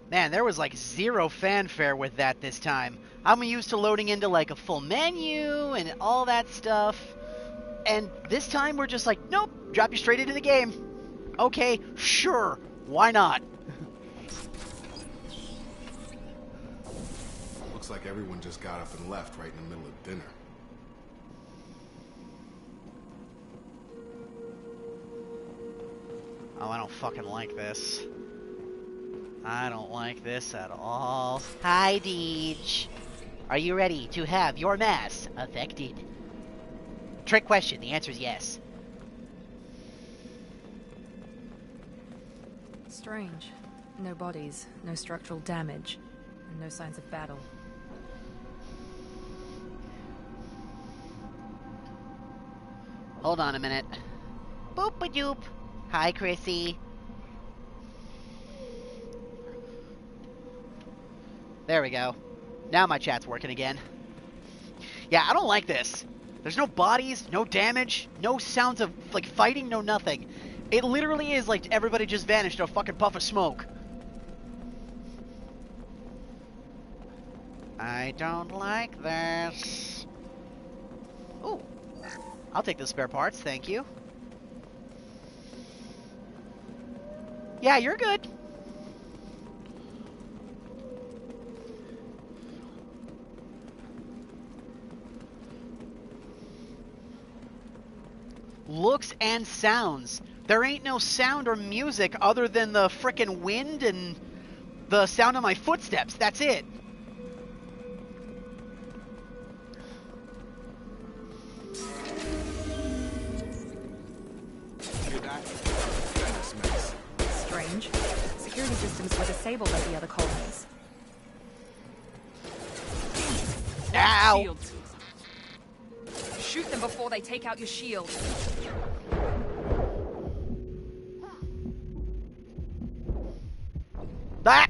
Man, there was like zero fanfare with that this time. I'm used to loading into like a full menu and all that stuff. And this time we're just like, nope, drop you straight into the game. Okay, sure, why not? Looks like everyone just got up and left right in the middle of dinner. Oh, I don't fucking like this. I don't like this at all. Hi, Deej. Are you ready to have your mass affected? Trick question. The answer is yes. Strange. No bodies, no structural damage, and no signs of battle. Hold on a minute. Boop-a-doop. Hi, Chrissy. There we go. Now my chat's working again. Yeah, I don't like this. There's no bodies, no damage, no sounds of, like, fighting, no nothing. It literally is like everybody just vanished in a fucking puff of smoke. I don't like this. Ooh. I'll take the spare parts, thank you. Yeah, you're good. Looks and sounds. There ain't no sound or music other than the frickin' wind and the sound of my footsteps. That's it. Strange. Security systems were disabled at the other colonies. Ow! Shields. Shoot them before they take out your shield. Ah!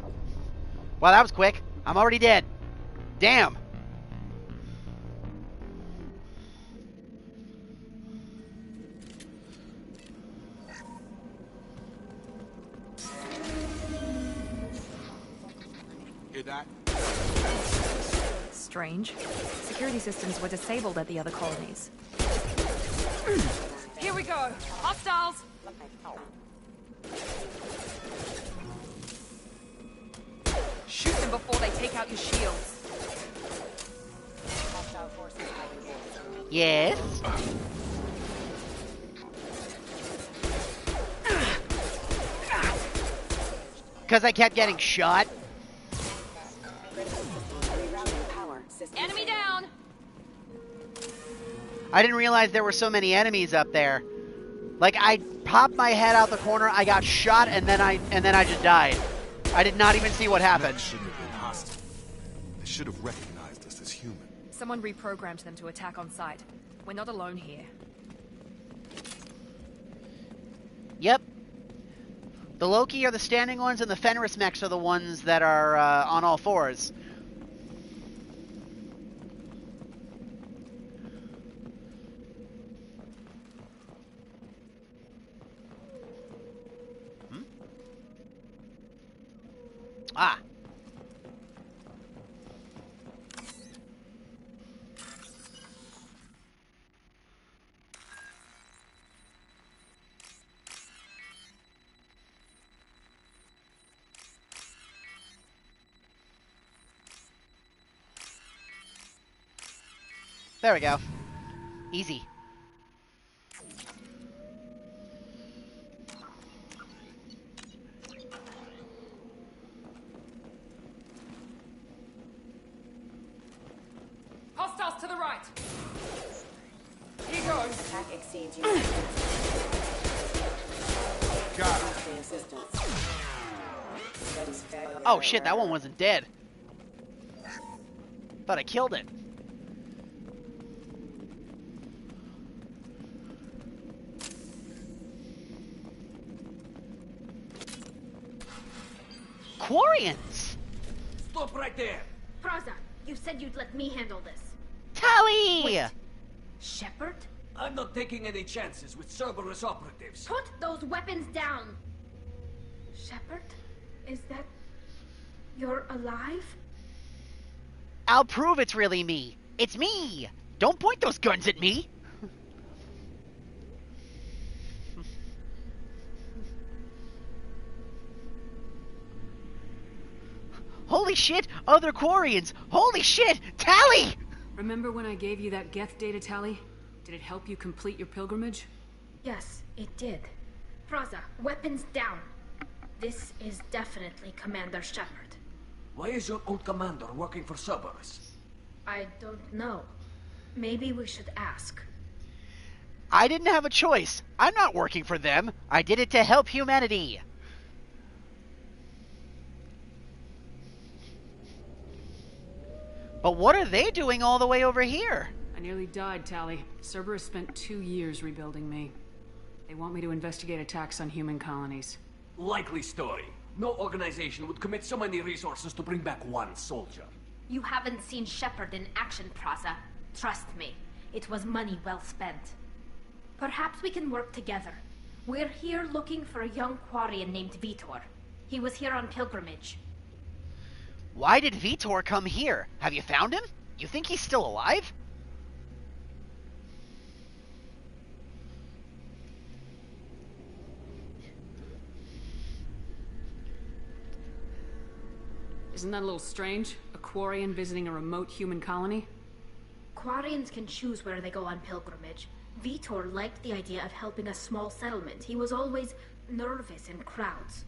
Well, that was quick. I'm already dead. Damn. Hear that? Strange. Security systems were disabled at the other colonies. Here we go! Hostiles! Shoot them before they take out your shields. Yes? Because I kept getting shot? Enemy down! I didn't realize there were so many enemies up there. Like, I popped my head out the corner, I got shot, and then I just died. I did not even see what happened. That shouldn't have been hostile. They should have recognized us as human. Someone reprogrammed them to attack on sight. We're not alone here. Yep. The Loki are the standing ones, and the Fenris mechs are the ones that are on all fours. Ah. There we go. Easy. Hostiles to the right! Here goes! Attack exceeds you. Got it. Oh shit, that one wasn't dead. Thought I killed it. Quarians! Stop right there! Praza, you said you'd let me handle this. Tali! Shepard? I'm not taking any chances with Cerberus operatives. Put those weapons down! Shepard? Is that... You're alive? I'll prove it's really me. It's me! Don't point those guns at me! Holy shit! Other Quarians! Holy shit! Tali! Remember when I gave you that Geth data, Tali? Did it help you complete your pilgrimage? Yes, it did. Praza, weapons down. This is definitely Commander Shepard. Why is your old commander working for Cerberus? I don't know. Maybe we should ask. I didn't have a choice. I'm not working for them. I did it to help humanity. But what are they doing all the way over here? I nearly died, Tali. Cerberus spent 2 years rebuilding me. They want me to investigate attacks on human colonies. Likely story. No organization would commit so many resources to bring back one soldier. You haven't seen Shepard in action, Praza. Trust me, it was money well spent. Perhaps we can work together. We're here looking for a young Quarian named Vitor. He was here on pilgrimage. Why did Vitor come here? Have you found him? You think he's still alive? Isn't that a little strange? A Quarian visiting a remote human colony? Quarians can choose where they go on pilgrimage. Vitor liked the idea of helping a small settlement. He was always nervous in crowds.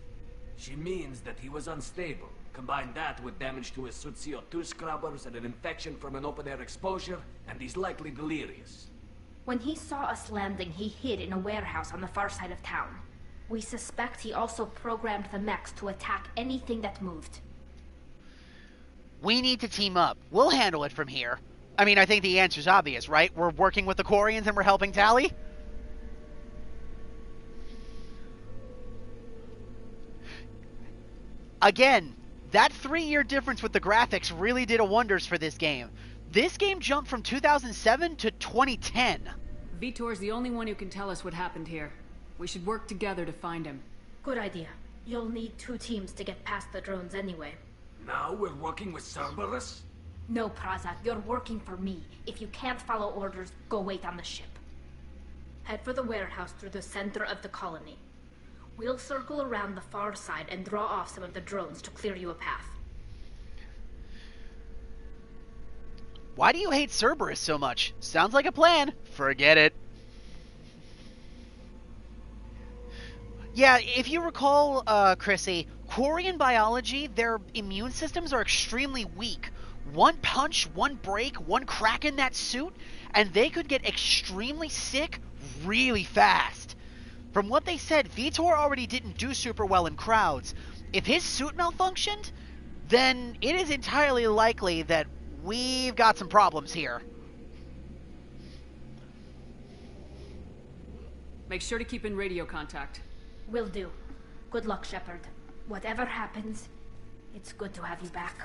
She means that he was unstable. Combine that with damage to his suit CO2 scrubbers and an infection from an open-air exposure, and he's likely delirious. When he saw us landing, he hid in a warehouse on the far side of town. We suspect he also programmed the mechs to attack anything that moved. We need to team up. We'll handle it from here. I mean, I think the answer's obvious, right? We're working with the Quarians and we're helping Tali? Again, that 3-year difference with the graphics really did a wonders for this game. This game jumped from 2007 to 2010. Vitor's the only one who can tell us what happened here. We should work together to find him. Good idea. You'll need 2 teams to get past the drones anyway. Now we're working with Cerberus? No, Praza, you're working for me. If you can't follow orders, go wait on the ship. Head for the warehouse through the center of the colony. We'll circle around the far side and draw off some of the drones to clear you a path. Why do you hate Cerberus so much? Sounds like a plan. Forget it. Yeah, if you recall, Chrissy, Quarian biology, their immune systems are extremely weak. One punch, one break, one crack in that suit, and they could get extremely sick really fast. From what they said, Vitor already didn't do super well in crowds. If his suit malfunctioned, then it is entirely likely that we've got some problems here. Make sure to keep in radio contact. Will do. Good luck, Shepard. Whatever happens, it's good to have you back.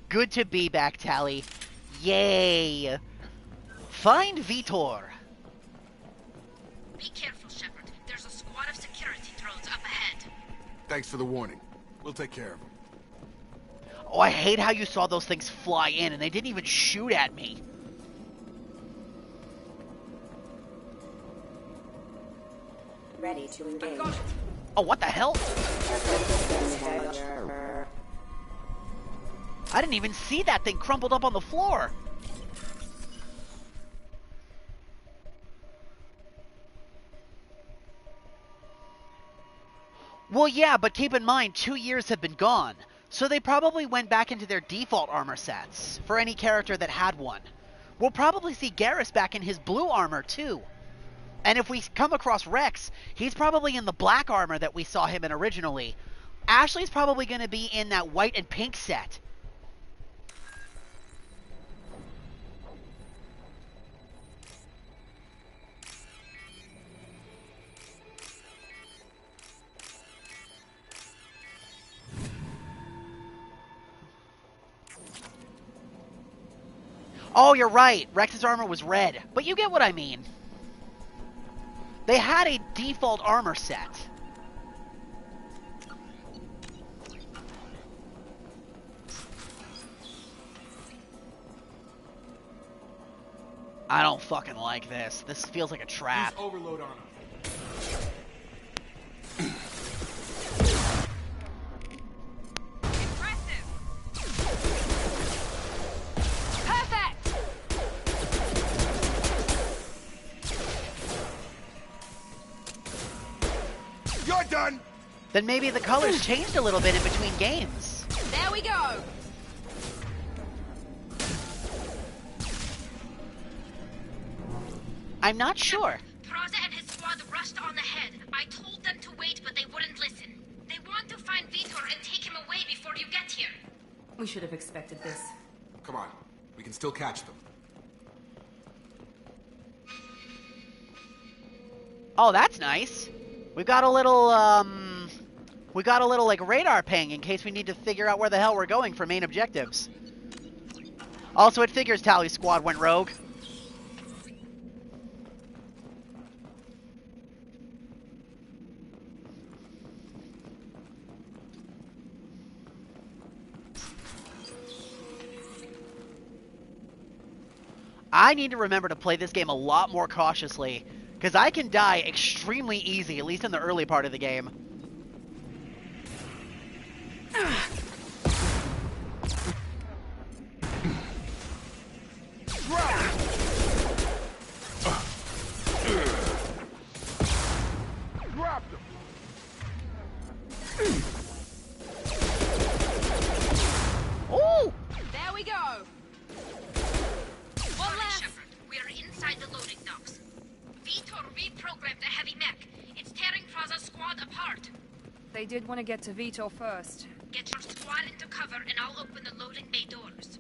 Good to be back, Tali. Yay! Find Vitor. Be careful, Shepard. There's a squad of security drones up ahead. Thanks for the warning. We'll take care of them. Oh, I hate how you saw those things fly in and they didn't even shoot at me. Ready to engage. Oh, what the hell? I didn't even see that thing crumpled up on the floor. Well, yeah, but keep in mind, 2 years have been gone. So they probably went back into their default armor sets, for any character that had one. We'll probably see Garrus back in his blue armor, too. And if we come across Rex, he's probably in the black armor that we saw him in originally. Ashley's probably going to be in that white and pink set. Oh, you're right. Rex's armor was red. But you get what I mean. They had a default armor set. I don't fucking like this. This feels like a trap. Use overload on him. Impressive! Perfect! You're done! Then maybe the colors changed a little bit in between games. There we go! I'm not sure. Praza and his squad rushed on ahead. I told them to wait, but they wouldn't listen. They want to find Vitor and take him away before you get here. We should have expected this. Come on. We can still catch them. Oh, that's nice. We got a little, like, radar ping in case we need to figure out where the hell we're going for main objectives. Also, it figures Tally's squad went rogue. I need to remember to play this game a lot more cautiously, because I can die extremely easy, at least in the early part of the game. Grab them! Ooh! There we go! One left! Shepard, we are inside the loading docks. Vitor reprogrammed the heavy mech. It's tearing Praza's squad apart. They did want to get to Vitor first. Get your squad into cover and I'll open the loading bay doors.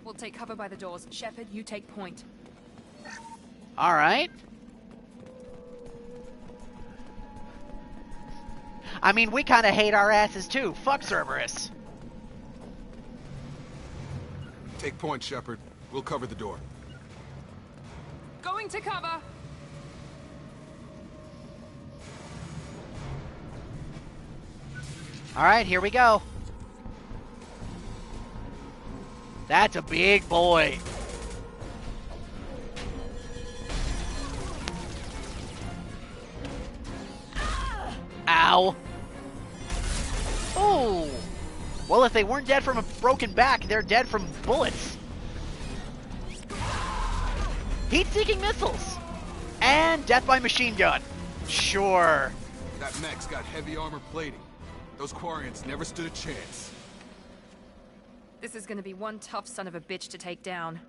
We'll take cover by the doors. Shepard, you take point. Alright. I mean, we kind of hate our asses too. Fuck Cerberus. Take point, Shepard. We'll cover the door. Going to cover! Alright, here we go. That's a big boy. Ow. Ooh. Well, if they weren't dead from a broken back, they're dead from bullets. Heat-seeking missiles. And death by machine gun. Sure. That mech's got heavy armor plating. Those Quarians never stood a chance. This is gonna be one tough son of a bitch to take down.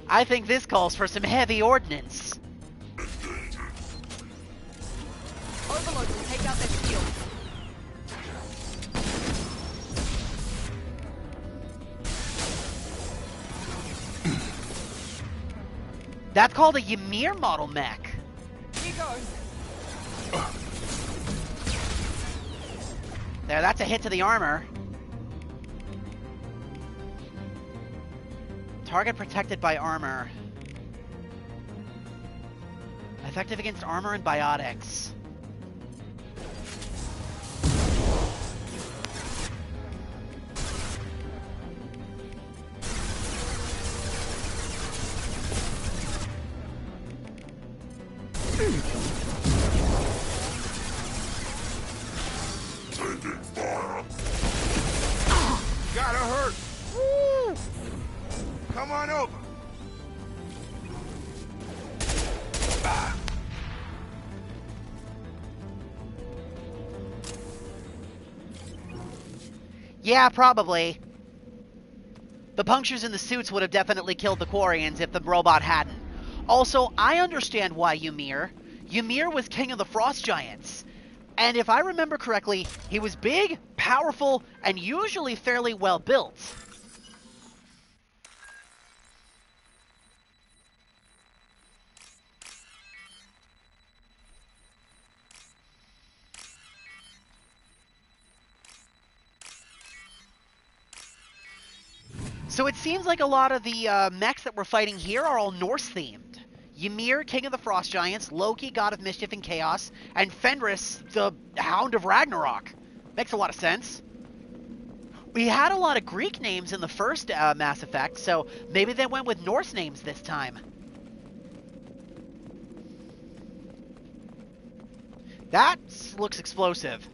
I think this calls for some heavy ordnance. Overload will take out their shield. That's called a Ymir model mech. Here goes. There, that's a hit to the armor. Target protected by armor. Effective against armor and biotics. Gotta hurt! Woo! Come on over! Yeah, probably. The punctures in the suits would have definitely killed the Quarians if the robot hadn't. Also, I understand why Ymir. Ymir was king of the Frost Giants. And if I remember correctly, he was big, powerful, and usually fairly well built. So it seems like a lot of the mechs that we're fighting here are all Norse-themed. Ymir, king of the Frost Giants, Loki, god of mischief and chaos, and Fenris, the Hound of Ragnarok. Makes a lot of sense. We had a lot of Greek names in the first Mass Effect, so maybe they went with Norse names this time. That looks explosive.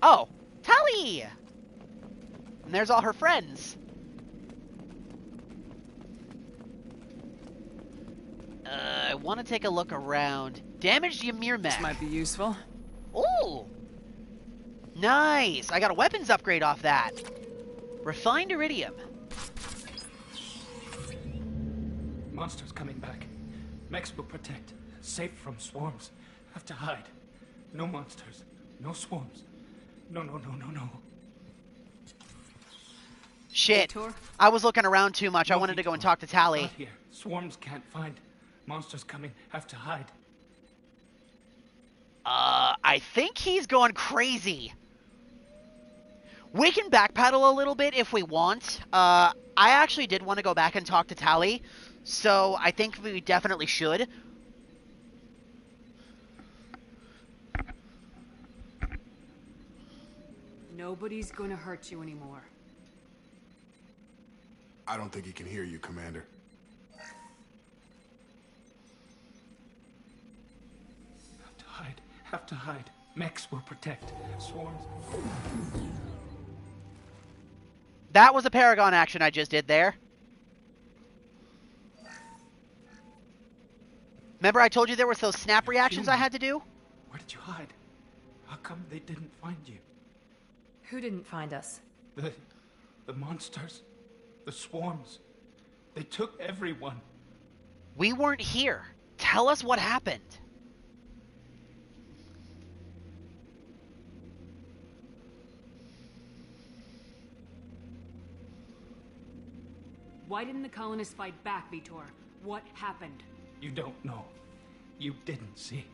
Oh, Tali! And there's all her friends. I want to take a look around. Damaged Ymir mech. This might be useful. Ooh! Nice! I got a weapons upgrade off that. Refined iridium. Monsters coming back. Mechs will protect. Safe from swarms. Have to hide. No monsters. No swarms. No. Shit. Detour? I was looking around too much. I No wanted to go and detour. talk to Tali. Not here. Swarms can't find. Monsters coming. Have to hide. I think he's going crazy. We can backpedal a little bit if we want. I actually did want to go back and talk to Tali, so I think we definitely should. Nobody's gonna hurt you anymore. I don't think he can hear you, Commander. Have to hide. Have to hide. Mechs will protect. Swarms. That was a Paragon action I just did there. Remember I told you there was those snap reactions I had to do? Where did you hide? How come they didn't find you? Who didn't find us? The monsters. The swarms. They took everyone. We weren't here. Tell us what happened. Why didn't the colonists fight back, Vitor? What happened? You don't know. You didn't see.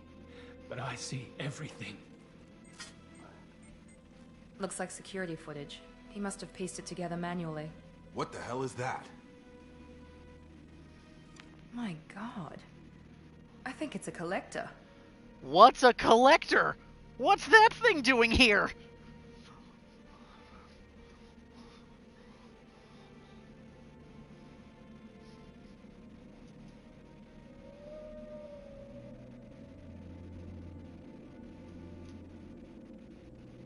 But I see everything. Looks like security footage. He must have pieced it together manually. What the hell is that? My god. I think it's a collector. What's a collector? What's that thing doing here?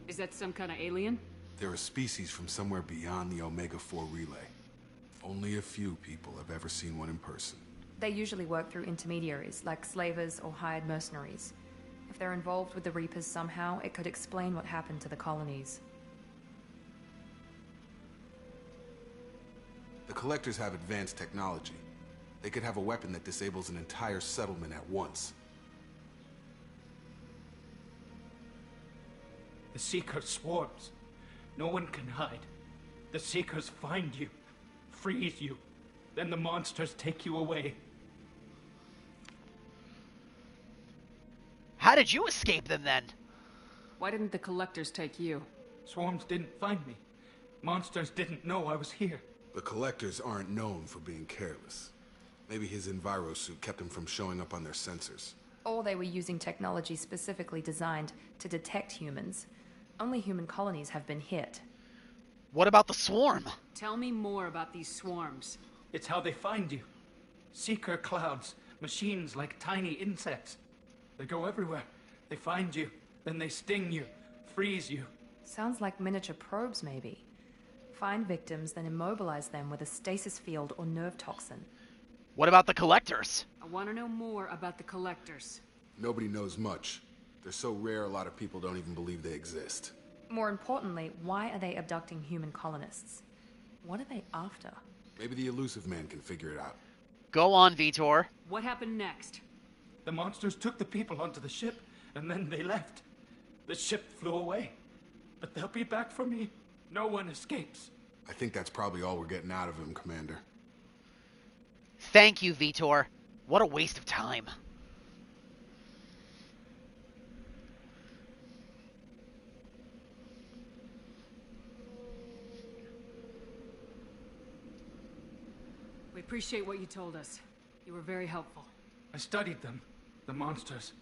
Is that some kind of alien? They're a species from somewhere beyond the Omega-4 relay. Only a few people have ever seen one in person. They usually work through intermediaries, like slavers or hired mercenaries. If they're involved with the Reapers somehow, it could explain what happened to the colonies. The Collectors have advanced technology. They could have a weapon that disables an entire settlement at once. The Seeker swarms. No one can hide. The Seekers find you, freeze you, then the monsters take you away. How did you escape them then? Why didn't the collectors take you? Swarms didn't find me. Monsters didn't know I was here. The Collectors aren't known for being careless. Maybe his envirosuit kept him from showing up on their sensors. Or they were using technology specifically designed to detect humans. Only human colonies have been hit. What about the swarm? Tell me more about these swarms. It's how they find you. Seeker clouds, machines like tiny insects. They go everywhere. They find you, then they sting you, freeze you. Sounds like miniature probes, maybe. Find victims, then immobilize them with a stasis field or nerve toxin. What about the collectors? I want to know more about the collectors. Nobody knows much. They're so rare, a lot of people don't even believe they exist. More importantly, why are they abducting human colonists? What are they after? Maybe the Elusive Man can figure it out. Go on, Vitor. What happened next? The monsters took the people onto the ship, and then they left. The ship flew away. But they'll be back for me. No one escapes. I think that's probably all we're getting out of him, Commander. Thank you, Vitor. What a waste of time. We appreciate what you told us. You were very helpful. I studied them. The monsters.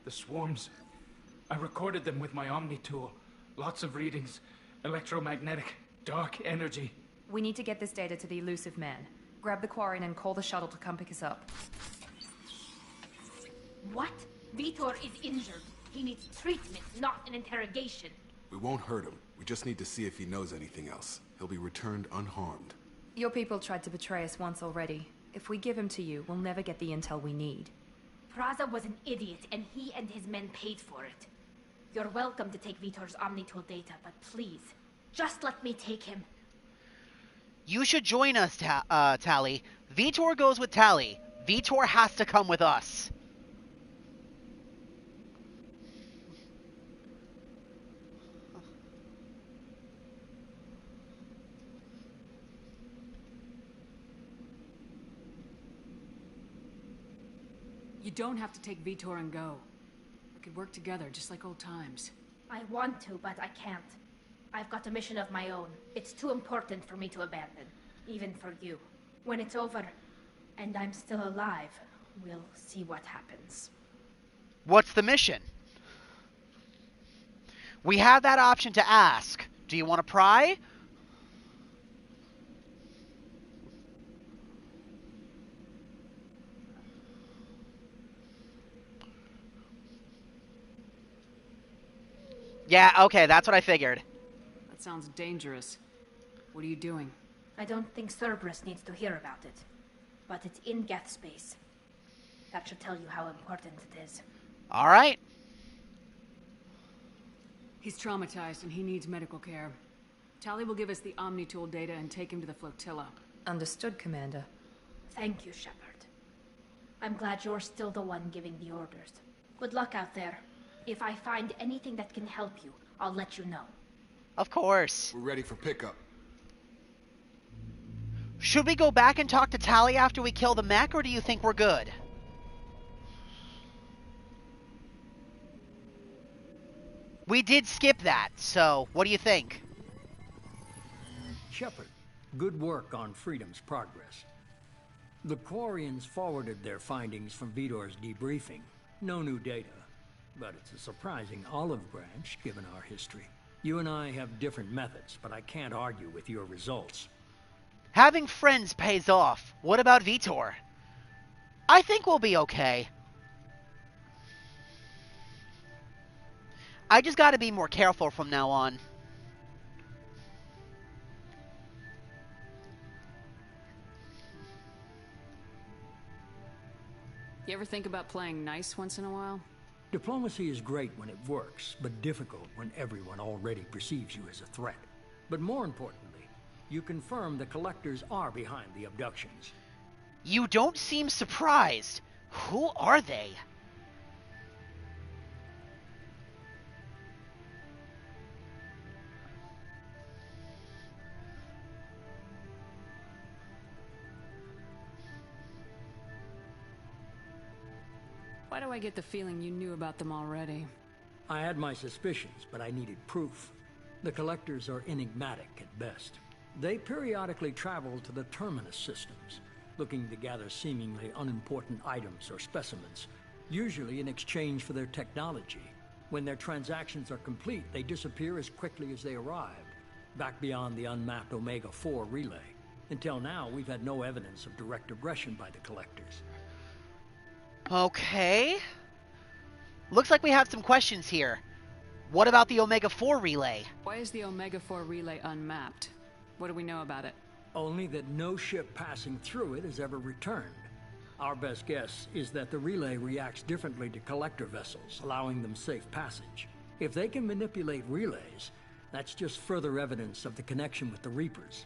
The swarms. I recorded them with my Omni tool. Lots of readings. Electromagnetic. dark energy. We need to get this data to the elusive man. Grab the Quarian and call the shuttle to come pick us up. What? Vitor is injured. He needs treatment, not an interrogation. We won't hurt him. We just need to see if he knows anything else. He'll be returned unharmed. Your people tried to betray us once already. If we give him to you, we'll never get the intel we need. Praza was an idiot, and he and his men paid for it. You're welcome to take Vitor's Omnitool data, but please, just let me take him. You should join us, Tali. Vitor goes with Tali. Vitor has to come with us. You don't have to take Vitor and go. We could work together, just like old times. I want to, but I can't. I've got a mission of my own. It's too important for me to abandon, even for you. When it's over, and I'm still alive, we'll see what happens. What's the mission? We have that option to ask. Do you want to pry? Yeah, okay, that's what I figured. That sounds dangerous. What are you doing? I don't think Cerberus needs to hear about it. But it's in Geth space. That should tell you how important it is. All right. He's traumatized and he needs medical care. Tali will give us the Omnitool data and take him to the flotilla. Understood, Commander. Thank you, Shepard. I'm glad you're still the one giving the orders. Good luck out there. If I find anything that can help you, I'll let you know. Of course. We're ready for pickup. Should we go back and talk to Tali after we kill the mech, or do you think we're good? We did skip that, so what do you think? Shepard, good work on Freedom's progress. The Quarians forwarded their findings from Vitor's debriefing. No new data, but it's a surprising olive branch given our history. You and I have different methods, but I can't argue with your results. Having friends pays off. What about Vitor? I think we'll be okay. I just gotta be more careful from now on. You ever think about playing nice once in a while? Diplomacy is great when it works, but difficult when everyone already perceives you as a threat. But more importantly, you confirm the Collectors are behind the abductions. You don't seem surprised. Who are they? Why do I get the feeling you knew about them already? I had my suspicions, but I needed proof. The Collectors are enigmatic at best. They periodically travel to the Terminus systems, looking to gather seemingly unimportant items or specimens, usually in exchange for their technology. When their transactions are complete, they disappear as quickly as they arrived, back beyond the unmapped Omega-4 relay. Until now, we've had no evidence of direct aggression by the Collectors. Okay. Looks like we have some questions here. What about the Omega-4 relay? Why is the Omega-4 relay unmapped? What do we know about it? Only that no ship passing through it has ever returned. Our best guess is that the relay reacts differently to collector vessels, allowing them safe passage. If they can manipulate relays, that's just further evidence of the connection with the Reapers.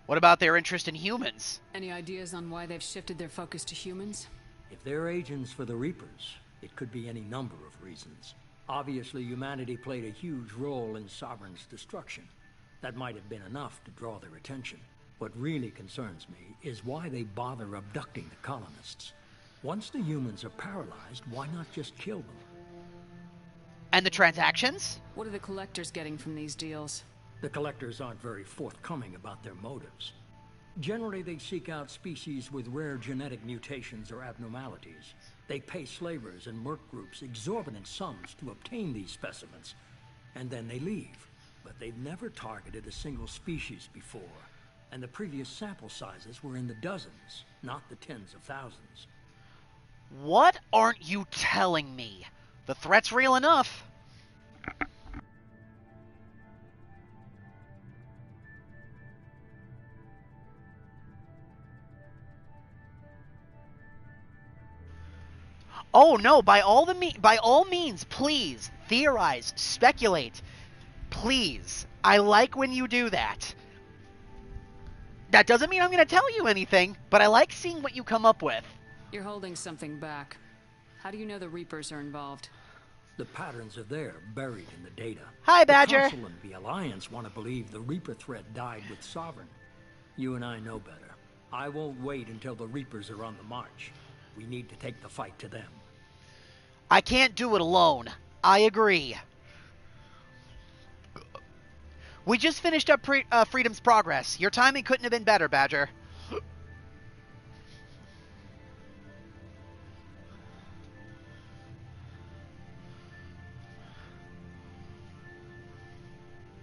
What about their interest in humans? Any ideas on why they've shifted their focus to humans? If they're agents for the Reapers, it could be any number of reasons. Obviously, humanity played a huge role in Sovereign's destruction. That might have been enough to draw their attention. What really concerns me is why they bother abducting the colonists. Once the humans are paralyzed, why not just kill them? And the transactions? What are the Collectors getting from these deals? The Collectors aren't very forthcoming about their motives. Generally, they seek out species with rare genetic mutations or abnormalities. They pay slavers and merc groups exorbitant sums to obtain these specimens, and then they leave. but they've never targeted a single species before. And the previous sample sizes were in the dozens, not the tens of thousands. What aren't you telling me? The threat's real enough. Oh no, by all means, please, theorize, speculate. Please. I like when you do that. That doesn't mean I'm going to tell you anything, but I like seeing what you come up with. You're holding something back. How do you know the Reapers are involved? The patterns are there, buried in the data. Hi, Badger. The Council and the Alliance want to believe the Reaper threat died with Sovereign. You and I know better. I won't wait until the Reapers are on the march. We need to take the fight to them. I can't do it alone. I agree. We just finished up Freedom's Progress. Your timing couldn't have been better, Badger.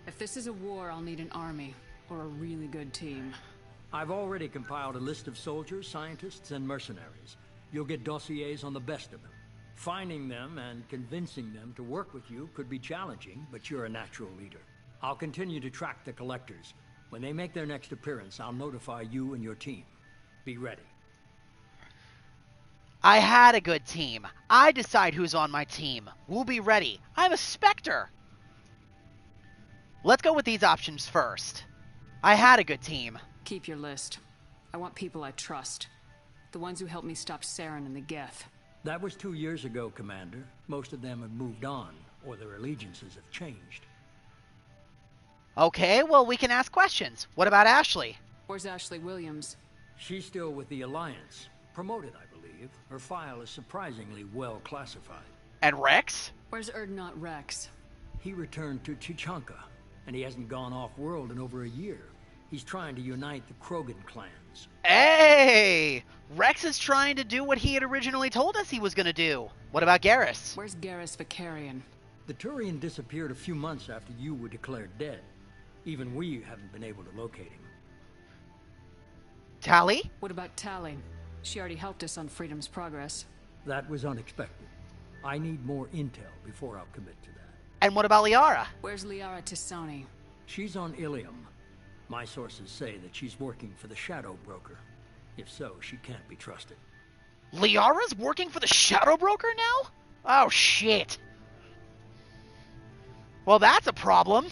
If this is a war, I'll need an army, or a really good team. I've already compiled a list of soldiers, scientists, and mercenaries. You'll get dossiers on the best of them. Finding them and convincing them to work with you could be challenging, but you're a natural leader. I'll continue to track the collectors. When they make their next appearance, I'll notify you and your team. Be ready. I had a good team. I decide who's on my team. We'll be ready. I'm a Spectre. Let's go with these options first. I had a good team. Keep your list. I want people I trust. The ones who helped me stop Saren and the Geth. That was 2 years ago, Commander. Most of them have moved on, or their allegiances have changed. Okay, well, we can ask questions. What about Ashley? Where's Ashley Williams? She's still with the Alliance. Promoted, I believe. Her file is surprisingly well classified. And Rex? Where's Erdnot Rex? He returned to Chichanka, and he hasn't gone off-world in over a year. He's trying to unite the Krogan clans. Hey! Rex is trying to do what he had originally told us he was going to do. What about Garrus? Where's Garrus Vicarian? The Turian disappeared a few months after you were declared dead. Even we haven't been able to locate him. Tali? What about Tali? She already helped us on Freedom's Progress. That was unexpected. I need more intel before I'll commit to that. And what about Liara? Where's Liara T'Soni? She's on Ilium. My sources say that she's working for the Shadow Broker. If so, she can't be trusted. Liara's working for the Shadow Broker now? Oh, shit. Well, that's a problem.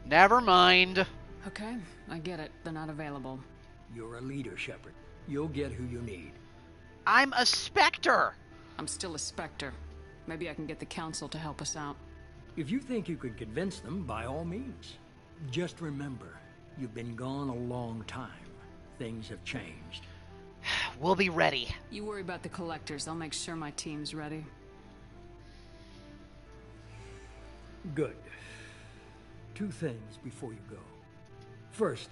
Never mind. Okay, I get it. They're not available. You're a leader, Shepard. You'll get who you need. I'm a Spectre. I'm still a Spectre. Maybe I can get the Council to help us out. If you think you could convince them, by all means. Just remember, you've been gone a long time. Things have changed. We'll be ready. You worry about the collectors. I'll make sure my team's ready. Good. 2 things before you go. First,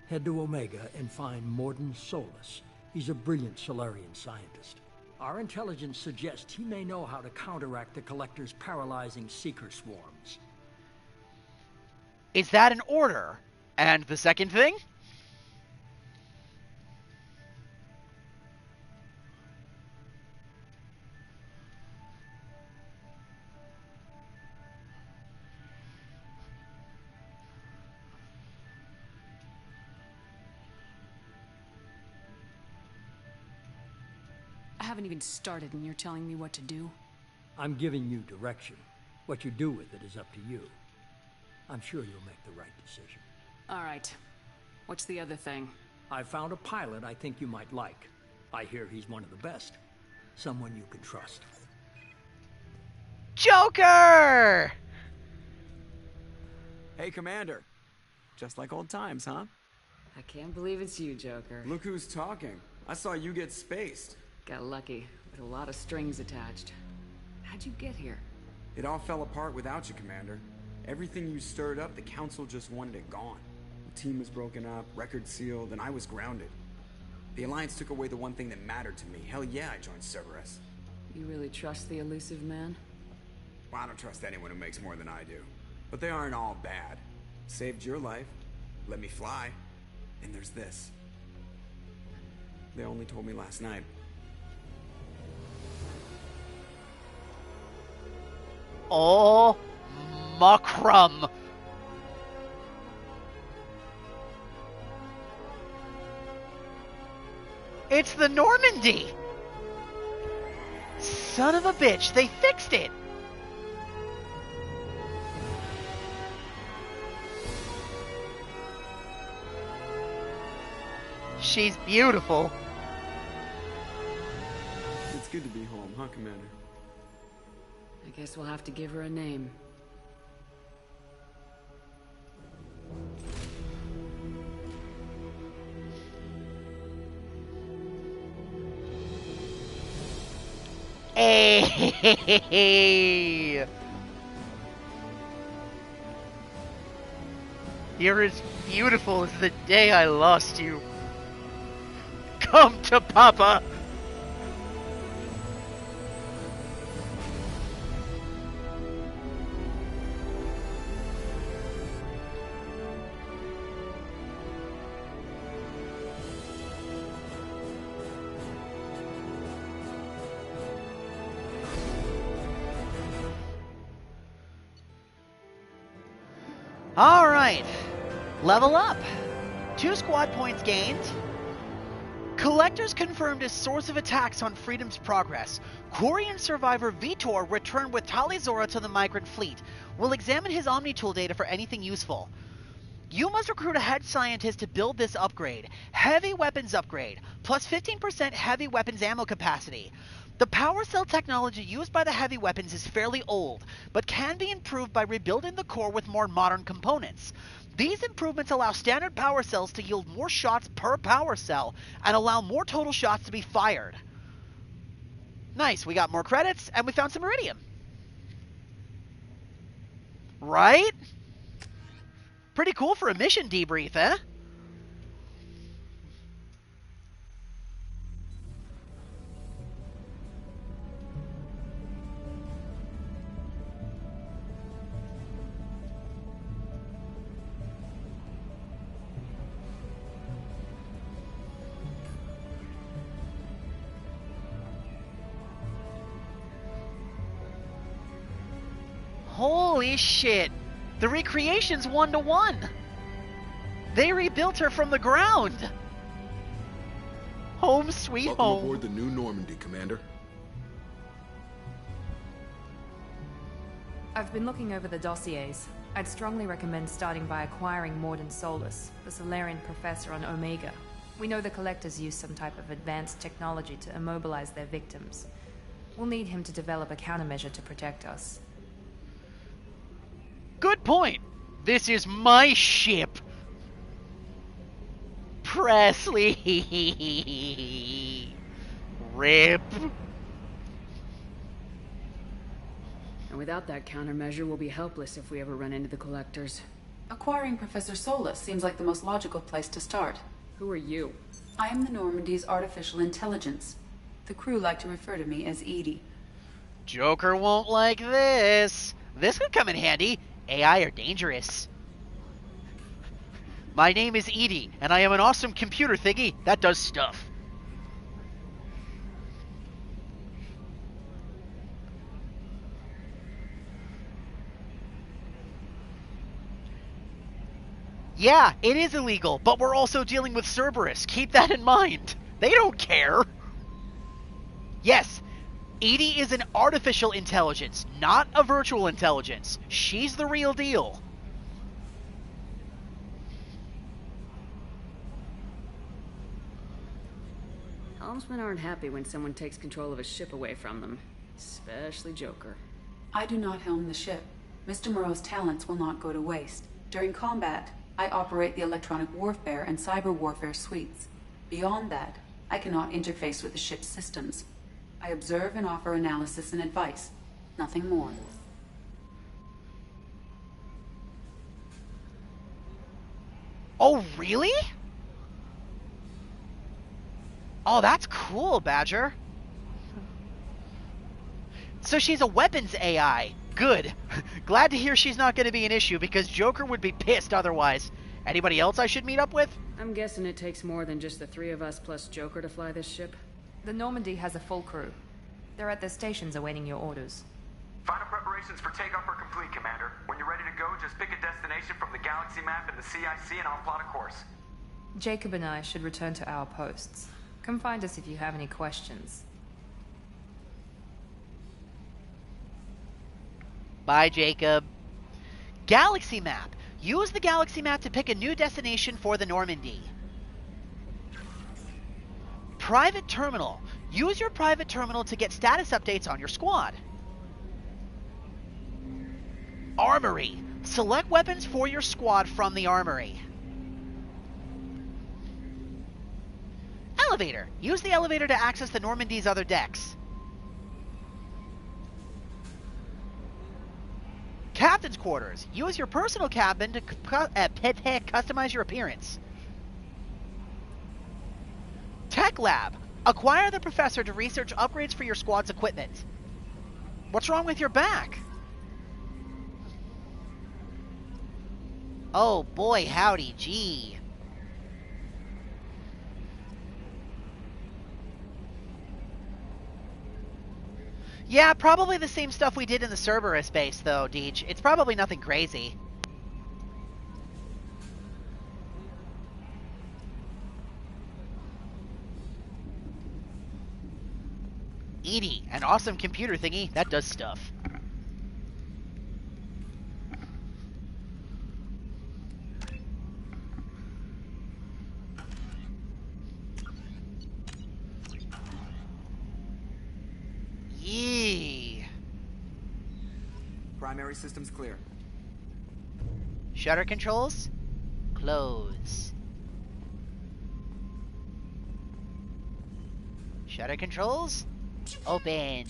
head to Omega and find Mordin Solus. He's a brilliant Solarian scientist. Our intelligence suggests he may know how to counteract the Collector's paralyzing Seeker swarms. Is that an order? And the second thing? I haven't even started and you're telling me what to do? I'm giving you direction. What you do with it is up to you. I'm sure you'll make the right decision. All right. What's the other thing? I found a pilot I think you might like. I hear he's one of the best. Someone you can trust. Joker! Hey, Commander. Just like old times, huh? I can't believe it's you, Joker. Look who's talking. I saw you get spaced. Got lucky, with a lot of strings attached. How'd you get here? It all fell apart without you, Commander. Everything you stirred up, the Council just wanted it gone. The team was broken up, record sealed, and I was grounded. The Alliance took away the one thing that mattered to me. Hell yeah, I joined Cerberus. You really trust the elusive man? Well, I don't trust anyone who makes more than I do. But they aren't all bad. Saved your life, let me fly, and there's this. They only told me last night. Oh, macrum. It's the Normandy! Son of a bitch, they fixed it! She's beautiful. It's good to be home, huh, Commander? I guess we'll have to give her a name. Hey! You're as beautiful as the day I lost you. Come to Papa! Alright, level up. 2 squad points gained. Collectors confirmed as source of attacks on Freedom's progress. Quarian survivor Vitor returned with Talizora to the migrant fleet. We'll examine his Omni-Tool data for anything useful. You must recruit a head scientist to build this upgrade. Heavy weapons upgrade, plus 15% heavy weapons ammo capacity. The power cell technology used by the heavy weapons is fairly old, but can be improved by rebuilding the core with more modern components. These improvements allow standard power cells to yield more shots per power cell, and allow more total shots to be fired. Nice, we got more credits, and we found some Iridium. Right? Pretty cool for a mission debrief, eh? Holy shit! The recreation's 1-to-1! They rebuilt her from the ground! Home sweet Welcome home. aboard the new Normandy, Commander. I've been looking over the dossiers. I'd strongly recommend starting by acquiring Mordin Solus, the Solarian professor on Omega. We know the Collectors use some type of advanced technology to immobilize their victims. We'll need him to develop a countermeasure to protect us. Good point! This is my ship! Presley! RIP! And without that countermeasure, we'll be helpless if we ever run into the Collectors. Acquiring Professor Solus seems like the most logical place to start. Who are you? I am the Normandy's artificial intelligence. The crew like to refer to me as Edie. Joker won't like this. This could come in handy. AI are dangerous. My name is Edie, and I am an awesome computer thingy that does stuff. Yeah, it is illegal, but we're also dealing with Cerberus. Keep that in mind. They don't care. Yes, Edie is an artificial intelligence, not a virtual intelligence. She's the real deal. Helmsmen aren't happy when someone takes control of a ship away from them. Especially Joker. I do not helm the ship. Mr. Moreau's talents will not go to waste. During combat, I operate the electronic warfare and cyber warfare suites. Beyond that, I cannot interface with the ship's systems. I observe and offer analysis and advice. Nothing more. Oh, really? Oh, that's cool, Badger. So she's a weapons AI. Good. Glad to hear she's not going to be an issue, because Joker would be pissed otherwise. Anybody else I should meet up with? I'm guessing it takes more than just the three of us plus Joker to fly this ship. The Normandy has a full crew. They're at their stations awaiting your orders. Final preparations for takeoff are complete, Commander. When you're ready to go, just pick a destination from the galaxy map and the CIC and I'll plot a course. Jacob and I should return to our posts. Come find us if you have any questions. Bye, Jacob. Galaxy map. Use the galaxy map to pick a new destination for the Normandy. Private terminal. Use your private terminal to get status updates on your squad. Armory. Select weapons for your squad from the armory. Elevator. Use the elevator to access the Normandy's other decks. Captain's quarters. Use your personal cabin to customize your appearance. Tech lab. Acquire the professor to research upgrades for your squad's equipment. What's wrong with your back? Oh boy, howdy, gee. Yeah, probably the same stuff we did in the Cerberus base, though, Deej. It's probably nothing crazy. EDI, an awesome computer thingy that does stuff. Yee. Primary systems clear. Shutter controls, close. Shutter controls, open.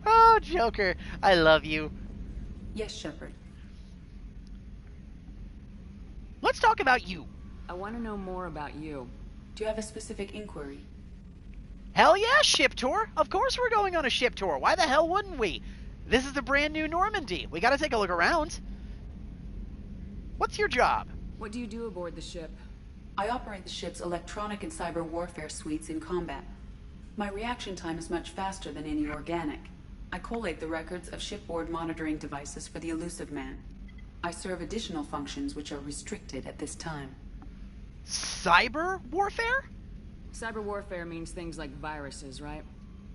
Oh, Joker, I love you. Yes, Shepard. Let's talk about you. I want to know more about you. Do you have a specific inquiry? Hell yeah, ship tour. Of course we're going on a ship tour. Why the hell wouldn't we? This is the brand new Normandy. We gotta take a look around. What's your job? What do you do aboard the ship? I operate the ship's electronic and cyber warfare suites in combat. My reaction time is much faster than any organic. I collate the records of shipboard monitoring devices for the Elusive Man. I serve additional functions which are restricted at this time. Cyber warfare? Cyber warfare means things like viruses, right?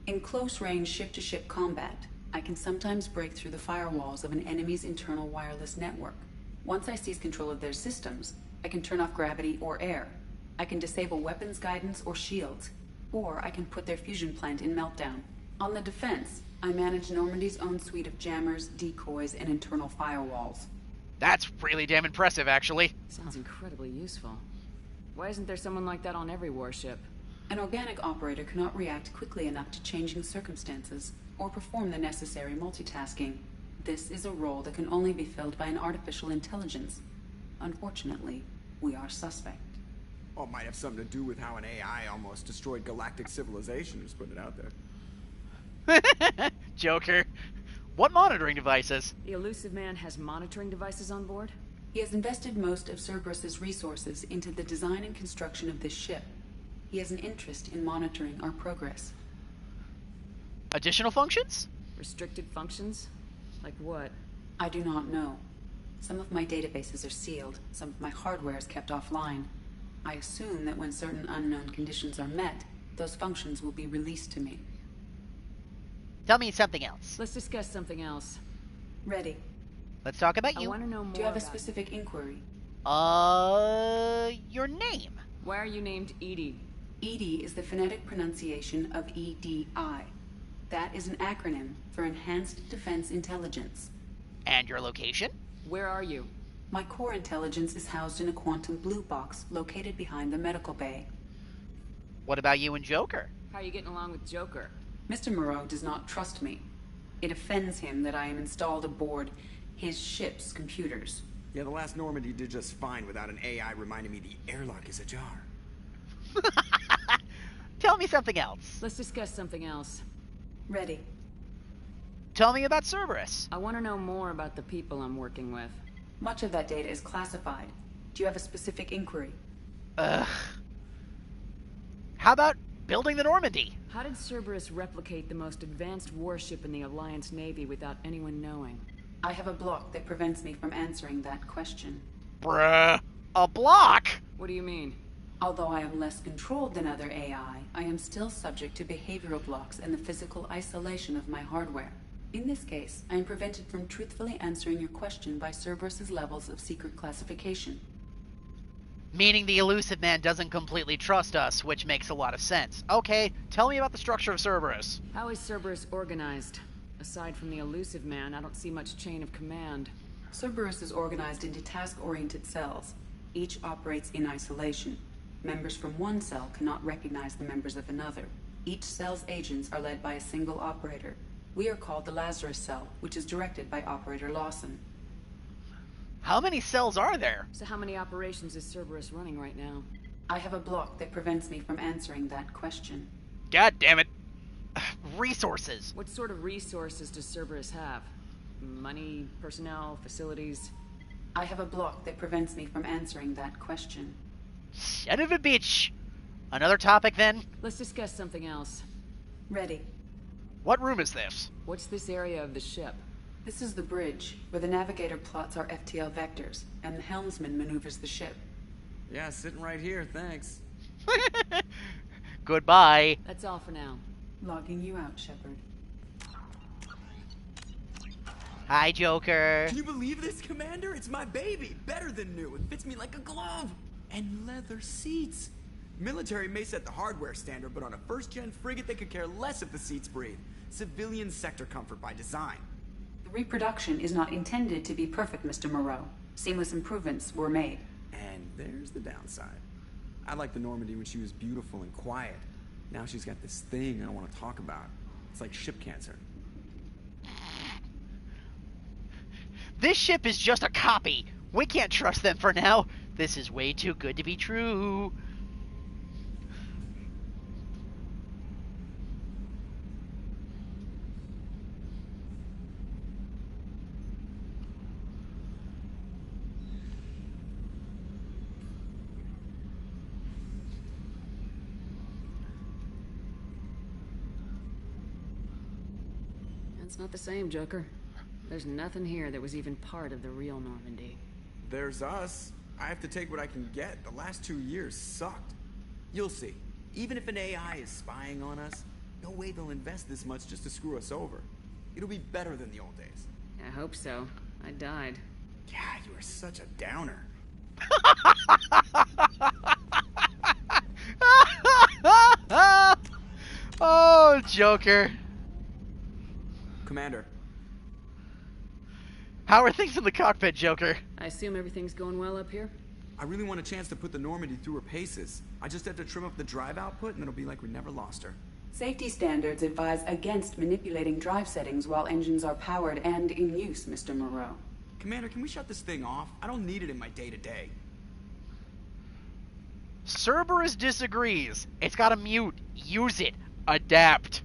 In close-range ship-to-ship combat, I can sometimes break through the firewalls of an enemy's internal wireless network. Once I seize control of their systems, I can turn off gravity or air. I can disable weapons guidance or shields, or I can put their fusion plant in meltdown. On the defense, I manage Normandy's own suite of jammers, decoys, and internal firewalls. That's really damn impressive, actually. Sounds incredibly useful. Why isn't there someone like that on every warship? An organic operator cannot react quickly enough to changing circumstances or perform the necessary multitasking. This is a role that can only be filled by an artificial intelligence. Unfortunately, we are suspect. Well, it might have something to do with how an AI almost destroyed galactic civilization, just putting it out there. Joker. What monitoring devices? The Elusive Man has monitoring devices on board? He has invested most of Cerberus's resources into the design and construction of this ship. He has an interest in monitoring our progress. Additional functions? Restricted functions? Like what? I do not know. Some of my databases are sealed, some of my hardware is kept offline. I assume that when certain unknown conditions are met, those functions will be released to me. Tell me something else. Let's discuss something else. Ready. Let's talk about you. I want to know more. Do you have a about specific inquiry? Your name. Why are you named EDI? EDI is the phonetic pronunciation of EDI. That is an acronym for Enhanced Defense Intelligence. And your location? Where are you? My core intelligence is housed in a quantum blue box located behind the medical bay. What about you and Joker? How are you getting along with Joker? Mr. Moreau does not trust me. It offends him that I am installed aboard his ship's computers. Yeah, the last Normandy did just fine without an AI reminding me the airlock is ajar. Tell me something else. Let's discuss something else. Ready. Tell me about Cerberus. I want to know more about the people I'm working with. Much of that data is classified. Do you have a specific inquiry? How about building the Normandy? How did Cerberus replicate the most advanced warship in the Alliance Navy without anyone knowing? I have a block that prevents me from answering that question. Bruh. A block? What do you mean? Although I am less controlled than other AI, I am still subject to behavioral blocks and the physical isolation of my hardware. In this case, I am prevented from truthfully answering your question by Cerberus's levels of secret classification. Meaning the Illusive Man doesn't completely trust us, which makes a lot of sense. Okay, tell me about the structure of Cerberus. How is Cerberus organized? Aside from the Illusive Man, I don't see much chain of command. Cerberus is organized into task-oriented cells. Each operates in isolation. Members from one cell cannot recognize the members of another. Each cell's agents are led by a single operator. We are called the Lazarus Cell, which is directed by Operator Lawson. How many cells are there? So how many operations is Cerberus running right now? I have a block that prevents me from answering that question. God damn it. Resources. What sort of resources does Cerberus have? Money, personnel, facilities? I have a block that prevents me from answering that question. Son of a bitch. Another topic then? Let's discuss something else. Ready. What room is this? What's this area of the ship? This is the bridge, where the navigator plots our FTL vectors, and the helmsman maneuvers the ship. Yeah, sitting right here, thanks. Goodbye. That's all for now. Logging you out, Shepard. Hi, Joker. Can you believe this, Commander? It's my baby. Better than new. It fits me like a glove. And leather seats. Military may set the hardware standard, but on a first-gen frigate, they could care less if the seats breathe. Civilian sector comfort by design. The reproduction is not intended to be perfect, Mr. Moreau. Seamless improvements were made. And there's the downside. I liked the Normandy when she was beautiful and quiet. Now she's got this thing I don't want to talk about. It's like ship cancer. This ship is just a copy. We can't trust them for now. This is way too good to be true. It's not the same, Joker. There's nothing here that was even part of the real Normandy. There's us. I have to take what I can get. The last 2 years sucked. You'll see. Even if an AI is spying on us, no way they'll invest this much just to screw us over. It'll be better than the old days. I hope so. I died. Yeah, you are such a downer. Oh, Joker. Commander. How are things in the cockpit, Joker? I assume everything's going well up here? I really want a chance to put the Normandy through her paces. I just have to trim up the drive output and it'll be like we never lost her. Safety standards advise against manipulating drive settings while engines are powered and in use, Mr. Moreau. Commander, can we shut this thing off? I don't need it in my day-to-day. Cerberus disagrees. It's got a mute. Use it. Adapt.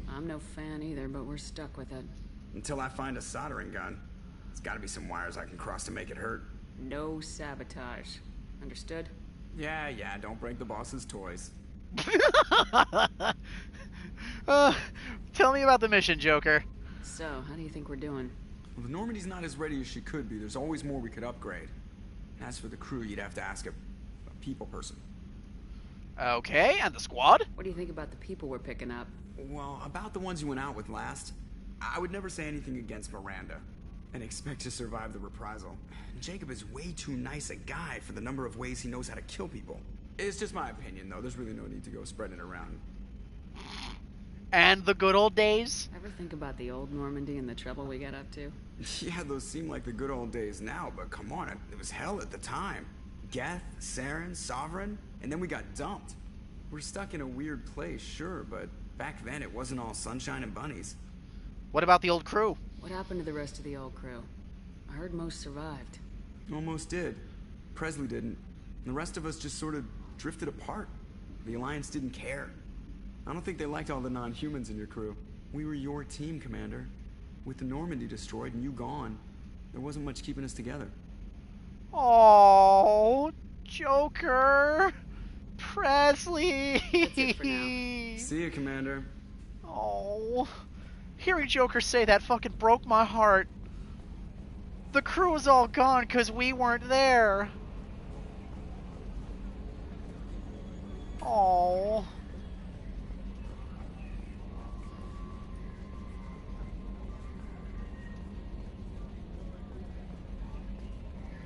I'm no fan either, but we're stuck with it. Until I find a soldering gun. There's gotta be some wires I can cross to make it hurt. No sabotage. Understood? Yeah, don't break the boss's toys. Tell me about the mission, Joker. So, how do you think we're doing? Well, the Normandy's not as ready as she could be. There's always more we could upgrade. As for the crew, you'd have to ask a people person. Okay, and the squad? What do you think about the people we're picking up? Well, about the ones you went out with last, I would never say anything against Miranda and expect to survive the reprisal. Jacob is way too nice a guy for the number of ways he knows how to kill people. It's just my opinion, though. There's really no need to go spreading it around. And the good old days? Ever think about the old Normandy and the trouble we got up to? Yeah, those seem like the good old days now, but come on, it was hell at the time. Geth, Saren, Sovereign, and then we got dumped. We're stuck in a weird place, sure, but back then it wasn't all sunshine and bunnies. What about the old crew? What happened to the rest of the old crew? I heard most survived. Almost did. Presley didn't. The rest of us just sort of drifted apart. The Alliance didn't care. I don't think they liked all the non-humans in your crew. We were your team, Commander. With the Normandy destroyed and you gone, there wasn't much keeping us together. Oh, Joker. Presley. That's it for now. See ya, Commander. Oh, hearing Joker say that fucking broke my heart. The crew was all gone because we weren't there. Oh.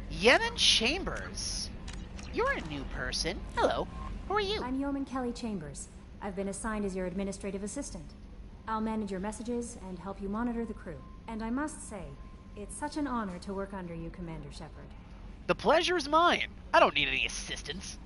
Yemen Chambers. You're a new person. Hello. Who are you? I'm Yeoman Kelly Chambers. I've been assigned as your administrative assistant. I'll manage your messages and help you monitor the crew. And I must say, it's such an honor to work under you, Commander Shepard. The pleasure's mine. I don't need any assistance.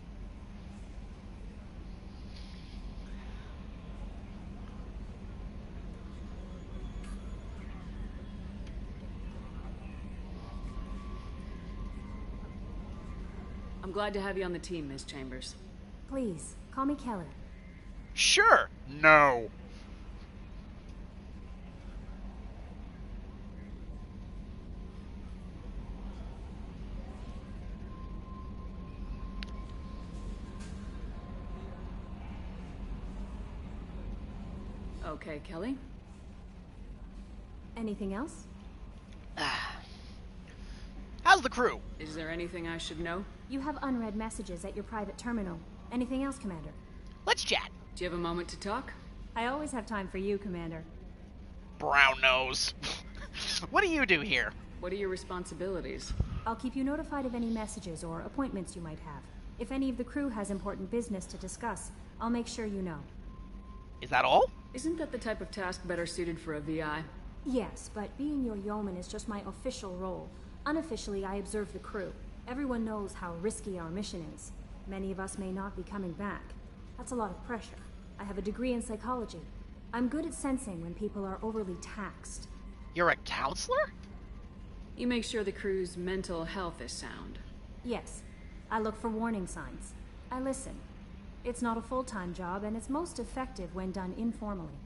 I'm glad to have you on the team, Ms. Chambers. Please, call me Keller. Sure. No. Okay, Kelly. Anything else? How's the crew? Is there anything I should know? You have unread messages at your private terminal. Anything else, Commander? Let's chat. Do you have a moment to talk? I always have time for you, Commander. Brown nose. What do you do here? What are your responsibilities? I'll keep you notified of any messages or appointments you might have. If any of the crew has important business to discuss, I'll make sure you know. Is that all? Isn't that the type of task better suited for a VI? Yes, but being your yeoman is just my official role. Unofficially, I observe the crew. Everyone knows how risky our mission is. Many of us may not be coming back. That's a lot of pressure. I have a degree in psychology. I'm good at sensing when people are overly taxed. You're a counselor? You make sure the crew's mental health is sound. Yes. I look for warning signs. I listen. It's not a full-time job, and it's most effective when done informally.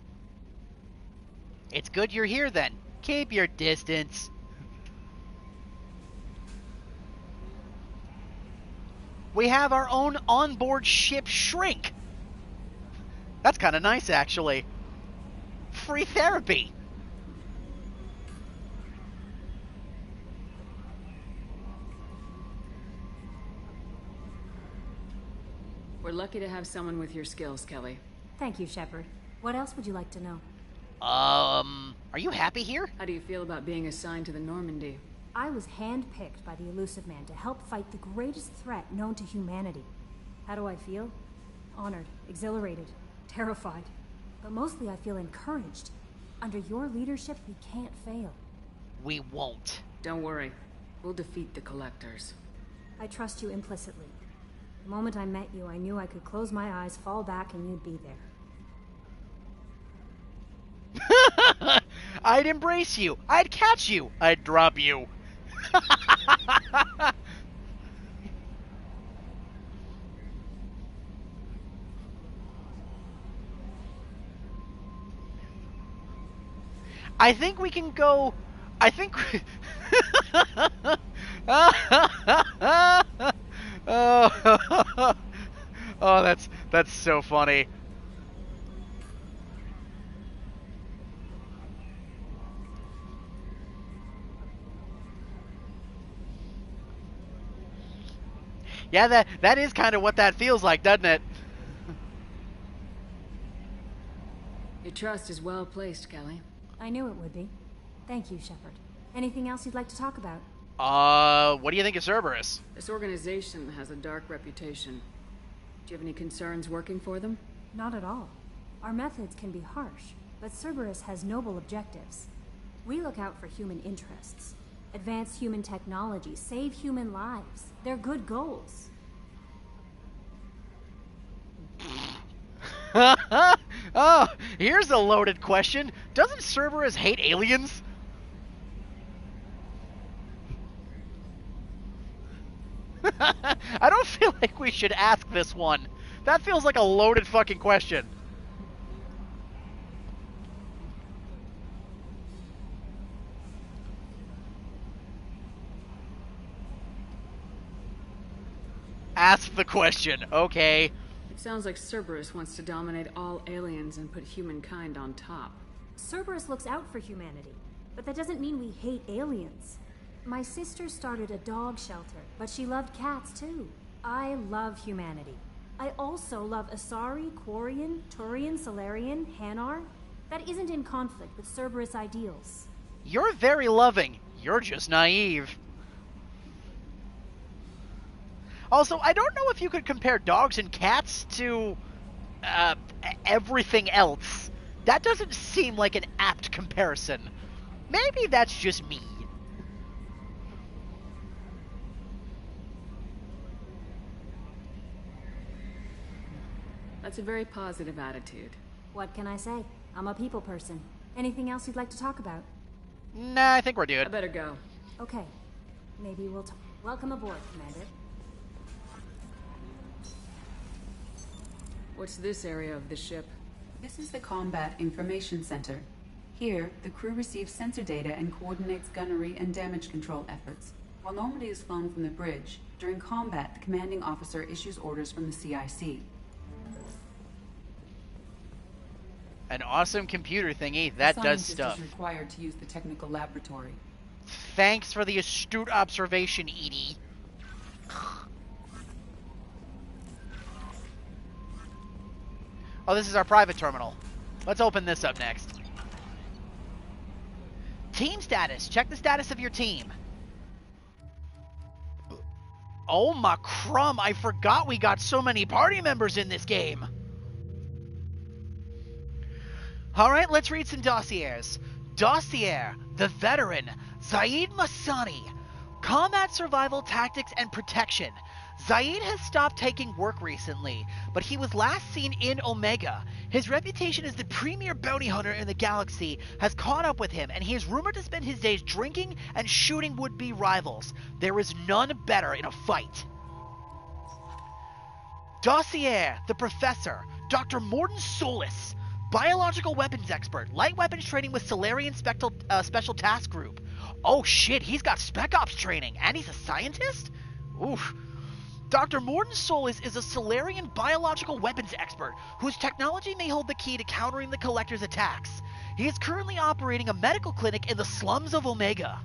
It's good you're here then. Keep your distance. We have our own onboard ship shrink. That's kind of nice, actually. Free therapy. We're lucky to have someone with your skills, Kelly. Thank you, Shepard. What else would you like to know? Are you happy here? How do you feel about being assigned to the Normandy? I was handpicked by the Illusive Man to help fight the greatest threat known to humanity. How do I feel? Honored, exhilarated, terrified. But mostly I feel encouraged. Under your leadership, we can't fail. We won't. Don't worry. We'll defeat the Collectors. I trust you implicitly. The moment I met you, I knew I could close my eyes, fall back, and you'd be there. I'd embrace you. I'd catch you. I'd drop you. I think we can go... I think... oh, that's so funny. Yeah, that is kind of what that feels like, doesn't it? Your trust is well placed, Kelly. I knew it would be. Thank you, Shepard. Anything else you'd like to talk about? What do you think of Cerberus? This organization has a dark reputation. Do you have any concerns working for them? Not at all. Our methods can be harsh, but Cerberus has noble objectives. We look out for human interests. Advance human technology, save human lives. They're good goals. Oh, here's a loaded question. Doesn't Cerberus hate aliens? I don't feel like we should ask this one. That feels like a loaded fucking question. Ask the question, okay. It sounds like Cerberus wants to dominate all aliens and put humankind on top. Cerberus looks out for humanity, but that doesn't mean we hate aliens. My sister started a dog shelter, but she loved cats too. I love humanity. I also love Asari, Quarian, Turian, Salarian, Hanar. That isn't in conflict with Cerberus ideals. You're very loving. You're just naive. Also, I don't know if you could compare dogs and cats to everything else. That doesn't seem like an apt comparison. Maybe that's just me. That's a very positive attitude. What can I say? I'm a people person. Anything else you'd like to talk about? Nah, I think we're good. I better go. Okay. Maybe we'll talk. Welcome aboard, Commander. What's this area of the ship? This is the Combat Information Center. Here, the crew receives sensor data and coordinates gunnery and damage control efforts. While Normandy is flown from the bridge, during combat, the commanding officer issues orders from the CIC. An awesome computer thingy that does stuff. Is required to use the technical laboratory. Thanks for the astute observation, Edie. Oh, this is our private terminal. Let's open this up next. Team status. Check the status of your team. Oh my crumb, I forgot we got so many party members in this game. Alright, let's read some dossiers. Dossier, the veteran, Zaid Masani. Combat survival tactics and protection. Zaid has stopped taking work recently, but he was last seen in Omega. His reputation as the premier bounty hunter in the galaxy has caught up with him, and he is rumored to spend his days drinking and shooting would-be rivals. There is none better in a fight. Dossier, the professor, Dr. Morden Solis. Biological weapons expert, light weapons training with Salarian Special Task Group. Oh shit, he's got Spec Ops training, and he's a scientist? Oof. Dr. Morden Solis is a Salarian biological weapons expert whose technology may hold the key to countering the Collector's attacks. He is currently operating a medical clinic in the slums of Omega.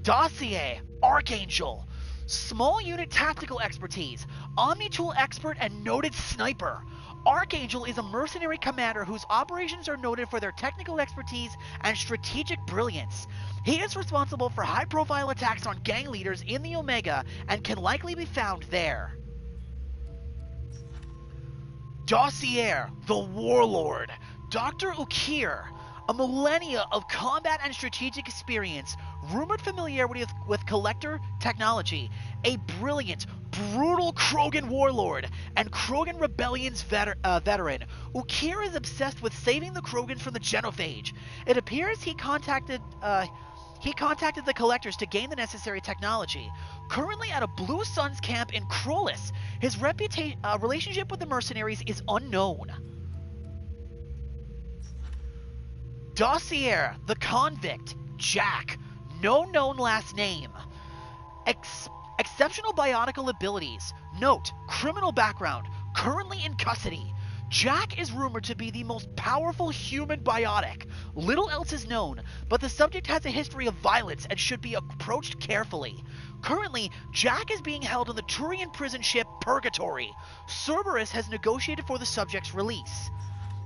Dossier, Archangel. Small unit tactical expertise, Omni-tool expert and noted sniper. Archangel is a mercenary commander whose operations are noted for their technical expertise and strategic brilliance. He is responsible for high-profile attacks on gang leaders in the Omega and can likely be found there. Dossier, the Warlord. Dr. Ukir, a millennia of combat and strategic experience, rumored familiarity with Collector technology, a brilliant, brutal Krogan warlord, and Krogan Rebellion's veteran. Ukir is obsessed with saving the Krogans from the Genophage. It appears he contacted the Collectors to gain the necessary technology. Currently at a Blue Suns camp in Krolis, his relationship with the mercenaries is unknown. Dossier, the convict, Jack, no known last name. Exceptional biotical abilities. Note, criminal background, currently in custody. Jack is rumored to be the most powerful human biotic. Little else is known, but the subject has a history of violence and should be approached carefully. Currently, Jack is being held on the Turian prison ship Purgatory. Cerberus has negotiated for the subject's release.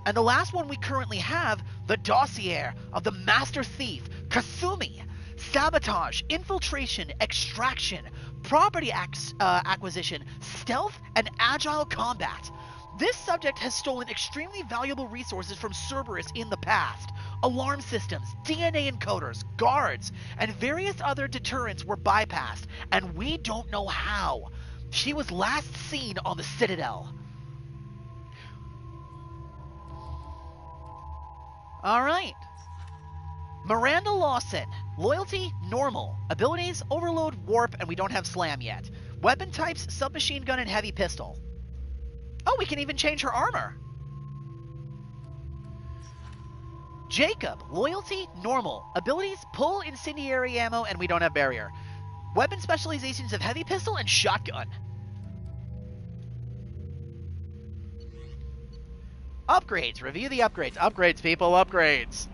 And the last one we currently have, the Dossier of the Master Thief, Kasumi. Sabotage, infiltration, extraction, property acquisition, stealth, and agile combat. This subject has stolen extremely valuable resources from Cerberus in the past. Alarm systems, DNA encoders, guards, and various other deterrents were bypassed, and we don't know how. She was last seen on the Citadel. Alright. Miranda Lawson, Loyalty, normal. Abilities, overload, warp, and we don't have slam yet. Weapon types, submachine gun and heavy pistol. Oh, we can even change her armor. Jacob, loyalty, normal. Abilities, pull, incendiary ammo, and we don't have barrier. Weapon specializations of heavy pistol and shotgun. Upgrades. Review the upgrades. Upgrades, people. Upgrades.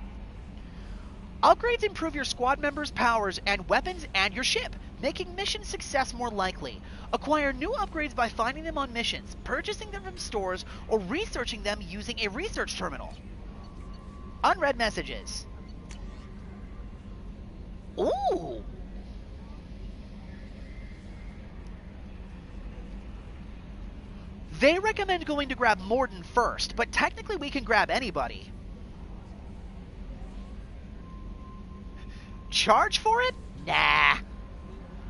Upgrades improve your squad members' powers and weapons and your ship, making mission success more likely. Acquire new upgrades by finding them on missions, purchasing them from stores, or researching them using a research terminal. Unread messages. Ooh! They recommend going to grab Mordin first, but technically we can grab anybody. Charge for it? Nah.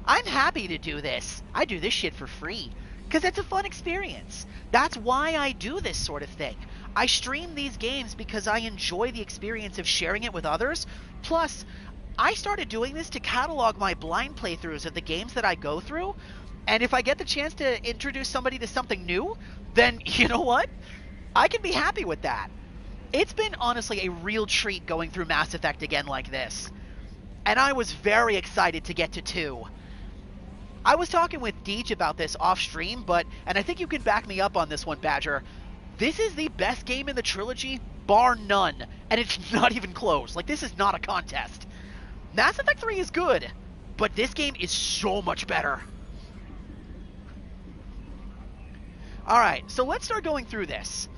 I'm happy to do this. I do this shit for free, because it's a fun experience. That's why I do this sort of thing. I stream these games because I enjoy the experience of sharing it with others. Plus, I started doing this to catalog my blind playthroughs of the games that I go through, and if I get the chance to introduce somebody to something new, then, you know what? I can be happy with that. It's been, honestly, a real treat going through Mass Effect again like this. And I was very excited to get to 2. I was talking with Deej about this off-stream, and I think you can back me up on this one, Badger. This is the best game in the trilogy, bar none, and it's not even close. Like, this is not a contest. Mass Effect 3 is good, but this game is so much better. Alright, so let's start going through this.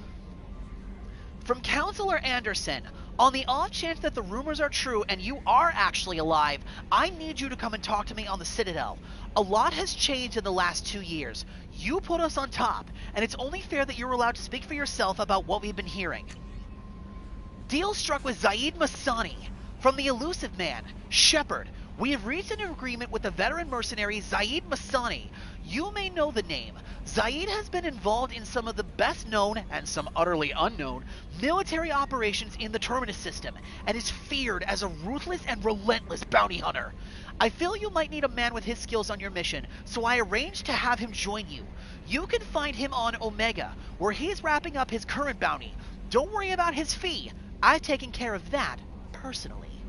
From Counselor Anderson, on the off chance that the rumors are true and you are actually alive, I need you to come and talk to me on the Citadel. A lot has changed in the last 2 years. You put us on top, and it's only fair that you're allowed to speak for yourself about what we've been hearing. Deal struck with Zaid Masani. From the Elusive Man, Shepard, we have reached an agreement with the veteran mercenary Zaid Masani. You may know the name. Zaid has been involved in some of the best known, and some utterly unknown, military operations in the Terminus system, and is feared as a ruthless and relentless bounty hunter. I feel you might need a man with his skills on your mission, so I arranged to have him join you. You can find him on Omega, where he's wrapping up his current bounty. Don't worry about his fee. I've taken care of that, personally.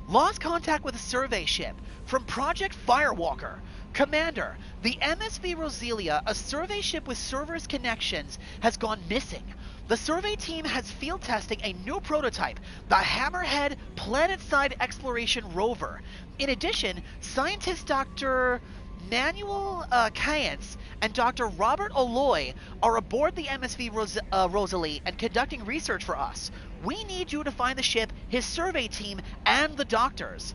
Lost contact with a survey ship. From Project Firewalker. Commander, the MSV Roselia, a survey ship with Cerberus connections, has gone missing. The survey team has field testing a new prototype, the Hammerhead Planet-Side Exploration Rover. In addition, scientist Dr. Manuel Kayence and Dr. Robert Oloy are aboard the MSV Rosalie and conducting research for us. We need you to find the ship, his survey team, and the doctors.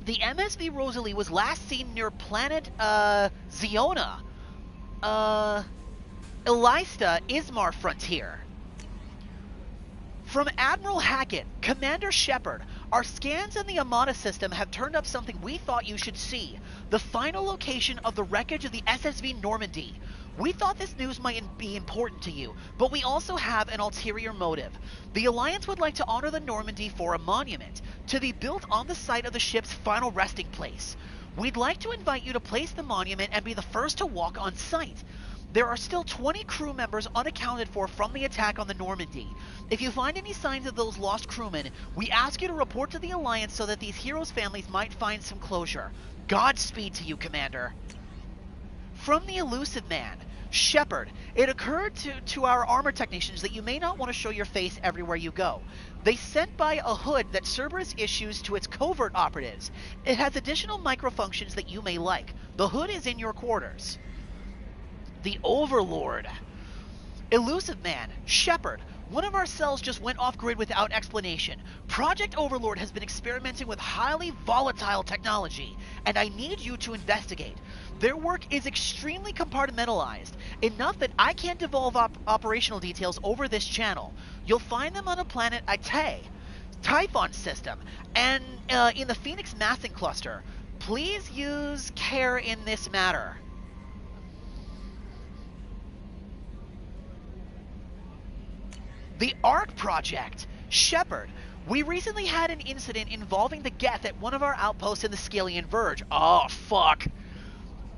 The MSV Rosalie was last seen near planet Ziona, Elista Ismar frontier. From Admiral Hackett, Commander Shepard, our scans in the Amana system have turned up something we thought you should see. The final location of the wreckage of the SSV Normandy. We thought this news might be important to you, but we also have an ulterior motive. The Alliance would like to honor the Normandy for a monument, to be built on the site of the ship's final resting place. We'd like to invite you to place the monument and be the first to walk on site. There are still 20 crew members unaccounted for from the attack on the Normandy. If you find any signs of those lost crewmen, we ask you to report to the Alliance so that these heroes' families might find some closure. Godspeed to you, Commander. From the Elusive Man, Shepard, it occurred to our armor technicians that you may not want to show your face everywhere you go. They sent by a hood that Cerberus issues to its covert operatives. It has additional microfunctions that you may like. The hood is in your quarters. The Overlord. Elusive Man, Shepard, one of our cells just went off-grid without explanation. Project Overlord has been experimenting with highly volatile technology, and I need you to investigate. Their work is extremely compartmentalized, enough that I can't divulge operational details over this channel. You'll find them on a planet Ite, Typhon system, and in the Phoenix Massing Cluster. Please use care in this matter. The ARC Project. Shepard, We recently had an incident involving the Geth at one of our outposts in the Scalian Verge. Oh, fuck.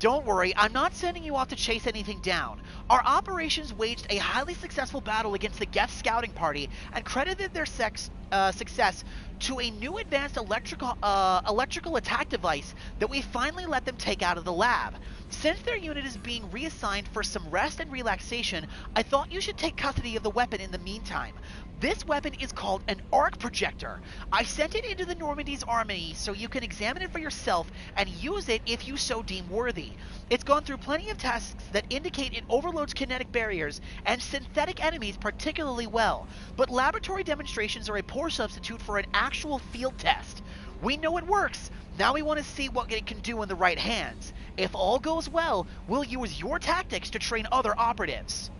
Don't worry, I'm not sending you off to chase anything down. Our operations waged a highly successful battle against the Geth scouting party and credited their success to a new advanced electrical attack device that we finally let them take out of the lab. Since their unit is being reassigned for some rest and relaxation, I thought you should take custody of the weapon in the meantime. This weapon is called an arc projector. I sent it into the Normandy's army so you can examine it for yourself and use it if you so deem worthy. It's gone through plenty of tests that indicate it overloads kinetic barriers and synthetic enemies particularly well, but laboratory demonstrations are a poor substitute for an actual field test. We know it works. Now we want to see what it can do in the right hands. If all goes well, we'll use your tactics to train other operatives.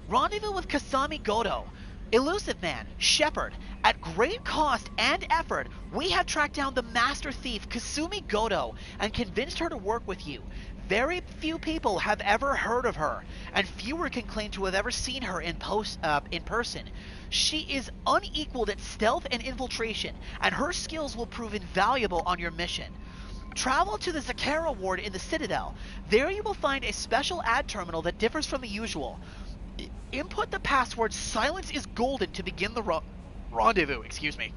Rendezvous with Kasami Goto. Elusive Man, Shepard. At great cost and effort, we have tracked down the master thief Kasumi Goto and convinced her to work with you. Very few people have ever heard of her, and fewer can claim to have ever seen her in person. She is unequaled at stealth and infiltration, and her skills will prove invaluable on your mission. Travel to the Zakara ward in the Citadel. There you will find a special ad terminal that differs from the usual. Input the password "Silence is Golden" to begin the rendezvous. Excuse me.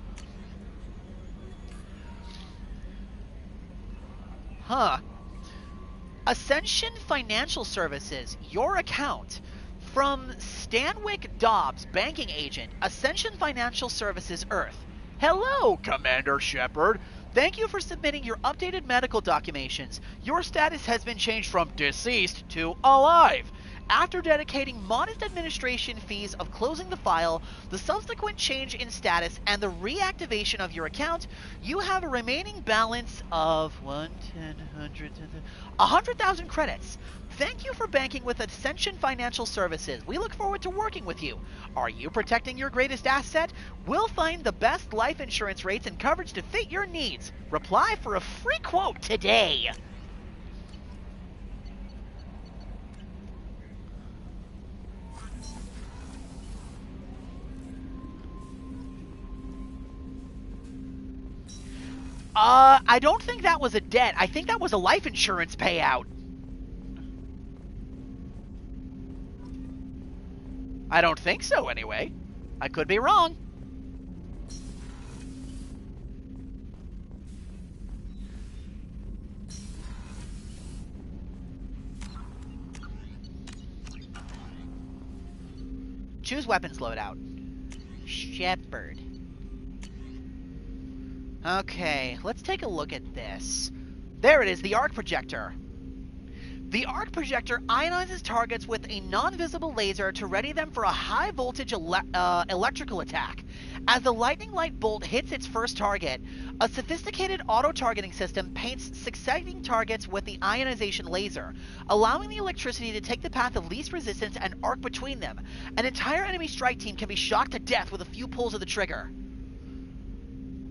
Ascension Financial Services, your account. From Stanwyck Dobbs, banking agent, Ascension Financial Services, Earth. Hello, Commander Shepard. Thank you for submitting your updated medical documentations. Your status has been changed from deceased to alive. After dedicating modest administration fees of closing the file, the subsequent change in status, and the reactivation of your account, you have a remaining balance of 100,000 credits. Thank you for banking with Ascension Financial Services. We look forward to working with you. Are you protecting your greatest asset? We'll find the best life insurance rates and coverage to fit your needs. Reply for a free quote today. I don't think that was a debt. I think that was a life insurance payout. I don't think so, anyway. I could be wrong. Choose weapons loadout. Shepard. Okay, let's take a look at this. There it is, the arc projector. The arc projector ionizes targets with a non-visible laser to ready them for a high-voltage electrical attack. As the lightning light bolt hits its first target, a sophisticated auto-targeting system paints succeeding targets with the ionization laser, allowing the electricity to take the path of least resistance and arc between them. An entire enemy strike team can be shocked to death with a few pulls of the trigger.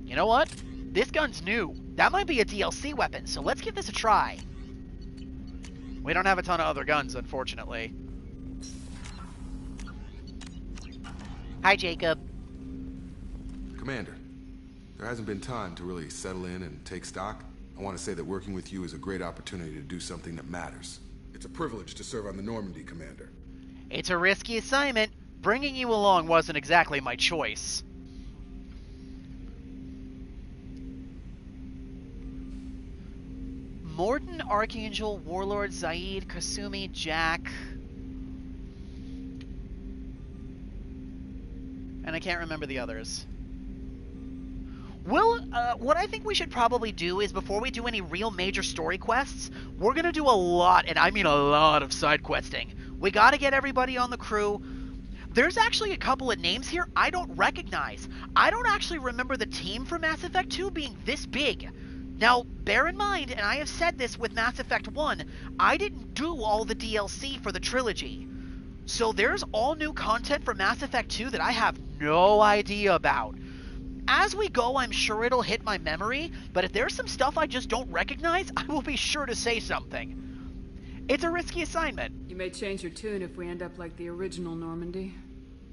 You know what? This gun's new. That might be a DLC weapon, so let's give this a try. We don't have a ton of other guns, unfortunately. Hi, Jacob. Commander, there hasn't been time to really settle in and take stock. I want to say that working with you is a great opportunity to do something that matters. It's a privilege to serve on the Normandy, Commander. It's a risky assignment. Bringing you along wasn't exactly my choice. Mordin, Archangel, Warlord, Zaid, Kasumi, Jack. And I can't remember the others. What I think we should probably do is, before we do any real major story quests, we're gonna do a lot, and I mean a lot, of side questing. We gotta get everybody on the crew. There's actually a couple of names here I don't recognize. I don't actually remember the team for Mass Effect 2 being this big. Now, bear in mind, and I have said this with Mass Effect 1, I didn't do all the DLC for the trilogy. So there's all new content for Mass Effect 2 that I have no idea about. As we go, I'm sure it'll hit my memory, but if there's some stuff I just don't recognize, I will be sure to say something. It's a risky assignment. You may change your tune if we end up like the original Normandy.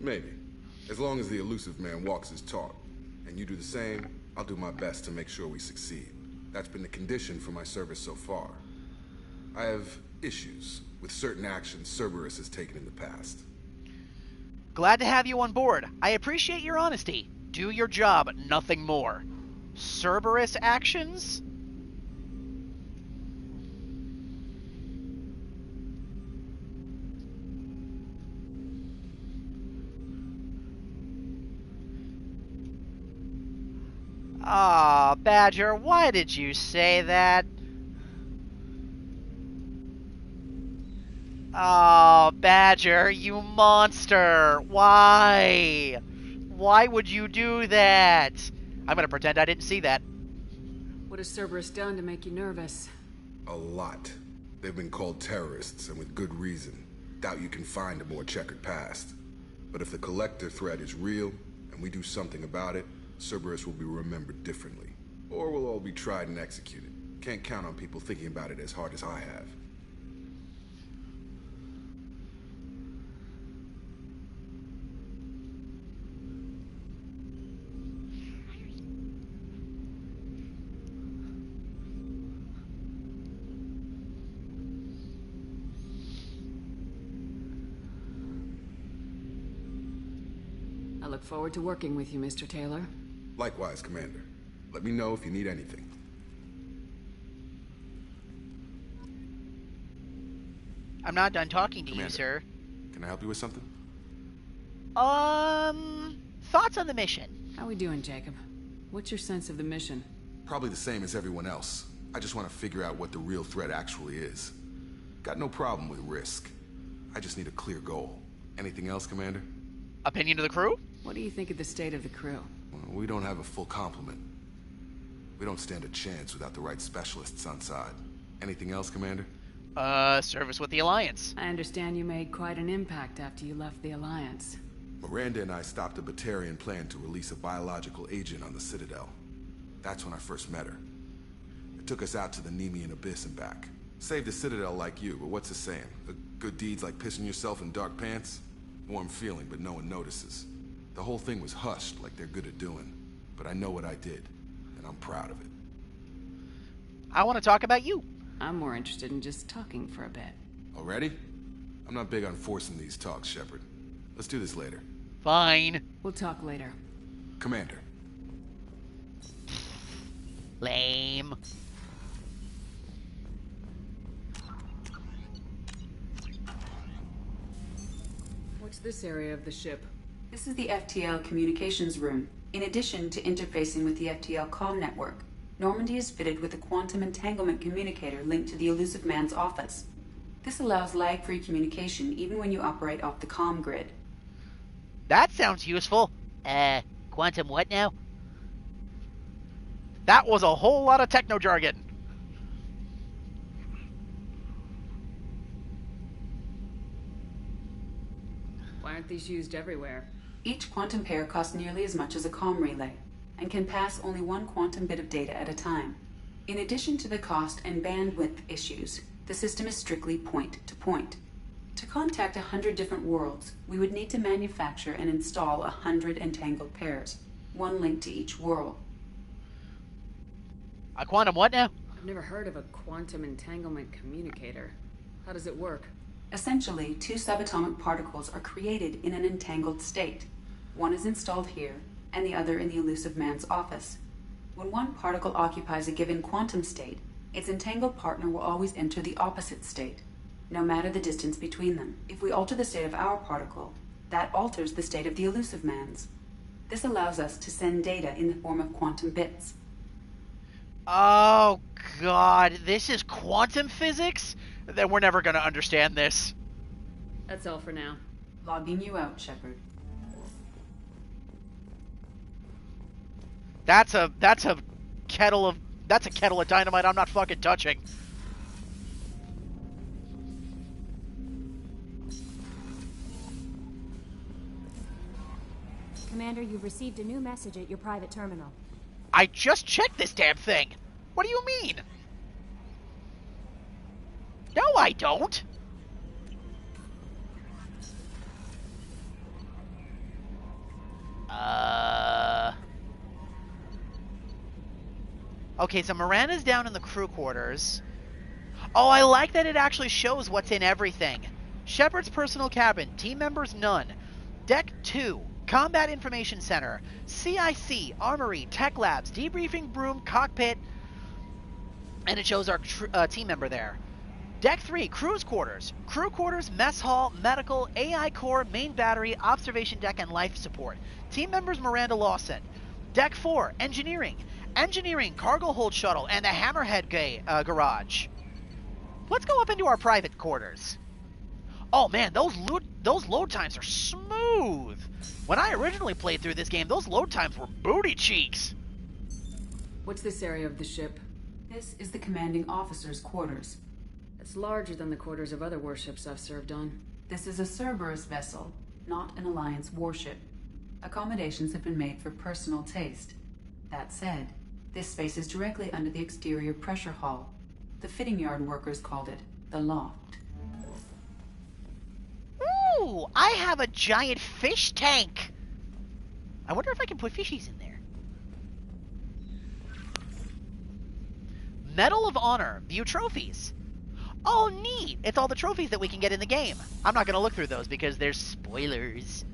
Maybe. As long as the elusive man walks his talk, and you do the same, I'll do my best to make sure we succeed. That's been the condition for my service so far. I have issues with certain actions Cerberus has taken in the past. Glad to have you on board. I appreciate your honesty. Do your job, nothing more. Cerberus actions? Aw, Badger, why did you say that? Oh, Badger, you monster! Why? Why would you do that? I'm gonna pretend I didn't see that. What has Cerberus done to make you nervous? A lot. They've been called terrorists, and with good reason. Doubt you can find a more checkered past. But if the Collector threat is real, and we do something about it, Cerberus will be remembered differently. Or we'll all be tried and executed. Can't count on people thinking about it as hard as I have. I look forward to working with you, Mr. Taylor. Likewise, Commander. Let me know if you need anything. I'm not done talking to Commander, you, sir. Can I help you with something? Thoughts on the mission? How we doing, Jacob? What's your sense of the mission? Probably the same as everyone else. I just want to figure out what the real threat actually is. Got no problem with risk. I just need a clear goal. Anything else, Commander? Opinion of the crew? What do you think of the state of the crew? Well, we don't have a full complement. We don't stand a chance without the right specialists on side. Anything else, Commander? Service with the Alliance. I understand you made quite an impact after you left the Alliance. Miranda and I stopped a Batarian plan to release a biological agent on the Citadel. That's when I first met her. It took us out to the Nemean Abyss and back. Saved the Citadel like you, but what's the saying? The good deeds like pissing yourself in dark pants? Warm feeling, but no one notices. The whole thing was hushed like they're good at doing. But I know what I did, and I'm proud of it. I want to talk about you. I'm more interested in just talking for a bit. Already? I'm not big on forcing these talks, Shepard. Let's do this later. Fine. We'll talk later. Commander. Lame. What's this area of the ship? This is the FTL communications room. In addition to interfacing with the FTL comm network, Normandy is fitted with a quantum entanglement communicator linked to the Elusive Man's office. This allows lag-free communication even when you operate off the comm grid. That sounds useful. Quantum what now? That was a whole lot of techno jargon. Why aren't these used everywhere? Each quantum pair costs nearly as much as a comm relay, and can pass only one quantum bit of data at a time. In addition to the cost and bandwidth issues, the system is strictly point-to-point. To contact 100 different worlds, we would need to manufacture and install 100 entangled pairs, one linked to each world. A quantum what now? I've never heard of a quantum entanglement communicator. How does it work? Essentially, two subatomic particles are created in an entangled state. One is installed here, and the other in the Elusive Man's office. When one particle occupies a given quantum state, its entangled partner will always enter the opposite state, no matter the distance between them. If we alter the state of our particle, that alters the state of the Elusive Man's. This allows us to send data in the form of quantum bits. Oh, God. This is quantum physics? Then we're never going to understand this. That's all for now. Logging you out, Shepard. That's a kettle of dynamite I'm not fucking touching. Commander, you've received a new message at your private terminal. I just checked this damn thing. What do you mean? No, I don't. Okay, so Miranda's down in the crew quarters. Oh, I like that it actually shows what's in everything. Shepard's personal cabin. Team members, none. Deck 2. Combat Information Center. CIC. Armory. Tech Labs. Debriefing room. Cockpit. And it shows our team member there. Deck 3. Crew's quarters. Crew quarters. Mess hall. Medical. AI core. Main battery. Observation deck and life support. Team members Miranda Lawson. Deck 4. Engineering. Engineering. Cargo hold shuttle. And the Hammerhead garage. Let's go up into our private quarters. Oh man, those load times are smooth. When I originally played through this game, those load times were booty cheeks. What's this area of the ship? This is the commanding officer's quarters. It's larger than the quarters of other warships I've served on. This is a Cerberus vessel, not an Alliance warship. Accommodations have been made for personal taste. That said, this space is directly under the exterior pressure hull. The fitting yard workers called it the loft. Ooh, I have a giant fish tank. I wonder if I can put fishies in there. Medal of Honor. View trophies. Oh, neat. It's all the trophies that we can get in the game. I'm not going to look through those because there's spoilers.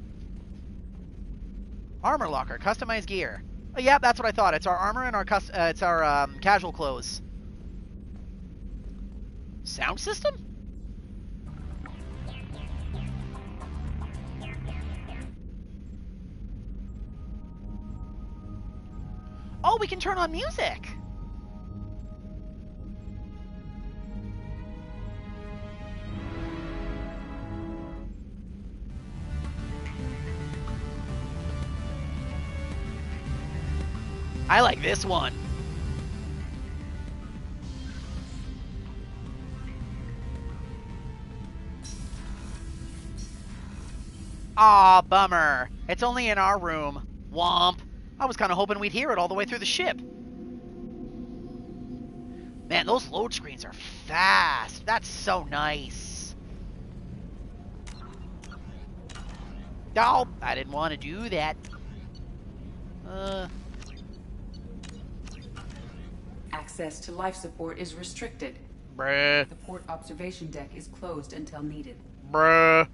Armor locker. Customized gear. Oh, yeah, that's what I thought. It's our armor and our casual clothes. Sound system? Oh, we can turn on music! I like this one. Aw, bummer. It's only in our room. Womp. I was kind of hoping we'd hear it all the way through the ship. Man, those load screens are fast. That's so nice. Oh, I didn't want to do that. Access to life support is restricted. Bruh. The port observation deck is closed until needed. Bruh.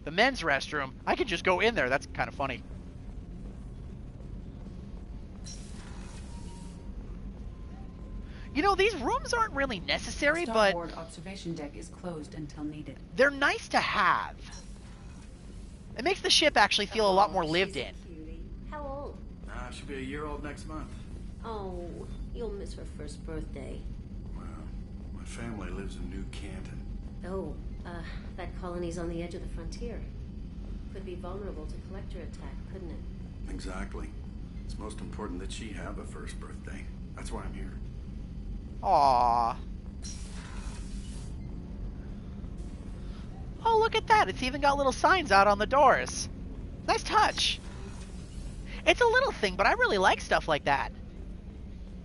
The men's restroom. I could just go in there. That's kind of funny. You know, these rooms aren't really necessary, but Starboard observation deck is closed until needed. they're nice to have. It makes the ship actually feel a lot more lived in. How old? She'll be a year old next month. Oh, you'll miss her first birthday. Well, my family lives in New Canton. Oh, that colony's on the edge of the frontier. Could be vulnerable to collector attack, couldn't it? Exactly. It's most important that she have a first birthday. That's why I'm here. Aww. Oh, look at that. It's even got little signs out on the doors. Nice touch. It's a little thing, but I really like stuff like that.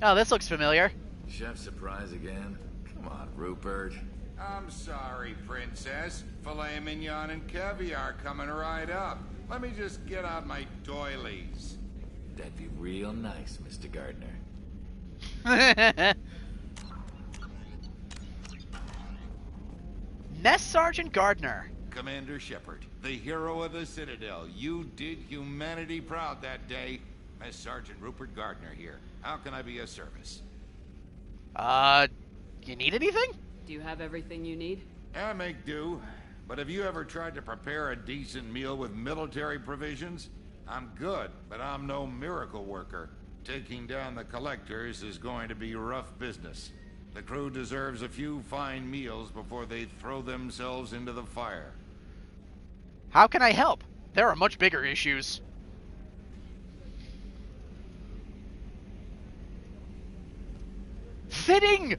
Oh, this looks familiar. Chef surprise again? Come on, Rupert. I'm sorry, Princess. Filet mignon and caviar coming right up. Let me just get out my doilies. That'd be real nice, Mr. Gardner. Mess Sergeant Gardner. Commander Shepard, the hero of the Citadel. You did humanity proud that day. Mess Sergeant Rupert Gardner here. How can I be of service? You need anything? Do you have everything you need? I make do. But have you ever tried to prepare a decent meal with military provisions? I'm good, but I'm no miracle worker. Taking down the collectors is going to be rough business. The crew deserves a few fine meals before they throw themselves into the fire. How can I help? There are much bigger issues. Thinning!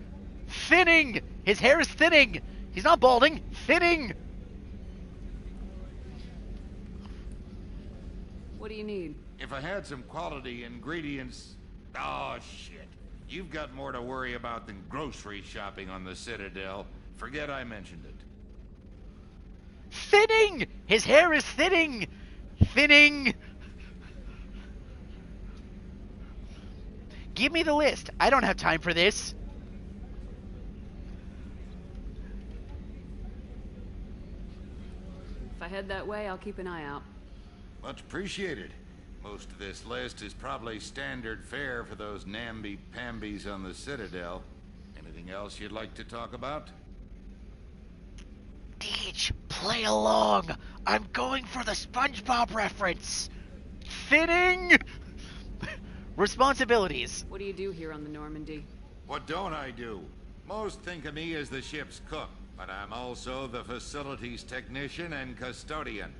Thinning! His hair is thinning! He's not balding! Thinning! What do you need? If I had some quality ingredients... Oh, shit. You've got more to worry about than grocery shopping on the Citadel. Forget I mentioned it. Thinning! His hair is thinning! Thinning! Give me the list. I don't have time for this. If I head that way, I'll keep an eye out. Much appreciated. Most of this list is probably standard fare for those namby-pambies on the Citadel. Anything else you'd like to talk about? Deej, play along. I'm going for the SpongeBob reference. Fitting. Responsibilities. What do you do here on the Normandy? What don't I do? Most think of me as the ship's cook, but I'm also the facilities technician and custodian.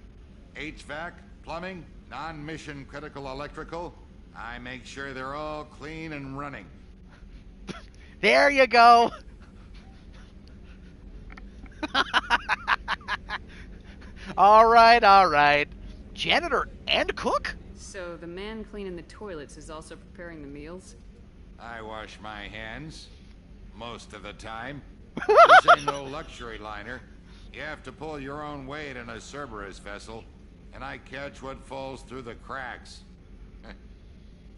HVAC, plumbing, non-mission critical electrical. I make sure they're all clean and running. There you go. All right. Janitor and cook? So the man cleaning the toilets is also preparing the meals? I wash my hands. Most of the time. This ain't no luxury liner. You have to pull your own weight in a Cerberus vessel, and I catch what falls through the cracks.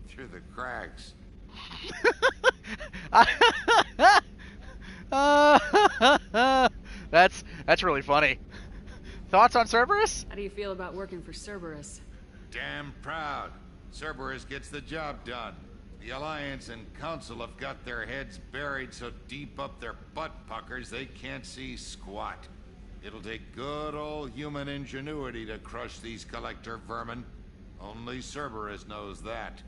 Through the cracks. That's really funny. Thoughts on Cerberus? How do you feel about working for Cerberus? Damn proud. Cerberus gets the job done. The Alliance and Council have got their heads buried so deep up their butt puckers they can't see squat. It'll take good old human ingenuity to crush these collector vermin. Only Cerberus knows that.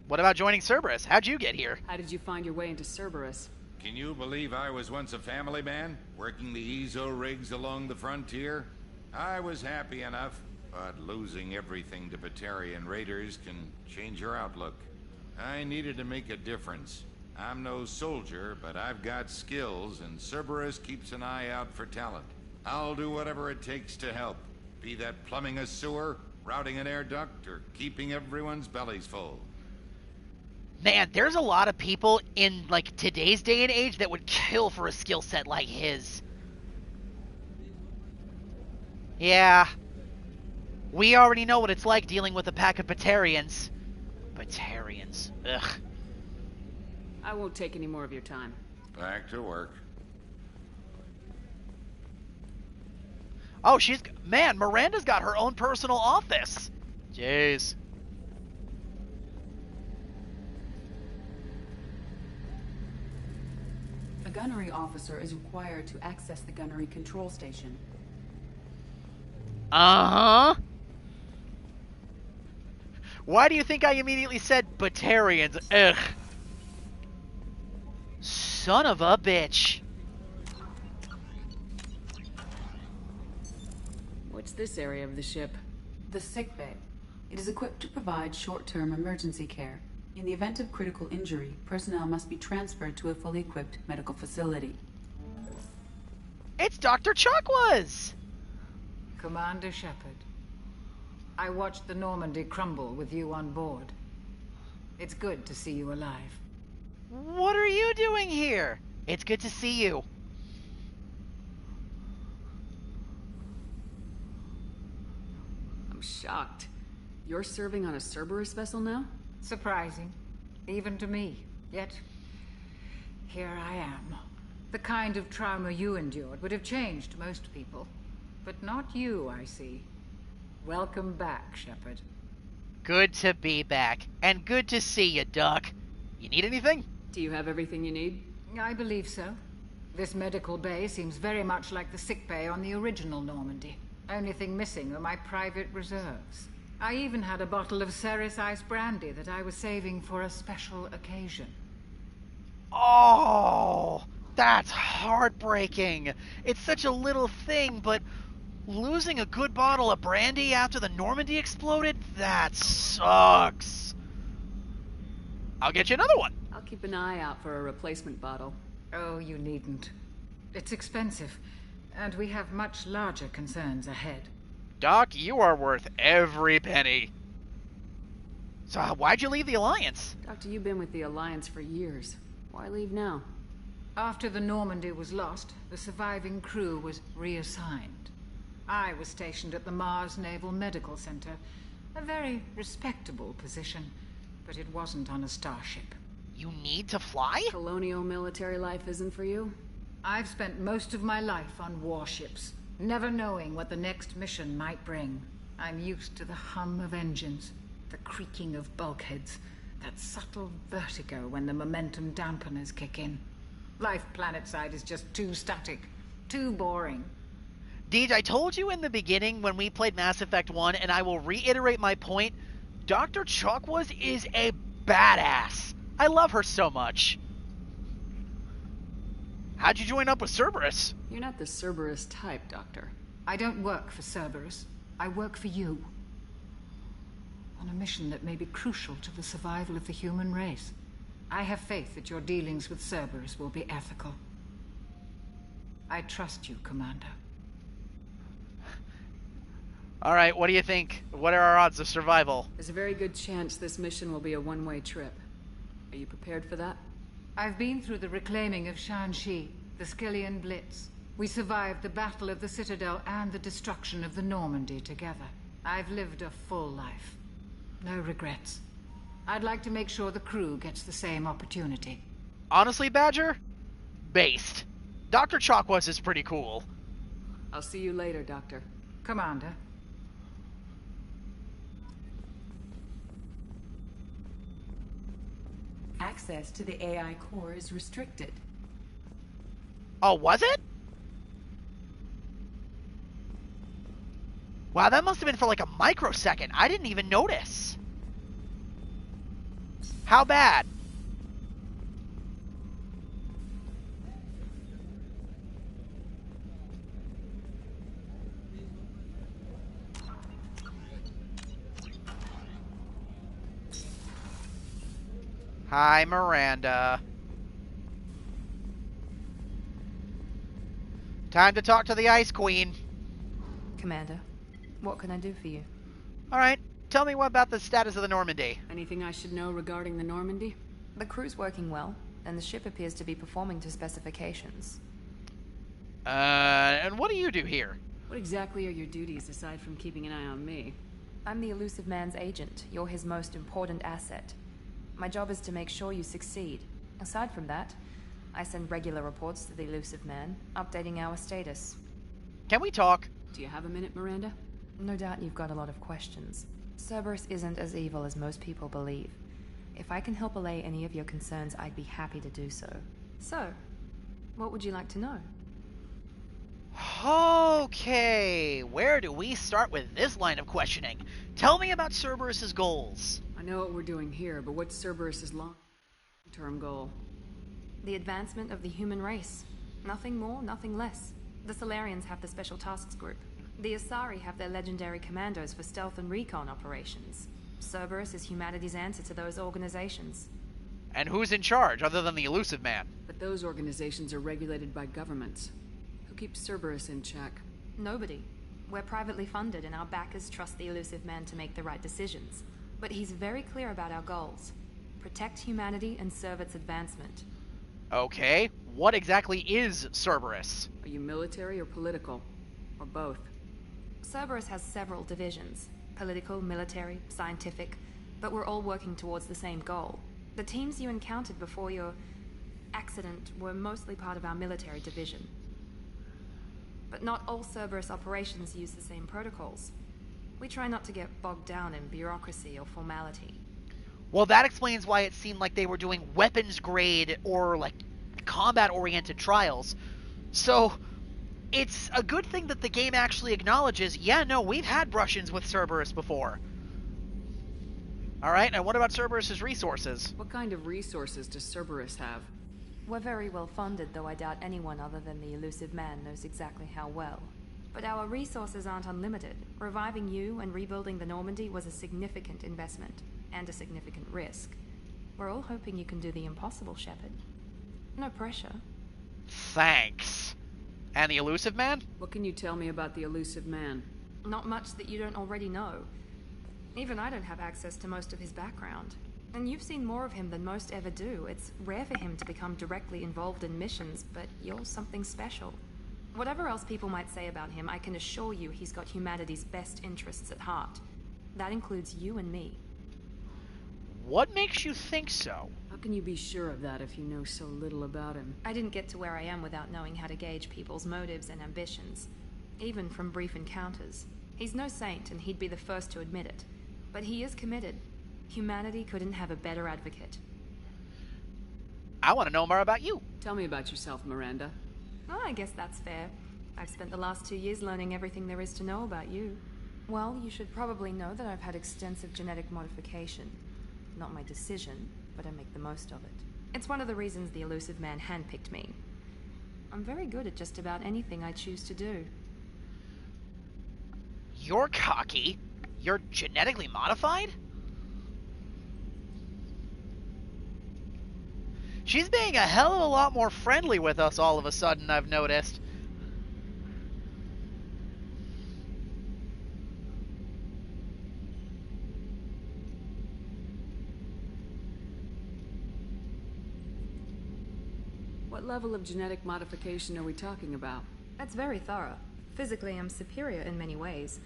What about joining Cerberus? How'd you get here? How did you find your way into Cerberus? Can you believe I was once a family man, working the Ezo rigs along the frontier? I was happy enough, but losing everything to Batarian raiders can change your outlook. I needed to make a difference. I'm no soldier, but I've got skills, and Cerberus keeps an eye out for talent. I'll do whatever it takes to help, be that plumbing a sewer, routing an air duct, or keeping everyone's bellies full. Man, there's a lot of people in, like, today's day and age that would kill for a skill set like his. Yeah. We already know what it's like dealing with a pack of Batarians. Batarians. Ugh. I won't take any more of your time. Back to work. Oh, man, Miranda's got her own personal office. Jeez. A gunnery officer is required to access the gunnery control station. Uh-huh. Why do you think I immediately said Batarians? Ugh. Son of a bitch. What's this area of the ship? The sick bay. It is equipped to provide short-term emergency care. In the event of critical injury, personnel must be transferred to a fully equipped medical facility. It's Dr. Chakwas! Commander Shepard, I watched the Normandy crumble with you on board. It's good to see you alive. What are you doing here? It's good to see you. I'm shocked. You're serving on a Cerberus vessel now? Surprising, even to me. Yet, here I am. The kind of trauma you endured would have changed most people. But not you, I see. Welcome back, Shepard. Good to be back. And good to see you, Doc. You need anything? Do you have everything you need? I believe so. This medical bay seems very much like the sick bay on the original Normandy. Only thing missing are my private reserves. I even had a bottle of Ceres Ice brandy that I was saving for a special occasion. Oh, that's heartbreaking. It's such a little thing, but losing a good bottle of brandy after the Normandy exploded? That sucks. I'll get you another one. I'll keep an eye out for a replacement bottle. Oh, you needn't. It's expensive, and we have much larger concerns ahead. Doc, you are worth every penny. So why'd you leave the Alliance? Doctor, you've been with the Alliance for years. Why leave now? After the Normandy was lost, the surviving crew was reassigned. I was stationed at the Mars Naval Medical Center. A very respectable position, but it wasn't on a starship. You need to fly? Colonial military life isn't for you? I've spent most of my life on warships, never knowing what the next mission might bring. I'm used to the hum of engines, the creaking of bulkheads, that subtle vertigo when the momentum dampeners kick in. Life planetside is just too static, too boring. Deej, I told you in the beginning when we played Mass Effect 1, and I will reiterate my point, Dr. Chakwas is a badass. I love her so much. How'd you join up with Cerberus? You're not the Cerberus type, Doctor. I don't work for Cerberus. I work for you. On a mission that may be crucial to the survival of the human race. I have faith that your dealings with Cerberus will be ethical. I trust you, Commander. Alright, what do you think? What are our odds of survival? There's a very good chance this mission will be a one-way trip. Are you prepared for that? I've been through the reclaiming of Shanxi, the Skyllian Blitz. We survived the Battle of the Citadel and the destruction of the Normandy together. I've lived a full life. No regrets. I'd like to make sure the crew gets the same opportunity. Honestly, Badger? Based. Dr. Chakwas is pretty cool. I'll see you later, Doctor. Commander. Access to the AI core is restricted. Oh, was it? Wow, that must have been for like a microsecond. I didn't even notice. How bad? Hi, Miranda. Time to talk to the Ice Queen. Commander, what can I do for you? Alright, tell me what about the status of the Normandy. Anything I should know regarding the Normandy? The crew's working well, and the ship appears to be performing to specifications. And what do you do here? What exactly are your duties aside from keeping an eye on me? I'm the Elusive Man's agent. You're his most important asset. My job is to make sure you succeed. Aside from that, I send regular reports to the Elusive Man, updating our status. Can we talk? Do you have a minute, Miranda? No doubt you've got a lot of questions. Cerberus isn't as evil as most people believe. If I can help allay any of your concerns, I'd be happy to do so. So, what would you like to know? Okay, where do we start with this line of questioning? Tell me about Cerberus's goals. I know what we're doing here, but what's Cerberus's long-term goal? The advancement of the human race. Nothing more, nothing less. The Solarians have the Special Tasks Group. The Asari have their legendary commandos for stealth and recon operations. Cerberus is humanity's answer to those organizations. And who's in charge, other than the Elusive Man? But those organizations are regulated by governments. Who keeps Cerberus in check? Nobody. We're privately funded, and our backers trust the Elusive Man to make the right decisions. But he's very clear about our goals. Protect humanity and serve its advancement. Okay, what exactly is Cerberus? Are you military or political? Or both? Cerberus has several divisions. Political, military, scientific. But we're all working towards the same goal. The teams you encountered before your accident were mostly part of our military division. But not all Cerberus operations use the same protocols. We try not to get bogged down in bureaucracy or formality. Well, that explains why it seemed like they were doing weapons-grade or, like, combat-oriented trials. So, it's a good thing that the game actually acknowledges, yeah, no, we've had brush-ins with Cerberus before. Alright, and what about Cerberus's resources? What kind of resources does Cerberus have? We're very well funded, though I doubt anyone other than the Elusive Man knows exactly how well. But our resources aren't unlimited. Reviving you and rebuilding the Normandy was a significant investment, and a significant risk. We're all hoping you can do the impossible, Shepard. No pressure. Thanks. And the Elusive Man? What can you tell me about the Elusive Man? Not much that you don't already know. Even I don't have access to most of his background. And you've seen more of him than most ever do. It's rare for him to become directly involved in missions, but you're something special. Whatever else people might say about him, I can assure you he's got humanity's best interests at heart. That includes you and me. What makes you think so? How can you be sure of that if you know so little about him? I didn't get to where I am without knowing how to gauge people's motives and ambitions, even from brief encounters. He's no saint, and he'd be the first to admit it. But he is committed. Humanity couldn't have a better advocate. I want to know more about you. Tell me about yourself, Miranda. Oh, I guess that's fair. I've spent the last 2 years learning everything there is to know about you. Well, you should probably know that I've had extensive genetic modification. Not my decision, but I make the most of it. It's one of the reasons the Elusive Man handpicked me. I'm very good at just about anything I choose to do. You're cocky? You're genetically modified? She's being a hell of a lot more friendly with us all of a sudden, I've noticed. What level of genetic modification are we talking about? That's very thorough. Physically, I'm superior in many ways.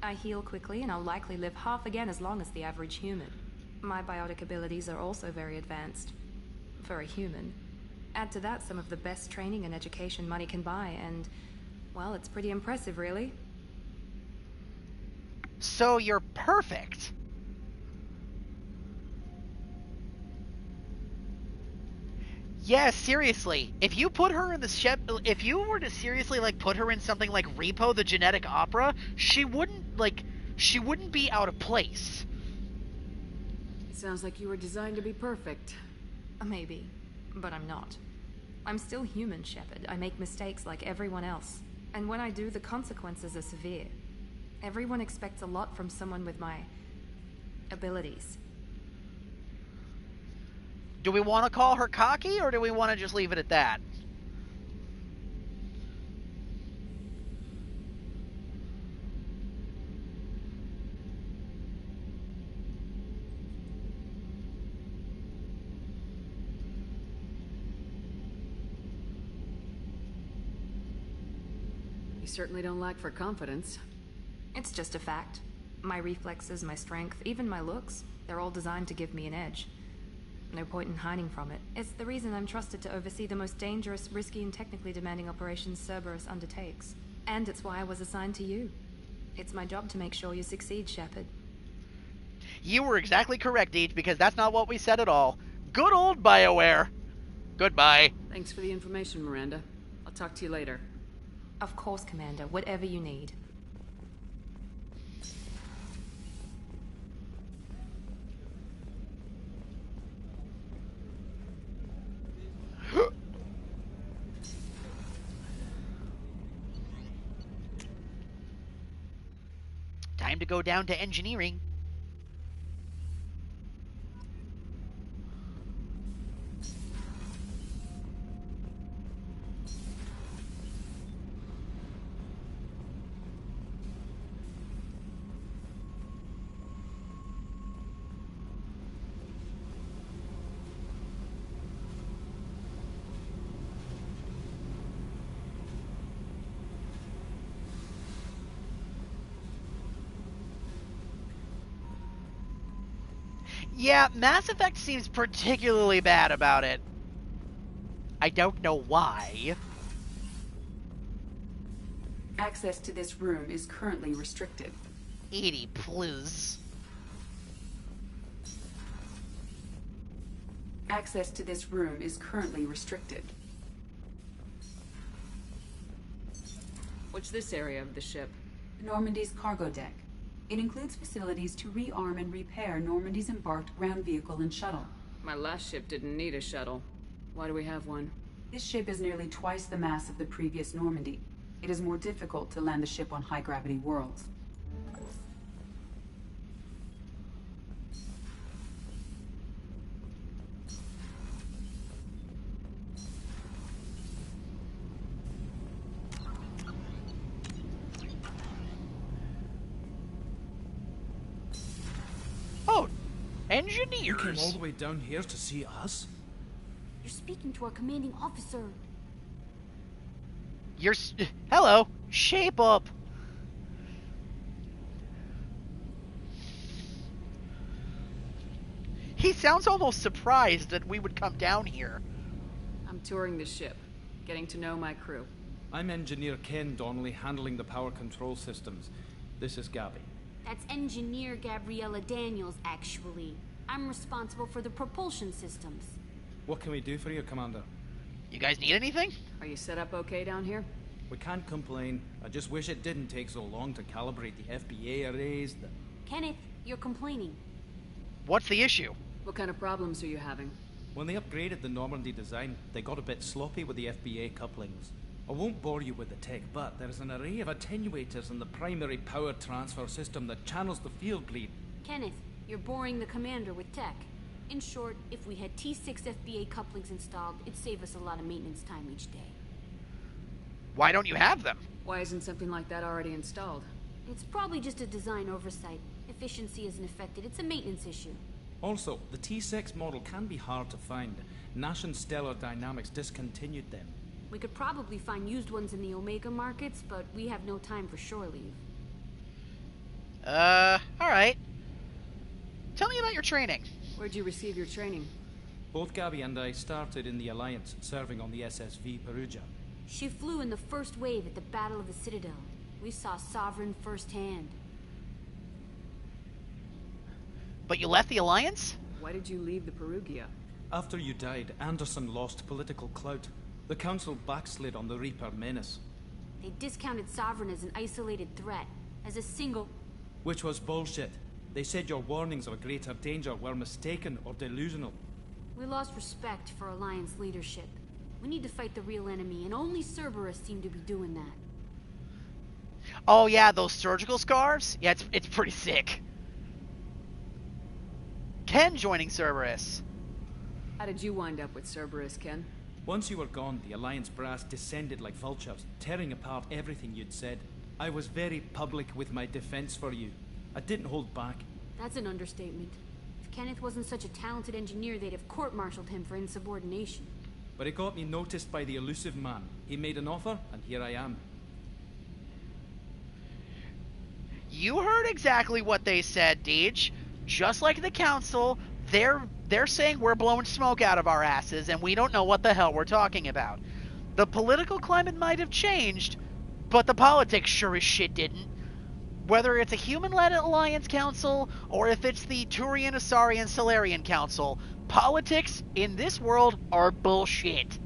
I heal quickly, and I'll likely live half again as long as the average human. My biotic abilities are also very advanced. For a human. Add to that some of the best training and education money can buy, and, well, it's pretty impressive, really. So you're perfect. Yeah, seriously. If you put her in the if you were to seriously put her in something like Repo the Genetic Opera, she wouldn't be out of place. It sounds like you were designed to be perfect. Maybe, but I'm not. I'm still human, Shepard. I make mistakes like everyone else. And when I do, the consequences are severe. Everyone expects a lot from someone with my abilities. Do we want to call her cocky, or do we want to just leave it at that? You certainly don't lack for confidence. It's just a fact. My reflexes, my strength, even my looks, they're all designed to give me an edge. No point in hiding from it. It's the reason I'm trusted to oversee the most dangerous, risky, and technically demanding operations Cerberus undertakes. And it's why I was assigned to you. It's my job to make sure you succeed, Shepard. You were exactly correct, Deej, because that's not what we said at all. Good old BioWare. Goodbye. Thanks for the information, Miranda. I'll talk to you later. Of course, Commander. Whatever you need. Time to go down to engineering. Yeah, Mass Effect seems particularly bad about it. I don't know why. Access to this room is currently restricted. 80, please. Access to this room is currently restricted. What's this area of the ship? Normandy's cargo deck. It includes facilities to rearm and repair Normandy's embarked ground vehicle and shuttle. My last ship didn't need a shuttle. Why do we have one? This ship is nearly twice the mass of the previous Normandy. It is more difficult to land the ship on high-gravity worlds. Engineers? You came all the way down here to see us? You're speaking to our commanding officer. Hello. Shape up. He sounds almost surprised that we would come down here. I'm touring the ship, getting to know my crew. I'm Engineer Ken Donnelly, handling the power control systems. This is Gabby. That's Engineer Gabriella Daniels, actually. I'm responsible for the propulsion systems. What can we do for you, Commander? You guys need anything? Are you set up okay down here? We can't complain. I just wish it didn't take so long to calibrate the FBA arrays. Kenneth, you're complaining. What's the issue? What kind of problems are you having? When they upgraded the Normandy design, they got a bit sloppy with the FBA couplings. I won't bore you with the tech, but there's an array of attenuators in the primary power transfer system that channels the field bleed. Kenneth, you're boring the commander with tech. In short, if we had T6 FBA couplings installed, it'd save us a lot of maintenance time each day. Why don't you have them? Why isn't something like that already installed? It's probably just a design oversight. Efficiency isn't affected. It's a maintenance issue. Also, the T6 model can be hard to find. Nash and Stellar Dynamics discontinued them. We could probably find used ones in the Omega markets, but we have no time for shore leave. Alright. Tell me about your training. Where'd you receive your training? Both Gabby and I started in the Alliance, serving on the SSV Perugia. She flew in the first wave at the Battle of the Citadel. We saw Sovereign firsthand. But you left the Alliance? Why did you leave the Perugia? After you died, Anderson lost political clout. The Council backslid on the Reaper menace. They discounted Sovereign as an isolated threat, as a single... Which was bullshit. They said your warnings of a greater danger were mistaken or delusional. We lost respect for Alliance leadership. We need to fight the real enemy, and only Cerberus seem to be doing that. Oh yeah, those surgical scarves? Yeah, it's pretty sick. Ken joining Cerberus. How did you wind up with Cerberus, Ken? Once you were gone, the Alliance brass descended like vultures, tearing apart everything you'd said. I was very public with my defense for you. I didn't hold back. That's an understatement. If Kenneth wasn't such a talented engineer, they'd have court-martialed him for insubordination. But it got me noticed by the elusive man. He made an offer, and here I am. You heard exactly what they said, Deej. Just like the Council, they're saying we're blowing smoke out of our asses, and we don't know what the hell we're talking about. The political climate might have changed, but the politics sure as shit didn't. Whether it's a human-led Alliance Council, or if it's the Turian, Asarian, Salarian Council, politics in this world are bullshit.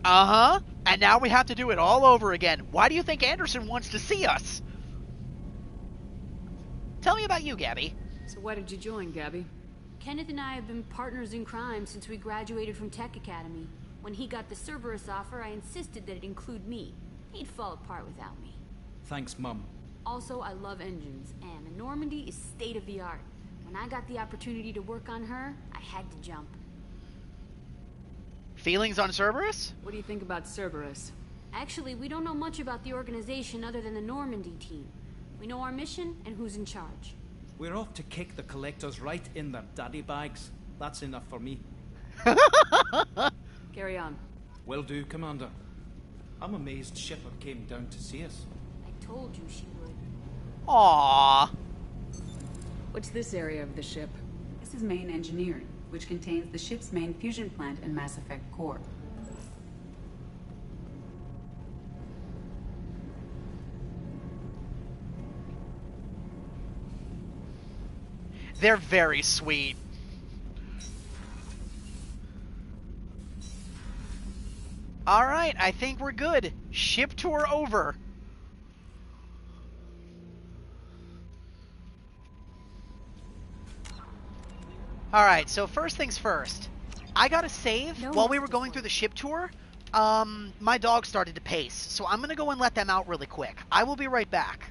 Uh-huh. And now we have to do it all over again. Why do you think Anderson wants to see us? Tell me about you, Gabby. So why did you join, Gabby? Kenneth and I have been partners in crime since we graduated from Tech Academy. When he got the Cerberus offer, I insisted that it include me. He'd fall apart without me. Thanks, Mum. Also, I love engines, and the Normandy is state-of-the-art. When I got the opportunity to work on her, I had to jump. Feelings on Cerberus? What do you think about Cerberus? Actually, we don't know much about the organization other than the Normandy team. We know our mission and who's in charge. We're off to kick the Collectors right in their daddy bags. That's enough for me. Carry on. Will do, Commander. I'm amazed Shipper came down to see us. I told you she would. Aww. What's this area of the ship? This is main engineering, which contains the ship's main fusion plant and Mass Effect core. They're very sweet. Alright, I think we're good. Ship tour over. Alright, so first things first. I got a save while we were going through the ship tour. My dog started to pace, so I'm gonna go and let them out really quick. I will be right back.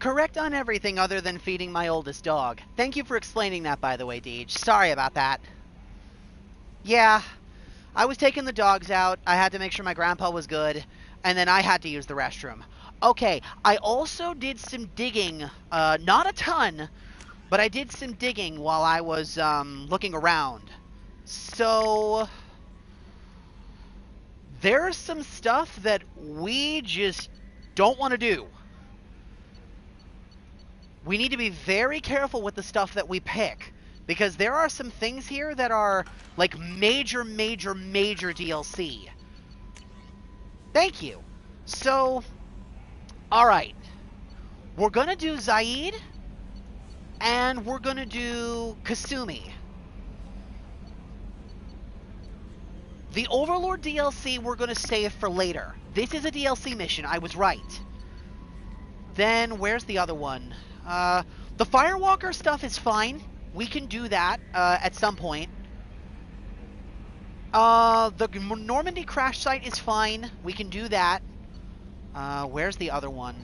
Correct on everything other than feeding my oldest dog. Thank you for explaining that, by the way, Deej. Sorry about that. Yeah, I was taking the dogs out. I had to make sure my grandpa was good, and then I had to use the restroom. Okay, I also did some digging, not a ton, but I did some digging while I was looking around. So there's some stuff that we just don't want to do. We need to be very careful with the stuff that we pick, because there are some things here that are like major DLC. Thank you. So, alright. We're gonna do Zaid, and we're gonna do Kasumi. The Overlord DLC we're gonna save for later. This is a DLC mission, I was right. Then, where's the other one? The Firewalker stuff is fine. We can do that, at some point. The Normandy crash site is fine. We can do that. Where's the other one?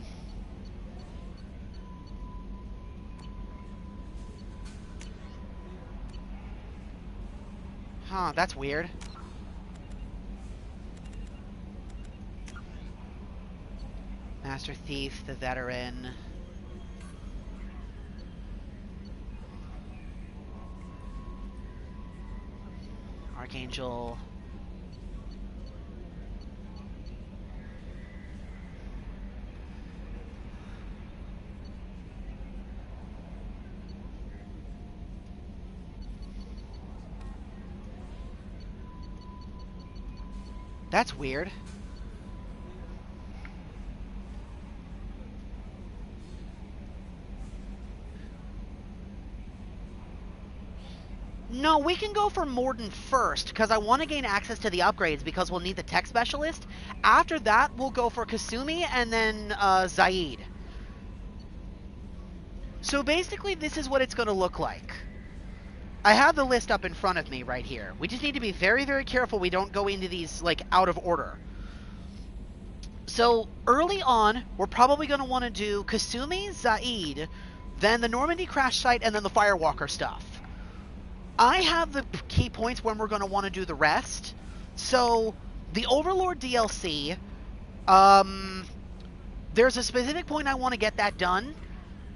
Huh, that's weird. Master Thief, the Veteran. Archangel. That's weird. No, we can go for Mordin first, because I want to gain access to the upgrades, because we'll need the tech specialist. After that, we'll go for Kasumi, and then, Zaid. So basically, this is what it's going to look like. I have the list up in front of me right here. We just need to be very, very careful we don't go into these, like, out of order. So, early on, we're probably going to want to do Kasumi, Zaid, then the Normandy crash site, and then the Firewalker stuff. I have the key points when we're going to want to do the rest. So, the Overlord DLC, there's a specific point I want to get that done.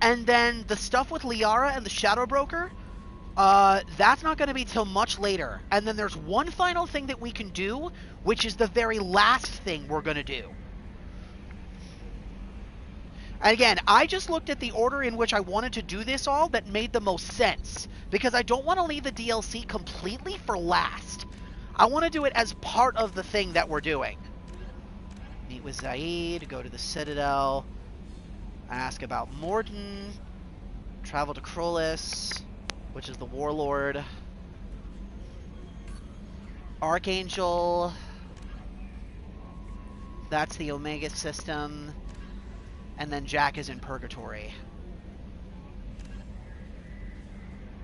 And then the stuff with Liara and the Shadow Broker, that's not going to be till much later. And then there's one final thing that we can do, which is the very last thing we're going to do. And again, I just looked at the order in which I wanted to do this all that made the most sense. Because I don't want to leave the DLC completely for last. I want to do it as part of the thing that we're doing. Meet with Zaid, go to the Citadel, ask about Mordin, travel to Krolis, which is the Warlord, Archangel, that's the Omega system, and then Jack is in Purgatory.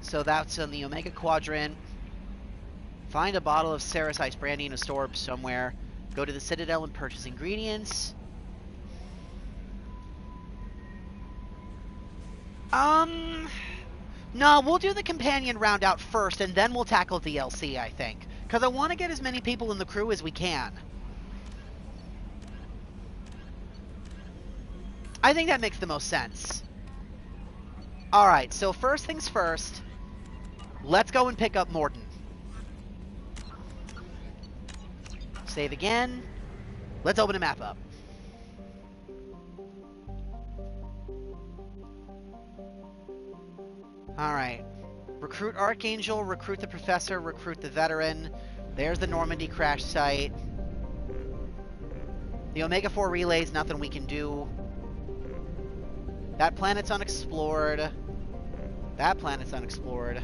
So that's in the Omega Quadrant. Find a bottle of Ceres Ice Brandy in a store somewhere. Go to the Citadel and purchase ingredients. No, we'll do the companion round out first, and then we'll tackle DLC, I think. Because I want to get as many people in the crew as we can. I think that makes the most sense. Alright, so first things first, let's go and pick up Mordin. Save again. Let's open a map up. Alright. Recruit Archangel, recruit the Professor, recruit the Veteran. There's the Normandy crash site. The Omega-4 relays, nothing we can do. That planet's unexplored. That planet's unexplored.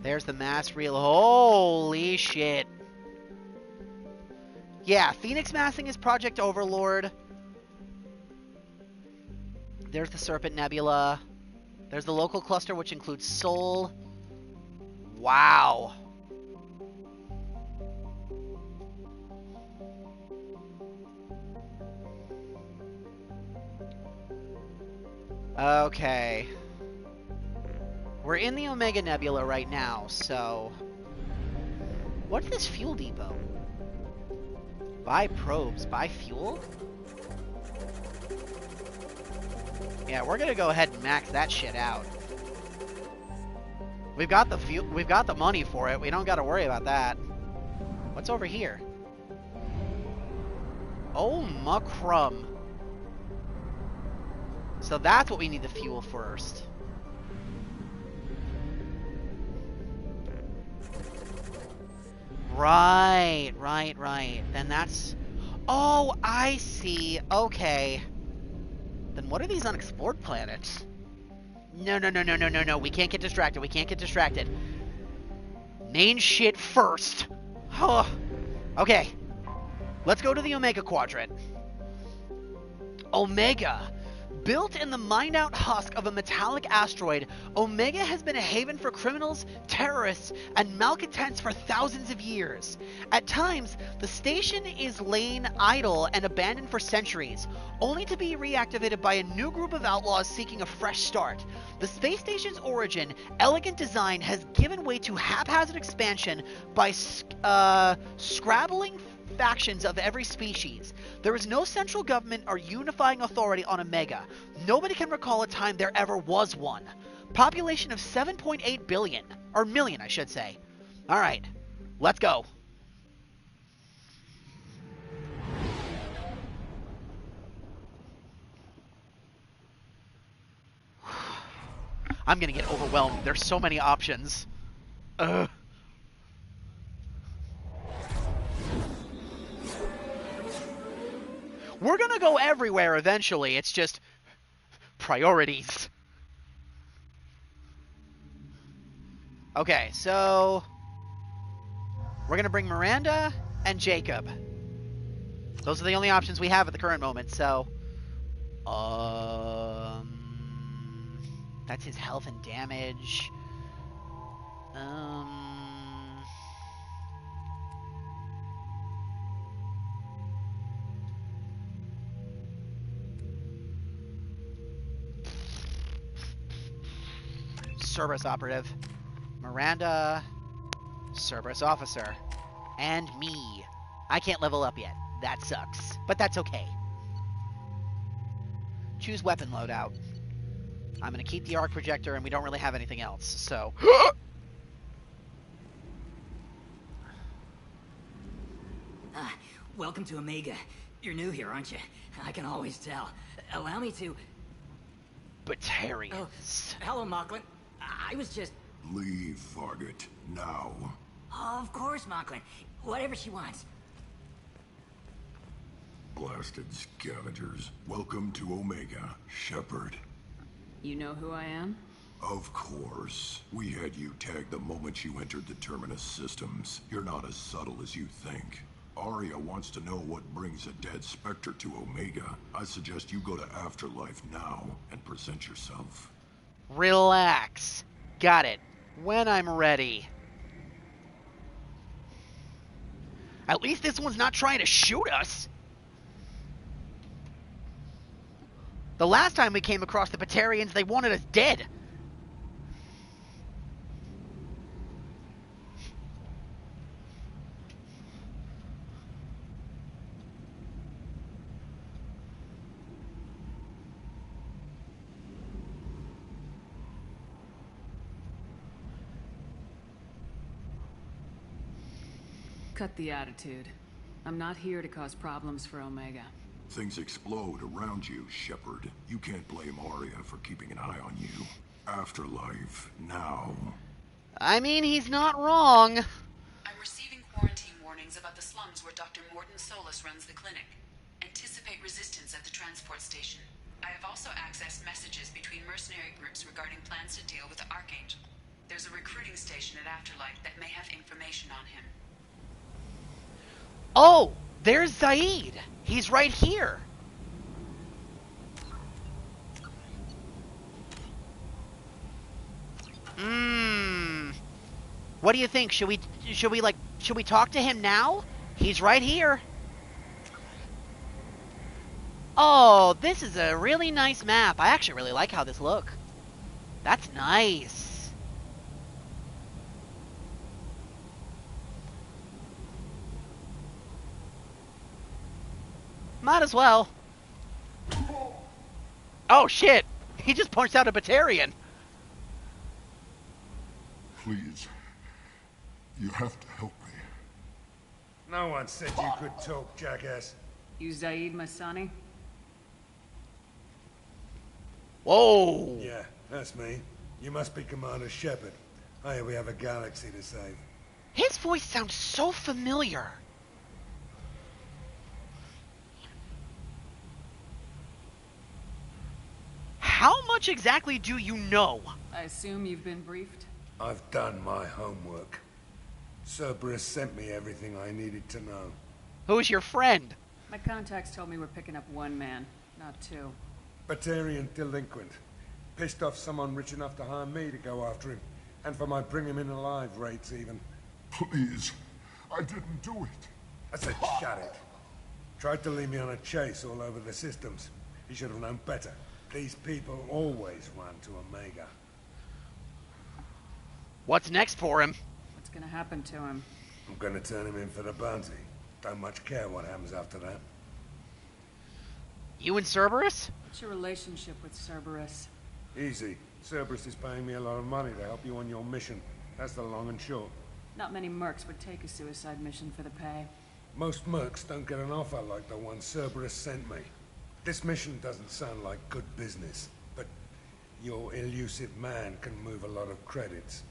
There's the mass reel. Holy shit. Yeah, Phoenix massing is Project Overlord. There's the Serpent Nebula. There's the local cluster, which includes Sol. Wow. Okay. We're in the Omega Nebula right now, so... What's this fuel depot? Buy probes, buy fuel? Yeah, we're gonna go ahead and max that shit out. We've got the fuel, we've got the money for it. We don't gotta worry about that. What's over here? Oh, muckrum. So that's what we need the fuel first. Right. Then that's... Oh, I see. Okay. Then what are these unexplored planets? No. We can't get distracted. Main shit first. Oh. Okay. Let's go to the Omega Quadrant. Omega. Built in the mined-out husk of a metallic asteroid, Omega has been a haven for criminals, terrorists, and malcontents for thousands of years. At times, the station is lain idle and abandoned for centuries, only to be reactivated by a new group of outlaws seeking a fresh start. The space station's origin, elegant design, has given way to haphazard expansion by scrabbling factions of every species. There is no central government or unifying authority on Omega. Nobody can recall a time there ever was one. Population of 7.8 billion. Or million, I should say. Alright, let's go. I'm gonna get overwhelmed. There's so many options. Ugh. We're gonna go everywhere eventually, it's just priorities. Okay, so we're gonna bring Miranda and Jacob. Those are the only options we have at the current moment, so that's his health and damage. Cerberus operative, Miranda, Cerberus officer, and me. I can't level up yet. That sucks, but that's okay. Choose weapon loadout. I'm gonna keep the arc projector, and we don't really have anything else, so... Welcome to Omega. You're new here, aren't you? I can always tell. Allow me to... Batarians. Oh, hello, Mocklin. I was just... Leave, Varget, now. Of course, Mocklin. Whatever she wants. Blasted scavengers. Welcome to Omega, Shepard. You know who I am? Of course. We had you tagged the moment you entered the Terminus systems. You're not as subtle as you think. Aria wants to know what brings a dead Spectre to Omega. I suggest you go to Afterlife now and present yourself. Relax. Got it. When I'm ready. At least this one's not trying to shoot us. The last time we came across the Batarians, they wanted us dead. Cut the attitude. I'm not here to cause problems for Omega. Things explode around you, Shepard. You can't blame Aria for keeping an eye on you. Afterlife, now. I mean, he's not wrong. I'm receiving quarantine warnings about the slums where Dr. Mordin Solus runs the clinic. Anticipate resistance at the transport station. I have also accessed messages between mercenary groups regarding plans to deal with the Archangel. There's a recruiting station at Afterlife that may have information on him. Oh, there's Zaid. He's right here. What do you think? Should we talk to him now? He's right here. Oh, this is a really nice map. I actually really like how this looks. That's nice. Might as well. Oh shit! He just punched out a Batarian. Please. You have to help me. No one said you could talk, jackass. You Zaid Masani? Whoa! Yeah, that's me. You must be Commander Shepard. Hey, we have a galaxy to save. His voice sounds so familiar. How much exactly do you know? I assume you've been briefed? I've done my homework. Cerberus sent me everything I needed to know. Who's your friend? My contacts told me we're picking up one man, not two. Batarian delinquent. Pissed off someone rich enough to hire me to go after him. And for my bring him in alive rates even. Please. I didn't do it. I said shut it. Tried to lead me on a chase all over the systems. He should have known better. These people always run to Omega. What's next for him? What's gonna happen to him? I'm gonna turn him in for the bounty. Don't much care what happens after that. You and Cerberus? What's your relationship with Cerberus? Easy. Cerberus is paying me a lot of money to help you on your mission. That's the long and short. Not many mercs would take a suicide mission for the pay. Most mercs don't get an offer like the one Cerberus sent me. This mission doesn't sound like good business, but your elusive man can move a lot of credits.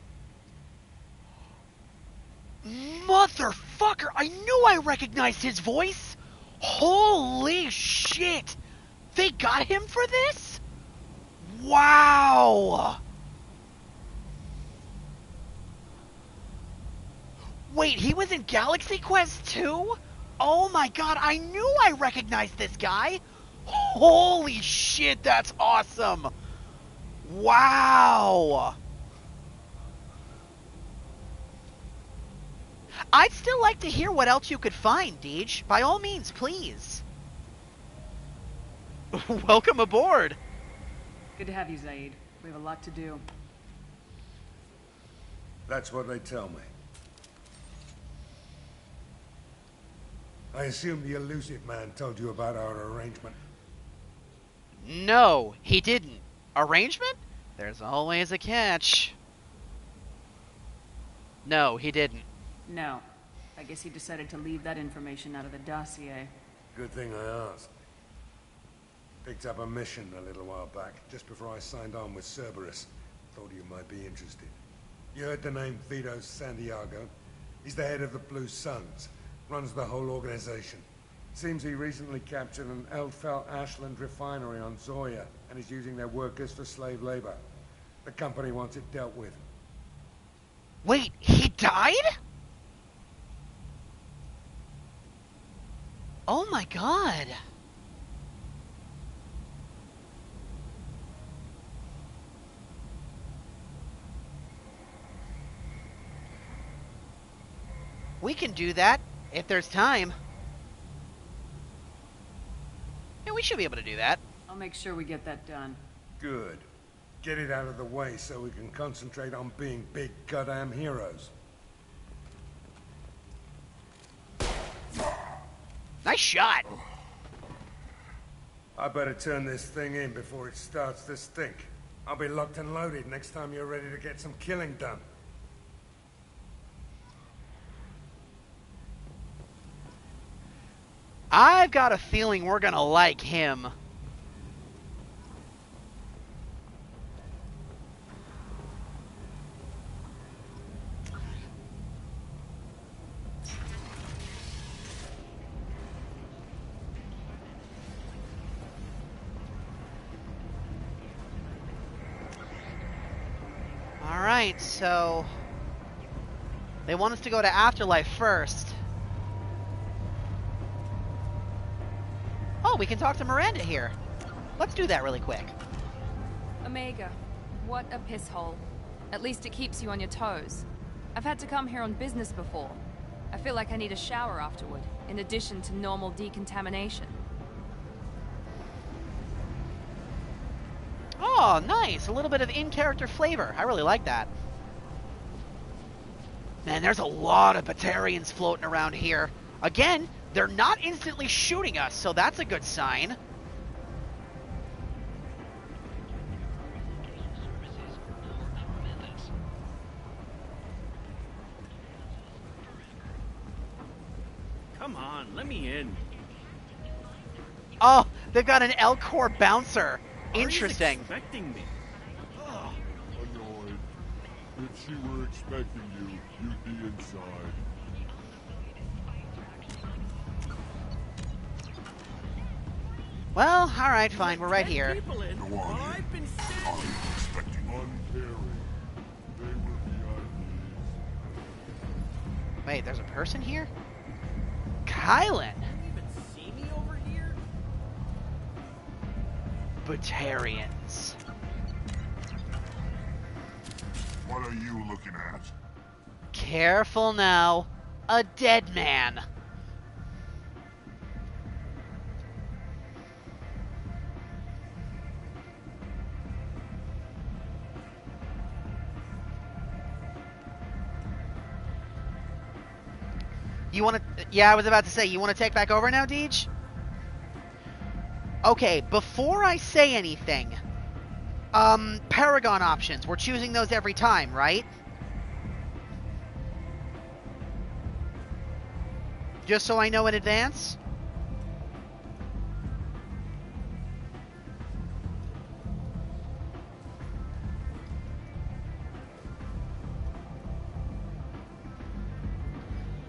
Motherfucker! I knew I recognized his voice! Holy shit! They got him for this? Wow! Wait, he was in Galaxy Quest 2? Oh my god, I knew I recognized this guy! Holy shit, that's awesome! Wow! I'd still like to hear what else you could find, Deej. By all means, please. Welcome aboard! Good to have you, Zaid. We have a lot to do. That's what they tell me. I assume the elusive man told you about our arrangement. No, he didn't. Arrangement? There's always a catch. No, he didn't. No. I guess he decided to leave that information out of the dossier. Good thing I asked. Picked up a mission a little while back, just before I signed on with Cerberus. Thought you might be interested. You heard the name Vito Santiago? He's the head of the Blue Suns. Runs the whole organization. Seems he recently captured an Eldfell Ashland refinery on Zoya and is using their workers for slave labor. The company wants it dealt with. Wait, he died? Oh my god. We can do that, if there's time. Yeah, we should be able to do that. I'll make sure we get that done. Good. Get it out of the way so we can concentrate on being big goddamn heroes. Nice shot. I better turn this thing in before it starts to stink. I'll be locked and loaded next time you're ready to get some killing done. I've got a feeling we're gonna like him. Alright, so they want us to go to Afterlife first. Oh, we can talk to Miranda here. Let's do that really quick. Omega, what a piss hole. At least it keeps you on your toes. I've had to come here on business before. I feel like I need a shower afterward, in addition to normal decontamination. Oh, nice. A little bit of in-character flavor. I really like that. Man, there's a lot of Batarians floating around here. Again, they're not instantly shooting us, so that's a good sign. Come on, let me in. Oh, they've got an Elcor bouncer. Interesting. Expecting me. Oh. Annoyed. If she were expecting you, you'd be inside. Well, alright, fine. We're right here. Go on. Are you expecting unpairing? They were VIPs. Wait, there's a person here? Kylan! See me over here? Batarians. What are you looking at? Careful now. A dead man. You want to... Yeah, I was about to say, you want to take back over now, Deej? Okay, before I say anything, Paragon options. We're choosing those every time, right? Just so I know in advance?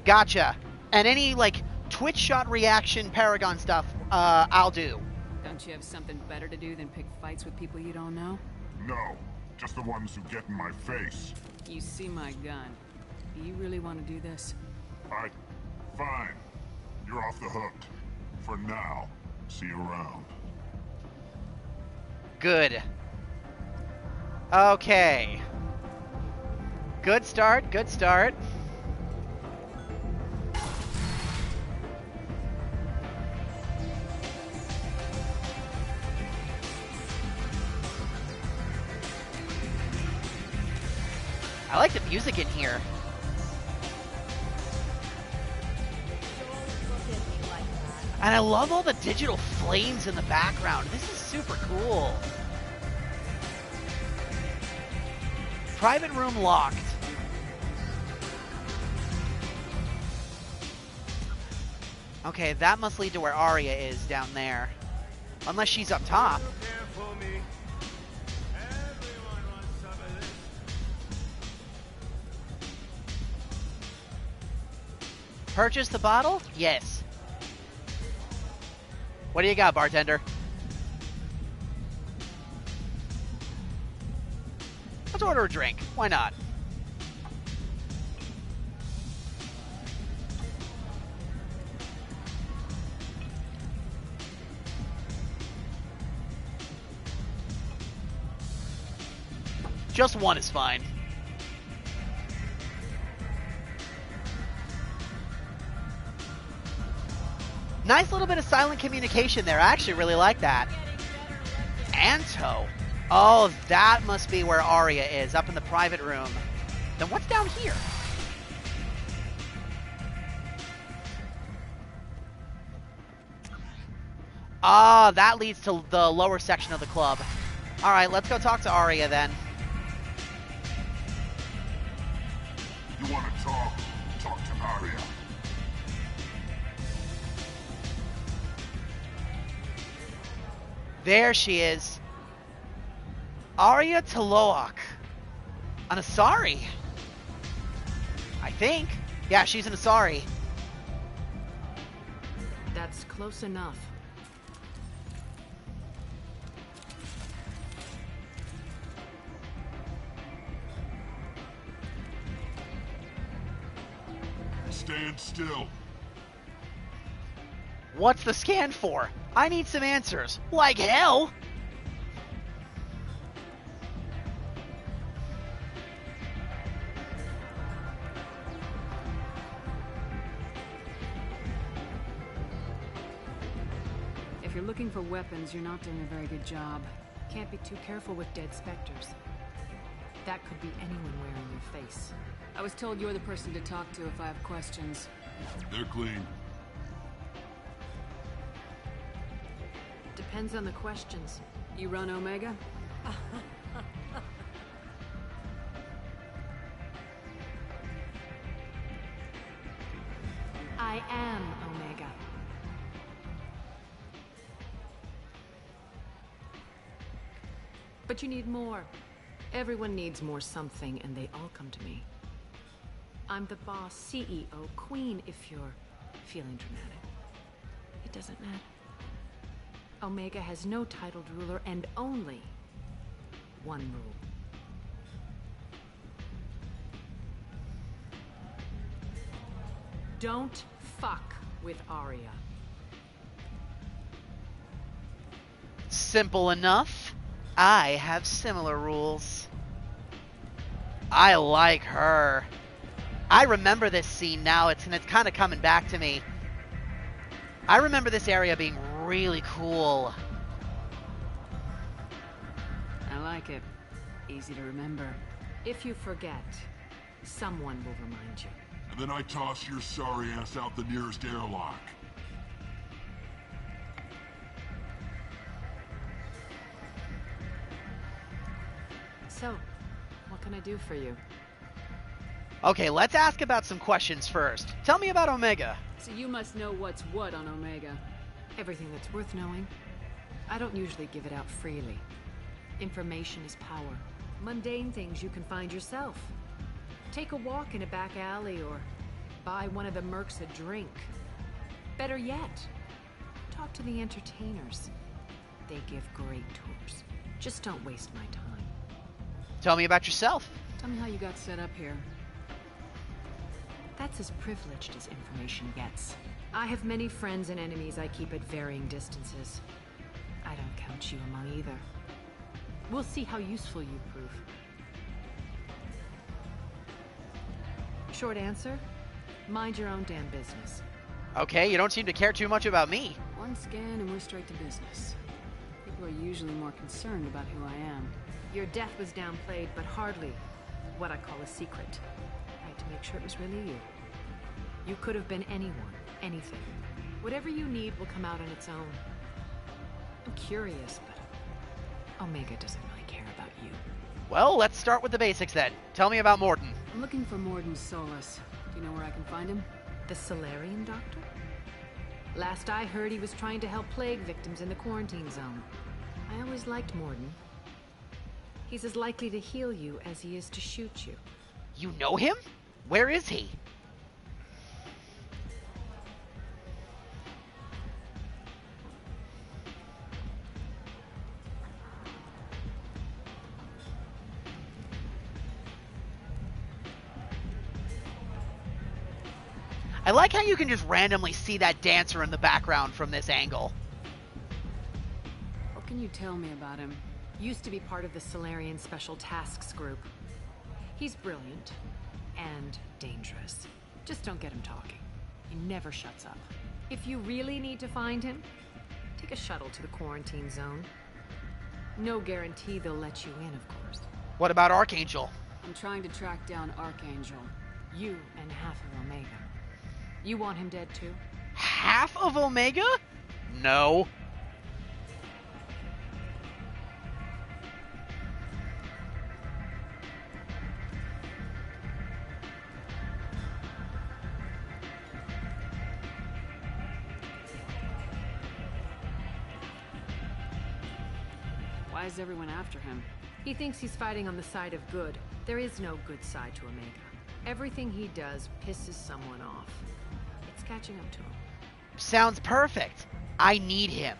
Gotcha. And any, like, Twitch shot reaction Paragon stuff, I'll do. Don't you have something better to do than pick fights with people you don't know? No, just the ones who get in my face. You see my gun. Do you really want to do this? Fine. You're off the hook. For now. See you around. Good. Okay. Good start, good start. I like the music in here. And I love all the digital flames in the background. This is super cool. Private room locked. Okay, that must lead to where Arya is down there. Unless she's up top. Purchase the bottle? Yes. What do you got, bartender? Let's order a drink. Why not? Just one is fine. Nice little bit of silent communication there. I actually really like that. Anto. Oh, that must be where Arya is, up in the private room. Then what's down here? Ah, that leads to the lower section of the club. Alright, let's go talk to Arya then. You want to talk? Talk to Arya. There she is. Arya T'Loak. An Asari. I think. Yeah, she's an Asari. That's close enough. Stand still. What's the scan for? I need some answers. Like hell! If you're looking for weapons, you're not doing a very good job. Can't be too careful with dead specters. That could be anyone wearing your face. I was told you're the person to talk to if I have questions. They're clean. Depends on the questions. You run Omega? I am Omega. But you need more. Everyone needs more something, and they all come to me. I'm the boss, CEO, queen, if you're feeling dramatic. It doesn't matter. Omega has no titled ruler and only one rule. Don't fuck with Aria. Simple enough. I have similar rules. I like her. I remember this scene now, and it's kind of coming back to me. I remember this area being really cool. I like it. Easy to remember. If you forget, someone will remind you. And then I toss your sorry ass out the nearest airlock. So, what can I do for you? Okay, let's ask about some questions first. Tell me about Omega. So you must know what's what on Omega. Everything that's worth knowing. I don't usually give it out freely. Information is power. Mundane things you can find yourself. Take a walk in a back alley or buy one of the mercs a drink. Better yet, talk to the entertainers. They give great tours. Just don't waste my time. Tell me about yourself. Tell me how you got set up here. That's as privileged as information gets. I have many friends and enemies I keep at varying distances. I don't count you among either. We'll see how useful you prove. Short answer, mind your own damn business. Okay, you don't seem to care too much about me. One scan and we're straight to business. People are usually more concerned about who I am. Your death was downplayed, but hardly what I call a secret. I had to make sure it was really you. You could have been anyone, anything. Whatever you need will come out on its own. I'm curious, but Omega doesn't really care about you. Well, let's start with the basics then. Tell me about Mordin. I'm looking for Mordin Solus. Do you know where I can find him? The Salarian doctor? Last I heard, he was trying to help plague victims in the quarantine zone. I always liked Mordin. He's as likely to heal you as he is to shoot you. You know him? Where is he? I like how you can just randomly see that dancer in the background from this angle. What can you tell me about him? Used to be part of the Salarian Special Tasks Group. He's brilliant and dangerous. Just don't get him talking. He never shuts up. If you really need to find him, take a shuttle to the quarantine zone. No guarantee they'll let you in, of course. What about Archangel? I'm trying to track down Archangel. You and half of Omega. You want him dead too? Half of Omega? No. Why is everyone after him? He thinks he's fighting on the side of good. There is no good side to Omega. Everything he does pisses someone off. It's catching up to him. Sounds perfect. I need him.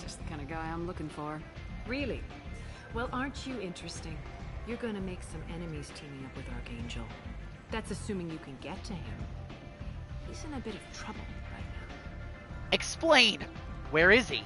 Just the kind of guy I'm looking for. Really? Well, aren't you interesting? You're gonna make some enemies teaming up with Archangel. That's assuming you can get to him. He's in a bit of trouble right now. Explain! Where is he?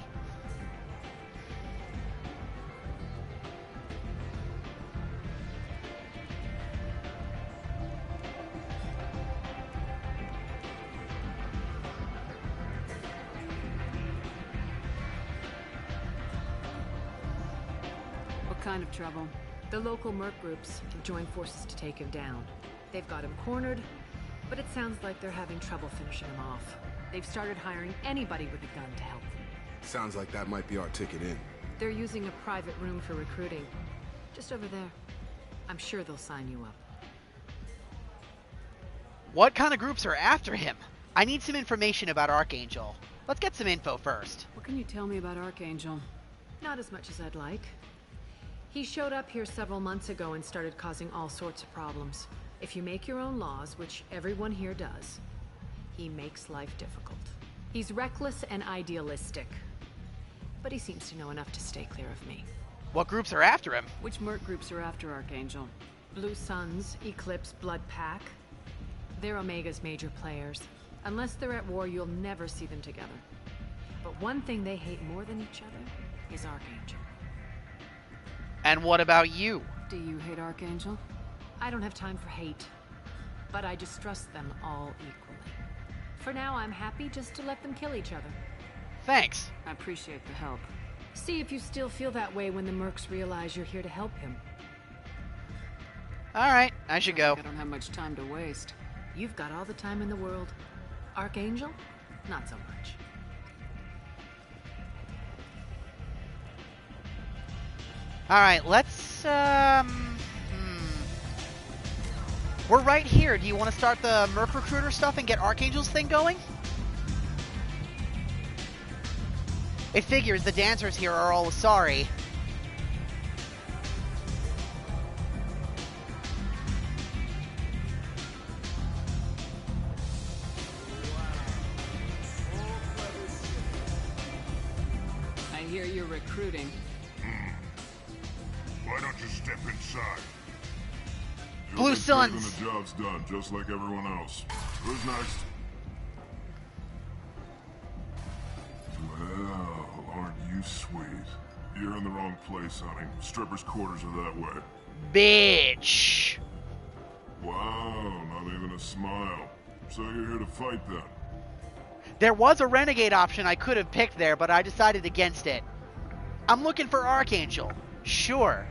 What kind of trouble? The local merc groups have joined forces to take him down. They've got him cornered, but it sounds like they're having trouble finishing him off. They've started hiring anybody with a gun to help them. Sounds like that might be our ticket in. They're using a private room for recruiting. Just over there. I'm sure they'll sign you up. What kind of groups are after him? I need some information about Archangel. Let's get some info first. What can you tell me about Archangel? Not as much as I'd like. He showed up here several months ago and started causing all sorts of problems. If you make your own laws, which everyone here does, he makes life difficult. He's reckless and idealistic. But he seems to know enough to stay clear of me. What groups are after him? Which merc groups are after Archangel? Blue Suns, Eclipse, Blood Pack. They're Omega's major players. Unless they're at war, you'll never see them together. But one thing they hate more than each other is Archangel. And what about you? Do you hate Archangel? I don't have time for hate, but I distrust them all equally. For now, I'm happy just to let them kill each other. Thanks. I appreciate the help. See if you still feel that way when the mercs realize you're here to help him. Alright, I should go. I don't have much time to waste. You've got all the time in the world. Archangel? Not so much. Alright, let's, We're right here. Do you want to start the Merc Recruiter stuff and get Archangel's thing going? It figures the dancers here are all sorry. I hear you're recruiting. Why don't you step inside? Blue You'll Suns! get paid when the job's done, just like everyone else. Who's next? Well, aren't you sweet? You're in the wrong place, honey. Strippers' quarters are that way. Bitch! Wow, not even a smile. So you're here to fight then? There was a Renegade option I could have picked there, but I decided against it. I'm looking for Archangel. Sure.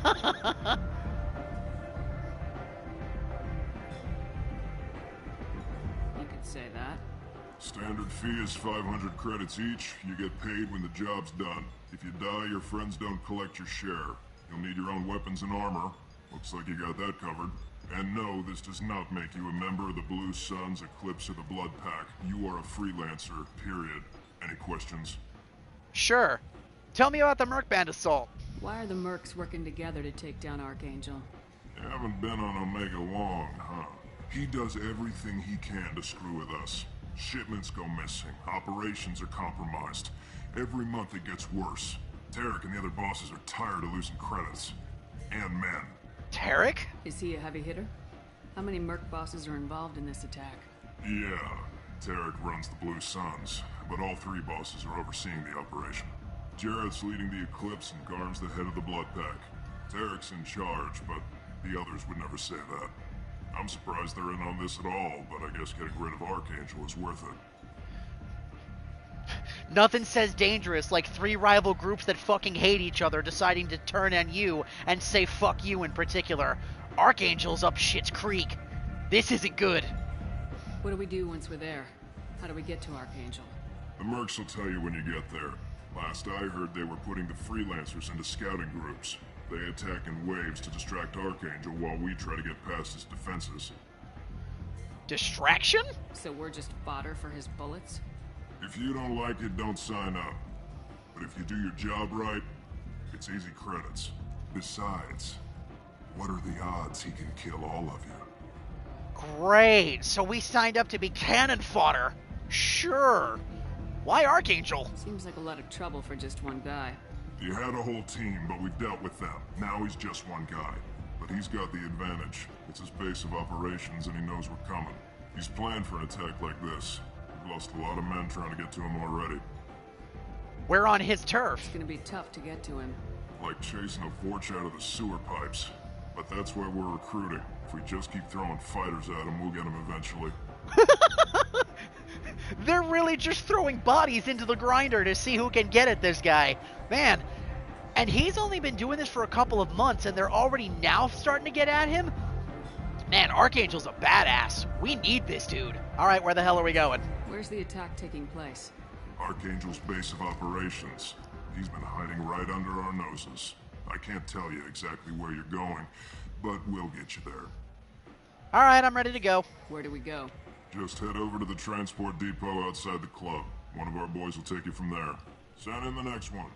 You could say that. Standard fee is 500 credits each. You get paid when the job's done. If you die, your friends don't collect your share. You'll need your own weapons and armor. Looks like you got that covered. And no, this does not make you a member of the Blue Suns, Eclipse, or the Blood Pack. You are a freelancer, period. Any questions? Sure. Tell me about the Merc Band assault. Why are the mercs working together to take down Archangel? You haven't been on Omega long, huh? He does everything he can to screw with us. Shipments go missing. Operations are compromised. Every month it gets worse. Tarek and the other bosses are tired of losing credits. And men. Tarek? Is he a heavy hitter? How many merc bosses are involved in this attack? Yeah, Tarek runs the Blue Suns, but all three bosses are overseeing the operation. Jarrett's leading the Eclipse and Garm's the head of the Blood Pack. Tarek's in charge, but the others would never say that. I'm surprised they're in on this at all, but I guess getting rid of Archangel is worth it. Nothing says dangerous like three rival groups that fucking hate each other deciding to turn on you and say fuck you in particular. Archangel's up shit's creek. This isn't good. What do we do once we're there? How do we get to Archangel? The mercs will tell you when you get there. Last I heard, they were putting the freelancers into scouting groups. They attack in waves to distract Archangel while we try to get past his defenses. Distraction? So we're just fodder for his bullets? If you don't like it, don't sign up. But if you do your job right, it's easy credits. Besides, what are the odds he can kill all of you? Great, so we signed up to be cannon fodder. Sure. Why Archangel? Seems like a lot of trouble for just one guy. You had a whole team, but we've dealt with them. Now he's just one guy. But he's got the advantage. It's his base of operations, and he knows we're coming. He's planned for an attack like this. We've lost a lot of men trying to get to him already. We're on his turf. It's gonna be tough to get to him. Like chasing a Vorch out of the sewer pipes. But that's why we're recruiting. If we just keep throwing fighters at him, we'll get him eventually. They're really just throwing bodies into the grinder to see who can get at this guy. Man, and he's only been doing this for a couple of months, and they're already now starting to get at him? Man, Archangel's a badass. We need this dude. All right, where the hell are we going? Where's the attack taking place? Archangel's base of operations. He's been hiding right under our noses. I can't tell you exactly where you're going, but we'll get you there. All right, I'm ready to go. Where do we go? Just head over to the transport depot outside the club. One of our boys will take you from there. Send in the next one.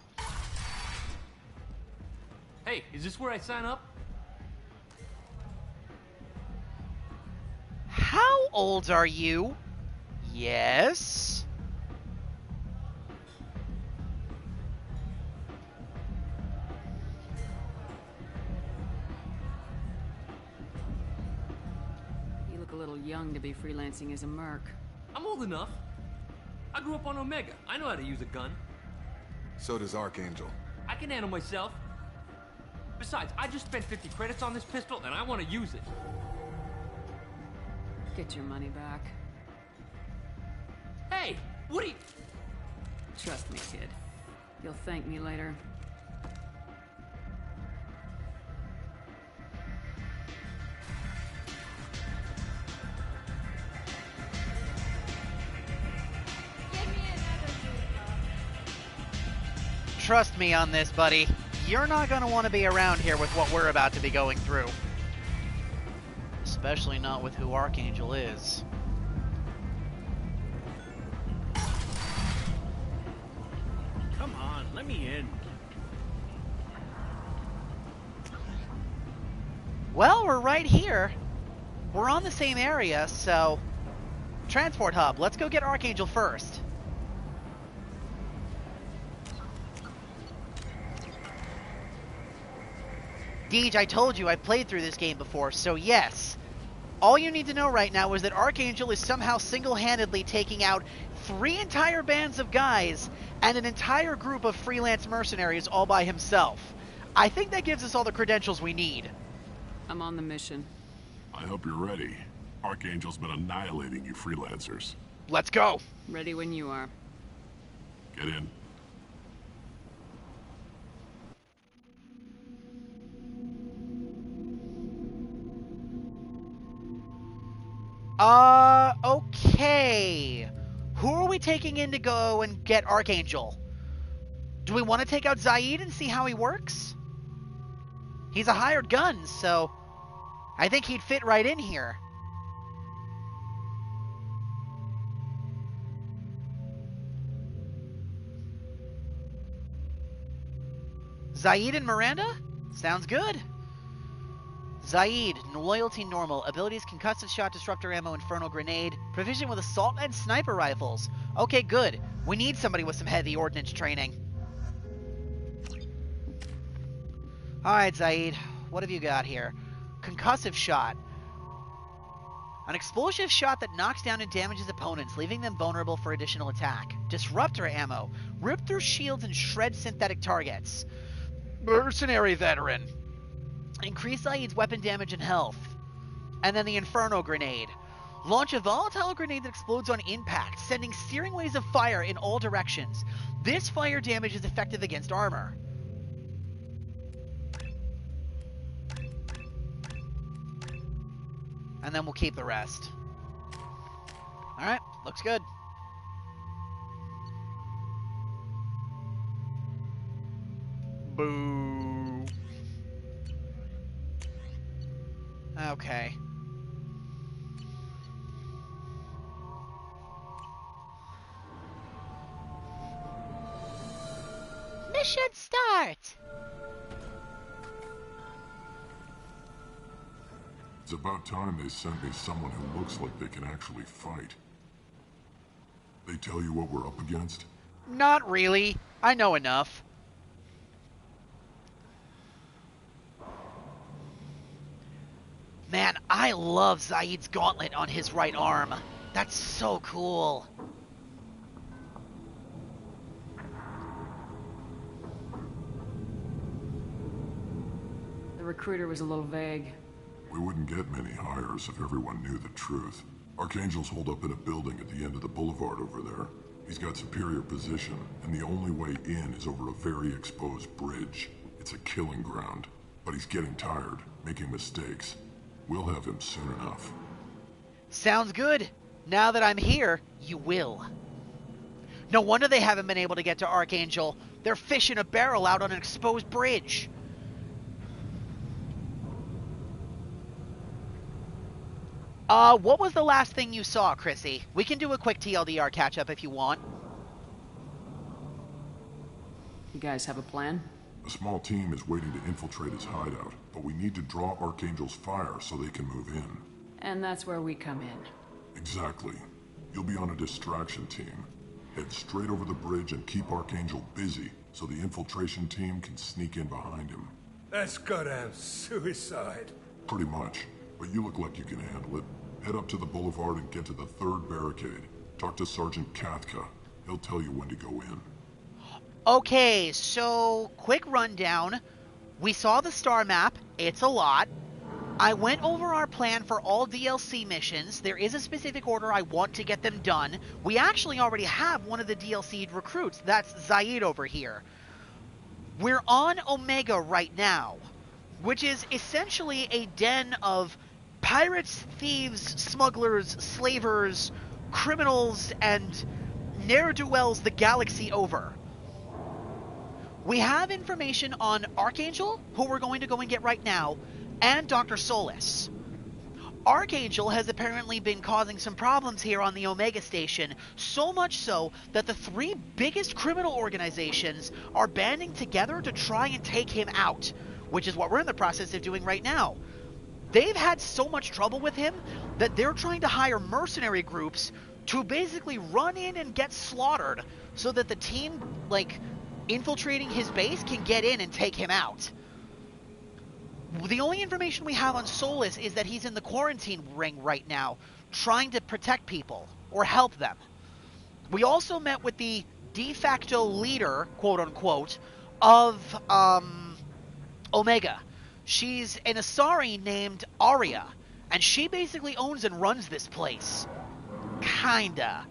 Hey, is this where I sign up? How old are you? Yes. You look a little young to be freelancing as a merc. I'm old enough. I grew up on Omega. I know how to use a gun. So does Archangel. I can handle myself. Besides, I just spent 50 credits on this pistol, and I want to use it. Get your money back. Hey, what are you... Trust me, kid. You'll thank me later. Trust me on this, buddy. You're not going to want to be around here with what we're about to be going through. Especially not with who Archangel is. Come on, let me in. Well, we're right here. We're on the same area, so... Transport hub, let's go get Archangel first. Deej, I told you I played through this game before, so yes. All you need to know right now is that Archangel is somehow single-handedly taking out 3 entire bands of guys and an entire group of freelance mercenaries all by himself. I think that gives us all the credentials we need. I'm on the mission. I hope you're ready. Archangel's been annihilating you freelancers. Let's go. Ready when you are. Get in. Okay. Who are we taking in to go and get Archangel? Do we want to take out Zaid and see how he works? He's a hired gun, so I think he'd fit right in here. Zaid and Miranda? Sounds good. Zaid, loyalty normal, abilities concussive shot, disruptor ammo, infernal grenade, proficient with assault and sniper rifles. Okay, good. We need somebody with some heavy ordnance training. Alright, Zaid, what have you got here? Concussive shot. An explosive shot that knocks down and damages opponents, leaving them vulnerable for additional attack. Disruptor ammo. Rip through shields and shred synthetic targets. Mercenary veteran. Increase Zaid's weapon damage and health. And then the Inferno Grenade. Launch a volatile grenade that explodes on impact, sending searing waves of fire in all directions. This fire damage is effective against armor. And then we'll keep the rest. Alright, looks good. Boo. Okay. Mission start! It's about time they sent me someone who looks like they can actually fight. They tell you what we're up against? Not really. I know enough. Man, I love Zaid's gauntlet on his right arm. That's so cool. The recruiter was a little vague. We wouldn't get many hires if everyone knew the truth. Archangel's holed up in a building at the end of the boulevard over there. He's got superior position, and the only way in is over a very exposed bridge. It's a killing ground. But he's getting tired, making mistakes. We'll have him soon enough. Sounds good. Now that I'm here, you will. No wonder they haven't been able to get to Archangel. They're fish in a barrel out on an exposed bridge. What was the last thing you saw, Chrissy? We can do a quick TLDR catch-up if you want. You guys have a plan? A small team is waiting to infiltrate his hideout, but we need to draw Archangel's fire so they can move in. And that's where we come in. Exactly. You'll be on a distraction team. Head straight over the bridge and keep Archangel busy so the infiltration team can sneak in behind him. That's goddamn suicide. Pretty much, but you look like you can handle it. Head up to the boulevard and get to the third barricade. Talk to Sergeant Kathka. He'll tell you when to go in. Okay, so quick rundown. We saw the star map. It's a lot. I went over our plan for all DLC missions. There is a specific order I want to get them done. We actually already have one of the DLC'd recruits. That's Zaid over here. We're on Omega right now, which is essentially a den of pirates, thieves, smugglers, slavers, criminals, and ne'er-do-wells the galaxy over. We have information on Archangel, who we're going to go and get right now, and Dr. Solis. Archangel has apparently been causing some problems here on the Omega Station, so much so that the three biggest criminal organizations are banding together to try and take him out, which is what we're in the process of doing right now. They've had so much trouble with him that they're trying to hire mercenary groups to basically run in and get slaughtered so that the team, infiltrating his base can get in and take him out. The only information we have on Solis is that he's in the quarantine ring right now, trying to protect people, or help them. We also met with the de facto leader, quote-unquote, of, Omega. She's an Asari named Aria, and she basically owns and runs this place. Kinda.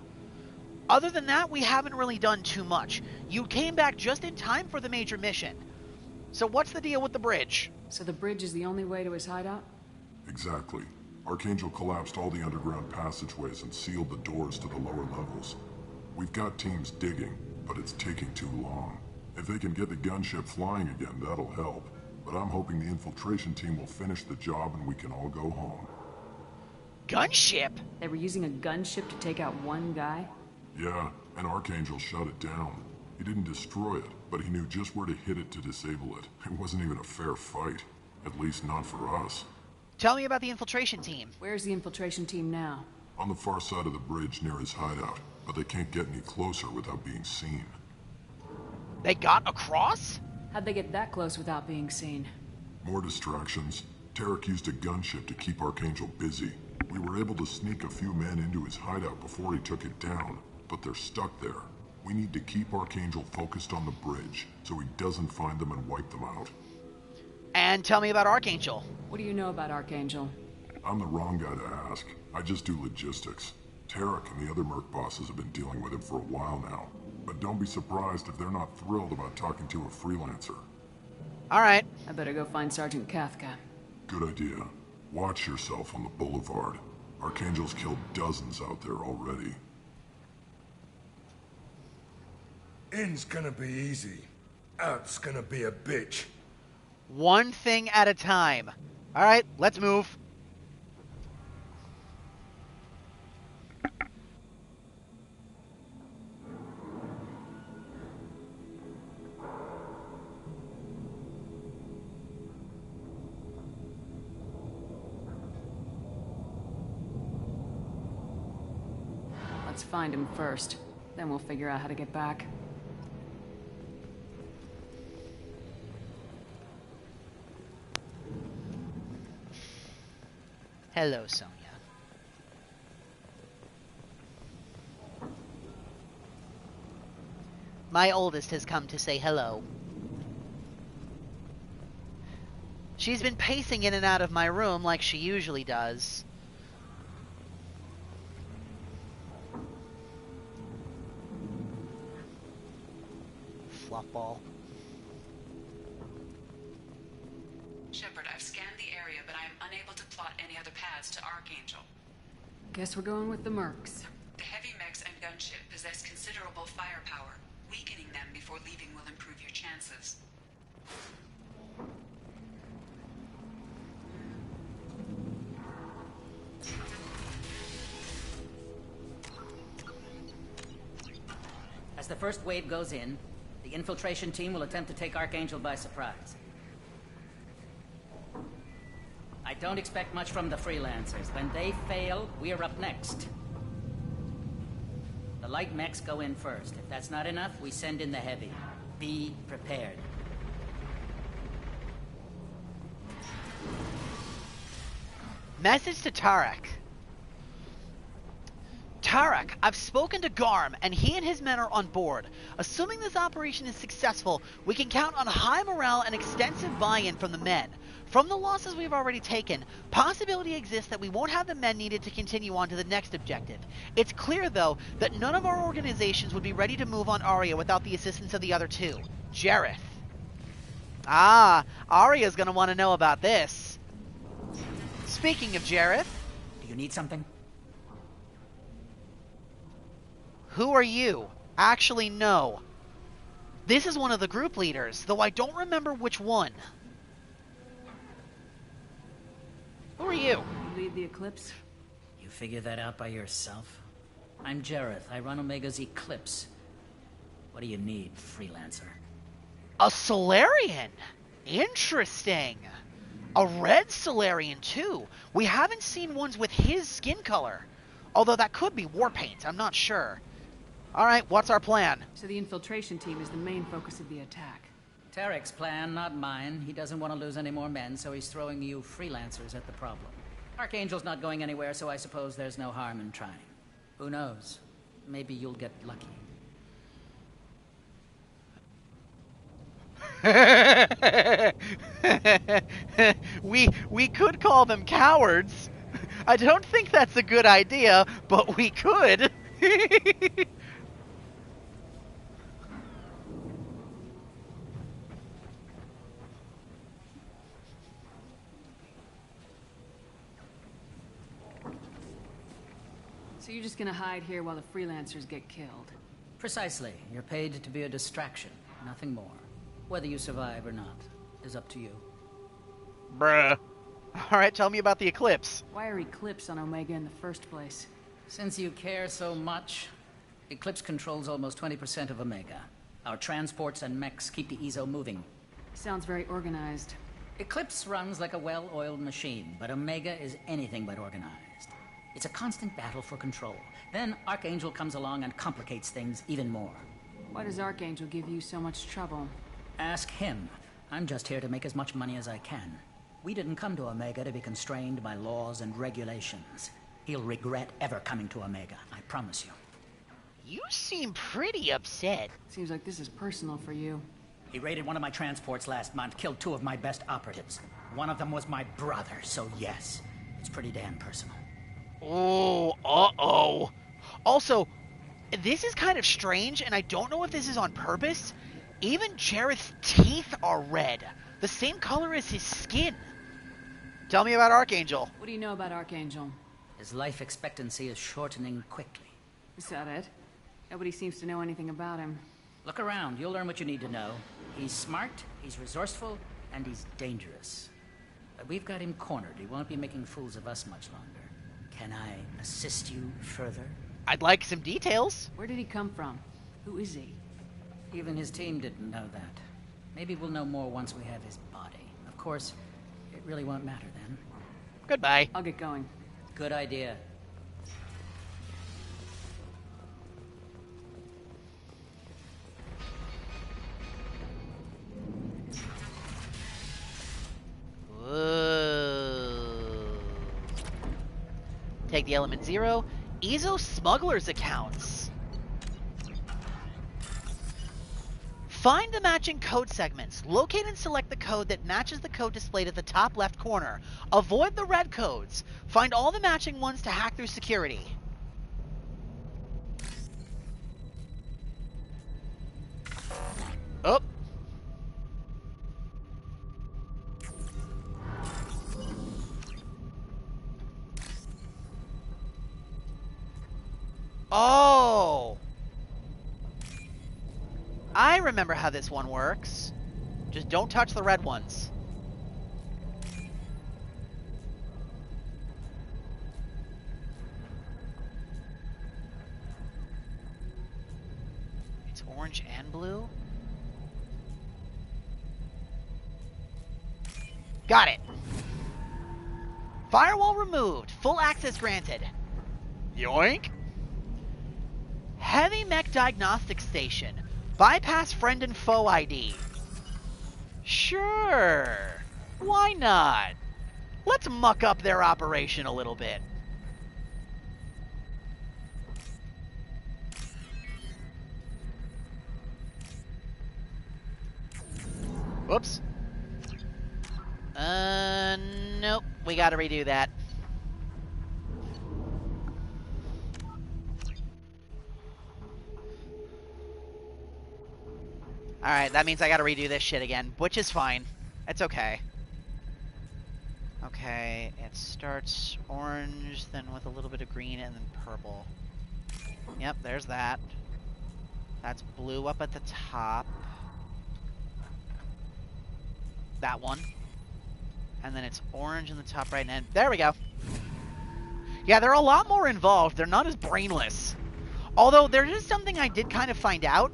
Other than that, we haven't really done too much. You came back just in time for the major mission. So what's the deal with the bridge? So the bridge is the only way to his hideout? Exactly. Archangel collapsed all the underground passageways and sealed the doors to the lower levels. We've got teams digging, but it's taking too long. If they can get the gunship flying again, that'll help. But I'm hoping the infiltration team will finish the job and we can all go home. Gunship? They were using a gunship to take out one guy? Yeah, and Archangel shut it down. He didn't destroy it, but he knew just where to hit it to disable it. It wasn't even a fair fight. At least not for us. Tell me about the infiltration team. Where's the infiltration team now? On the far side of the bridge near his hideout, but they can't get any closer without being seen. They got across? How'd they get that close without being seen? More distractions. Tarek used a gunship to keep Archangel busy. We were able to sneak a few men into his hideout before he took it down, but they're stuck there. We need to keep Archangel focused on the bridge, so he doesn't find them and wipe them out. And tell me about Archangel. What do you know about Archangel? I'm the wrong guy to ask. I just do logistics. Tarek and the other merc bosses have been dealing with him for a while now. But don't be surprised if they're not thrilled about talking to a freelancer. Alright. I better go find Sergeant Kathka. Good idea. Watch yourself on the boulevard. Archangel's killed dozens out there already. In's gonna be easy. Out's gonna be a bitch. One thing at a time. Alright, let's move. Let's find him first. Then we'll figure out how to get back. Hello, Sonia. My oldest has come to say hello. She's been pacing in and out of my room like she usually does. Flop ball. Shepard, I've scanned the area, but I am unable to plot any other paths to Archangel. Guess we're going with the Mercs. The heavy mechs and gunship possess considerable firepower. Weakening them before leaving will improve your chances. As the first wave goes in, the infiltration team will attempt to take Archangel by surprise. I don't expect much from the freelancers. When they fail, we're up next. The light mechs go in first. If that's not enough, we send in the heavy. Be prepared. Message to Tarak. Tarak, I've spoken to Garm, and he and his men are on board. Assuming this operation is successful, we can count on high morale and extensive buy-in from the men. From the losses we've already taken, possibility exists that we won't have the men needed to continue on to the next objective. It's clear, though, that none of our organizations would be ready to move on Aria without the assistance of the other two. Jareth. Ah, Aria's gonna want to know about this. Speaking of Jareth... Do you need something? Who are you? Actually, no. This is one of the group leaders, though I don't remember which one. Who are you? You lead the Eclipse? You figure that out by yourself? I'm Jareth. I run Omega's Eclipse. What do you need, freelancer? A Solarian? Interesting. A red Solarian, too. We haven't seen ones with his skin color. Although that could be war paint, I'm not sure. Alright, what's our plan? So the infiltration team is the main focus of the attack. Tarek's plan, not mine. He doesn't want to lose any more men, so he's throwing you freelancers at the problem. Archangel's not going anywhere, so I suppose there's no harm in trying. Who knows? Maybe you'll get lucky. we could call them cowards. I don't think that's a good idea, but we could. So you're just gonna hide here while the freelancers get killed? Precisely. You're paid to be a distraction, nothing more. Whether you survive or not is up to you. Bruh. Alright, tell me about the Eclipse. Why are Eclipse on Omega in the first place? Since you care so much, Eclipse controls almost 20% of Omega. Our transports and mechs keep the EZO moving. Sounds very organized. Eclipse runs like a well-oiled machine, but Omega is anything but organized. It's a constant battle for control. Then Archangel comes along and complicates things even more. Why does Archangel give you so much trouble? Ask him. I'm just here to make as much money as I can. We didn't come to Omega to be constrained by laws and regulations. He'll regret ever coming to Omega, I promise you. You seem pretty upset. Seems like this is personal for you. He raided one of my transports last month, killed 2 of my best operatives. One of them was my brother, so yes, it's pretty damn personal. Oh, uh-oh. Also, this is kind of strange, and I don't know if this is on purpose. Even Jareth's teeth are red, the same color as his skin. Tell me about Archangel. What do you know about Archangel? His life expectancy is shortening quickly. Is that it? Nobody seems to know anything about him. Look around, you'll learn what you need to know. He's smart, he's resourceful, and he's dangerous. But we've got him cornered. He won't be making fools of us much longer. Can I assist you further? I'd like some details. Where did he come from? Who is he? Even his team didn't know that. Maybe we'll know more once we have his body. Of course, it really won't matter then. Goodbye. I'll get going. Good idea. Take the element 0. Ezo Smuggler's accounts. Find the matching code segments. Locate and select the code that matches the code displayed at the top left corner. Avoid the red codes. Find all the matching ones to hack through security. Oh. Oh! I remember how this one works. Just don't touch the red ones. It's orange and blue? Got it. Firewall removed. Full access granted. Yoink. Heavy mech diagnostic station. Bypass friend and foe ID. Sure. Why not? Let's muck up their operation a little bit. Whoops. Nope. We gotta redo that. Alright, that means I gotta redo this shit again, which is fine. It's okay. Okay, it starts orange, then with a little bit of green, and then purple. Yep, there's that. That's blue up at the top. That one. And then it's orange in the top right hand. There we go. Yeah, they're a lot more involved. They're not as brainless. Although, there is something I did kind of find out.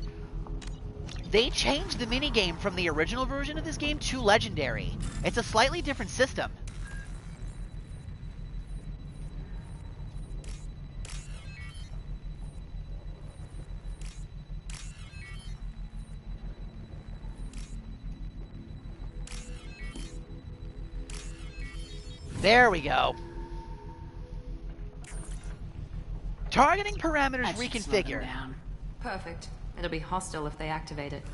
They changed the minigame from the original version of this game to Legendary. It's a slightly different system. There we go. Targeting parameters reconfigured. Perfect. It'll be hostile if they activate it.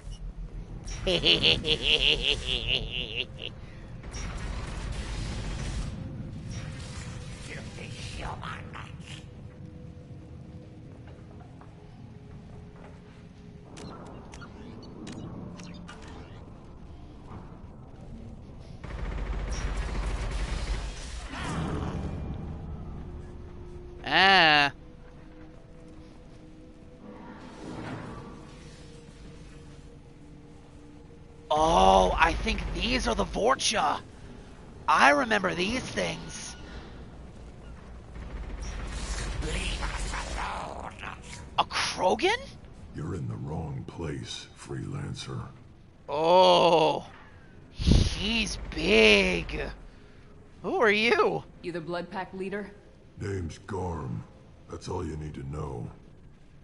Ah. Oh, I think these are the Vorcha. I remember these things. Leave us alone. A Krogan? You're in the wrong place, freelancer. Oh, he's big. Who are you? You the Blood Pack leader? Name's Garm. That's all you need to know.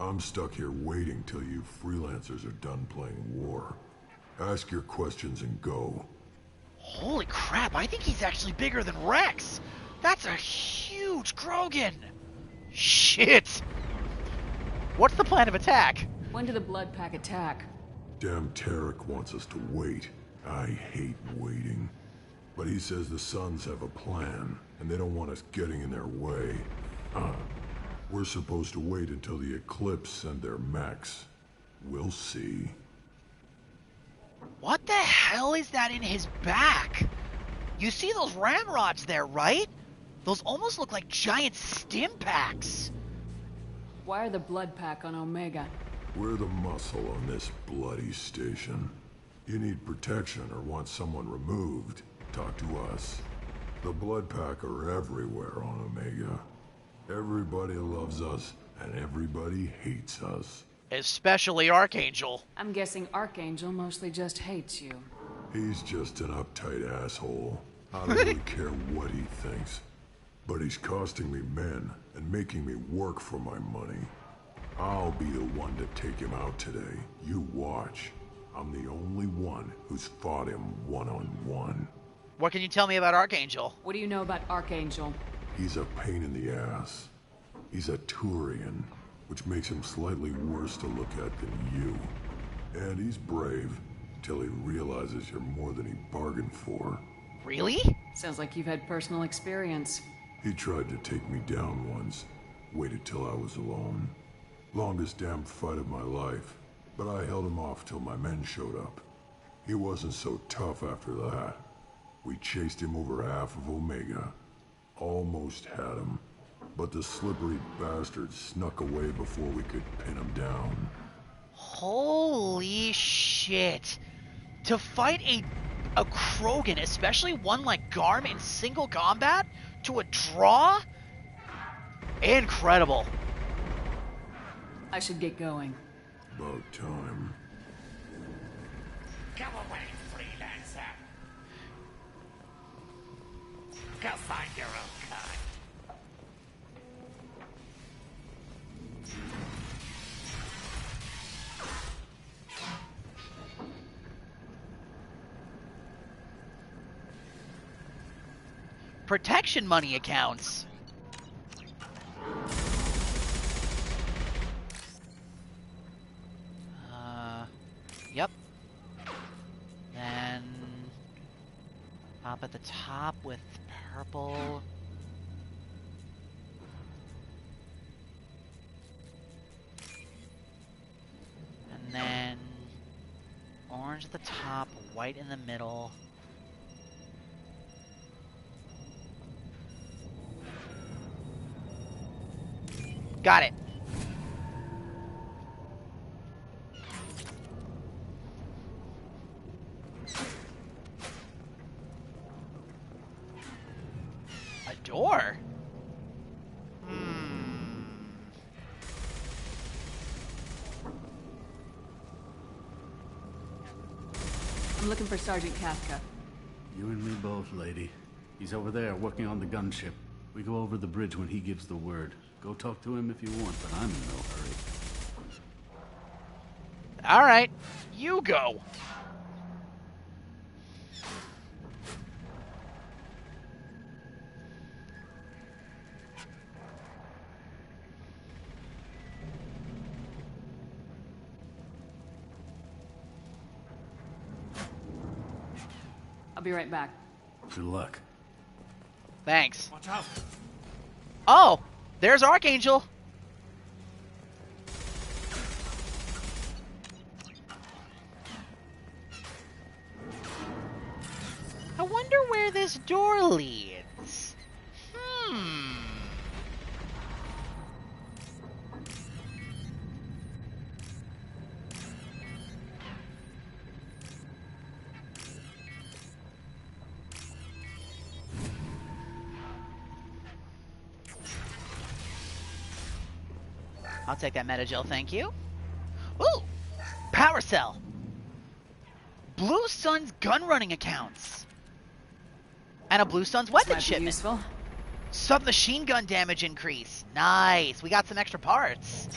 I'm stuck here waiting till you freelancers are done playing war. Ask your questions and go. Holy crap, I think he's actually bigger than Rex. That's a huge Krogan. Shit. What's the plan of attack? When do the Blood Pack attack? Damn Tarek wants us to wait. I hate waiting. But he says the Sons have a plan, and they don't want us getting in their way. We're supposed to wait until the Eclipse send their mechs. We'll see. What the hell is that in his back? You see those ramrods there, right? Those almost look like giant stim packs. Why are the Blood Pack on Omega? We're the muscle on this bloody station. You need protection or want someone removed, talk to us. The Blood Pack are everywhere on Omega. Everybody loves us, and everybody hates us. Especially Archangel. I'm guessing Archangel mostly just hates you. He's just an uptight asshole. I don't really care what he thinks. But he's costing me men and making me work for my money. I'll be the one to take him out today. You watch. I'm the only one who's fought him one-on-one. What can you tell me about Archangel? What do you know about Archangel? He's a pain in the ass. He's a Turian, which makes him slightly worse to look at than you. And he's brave, till he realizes you're more than he bargained for. Really? Sounds like you've had personal experience. He tried to take me down once. Waited till I was alone. Longest damn fight of my life. But I held him off till my men showed up. He wasn't so tough after that. We chased him over half of Omega. Almost had him. But the slippery bastard snuck away before we could pin him down. Holy shit. To fight a Krogan, especially one like Garm in single combat, to a draw? Incredible. I should get going. About time. Come away, freelancer. Go find your own kind. Protection money accounts. Yep. Then up at the top with purple. And then orange at the top, white in the middle. Got it. A door? I'm looking for Sergeant Kafka. You and me both, lady. He's over there working on the gunship. We go over the bridge when he gives the word. Go talk to him if you want, but I'm in no hurry. Alright, you go. I'll be right back. Good luck. Thanks. Watch out. Oh, there's Archangel. I wonder where this door leads. I'll take that Metagel, thank you. Ooh! Power Cell! Blue Sun's gun running accounts! And a Blue Sun's weapon shipment. Useful. Submachine gun damage increase. Nice! We got some extra parts.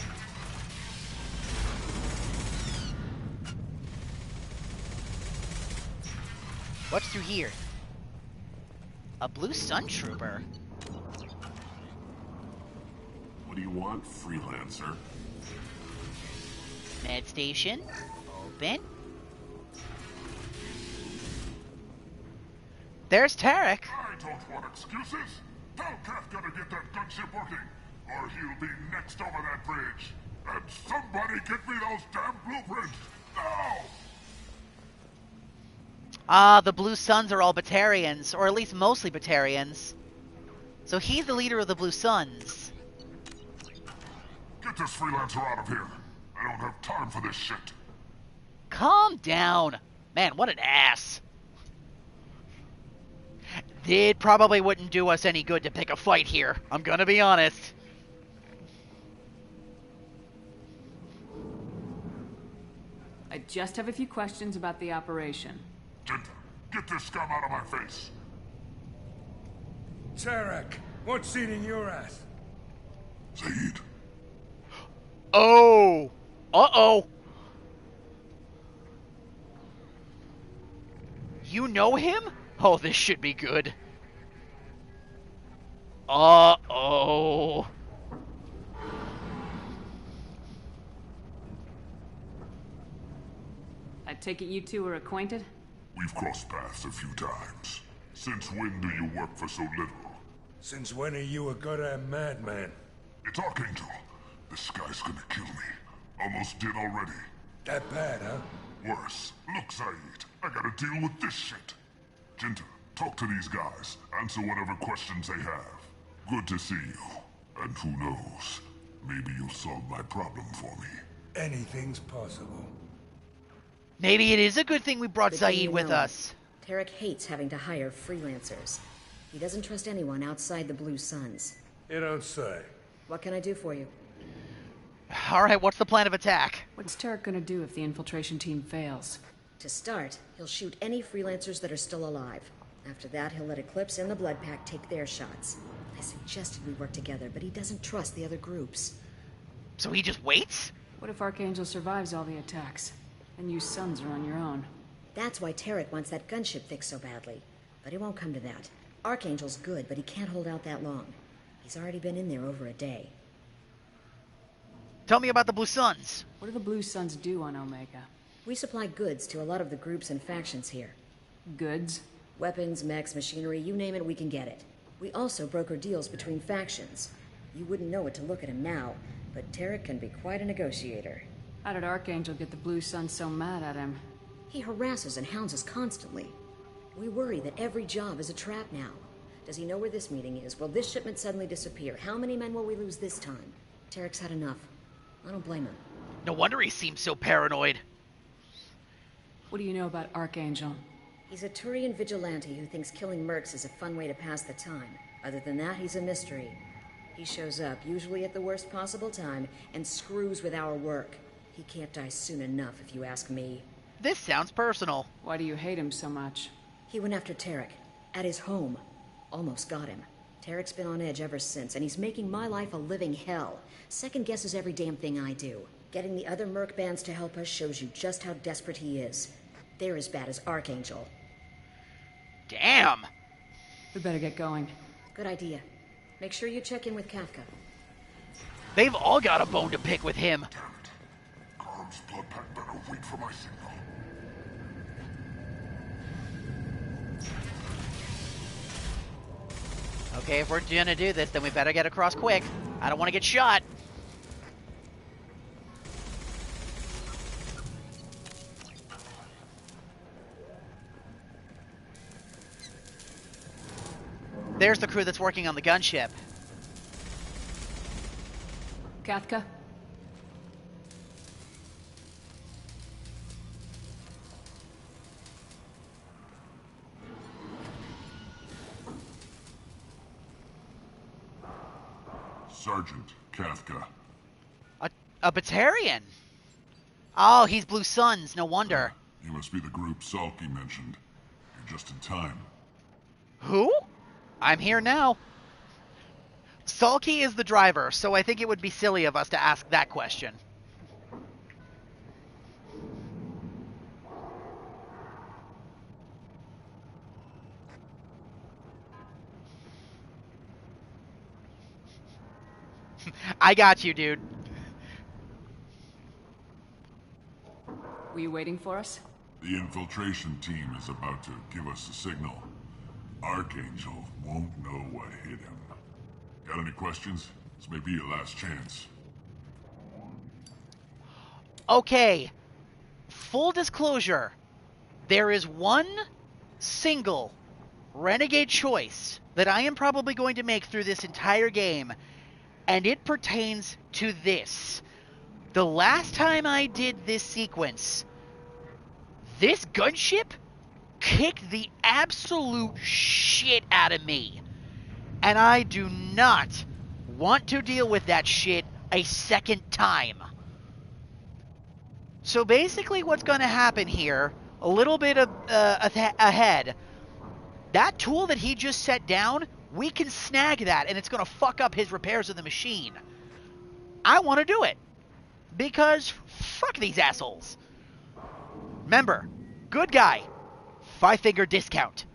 What's through here? A Blue Sun Trooper. What do you want, freelancer? Med station. Open. There's Tarek. I don't want excuses. Tell Kafka to get that gunship working, or he'll be next over that bridge. And somebody get me those damn blueprints, now! The Blue Suns are all Batarians, or at least mostly Batarians. So he's the leader of the Blue Suns. Get this freelancer out of here. I don't have time for this shit. Calm down. Man, what an ass. It probably wouldn't do us any good to pick a fight here. I'm gonna be honest. I just have a few questions about the operation. Jinta, get this scum out of my face. Tarek, what's eating your ass? Zaid. Oh! Uh-oh! You know him? Oh, this should be good. Uh-oh. I take it you two are acquainted? We've crossed paths a few times. Since when do you work for so little? Since when are you a goddamn madman? It's Archangel. This guy's gonna kill me. Almost did already. That bad, huh? Worse. Look, Said, I gotta deal with this shit. Jinta, talk to these guys. Answer whatever questions they have. Good to see you. And who knows, maybe you'll solve my problem for me. Anything's possible. Maybe it is a good thing we brought But Saeed with us. Tarek hates having to hire freelancers. He doesn't trust anyone outside the Blue Suns. You don't say. What can I do for you? Alright, what's the plan of attack? What's Tarek gonna do if the infiltration team fails? To start, he'll shoot any freelancers that are still alive. After that, he'll let Eclipse and the Blood Pack take their shots. I suggested we work together, but he doesn't trust the other groups. So he just waits? What if Archangel survives all the attacks? And you Sons are on your own. That's why Tarek wants that gunship fixed so badly. But it won't come to that. Archangel's good, but he can't hold out that long. He's already been in there over a day. Tell me about the Blue Suns. What do the Blue Suns do on Omega? We supply goods to a lot of the groups and factions here. Goods? Weapons, mechs, machinery, you name it, we can get it. We also broker deals between factions. You wouldn't know it to look at him now, but Tarek can be quite a negotiator. How did Archangel get the Blue Suns so mad at him? He harasses and hounds us constantly. We worry that every job is a trap now. Does he know where this meeting is? Will this shipment suddenly disappear? How many men will we lose this time? Tarek's had enough. I don't blame him. No wonder he seems so paranoid. What do you know about Archangel? He's a Turian vigilante who thinks killing mercs is a fun way to pass the time. Other than that, he's a mystery. He shows up, usually at the worst possible time, and screws with our work. He can't die soon enough, if you ask me. This sounds personal. Why do you hate him so much? He went after Tarek. At his home. Almost got him. Tarek's been on edge ever since, and he's making my life a living hell. Second guesses every damn thing I do. Getting the other merc bands to help us shows you just how desperate he is. They're as bad as Archangel. Damn! We better get going. Good idea. Make sure you check in with Kafka. They've all got a bone to pick with him. Carm's Blood Pack better wait for my signal. Okay, if we're gonna do this, then we better get across quick. I don't want to get shot. There's the crew that's working on the gunship. Kafka? Sergeant Kafka. A Batarian? Oh, he's Blue Suns, no wonder. You must be the group Salky mentioned. You're just in time. Who? I'm here now. Salky is the driver, so I think it would be silly of us to ask that question. I got you, dude. Were you waiting for us? The infiltration team is about to give us a signal. Archangel won't know what hit him. Got any questions? This may be your last chance. Okay. Full disclosure. There is one single renegade choice that I am probably going to make through this entire game, and it pertains to this. The last time I did this sequence, this gunship kicked the absolute shit out of me. And I do not want to deal with that shit a second time. So basically what's going to happen here, a little bit of ahead, that tool that he just set down, we can snag that and it's going to fuck up his repairs of the machine. I want to do it. Because fuck these assholes. Remember, good guy, 5-figure discount.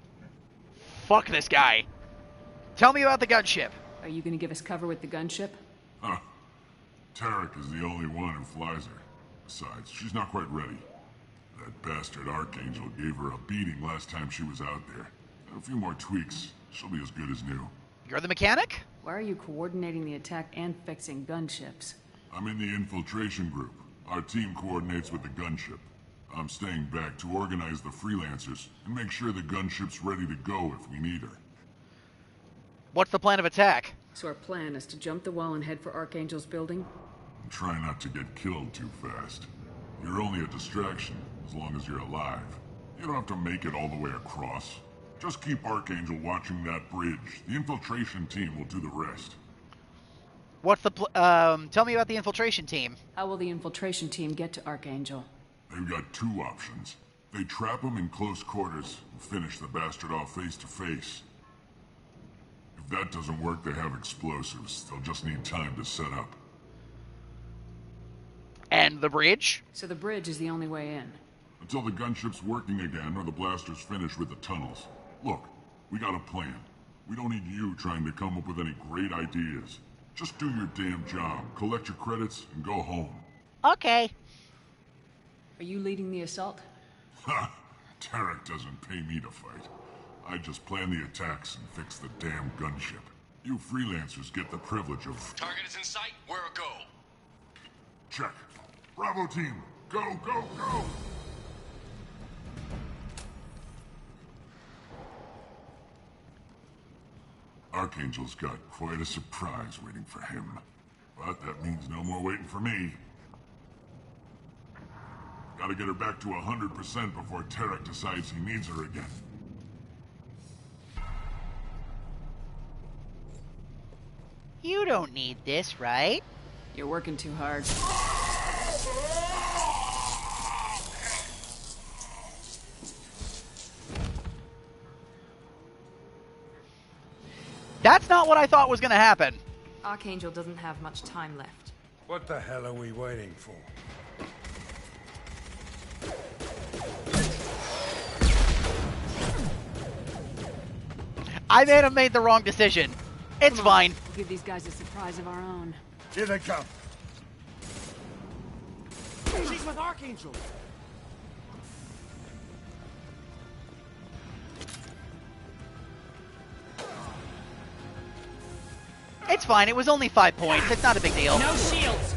Fuck this guy. Tell me about the gunship. Are you gonna give us cover with the gunship? Huh. Tarek is the only one who flies her. Besides, she's not quite ready. That bastard Archangel gave her a beating last time she was out there. A few more tweaks, she'll be as good as new. You're the mechanic? Why are you coordinating the attack and fixing gunships? I'm in the infiltration group. Our team coordinates with the gunship. I'm staying back to organize the freelancers and make sure the gunship's ready to go if we need her. What's the plan of attack? So our plan is to jump the wall and head for Archangel's building? And try not to get killed too fast. You're only a distraction, as long as you're alive. You don't have to make it all the way across. Just keep Archangel watching that bridge. The infiltration team will do the rest. What's the tell me about the infiltration team. How will the infiltration team get to Archangel? They've got two options. They trap him in close quarters and finish the bastard off face to face. If that doesn't work, they have explosives. They'll just need time to set up. And the bridge? So the bridge is the only way in. Until the gunship's working again or the blasters finish with the tunnels. Look, we got a plan. We don't need you trying to come up with any great ideas. Just do your damn job, collect your credits, and go home. Okay. Are you leading the assault? Ha! Tarek doesn't pay me to fight. I just plan the attacks and fix the damn gunship. You freelancers get the privilege of... Target is in sight. Where a go? Check. Bravo team, go, go, go! Archangel's got quite a surprise waiting for him. But that means no more waiting for me. Gotta get her back to 100% before Tarek decides he needs her again. You don't need this, right? You're working too hard. That's not what I thought was gonna happen. Archangel doesn't have much time left. What the hell are we waiting for? I may have made the wrong decision. It's fine. We'll give these guys a surprise of our own. Here they come. She's with Archangel. It's fine. It was only 5 points. It's not a big deal. No shields.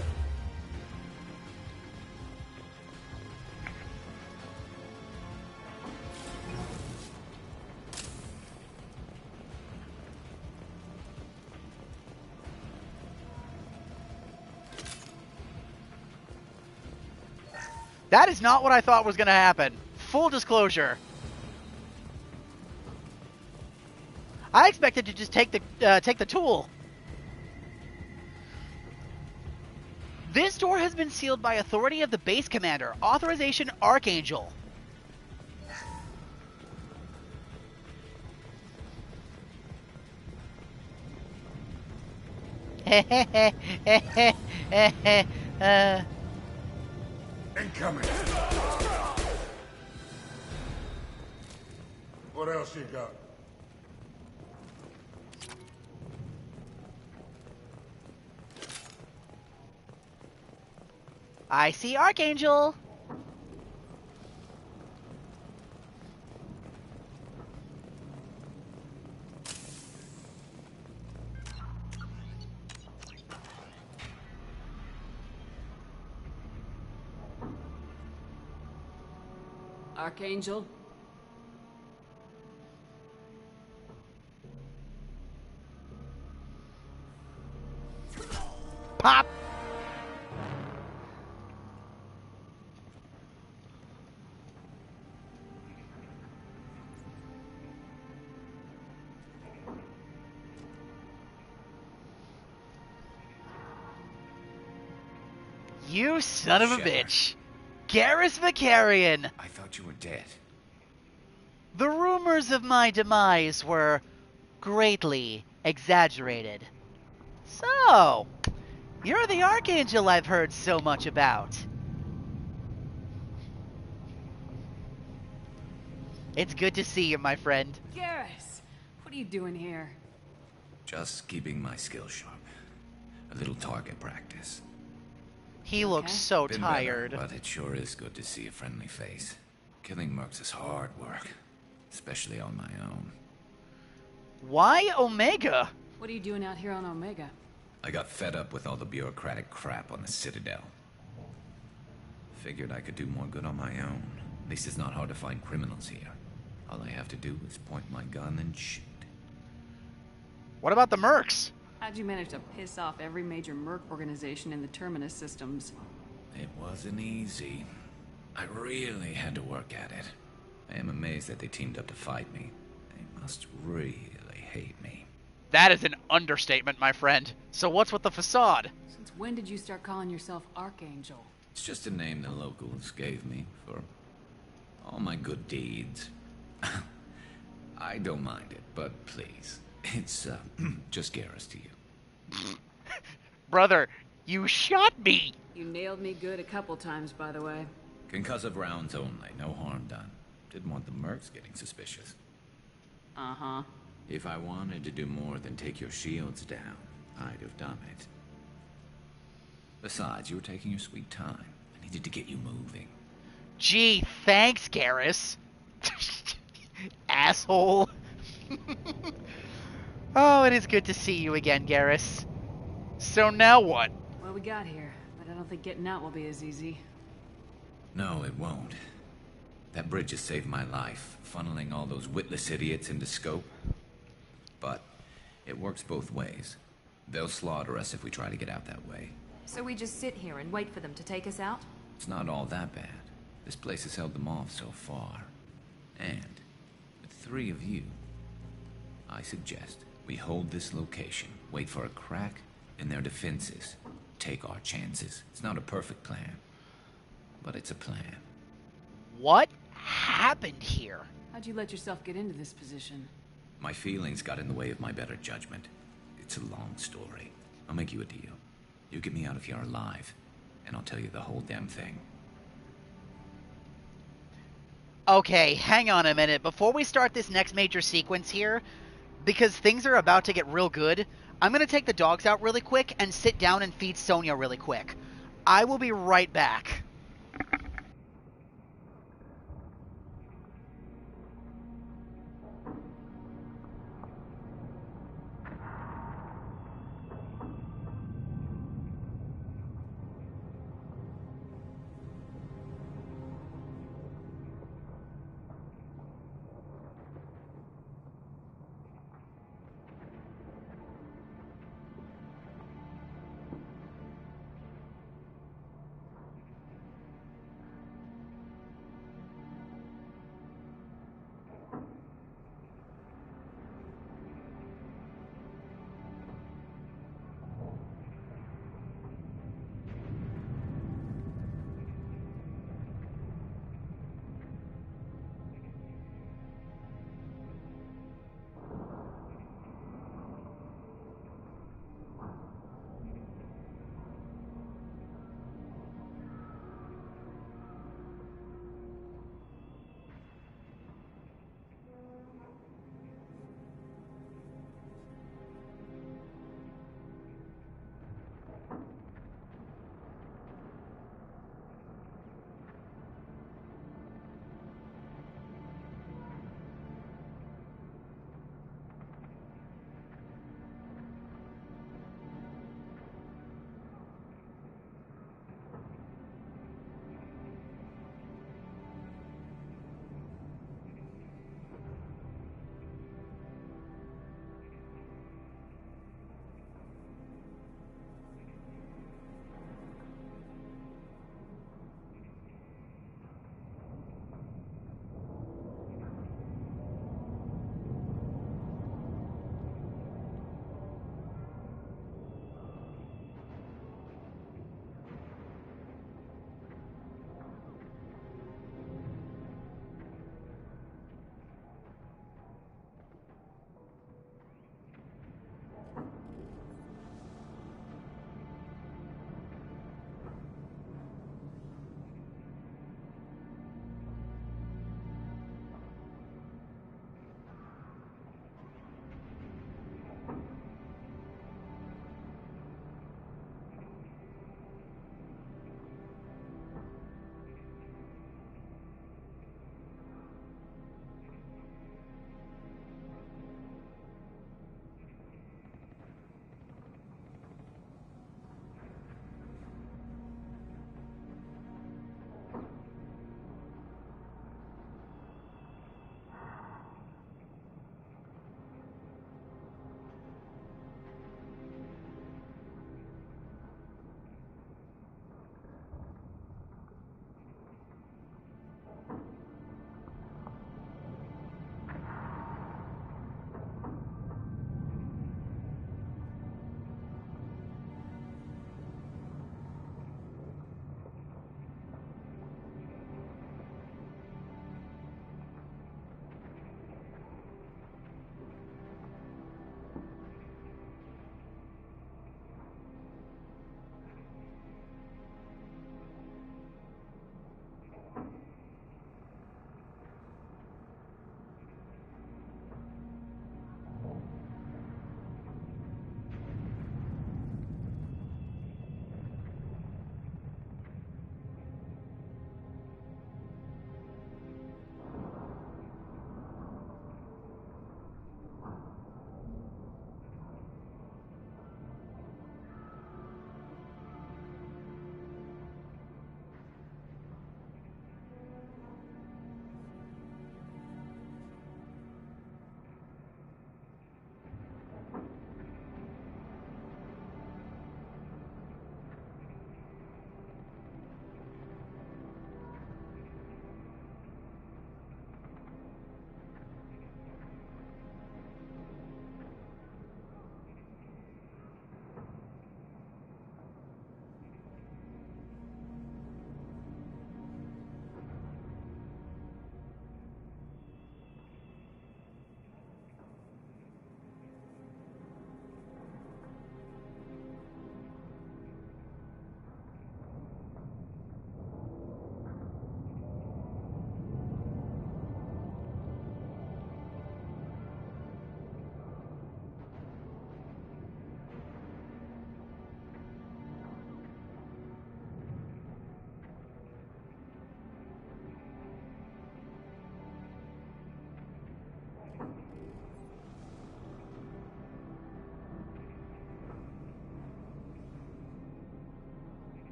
That is not what I thought was going to happen. Full disclosure. I expected to just take the tool. This door has been sealed by authority of the base commander. Authorization Archangel. Incoming. What else you got? I see Archangel. Archangel? Pop! You son of a bitch. Garrus Vakarian! I thought you were dead. The rumors of my demise were greatly exaggerated. So, you're the Archangel I've heard so much about. It's good to see you, my friend. Garrus! What are you doing here? Just keeping my skill sharp. A little target practice. He looks so Been tired. better, but it sure is good to see a friendly face. Killing mercs is hard work, especially on my own. Why Omega? What are you doing out here on Omega? I got fed up with all the bureaucratic crap on the Citadel. Figured I could do more good on my own. At least it's not hard to find criminals here. All I have to do is point my gun and shoot. What about the mercs? How'd you manage to piss off every major merc organization in the Terminus systems? It wasn't easy. I really had to work at it. I am amazed that they teamed up to fight me. They must really hate me. That is an understatement, my friend. So what's with the facade? Since when did you start calling yourself Archangel? It's just a name the locals gave me for all my good deeds. I don't mind it, but please, it's just Garrus to you. Brother, you shot me! You nailed me good a couple times, by the way. Concussive rounds only, no harm done. Didn't want the mercs getting suspicious. Uh-huh. If I wanted to do more than take your shields down, I'd have done it. Besides, you were taking your sweet time. I needed to get you moving. Gee, thanks, Garrus. Asshole. Oh, it is good to see you again, Garrus. So now what? Well, we got here, but I don't think getting out will be as easy. No, it won't. That bridge has saved my life, funneling all those witless idiots into scope. But it works both ways. They'll slaughter us if we try to get out that way. So we just sit here and wait for them to take us out? It's not all that bad. This place has held them off so far. And with 3 of you, I suggest we hold this location, wait for a crack in their defenses, take our chances. It's not a perfect plan, but it's a plan. What happened here? How'd you let yourself get into this position? My feelings got in the way of my better judgment. It's a long story. I'll make you a deal. You get me out of here alive, and I'll tell you the whole damn thing. Okay, hang on a minute. Before we start this next major sequence here, because things are about to get real good, I'm going to take the dogs out really quick and sit down and feed Sonia really quick. I will be right back.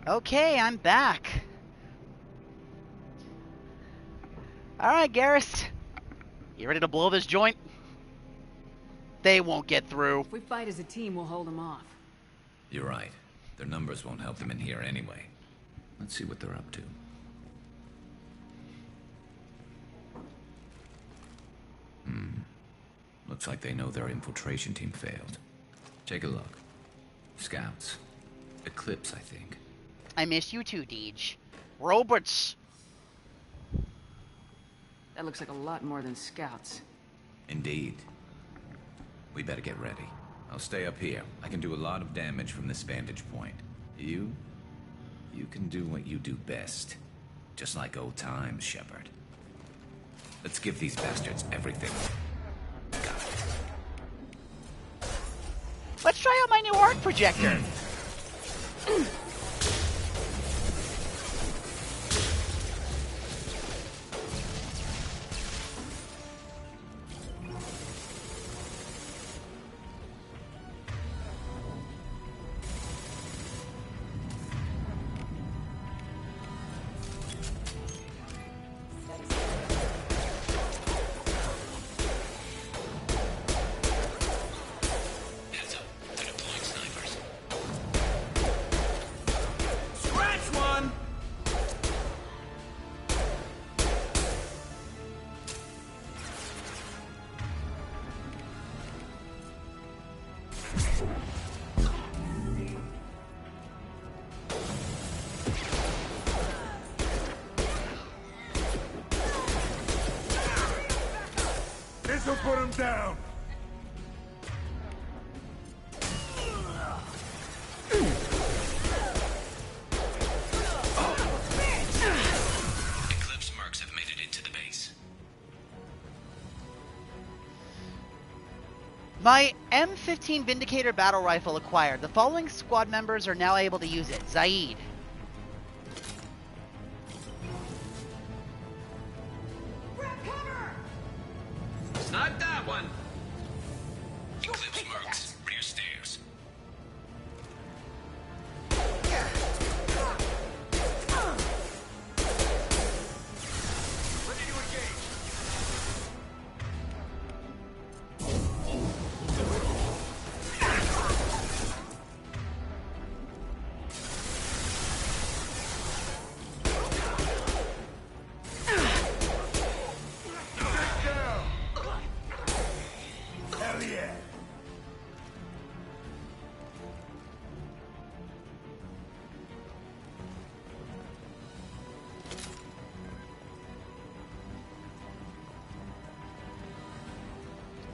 Okay, I'm back. Alright, Garrus. You ready to blow this joint? They won't get through. If we fight as a team, we'll hold them off. You're right. Their numbers won't help them in here anyway. Let's see what they're up to. Looks like they know their infiltration team failed. Take a look. Scouts. Eclipse, I think. I miss you too, Deej. Robots. That looks like a lot more than scouts. Indeed. We better get ready. I'll stay up here. I can do a lot of damage from this vantage point. You can do what you do best. Just like old times, Shepard. Let's give these bastards everything. Got it. Let's try out my new arc projector. This'll put him down. Eclipse mercs have made it into the base. My M15 Vindicator battle rifle acquired. The following squad members are now able to use it. Zaid. Snipe that one! Eclipse mercs, rear stairs. Ready to engage. Hell yeah.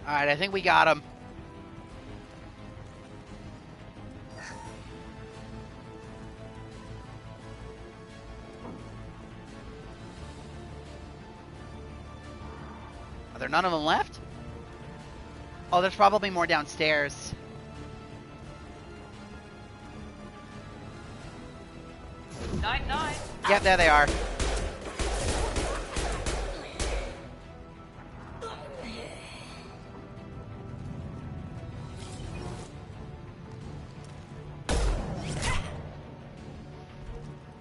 Alright, I think we got him. Are there none of them left? Oh, there's probably more downstairs. Night. Yep, there they are.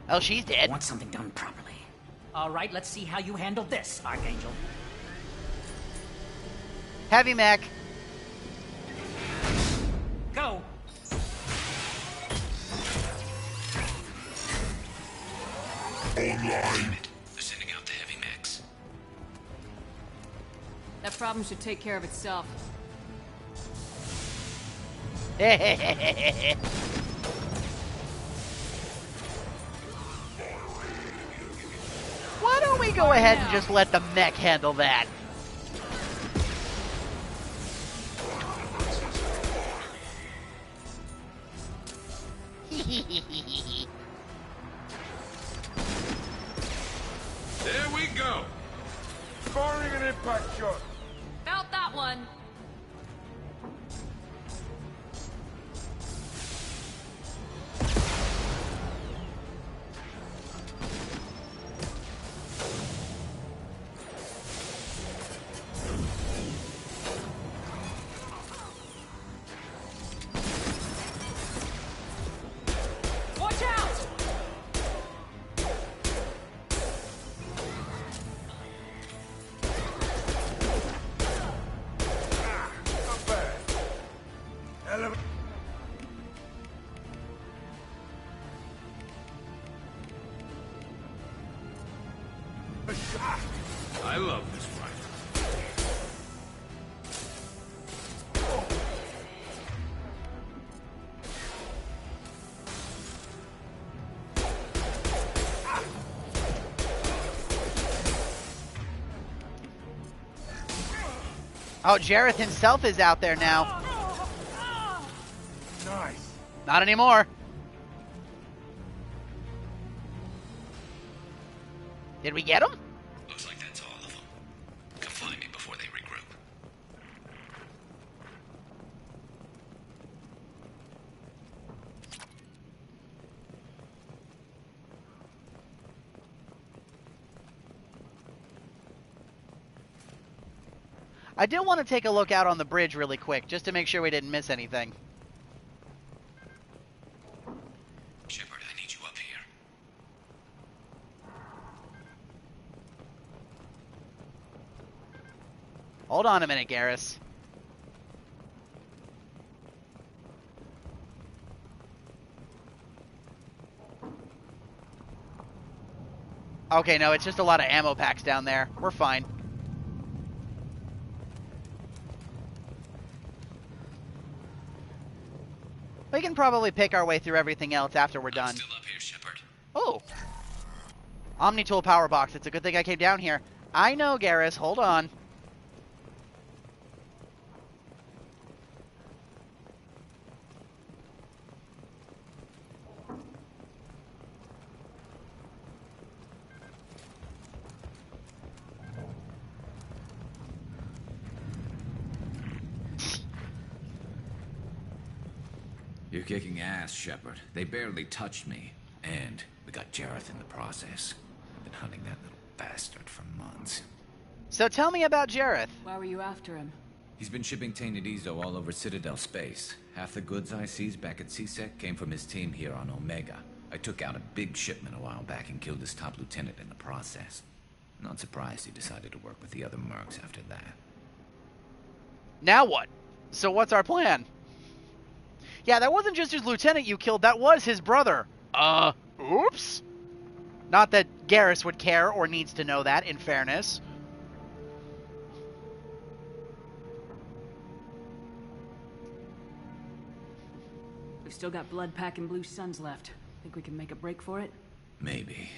Oh, she's dead. I want something done properly. All right, let's see how you handle this, Archangel. Heavy mech. Go. Online. They're sending out the heavy mechs. That problem should take care of itself. Why don't we go ahead and just let the mech handle that? There we go. Firing an impact shot. Felt that one. Watch out! Oh, Jareth himself is out there now. Nice. Not anymore. Did we get him? Looks like that's all of them. Come find me before they regroup. I did want to take a look out on the bridge really quick, just to make sure we didn't miss anything. Shepard, I need you up here. Hold on a minute, Garrus. Okay, no, it's just a lot of ammo packs down there. We're fine. We can probably pick our way through everything else after we're done. I'm still up here, Shepard. Oh. Omni-tool power box. It's a good thing I came down here. I know, Garrus. Hold on. You're kicking ass, Shepard. They barely touched me. And we got Jareth in the process. I've been hunting that little bastard for months. So tell me about Jareth. Why were you after him? He's been shipping tainted Ezo all over Citadel space. Half the goods I seized back at CSEC came from his team here on Omega. I took out a big shipment a while back and killed his top lieutenant in the process. Not surprised he decided to work with the other mercs after that. Now what? So what's our plan? Yeah, that wasn't just his lieutenant you killed, that was his brother. Oops? Not that Garrus would care or needs to know that, in fairness. We've still got Blood Pack and Blue Suns left. Think we can make a break for it? Maybe.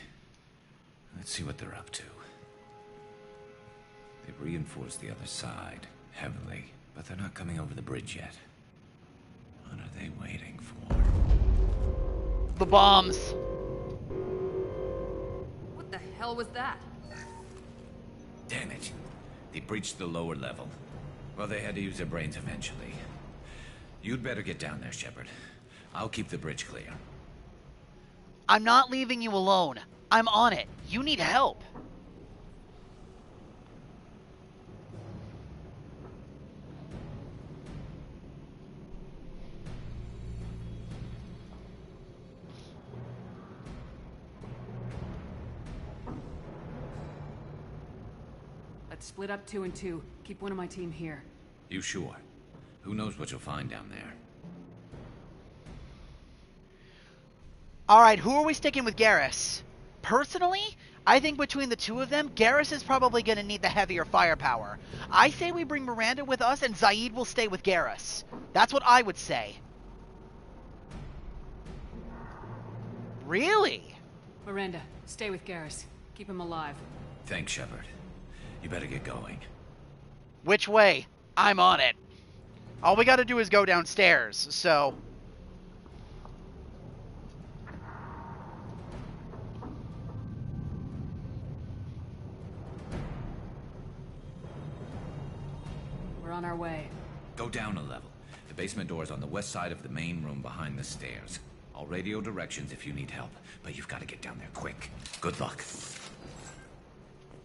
Let's see what they're up to. They've reinforced the other side, heavily, but they're not coming over the bridge yet. What are they waiting for? The bombs. What the hell was that? Damn it. They breached the lower level. Well, they had to use their brains eventually. You'd better get down there, Shepard. I'll keep the bridge clear. I'm not leaving you alone. I'm on it. You need help. Let's split up 2 and 2. Keep one of my team here. You sure? Who knows what you'll find down there? Alright, who are we sticking with Garrus? Personally, I think between the two of them, Garrus is probably going to need the heavier firepower. I say we bring Miranda with us and Zaid will stay with Garrus. That's what I would say. Really? Miranda, stay with Garrus. Keep him alive. Thanks, Shepard. You better get going. Which way? I'm on it. All we gotta do is go downstairs, so... We're on our way. Go down a level. The basement door is on the west side of the main room behind the stairs. I'll radio directions if you need help, but you've got to get down there quick. Good luck.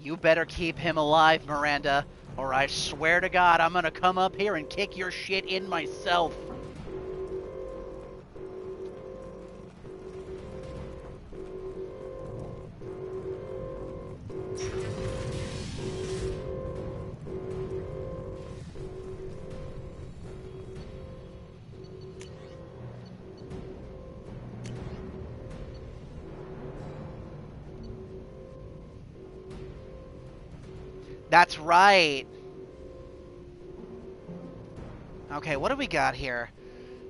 You better keep him alive, Miranda, or I swear to God I'm gonna come up here and kick your shit in myself. That's right. Okay, what do we got here?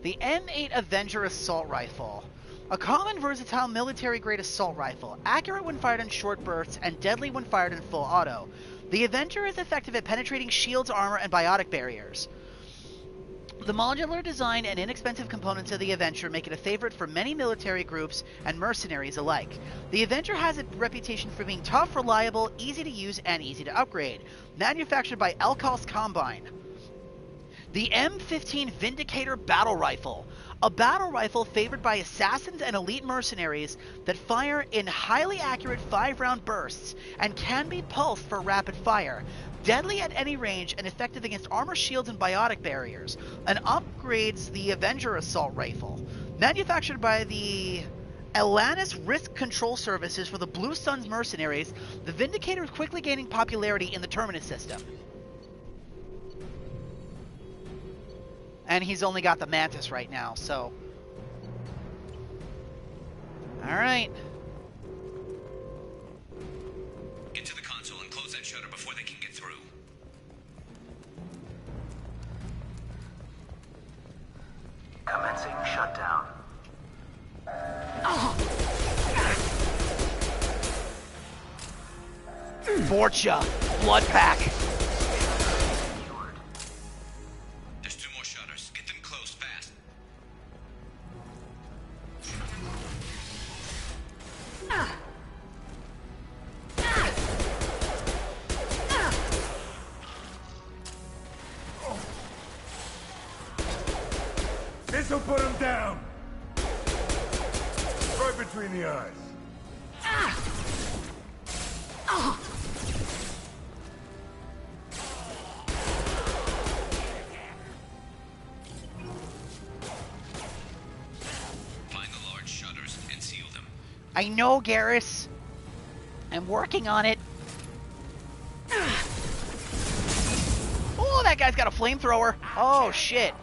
The M8 Avenger Assault Rifle. A common versatile military-grade assault rifle, accurate when fired in short bursts and deadly when fired in full auto. The Avenger is effective at penetrating shields, armor, and biotic barriers. The modular design and inexpensive components of the Avenger make it a favorite for many military groups and mercenaries alike. The Avenger has a reputation for being tough, reliable, easy to use, and easy to upgrade. Manufactured by Elkos Combine. The M15 Vindicator Battle Rifle. A battle rifle favored by assassins and elite mercenaries that fire in highly accurate 5-round bursts and can be pulsed for rapid fire. Deadly at any range and effective against armor, shields, and biotic barriers. And upgrades the Avenger Assault Rifle. Manufactured by the Atlantis Risk Control Services for the Blue Suns mercenaries, the Vindicator is quickly gaining popularity in the Terminus system. And he's only got the Mantis right now, so... Alright. Get to the console and close that shutter before they can get through. Commencing shutdown. Borcha! Blood Pack! There's 2 more shutters. Get them closed fast. This'll put him down! Right between the eyes. Find the large shutters and seal them. I know, Garrus. I'm working on it. Oh, that guy's got a flamethrower. Oh, shit.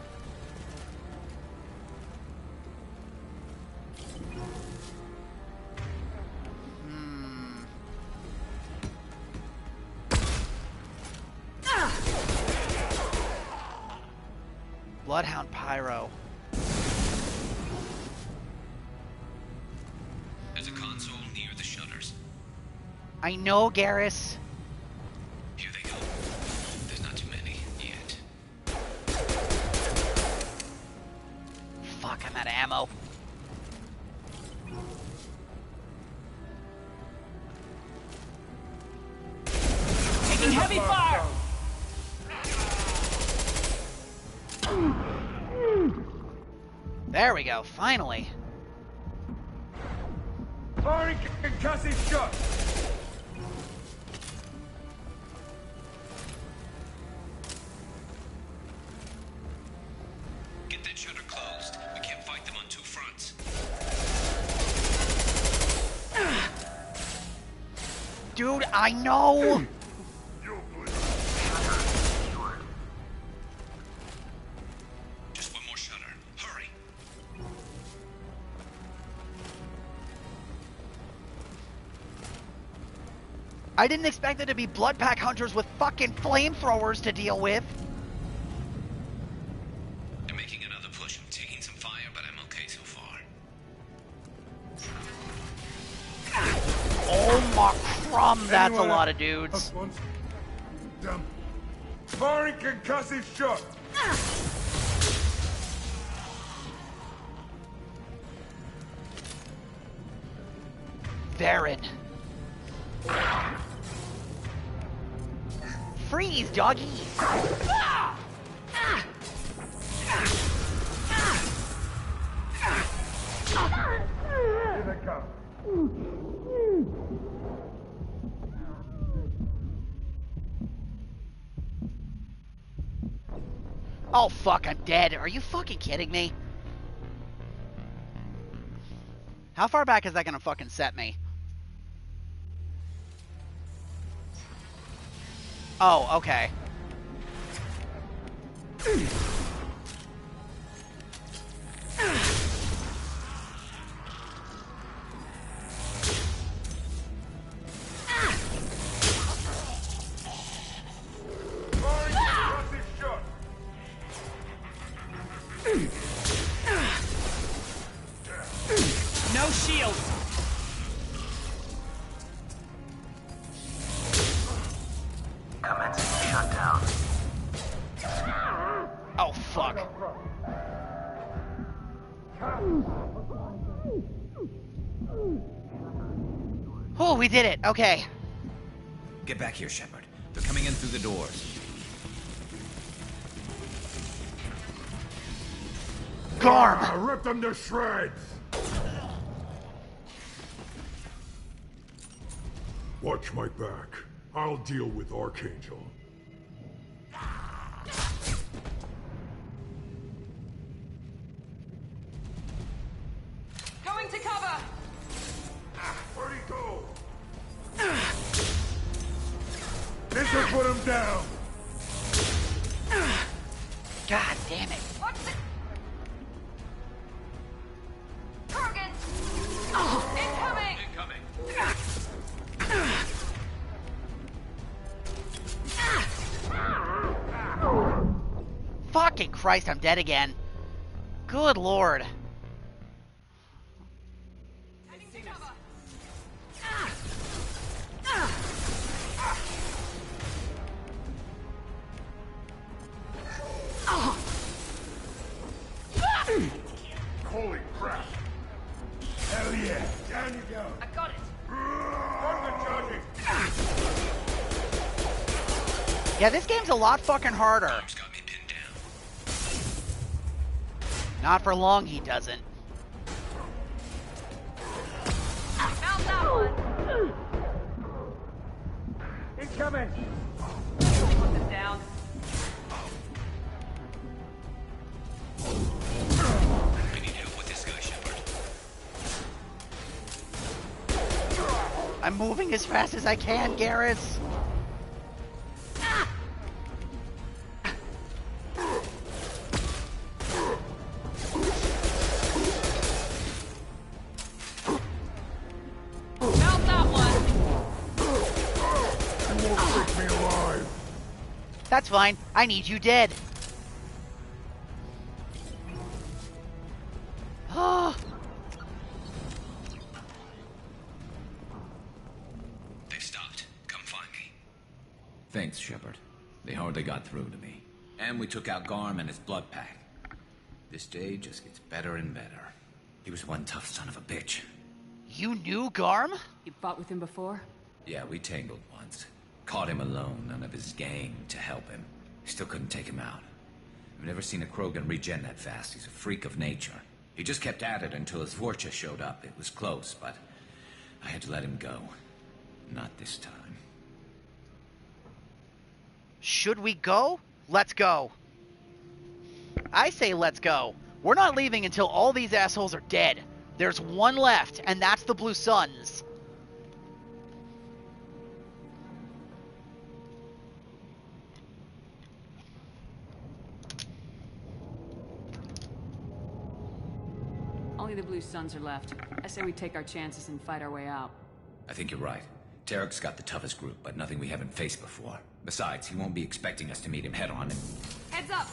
Bloodhound Pyro. There's a console near the shutters. I know, Garrus. Here they go. There's not too many yet. Fuck, I'm out of ammo. Taking heavy fire! There we go, finally. Firing concussive shot! Get that shutter closed. We can't fight them on 2 fronts. Dude, I know! Just 1 more shutter. Hurry. I didn't expect there to be blood pack hunters with fucking flamethrowers to deal with. They're making another push. I'm taking some fire, but I'm okay so far. Oh my crumb, that's a lot of dudes. Dumb. Firing concussive shot! Varen. Freeze, doggy! Here they come. Oh fuck, I'm dead. Are you fucking kidding me? How far back is that gonna fucking set me? Oh, okay. No shield. we did it. Okay. Get back here, Shepard. They're coming in through the doors. Garm! Rip them to shreds! Watch my back. I'll deal with Archangel. Going to cover! Where'd he go? This will put him down! God damn it. Kurgan! Incoming! Fucking Christ, I'm dead again. Good lord. Holy crap! Hell yeah! Down you go! I got it! Target charging! Yeah, this game's a lot fucking harder. Not for long, he doesn't. Found that one! Incoming! Put them down. We need help with this guy, Shepard. I'm moving as fast as I can, Garrus. Found that one! You won't take me alive! That's fine. I need you dead. Oh. They've stopped. Come find me. Thanks, Shepard. They hardly got through to me. And we took out Garm and his blood pack. This day just gets better and better. He was one tough son of a bitch. You knew Garm? You fought with him before? Yeah, we tangled once. Caught him alone, none of his gang to help him. Still couldn't take him out. I've never seen a Krogan regen that fast. He's a freak of nature. He just kept at it until his Vorcha showed up. It was close, but I had to let him go. Not this time. Should we go? Let's go. I say let's go. We're not leaving until all these assholes are dead. There's one left, and that's the Blue Suns. Only the Blue Suns are left. I say we take our chances and fight our way out. I think you're right. Tarek's got the toughest group, but nothing we haven't faced before. Besides, he won't be expecting us to meet him head-on and... Heads up!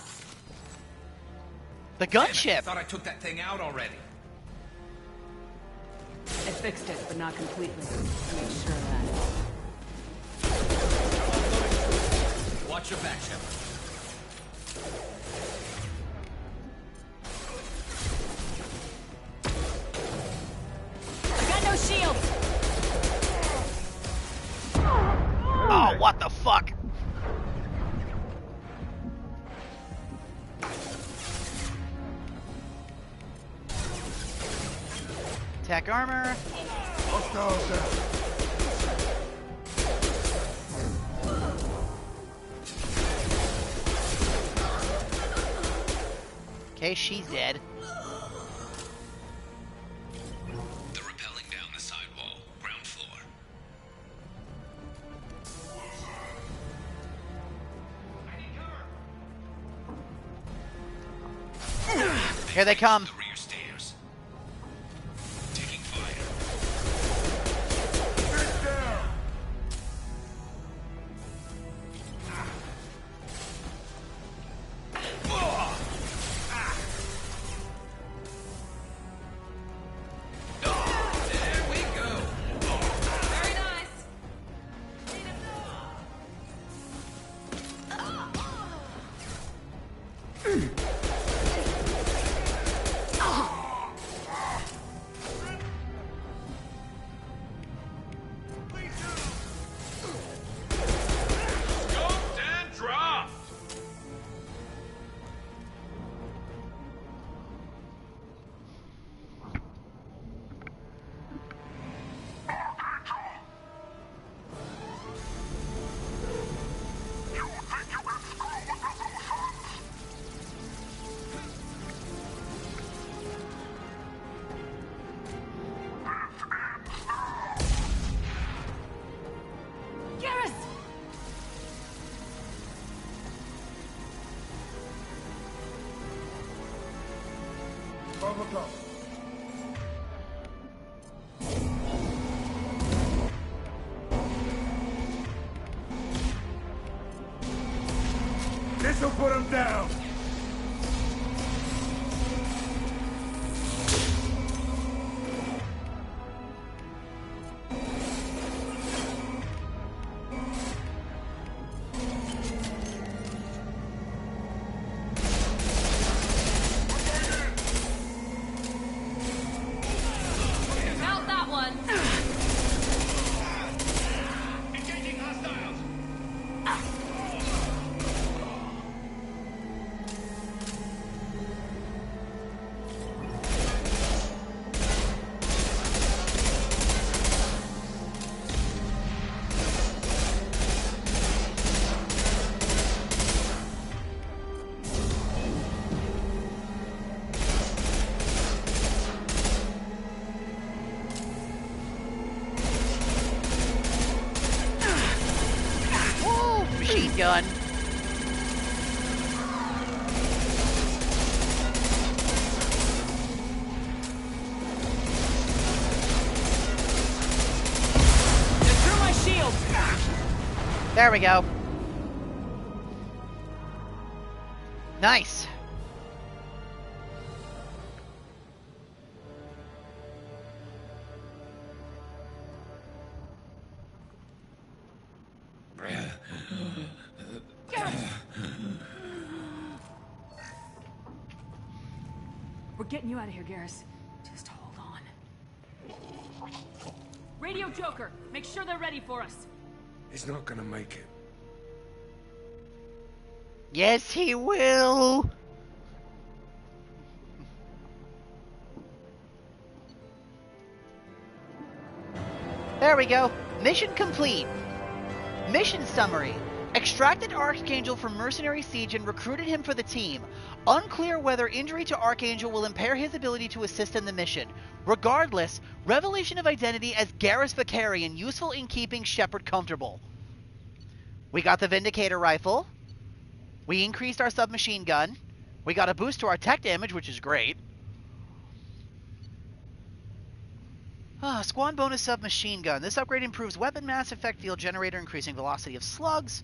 The gunship! I thought I took that thing out already. I fixed it, but not completely. I made sure of that. Watch your back, Shepard. I got no shield! Oh, what the fuck? Attack armor. Hostiles down. Okay, she's dead. They're rappelling down the side wall, ground floor. Here they come. The rear stairs. Taking fire. There we go. Very nice! Robocop. This'll put him down. Count that one. Engaging hostiles. Woo! Machine gun. Through my shield. There we go. Nice. We're getting you out of here, Garrus. Just hold on. Radio Joker, make sure they're ready for us. He's not gonna make it. Yes, he will. There we go. Mission complete. Mission summary. Extracted Archangel from Mercenary Siege and recruited him for the team. Unclear whether injury to Archangel will impair his ability to assist in the mission. Regardless, revelation of identity as Garrus Vakarian, useful in keeping Shepard comfortable. We got the Vindicator rifle. We increased our submachine gun. We got a boost to our tech damage, which is great. Squad bonus submachine gun. This upgrade improves weapon mass effect, field generator, increasing velocity of slugs.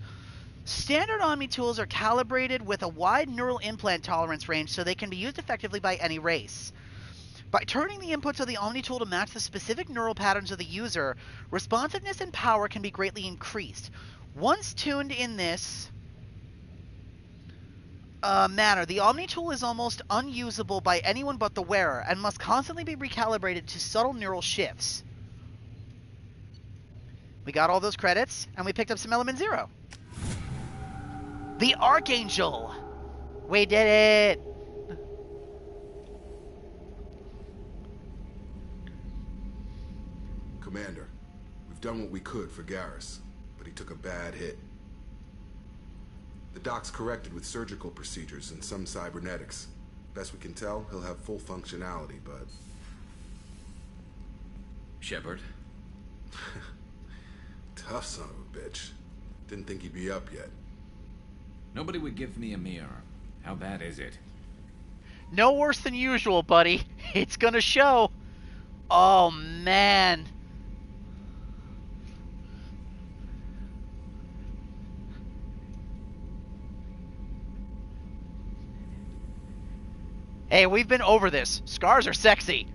Standard Omni tools are calibrated with a wide neural implant tolerance range so they can be used effectively by any race. By turning the inputs of the Omni tool to match the specific neural patterns of the user, responsiveness and power can be greatly increased. Once tuned in this manner, the Omni tool is almost unusable by anyone but the wearer and must constantly be recalibrated to subtle neural shifts. We got all those credits, and we picked up some Element Zero. The Archangel! We did it! Commander, we've done what we could for Garrus, but he took a bad hit. The doc's corrected with surgical procedures and some cybernetics. Best we can tell, he'll have full functionality, but... Shepard? Tough son of a bitch. Didn't think he'd be up yet. Nobody would give me a mirror. How bad is it? No worse than usual, buddy. It's gonna show. Oh, man. Hey, we've been over this. Scars are sexy.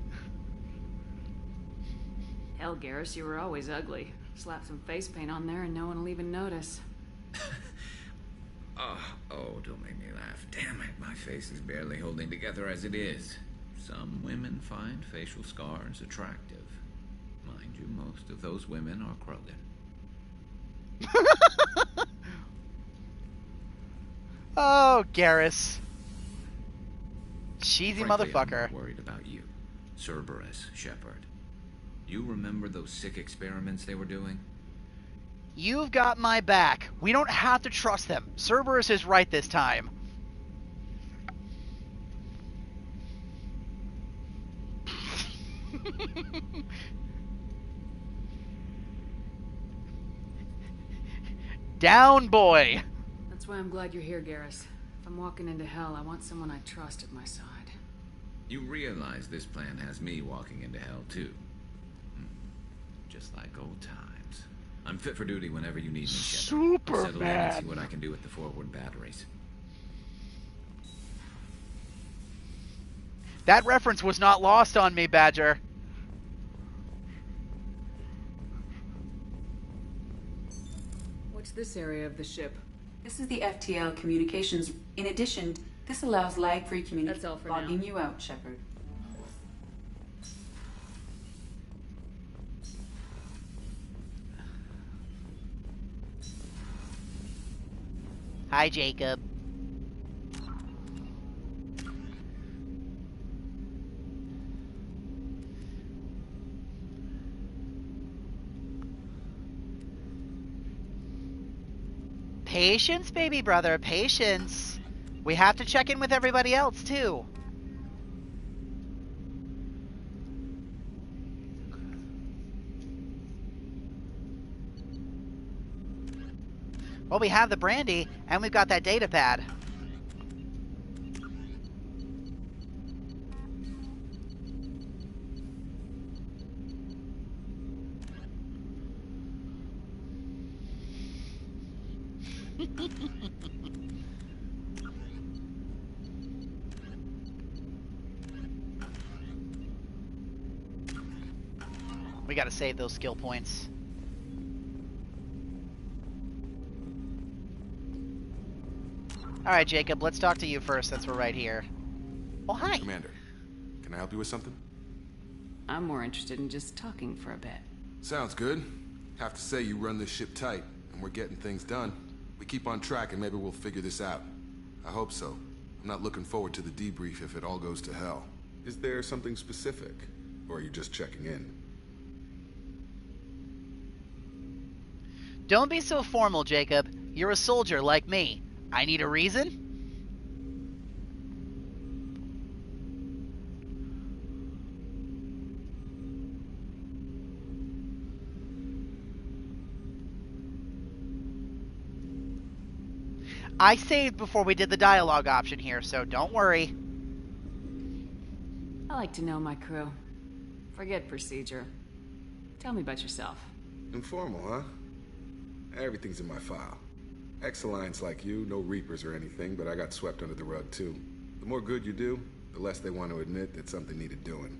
Hell, Garrus, you were always ugly. Slap some face paint on there and no one will even notice. Oh, don't make me laugh. Damn it, my face is barely holding together as it is. Some women find facial scars attractive. Mind you, most of those women are Krogan. Oh, Garrus. Cheesy Frankly, motherfucker. I'm not worried about you. Cerberus, Shepard. You remember those sick experiments they were doing? You've got my back. We don't have to trust them. Cerberus is right this time. Down, boy. That's why I'm glad you're here, Garrus. If I'm walking into hell, I want someone I trust at my side. You realize this plan has me walking into hell, too. Just like old times. I'm fit for duty whenever you need me, Shepard. Settle in and see what I can do with the forward batteries. That reference was not lost on me, Badger. What's this area of the ship? This is the FTL communications. In addition, this allows lag-free communication. That's all for Logging now. you out, Shepard. Hi, Jacob. Patience, baby brother, patience. We have to check in with everybody else, too. Well, we have the brandy, and we've got that data pad. We gotta save those skill points. Alright, Jacob, let's talk to you first since we're right here. Oh, hi. Commander, can I help you with something? I'm more interested in just talking for a bit. Sounds good. Have to say you run this ship tight, and we're getting things done. We keep on track and maybe we'll figure this out. I hope so. I'm not looking forward to the debrief if it all goes to hell. Is there something specific? Or are you just checking in? Don't be so formal, Jacob. You're a soldier like me. I need a reason? I saved before we did the dialogue option here, so don't worry. I like to know my crew. Forget procedure. Tell me about yourself. Informal, huh? Everything's in my file. Ex-Alliance like you, no Reapers or anything, but I got swept under the rug too. The more good you do, the less they want to admit that something needed doing.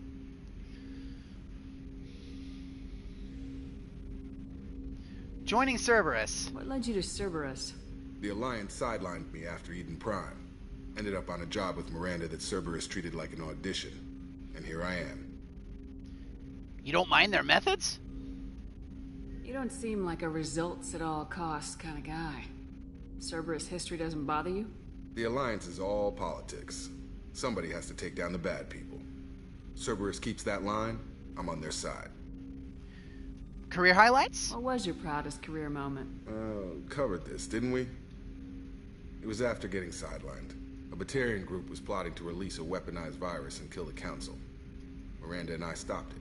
Joining Cerberus. What led you to Cerberus? The Alliance sidelined me after Eden Prime. Ended up on a job with Miranda that Cerberus treated like an audition. And here I am. You don't mind their methods? You don't seem like a results-at-all-costs kind of guy. Cerberus history doesn't bother you? The Alliance is all politics. Somebody has to take down the bad people. Cerberus keeps that line, I'm on their side. Career highlights? What was your proudest career moment? Covered this, didn't we? It was after getting sidelined. A Batarian group was plotting to release a weaponized virus and kill the Council. Miranda and I stopped it.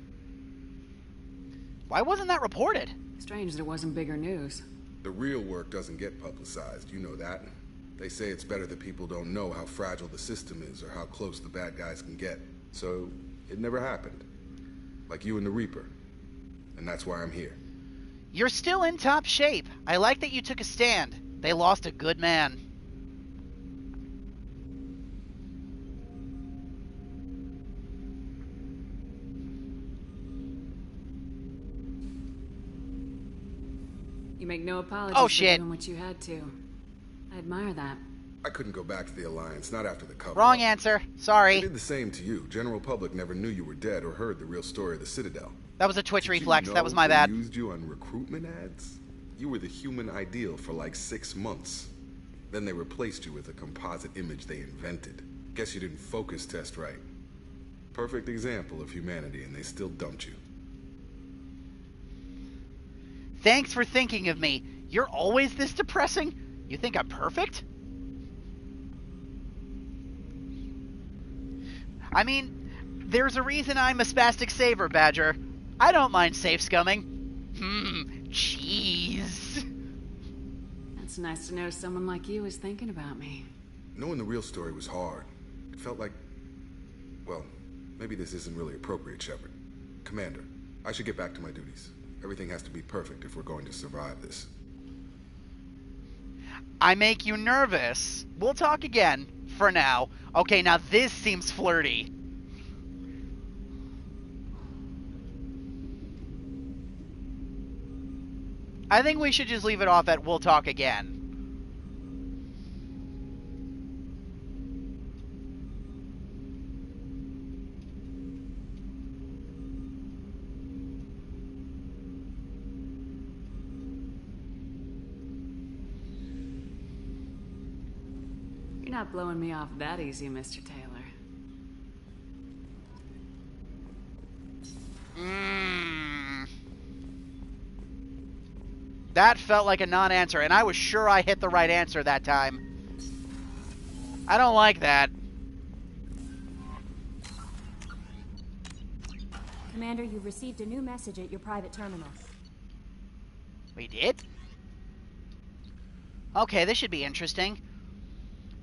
Why wasn't that reported? Strange that it wasn't bigger news. The real work doesn't get publicized, you know that. They say it's better that people don't know how fragile the system is or how close the bad guys can get. So, it never happened. Like you and the Reaper. And that's why I'm here. You're still in top shape. I like that you took a stand. They lost a good man. You make no apologies Oh, for shit. doing what you had to. I admire that. I couldn't go back to the Alliance, not after the cover. Wrong answer. Sorry. I did the same to you. General public never knew you were dead or heard the real story of the Citadel. That was a Twitch Did reflex. you know That was my they bad. used you on recruitment ads? You were the human ideal for like 6 months. Then they replaced you with a composite image they invented. Guess you didn't focus test right. Perfect example of humanity, and they still dumped you. Thanks for thinking of me. You're always this depressing? You think I'm perfect? I mean, there's a reason I'm a spastic saver, Badger. I don't mind safe scumming. Cheese. It's nice to know someone like you is thinking about me. Knowing the real story was hard. It felt like, well, Maybe this isn't really appropriate, Shepard. Commander, I should get back to my duties. Everything has to be perfect if we're going to survive this. I make you nervous. We'll talk again, for now. Okay, now this seems flirty. I think we should just leave it off at we'll talk again. You're not blowing me off that easy, Mr. Taylor. That felt like a non-answer, and I was sure I hit the right answer that time. I don't like that. Commander, you've received a new message at your private terminal. We did? Okay, this should be interesting.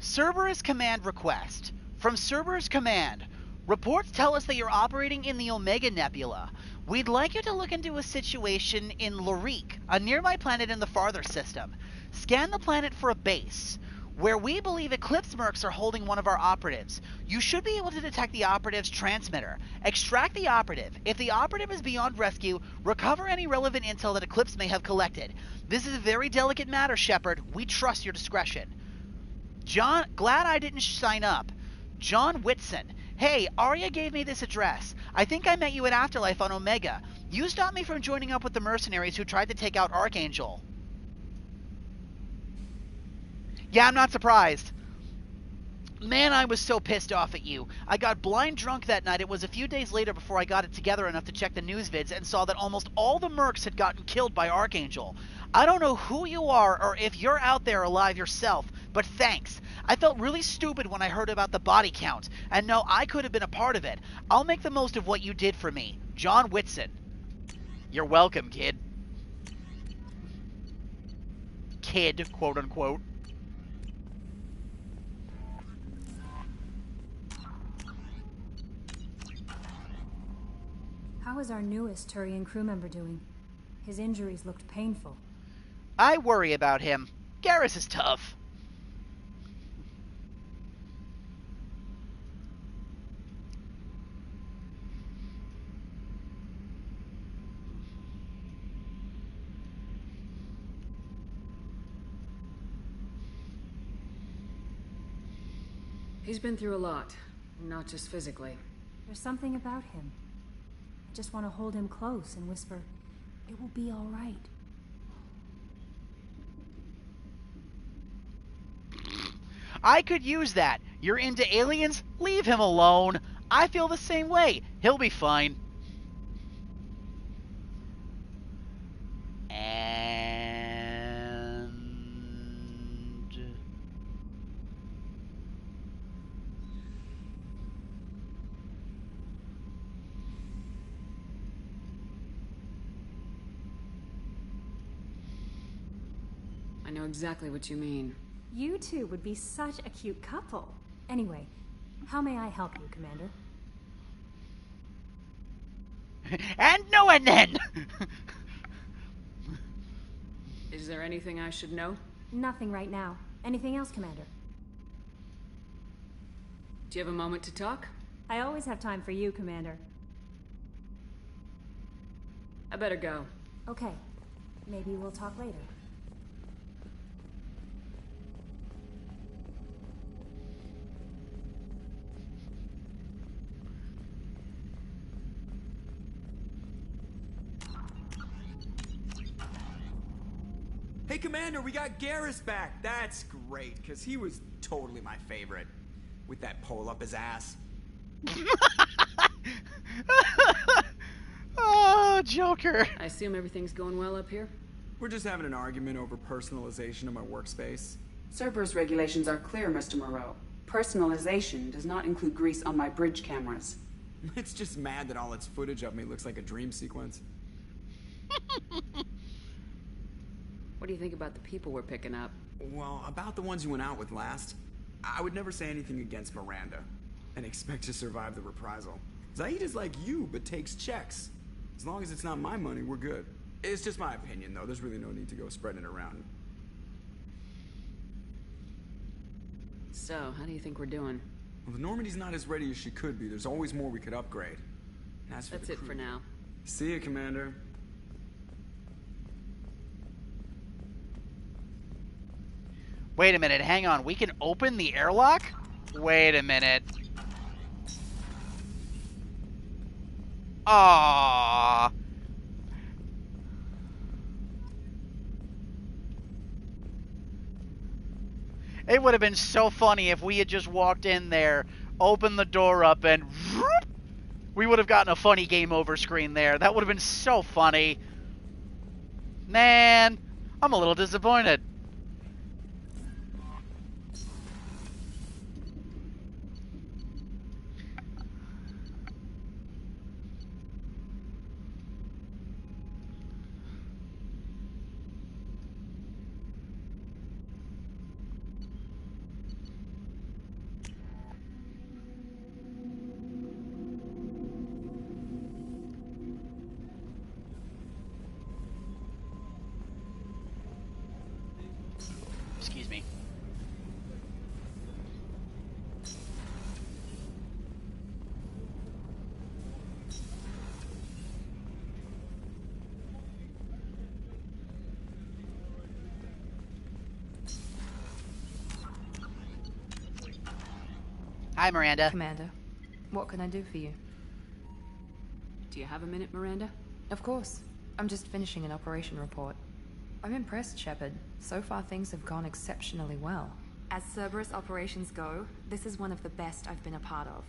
Cerberus Command request. From Cerberus Command. Reports tell us that you're operating in the Omega Nebula. We'd like you to look into a situation in Larique, a nearby planet in the farther system. Scan the planet for a base, where we believe Eclipse Mercs are holding one of our operatives. You should be able to detect the operative's transmitter. Extract the operative. If the operative is beyond rescue, recover any relevant intel that Eclipse may have collected. This is a very delicate matter, Shepard. We trust your discretion. John, glad I didn't sign up. John Whitson. Hey, Arya gave me this address. I think I met you at Afterlife on Omega. You stopped me from joining up with the mercenaries who tried to take out Archangel. Yeah, I'm not surprised. Man, I was so pissed off at you. I got blind drunk that night. It was a few days later before I got it together enough to check the news vids and saw that almost all the mercs had gotten killed by Archangel. I don't know who you are or if you're out there alive yourself, but thanks. I felt really stupid when I heard about the body count, and know I could have been a part of it. I'll make the most of what you did for me. John Whitson. You're welcome, kid. Kid, quote unquote. How is our newest Turian crew member doing? His injuries looked painful. I worry about him. Garrus is tough. He's been through a lot, not just physically. There's something about him. I just want to hold him close and whisper, "It will be all right." I could use that. You're into aliens? Leave him alone. I feel the same way. He'll be fine. I know exactly what you mean. You two would be such a cute couple. Anyway, how may I help you, Commander? And no and then! Is there anything I should know? Nothing right now. Anything else, Commander? Do you have a moment to talk? I always have time for you, Commander. I better go. Okay. Maybe we'll talk later. Hey, Commander, we got Garrus back. That's great, because he was totally my favorite. With that pole up his ass. Oh, Joker. I assume everything's going well up here? We're just having an argument over personalization of my workspace. Cerberus regulations are clear, Mr. Moreau. Personalization does not include grease on my bridge cameras. It's just mad that all its footage of me looks like a dream sequence. What do you think about the people we're picking up? Well, about the ones you went out with last, I would never say anything against Miranda, and expect to survive the reprisal. Zaid is like you, but takes checks. As long as it's not my money, we're good. It's just my opinion, though. There's really no need to go spreading it around. So, how do you think we're doing? Well, the Normandy's not as ready as she could be. There's always more we could upgrade. And as for That's the it crew- for now. See you, Commander. Wait a minute, hang on. We can open the airlock? Wait a minute. Aww. It would have been so funny if we had just walked in there, opened the door up, and whoop, we would have gotten a funny game over screen there. That would have been so funny. Man, I'm a little disappointed. Excuse me. Hi, Miranda. Commander, what can I do for you? Do you have a minute, Miranda? Of course. I'm just finishing an operation report. I'm impressed, Shepard. So far, things have gone exceptionally well. As Cerberus operations go, this is one of the best I've been a part of.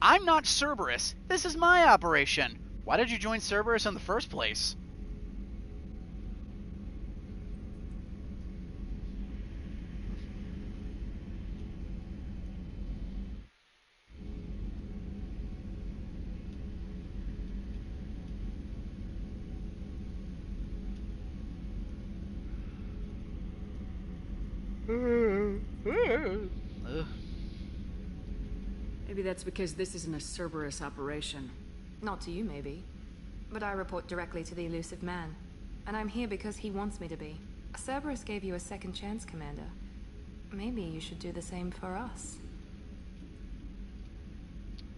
I'm not Cerberus. This is my operation. Why did you join Cerberus in the first place? Maybe that's because this isn't a Cerberus operation. Not to you, maybe. But I report directly to the Elusive Man. And I'm here because he wants me to be. Cerberus gave you a second chance, Commander. Maybe you should do the same for us.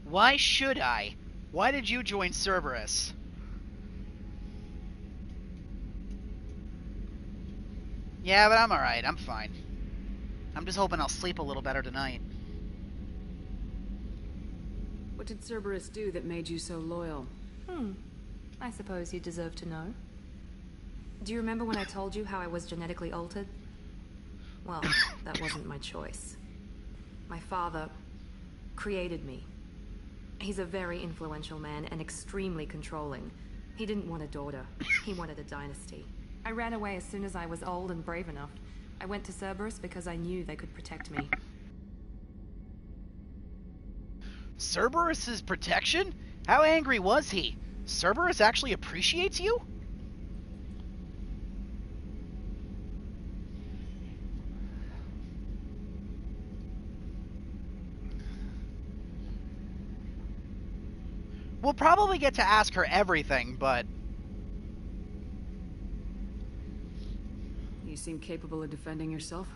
Why should I? Why did you join Cerberus? Yeah, but I'm alright. I'm fine. I'm just hoping I'll sleep a little better tonight. What did Cerberus do that made you so loyal? I suppose you deserve to know. Do you remember when I told you how I was genetically altered? Well, that wasn't my choice. My father created me. He's a very influential man and extremely controlling. He didn't want a daughter. He wanted a dynasty. I ran away as soon as I was old and brave enough. I went to Cerberus because I knew they could protect me. Cerberus's protection? How angry was he? Cerberus actually appreciates you? We'll probably get to ask her everything, but... You seem capable of defending yourself.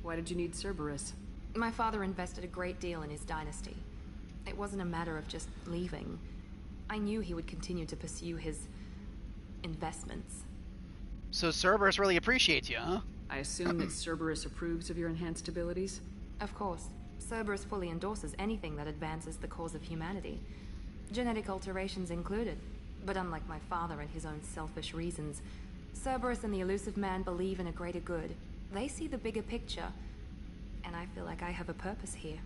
Why did you need Cerberus? My father invested a great deal in his dynasty. It wasn't a matter of just leaving. I knew he would continue to pursue his investments. So Cerberus really appreciates you, huh? I assume that Cerberus approves of your enhanced abilities? Of course. Cerberus fully endorses anything that advances the cause of humanity. Genetic alterations included. But unlike my father and his own selfish reasons, Cerberus and the Elusive Man believe in a greater good. They see the bigger picture, and I feel like I have a purpose here.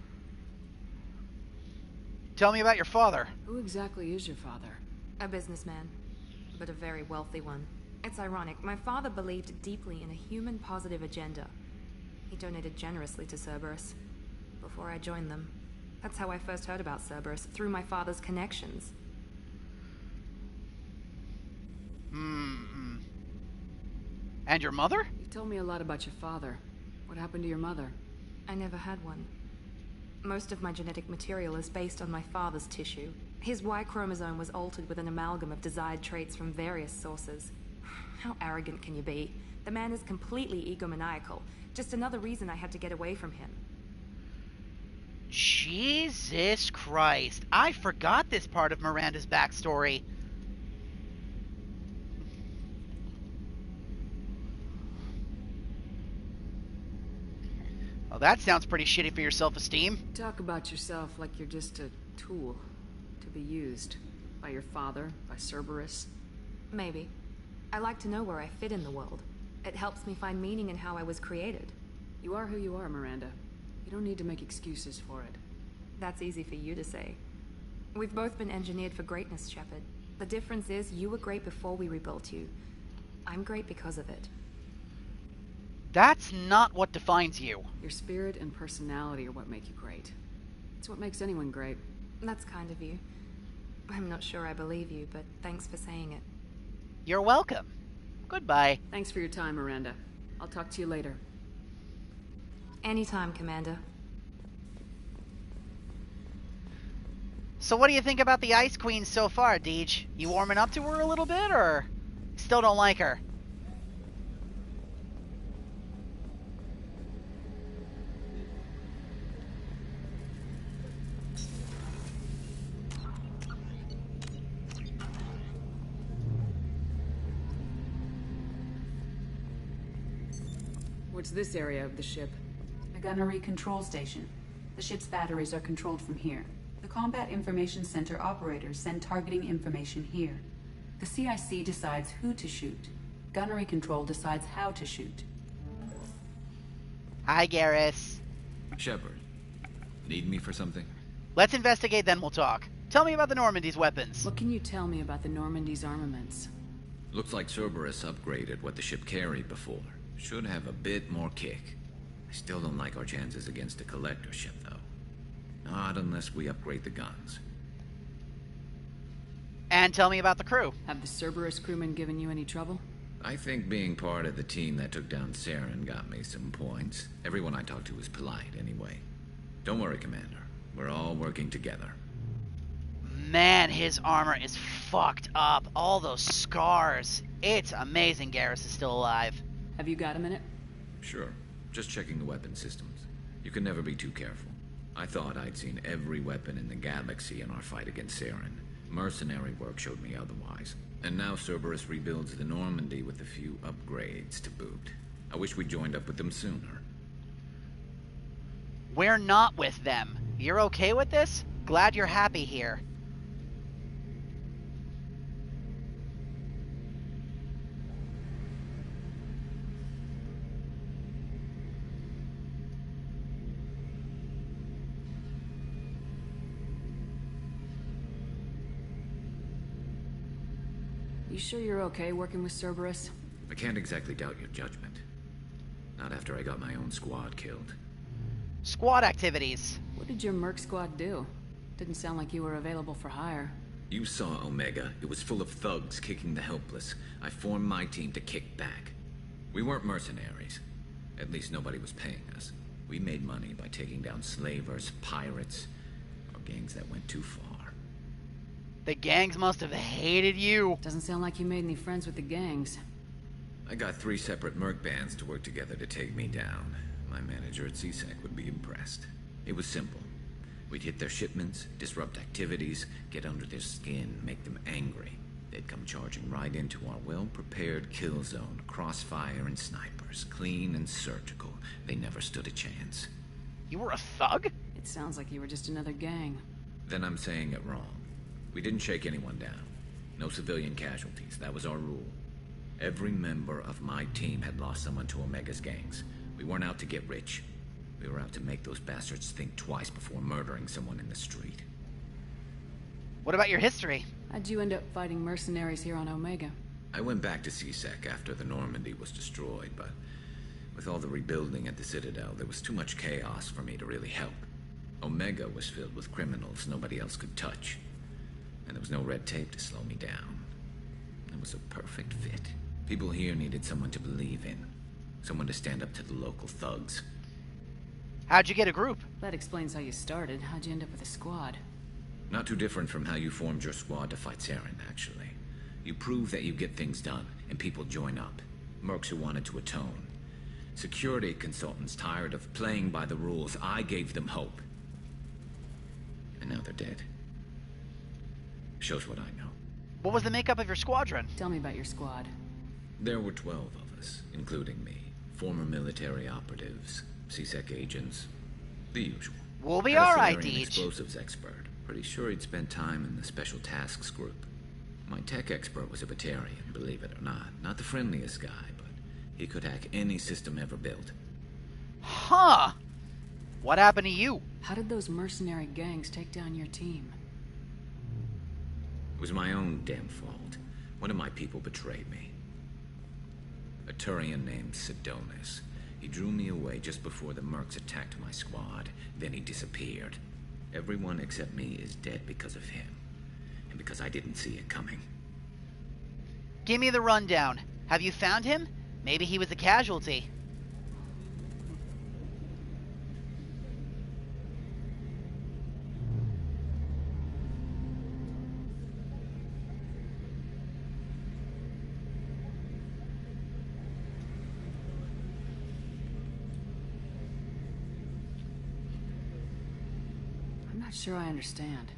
Tell me about your father. Who exactly is your father? A businessman, but a very wealthy one. It's ironic. My father believed deeply in a human-positive agenda. He donated generously to Cerberus before I joined them. That's how I first heard about Cerberus, through my father's connections. And your mother? You told me a lot about your father. What happened to your mother? I never had one. Most of my genetic material is based on my father's tissue. His Y chromosome was altered with an amalgam of desired traits from various sources. How arrogant can you be? The man is completely egomaniacal. Just another reason I had to get away from him. Jesus Christ. I forgot this part of Miranda's backstory. Well, that sounds pretty shitty for your self-esteem. Talk about yourself like you're just a tool to be used by your father, by Cerberus. Maybe. I like to know where I fit in the world. It helps me find meaning in how I was created. You are who you are, Miranda. You don't need to make excuses for it. That's easy for you to say. We've both been engineered for greatness, Shepard. The difference is you were great before we rebuilt you. I'm great because of it. That's not what defines you. Your spirit and personality are what make you great. It's what makes anyone great. That's kind of you. I'm not sure I believe you, but thanks for saying it. You're welcome. Goodbye. Thanks for your time, Miranda. I'll talk to you later. Anytime, Commander. So what do you think about the Ice Queen so far, Deej? You warming up to her a little bit, or still don't like her? What's this area of the ship? The gunnery control station. The ship's batteries are controlled from here. The Combat Information Center operators send targeting information here. The CIC decides who to shoot. Gunnery control decides how to shoot. Hi, Garrus. Shepard, need me for something? Let's investigate, then we'll talk. Tell me about the Normandy's weapons. What can you tell me about the Normandy's armaments? Looks like Cerberus upgraded what the ship carried before. Should have a bit more kick. I still don't like our chances against a Collector ship, though. Not unless we upgrade the guns. And tell me about the crew. Have the Cerberus crewmen given you any trouble? I think being part of the team that took down Saren got me some points. Everyone I talked to was polite, anyway. Don't worry, Commander. We're all working together. Man, his armor is fucked up. All those scars. It's amazing Garrus is still alive. Have you got a minute? Sure. Just checking the weapon systems. You can never be too careful. I thought I'd seen every weapon in the galaxy in our fight against Saren. Mercenary work showed me otherwise. And now Cerberus rebuilds the Normandy with a few upgrades to boot. I wish we'd joined up with them sooner. We're not with them. You're okay with this? Glad you're happy here. You sure you're okay working with Cerberus? I can't exactly doubt your judgment. Not after I got my own squad killed. Squad activities. What did your merc squad do? Didn't sound like you were available for hire. You saw Omega. It was full of thugs kicking the helpless. I formed my team to kick back. We weren't mercenaries. At least nobody was paying us. We made money by taking down slavers, pirates, or gangs that went too far. The gangs must have hated you. Doesn't sound like you made any friends with the gangs. I got 3 separate merc bands to work together to take me down. My manager at CSEC would be impressed. It was simple. We'd hit their shipments, disrupt activities, get under their skin, make them angry. They'd come charging right into our well-prepared kill zone, crossfire and snipers, clean and surgical. They never stood a chance. You were a thug? It sounds like you were just another gang. Then I'm saying it wrong. We didn't shake anyone down. No civilian casualties, that was our rule. Every member of my team had lost someone to Omega's gangs. We weren't out to get rich. We were out to make those bastards think twice before murdering someone in the street. What about your history? How'd you end up fighting mercenaries here on Omega? I went back to CSEC after the Normandy was destroyed, but with all the rebuilding at the Citadel, there was too much chaos for me to really help. Omega was filled with criminals nobody else could touch. And there was no red tape to slow me down. It was a perfect fit. People here needed someone to believe in. Someone to stand up to the local thugs. How'd you get a group? That explains how you started. How'd you end up with a squad? Not too different from how you formed your squad to fight Saren, actually. You prove that you get things done, and people join up. Mercs who wanted to atone. Security consultants tired of playing by the rules. I gave them hope. And now they're dead. Shows what I know. What was the makeup of your squadron? Tell me about your squad. There were 12 of us, including me. Former military operatives, CSEC agents, the usual. We'll be Had a alright, Salarian Deej. explosives expert. Pretty sure he'd spent time in the Special Tasks Group. My tech expert was a Batarian, believe it or not. Not the friendliest guy, but he could hack any system ever built. Huh. What happened to you? How did those mercenary gangs take down your team? It was my own damn fault. One of my people betrayed me. A Turian named Sidonis. He drew me away just before the Mercs attacked my squad. Then he disappeared. Everyone except me is dead because of him. And because I didn't see it coming. Give me the rundown. Have you found him? Maybe he was a casualty. I'm not sure I understand.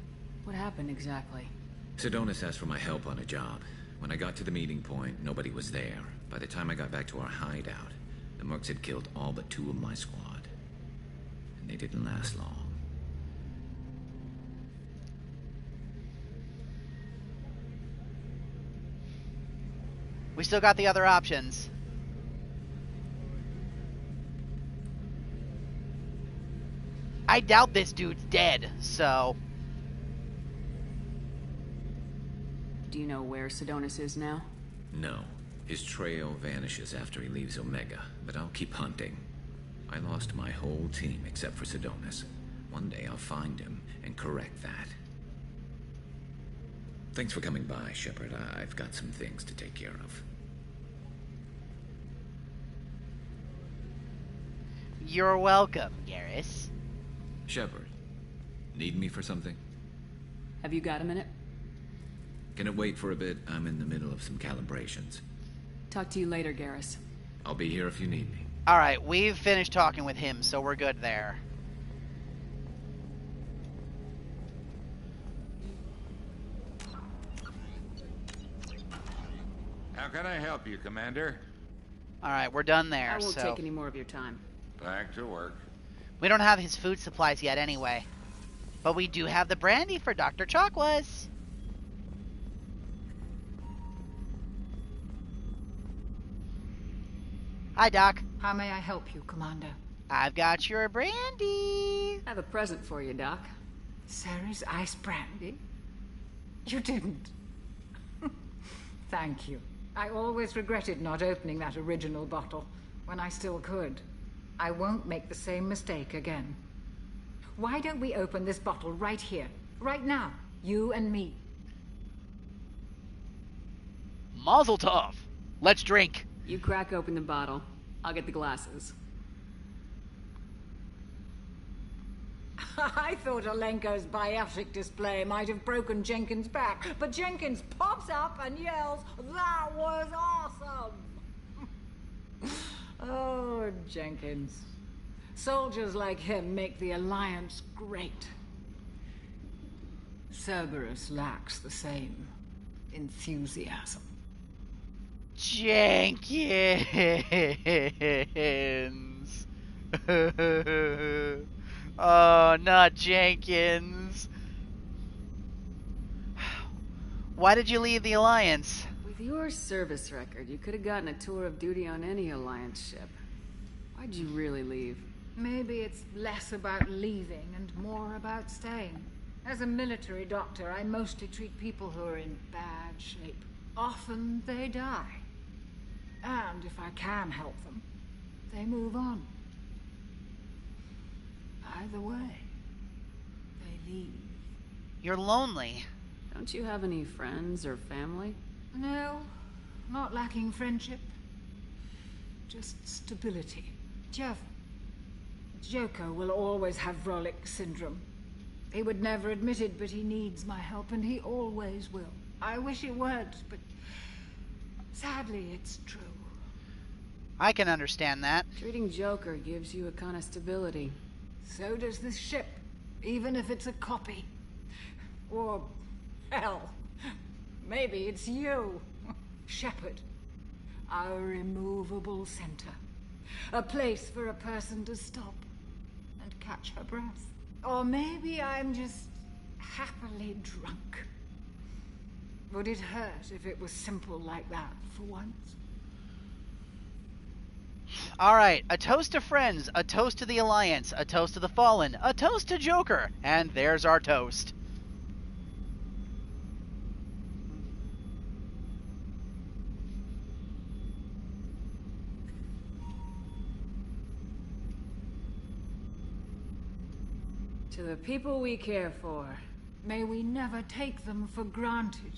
What happened exactly? Sidonis asked for my help on a job. When I got to the meeting point, nobody was there. By the time I got back to our hideout, the Mercs had killed all but 2 of my squad. And they didn't last long. We still got the other options. I doubt this dude's dead, so... Do you know where Sidonis is now? No. His trail vanishes after he leaves Omega, but I'll keep hunting. I lost my whole team except for Sidonis. One day I'll find him and correct that. Thanks for coming by, Shepard. I've got some things to take care of. You're welcome, Garrus. Shepard, need me for something? Have you got a minute? Can it wait for a bit? I'm in the middle of some calibrations. Talk to you later, Garrus. I'll be here if you need me. Alright, we've finished talking with him, so we're good there. How can I help you, Commander? Alright, we're done there, I won't so... take any more of your time. Back to work. We don't have his food supplies yet anyway. But we do have the brandy for Dr. Chakwas. Hi, Doc. How may I help you, Commander? I've got your brandy. I have a present for you, Doc. Ceres ice brandy? You didn't. Thank you. I always regretted not opening that original bottle when I still could. I won't make the same mistake again. Why don't we open this bottle right here, right now, you and me? Mazel tov. Let's drink. You crack open the bottle. I'll get the glasses. I thought Alenko's biotic display might have broken Jenkins' back, but Jenkins pops up and yells, "That was awesome!" Oh, Jenkins. Soldiers like him make the Alliance great. Cerberus lacks the same enthusiasm. Jenkins. Oh, not Jenkins. Why did you leave the Alliance? With your service record, you could have gotten a tour of duty on any Alliance ship. Why'd you really leave? Maybe it's less about leaving and more about staying. As a military doctor, I mostly treat people who are in bad shape. Often they die. And if I can help them, they move on. Either way, they leave. You're lonely. Don't you have any friends or family? No, not lacking friendship. Just stability. Jeff, Joker will always have Vrolic syndrome. He would never admit it, but he needs my help, and he always will. I wish it weren't, but sadly, it's true. I can understand that. Treating Joker gives you a kind of stability. So does this ship, even if it's a copy. Or, hell, maybe it's you, Shepard. Our immovable center. A place for a person to stop and catch her breath. Or maybe I'm just happily drunk. Would it hurt if it was simple like that for once? Alright, a toast to friends, a toast to the Alliance, a toast to the Fallen, a toast to Joker, and there's our toast. To the people we care for. May we never take them for granted.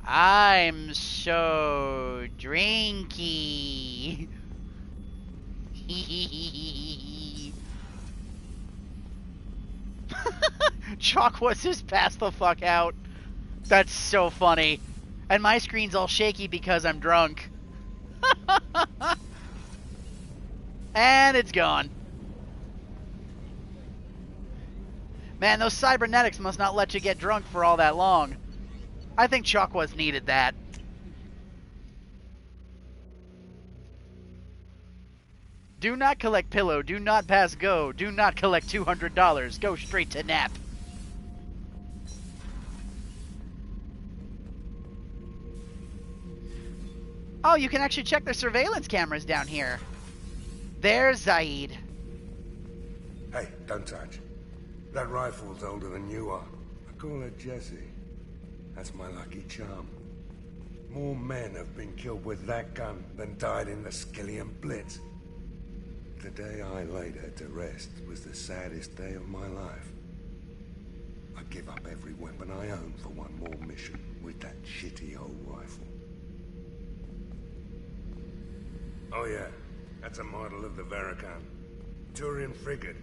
I'm so drinky. Chalk was just passed the fuck out. That's so funny. And my screen's all shaky because I'm drunk. And it's gone. Man, those cybernetics must not let you get drunk for all that long. I think Chakwas needed that. Do not collect pillow. Do not pass go. Do not collect $200. Go straight to nap. Oh, you can actually check the surveillance cameras down here. There's Zaid. Hey, don't touch. That rifle's older than you are. I call her Jessie. That's my lucky charm. More men have been killed with that gun than died in the Skillian Blitz. The day I laid her to rest was the saddest day of my life. I give up every weapon I own for one more mission with that shitty old rifle. Oh yeah, that's a model of the Veracon. Turian frigate.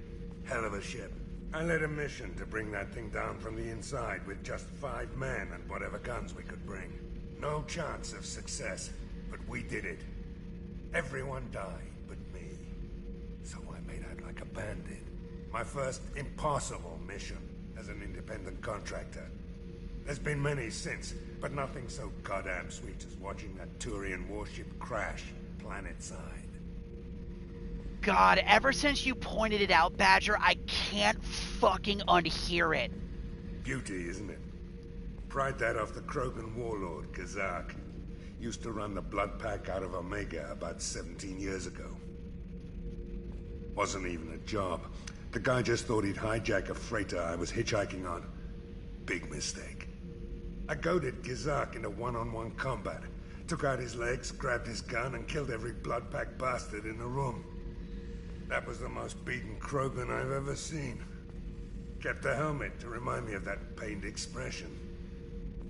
Hell of a ship. I led a mission to bring that thing down from the inside with just 5 men and whatever guns we could bring. No chance of success, but we did it. Everyone died but me. So I made out like a bandit. My first impossible mission as an independent contractor. There's been many since, but nothing so goddamn sweet as watching that Turian warship crash planet-side. God, ever since you pointed it out, Badger, I can't fucking unhear it. Beauty, isn't it? Pried that off the Krogan warlord, Kazak. Used to run the Blood Pack out of Omega about 17 years ago. Wasn't even a job. The guy just thought he'd hijack a freighter I was hitchhiking on. Big mistake. I goaded Kazak into one-on-one combat. Took out his legs, grabbed his gun, and killed every Blood Pack bastard in the room. That was the most beaten Krogan I've ever seen. Kept a helmet to remind me of that pained expression.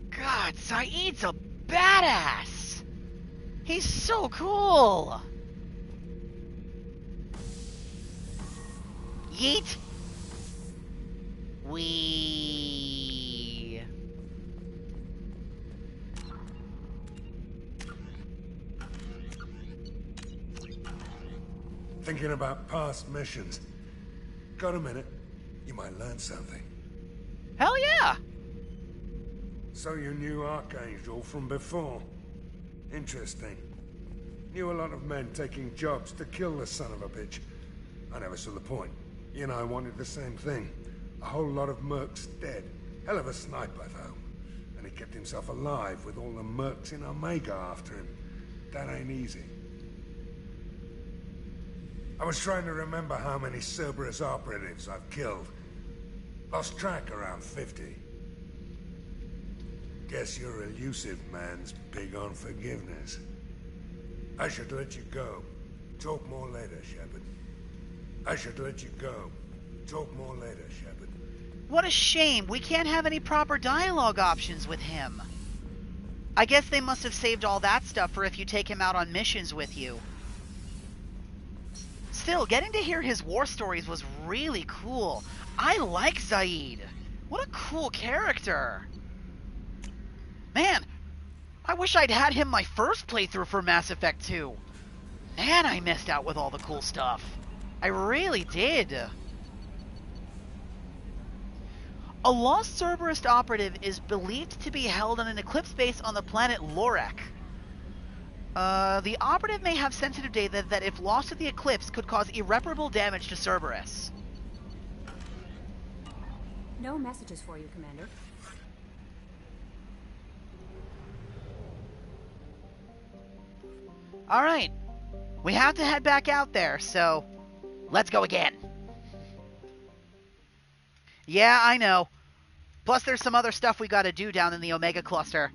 God, Saeed's a badass! He's so cool! Yeet! Wee. Thinking about past missions. Got a minute? You might learn something. Hell yeah! So you knew Archangel from before? Interesting. Knew a lot of men taking jobs to kill the son of a bitch. I never saw the point. You and I wanted the same thing. A whole lot of mercs dead. Hell of a sniper, though. And he kept himself alive with all the mercs in Omega after him. That ain't easy. I was trying to remember how many Cerberus operatives I've killed. Lost track around 50. Guess your elusive man's big on forgiveness. I should let you go. Talk more later, Shepard. I should let you go. Talk more later, Shepard. What a shame. We can't have any proper dialogue options with him. I guess they must have saved all that stuff for if you take him out on missions with you. Still, getting to hear his war stories was really cool. I like Zaid. What a cool character. Man, I wish I'd had him my first playthrough for Mass Effect 2. Man, I missed out with all the cool stuff. I really did. A lost Cerberus operative is believed to be held on an Eclipse base on the planet Lorek. The operative may have sensitive data that, if lost to the Eclipse, could cause irreparable damage to Cerberus. No messages for you, Commander. Alright. We have to head back out there, so let's go again. Yeah, I know. Plus there's some other stuff we gotta do down in the Omega Cluster.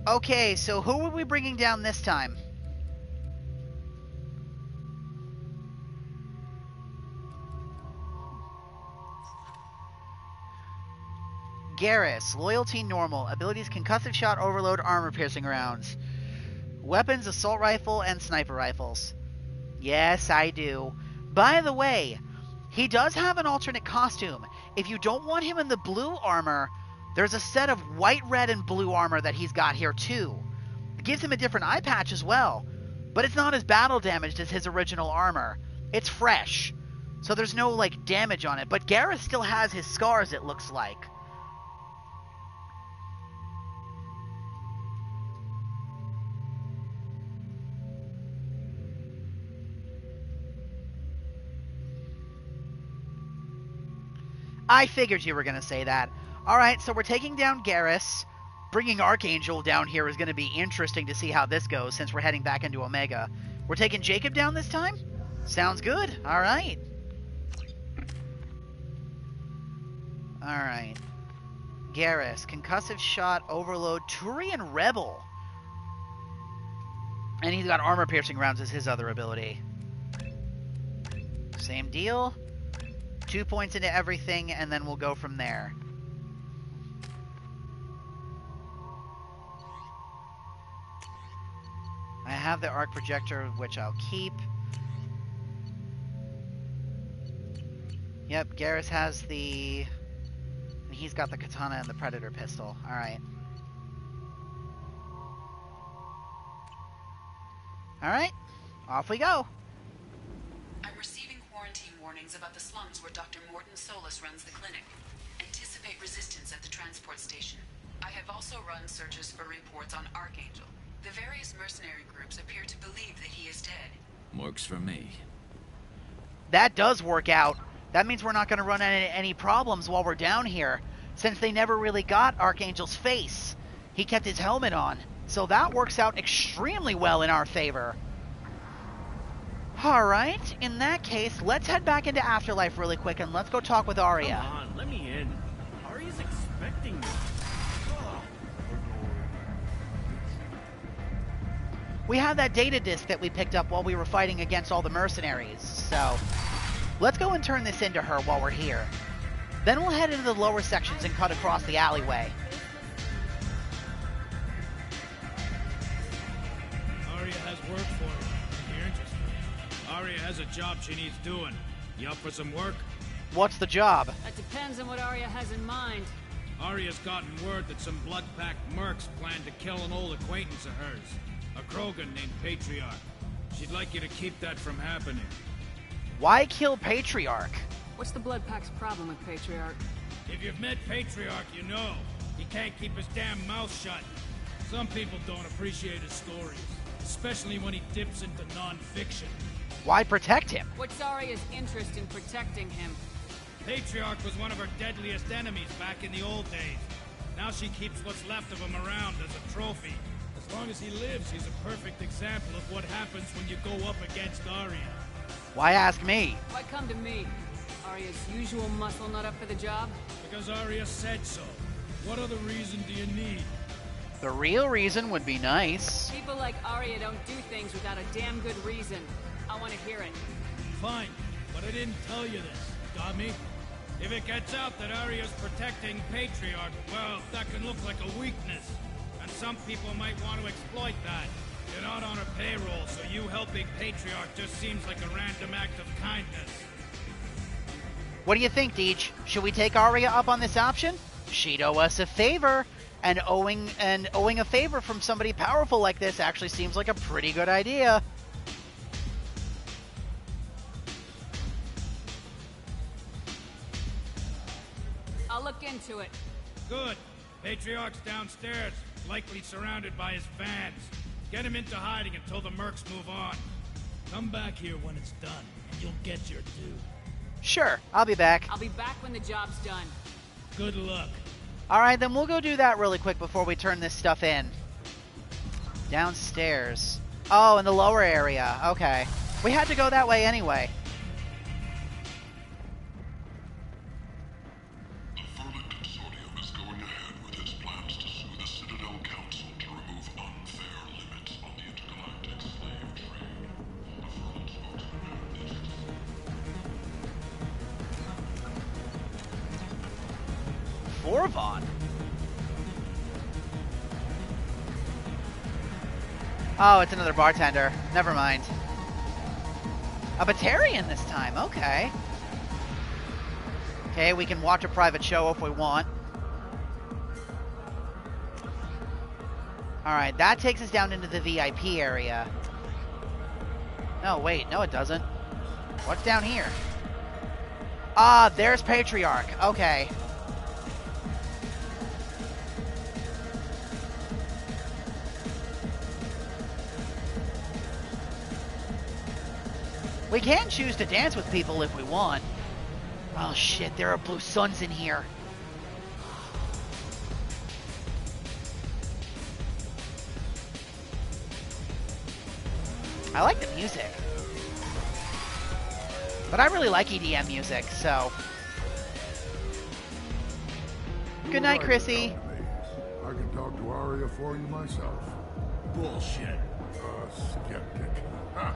Okay, so who are we bringing down this time? Garrus, loyalty normal, abilities concussive shot, overload, armor piercing rounds. Weapons, assault rifle, and sniper rifles. Yes, I do. By the way, he does have an alternate costume. If you don't want him in the blue armor, there's a set of white, red, and blue armor that he's got here too. It gives him a different eye patch as well, but it's not as battle damaged as his original armor. It's fresh, so there's no, like, damage on it, but Garrus still has his scars, it looks like. I figured you were going to say that. Alright, so we're taking down Garrus. Bringing Archangel down here is going to be interesting to see how this goes, since we're heading back into Omega. We're taking Jacob down this time? Sounds good. Alright. Alright. Garrus, concussive shot, overload, Turian Rebel. And he's got armor piercing rounds as his other ability. Same deal. 2 points into everything, and then we'll go from there. I have the arc projector, which I'll keep. Yep, Garrus has the... and he's got the katana and the predator pistol. Alright. Alright, off we go. I'm receiving quarantine warnings about the slums where Dr. Morton Solus runs the clinic. Anticipate resistance at the transport station. I have also run searches for reports on Archangel. The various mercenary groups appear to believe that he is dead. Works for me. That does work out. That means we're not going to run into any problems while we're down here, since they never really got Archangel's face. He kept his helmet on, so that works out extremely well in our favor. Alright, in that case, let's head back into Afterlife really quick and let's go talk with Aria. Come on, let me in. Aria's expecting me. We have that data disk that we picked up while we were fighting against all the mercenaries, so let's go and turn this into her while we're here. Then we'll head into the lower sections and cut across the alleyway. Aria has work for you. If you're interested. Aria has a job she needs doing. You up for some work? What's the job? That depends on what Aria has in mind. Aria's gotten word that some blood-packed mercs plan to kill an old acquaintance of hers. A Krogan named Patriarch. She'd like you to keep that from happening. Why kill Patriarch? What's the Blood Pack's problem with Patriarch? If you've met Patriarch, you know. He can't keep his damn mouth shut. Some people don't appreciate his stories, especially when he dips into non-fiction. Why protect him? What's Aria's interest in protecting him? Patriarch was one of her deadliest enemies back in the old days. Now she keeps what's left of him around as a trophy. As long as he lives, he's a perfect example of what happens when you go up against Aria. Why ask me? Why come to me? Aria's usual muscle not up for the job? Because Aria said so. What other reason do you need? The real reason would be nice. People like Aria don't do things without a damn good reason. I want to hear it. Fine, but I didn't tell you this. Got me? If it gets out that Arya's protecting Patriarch, well, that can look like a weakness. And some people might want to exploit that. You're not on her payroll, so you helping Patriarch just seems like a random act of kindness. What do you think, Deej? Should we take Arya up on this option? She'd owe us a favor, and owing a favor from somebody powerful like this actually seems like a pretty good idea. I'll look into it. Good. Patriarch's downstairs, likely surrounded by his fans. Get him into hiding until the mercs move on. Come back here when it's done, and you'll get your due. Sure, I'll be back. I'll be back when the job's done. Good luck. Alright, then we'll go do that really quick before we turn this stuff in. Downstairs. Oh, in the lower area. Okay. We had to go that way anyway. The Verdict Consortium is going ahead with its plans to sue the Citadel Council to remove unfair limits on the intergalactic slave trade. The Verdict spokesman had this. Vorvon. Oh, it's another bartender. Never mind. A Batarian this time. Okay. Okay, we can watch a private show if we want. Alright, that takes us down into the VIP area. No, wait. No, it doesn't. What's down here? Ah, there's Patriarch. Okay. We can choose to dance with people if we want. Oh shit, there are blue suns in here. I like the music. But I really like EDM music, so... Good night, Chrissy. I can talk to Arya for you myself. Bullshit. Skeptic. Huh.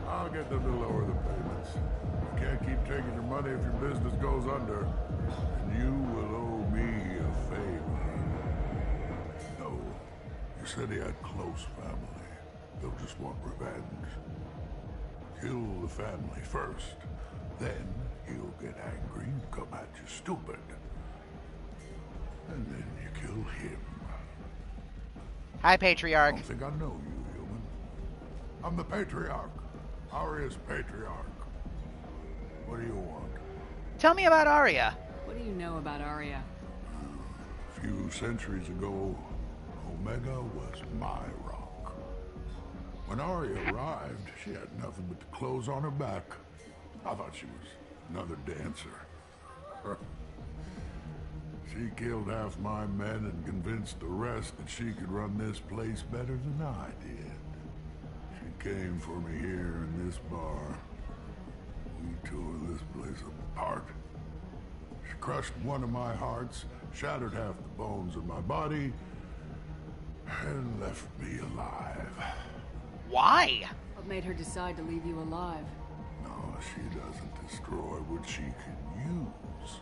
I'll get them to lower the payments. You can't keep taking your money if your business goes under. And you will owe me a favor. No. You said he had close family. They'll just want revenge. Kill the family first. Then he'll get angry and come at you stupid. And then you kill him. Hi, Patriarch. I don't think I know you, human. I'm the Patriarch. Arya's Patriarch. What do you want? Tell me about Arya. What do you know about Arya? A few centuries ago, Omega was my rock. When Arya arrived, she had nothing but the clothes on her back. I thought she was another dancer. She killed half my men and convinced the rest that she could run this place better than I did. She came for me here in this bar. We tore this place apart. She crushed one of my hearts, shattered half the bones in my body, and left me alive. Why? What made her decide to leave you alive? No, she doesn't destroy what she can use.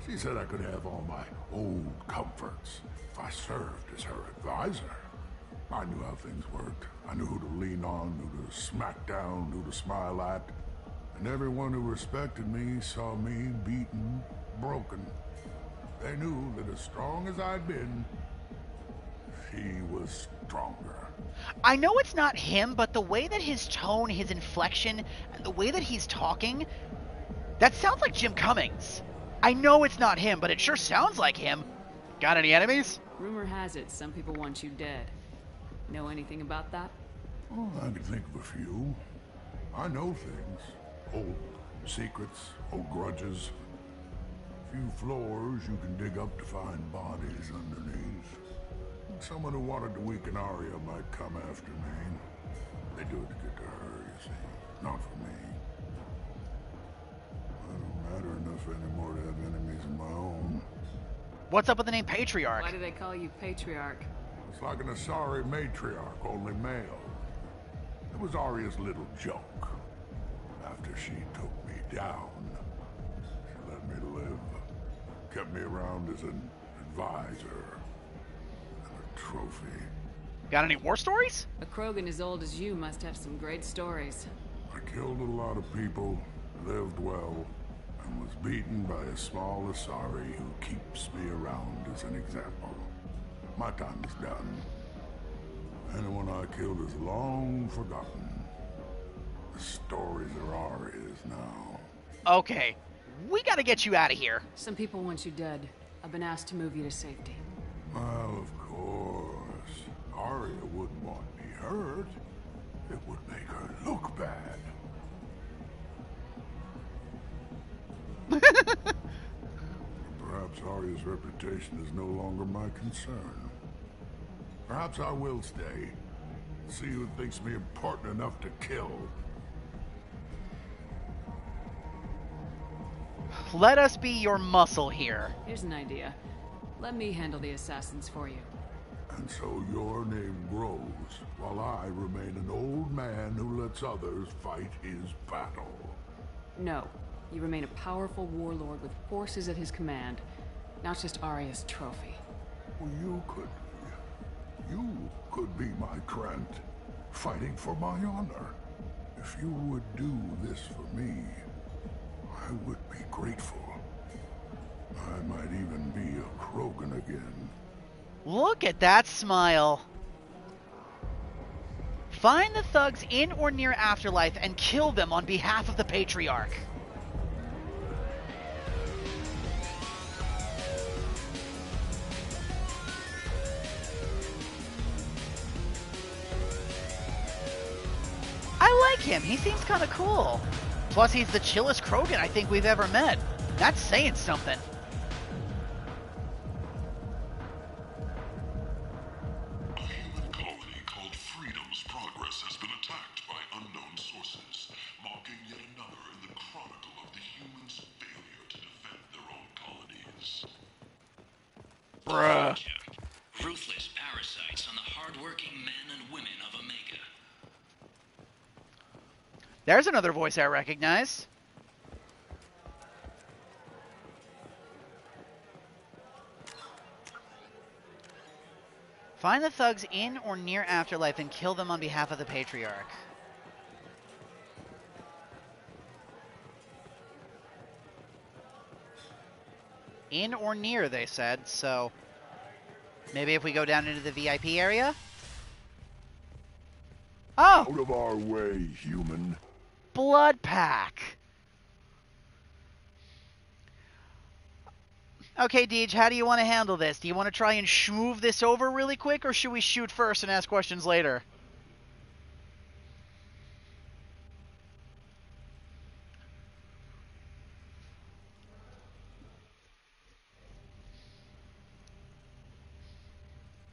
She said I could have all my old comforts if I served as her advisor. I knew how things worked. I knew who to lean on, who to smack down, who to smile at. And everyone who respected me saw me beaten, broken. They knew that as strong as I'd been, she was stronger. I know it's not him, but the way that his tone, his inflection, and the way that he's talking, that sounds like Jim Cummings. I know it's not him, but it sure sounds like him. Got any enemies? Rumor has it some people want you dead. Know anything about that? Oh, I can think of a few. I know things. Old secrets, old grudges. A few floors you can dig up to find bodies underneath. Someone who wanted to weaken Arya might come after me. They do it to get to her, you see. Not for me. I don't matter enough anymore to have enemies of my own. What's up with the name Patriarch? Why do they call you Patriarch? It's like an Asari matriarch, only male. It was Arya's little joke. After she took me down, kept me around as an advisor and a trophy. Got any war stories? A Krogan as old as you must have some great stories. I killed a lot of people, lived well, and was beaten by a small Asari who keeps me around as an example. My time is done. Anyone I killed is long forgotten. The stories are Arya's now. Okay, we gotta get you out of here. Some people want you dead. I've been asked to move you to safety. Well, of course. Arya wouldn't want me hurt. It would make her look bad. Perhaps Arya's reputation is no longer my concern. Perhaps I will stay. See who thinks me important enough to kill. Let us be your muscle here. Here's an idea. Let me handle the assassins for you. And so your name grows, while I remain an old man who lets others fight his battle. No. You remain a powerful warlord with forces at his command, not just Arya's trophy. Well, you could be my Krent, fighting for my honor. If you would do this for me, I would be grateful. I might even be a Krogan again. Look at that smile. Find the thugs in or near Afterlife and kill them on behalf of the Patriarch. I like him. He seems kind of cool. Plus, he's the chillest Krogan I think we've ever met. That's saying something. A human colony called Freedom's Progress has been attacked by unknown sources, marking yet another in the chronicle of the humans' failure to defend their own colonies. Bruh. Ruthless parasites on the hard-working men and women of Omega. There's another voice I recognize. Find the thugs in or near Afterlife and kill them on behalf of the Patriarch. In or near, they said, so maybe if we go down into the VIP area? Oh! Out of our way, human. Blood pack. Okay, Deej, how do you want to handle this? Do you want to try and schmoove this over really quick, or should we shoot first and ask questions later?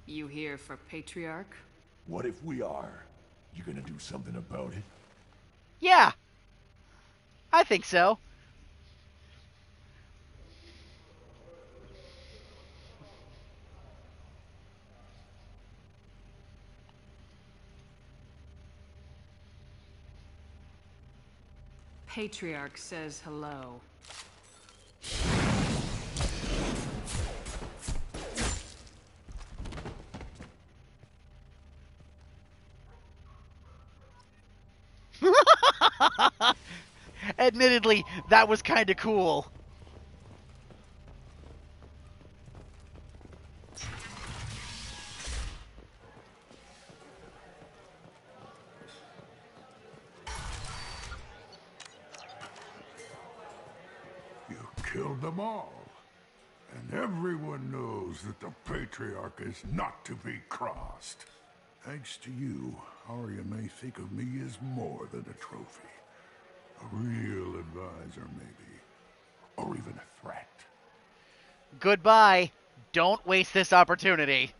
You here for Patriarch? What if we are? You gonna do something about it? Yeah. I think so. Patriarch says hello. Admittedly, that was kind of cool. You killed them all. And everyone knows that the Patriarch is not to be crossed. Thanks to you, Arya may think of me as more than a trophy. A real advisor, maybe. Or even a threat. Goodbye. Don't waste this opportunity.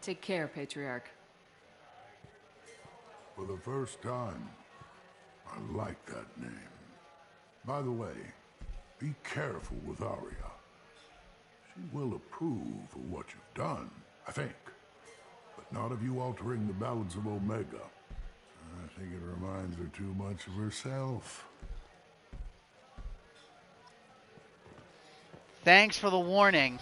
Take care, Patriarch. For the first time, I like that name. By the way, be careful with Arya. will approve of what you've done, I think. But not of you altering the balance of Omega. I think it reminds her too much of herself. Thanks for the warning.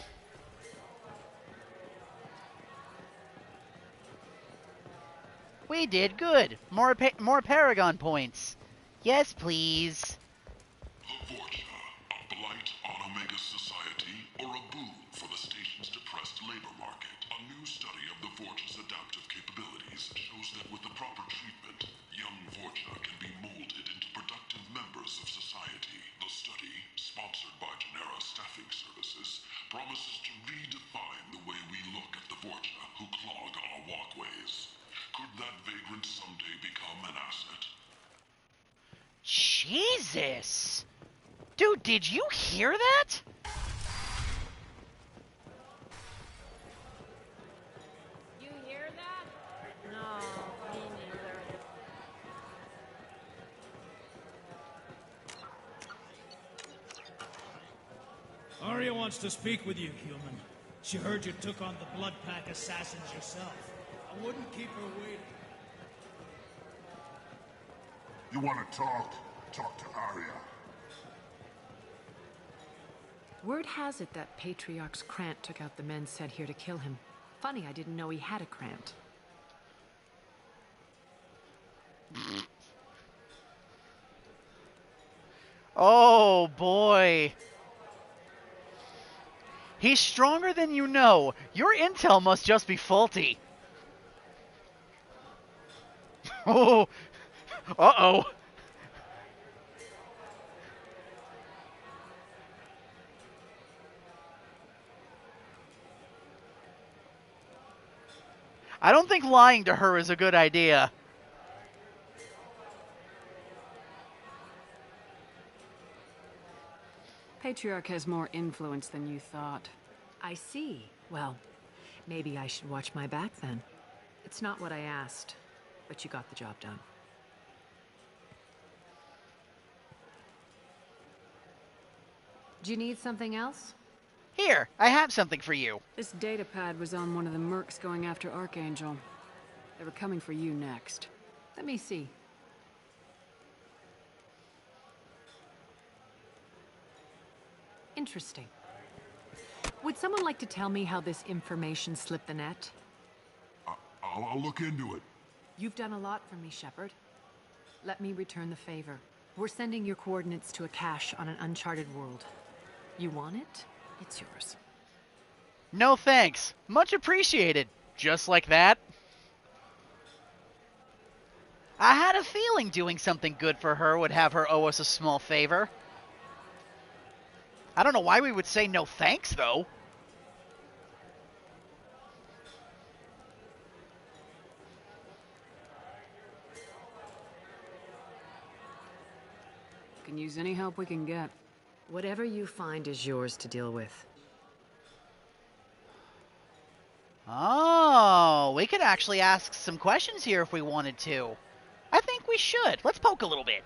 We did good. More Paragon points. Yes, please. The Vorcha, a blight on Omega's society, or a boon for the station's depressed labor market. A new study of the Vorcha's adaptive capabilities shows that with the proper treatment, young Vorcha can be molded into productive members of society. The study, sponsored by Genera Staffing Services, promises to redefine the way we look at the Vorcha who clog our walkways. Could that vagrant someday become an asset? Jesus! Dude, did you hear that? You hear that? No, me neither. Arya wants to speak with you, human. She heard you took on the Blood Pack assassins yourself. I wouldn't keep her waiting. You want to talk? Talk to Arya. Word has it that Patriarch's Krant took out the men sent here to kill him. Funny, I didn't know he had a Krant. Oh, boy. He's stronger than you know. Your intel must just be faulty. Oh. Uh-oh. I don't think lying to her is a good idea. Patriarch has more influence than you thought. I see. Well, maybe I should watch my back then. It's not what I asked, but you got the job done. Do you need something else? Here, I have something for you. This data pad was on one of the mercs going after Archangel. They were coming for you next. Let me see. Interesting. Would someone like to tell me how this information slipped the net? I'll look into it. You've done a lot for me, Shepard. Let me return the favor. We're sending your coordinates to a cache on an uncharted world. You want it? It's yours. No thanks. Much appreciated. Just like that. I had a feeling doing something good for her would have her owe us a small favor. I don't know why we would say no thanks, though. Can use any help we can get. Whatever you find is yours to deal with. Oh, we could actually ask some questions here if we wanted to. I think we should. Let's poke a little bit.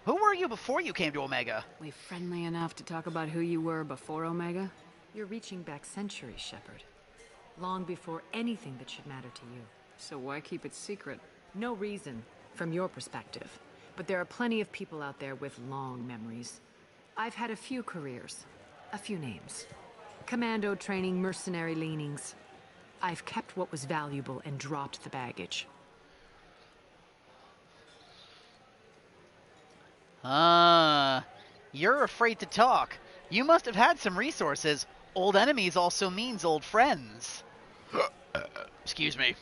Who were you before you came to Omega? We friendly enough to talk about who you were before Omega? You're reaching back centuries, Shepard. Long before anything that should matter to you. So why keep it secret? No reason, from your perspective. But there are plenty of people out there with long memories. I've had a few careers, a few names. Commando training, mercenary leanings. I've kept what was valuable and dropped the baggage. You're afraid to talk. You must have had some resources. Old enemies also means old friends. Excuse me.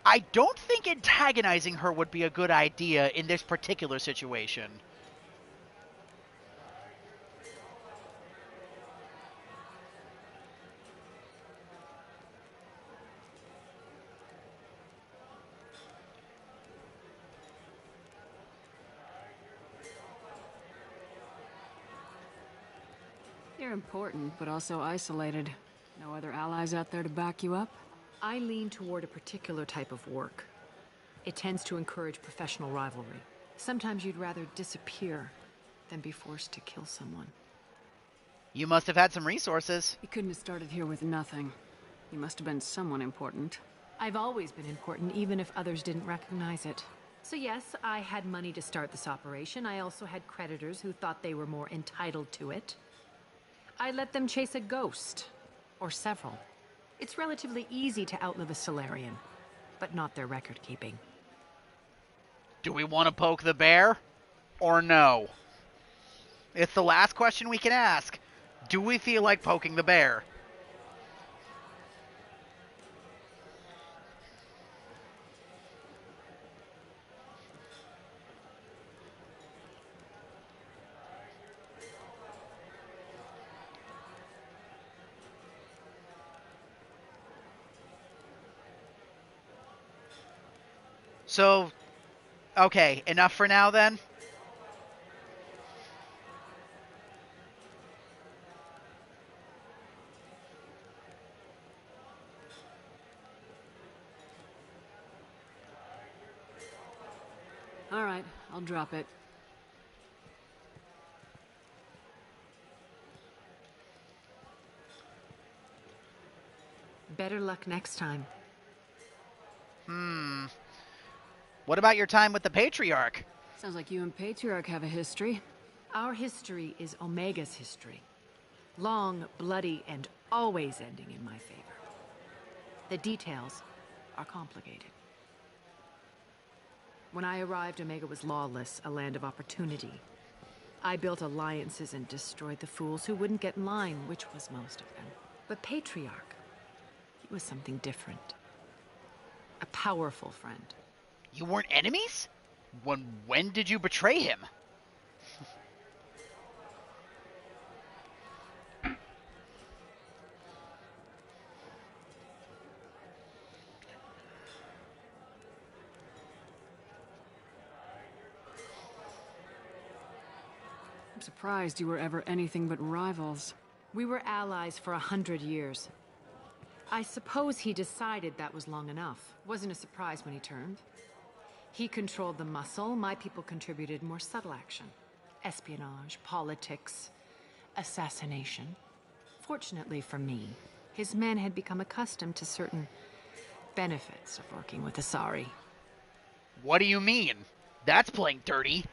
I don't think antagonizing her would be a good idea in this particular situation. You're important, but also isolated. No other allies out there to back you up? I lean toward a particular type of work. It tends to encourage professional rivalry. Sometimes you'd rather disappear than be forced to kill someone. You must have had some resources. You couldn't have started here with nothing. You must have been someone important. I've always been important, even if others didn't recognize it. So yes, I had money to start this operation. I also had creditors who thought they were more entitled to it. I let them chase a ghost, or several. It's relatively easy to outlive a Solarian, but not their record-keeping. Do we want to poke the bear, or no? It's the last question we can ask. Do we feel like poking the bear? So, okay, enough for now then? All right, I'll drop it. Better luck next time. What about your time with the Patriarch? Sounds like you and Patriarch have a history. Our history is Omega's history. Long, bloody, and always ending in my favor. The details are complicated. When I arrived, Omega was lawless, a land of opportunity. I built alliances and destroyed the fools who wouldn't get in line, which was most of them. But Patriarch, he was something different. A powerful friend. You weren't enemies? When did you betray him? I'm surprised you were ever anything but rivals. We were allies for 100 years. I suppose he decided that was long enough. Wasn't a surprise when he turned. He controlled the muscle, my people contributed more subtle action. Espionage, politics, assassination. Fortunately for me, his men had become accustomed to certain benefits of working with Asari. What do you mean? That's playing dirty.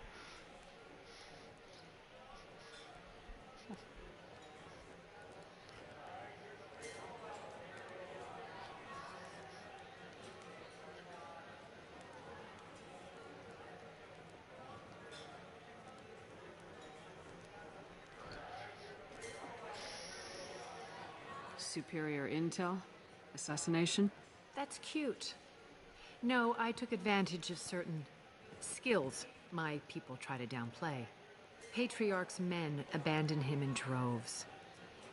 Superior intel? Assassination? That's cute. No, I took advantage of certain skills my people try to downplay. Patriarch's men abandoned him in droves.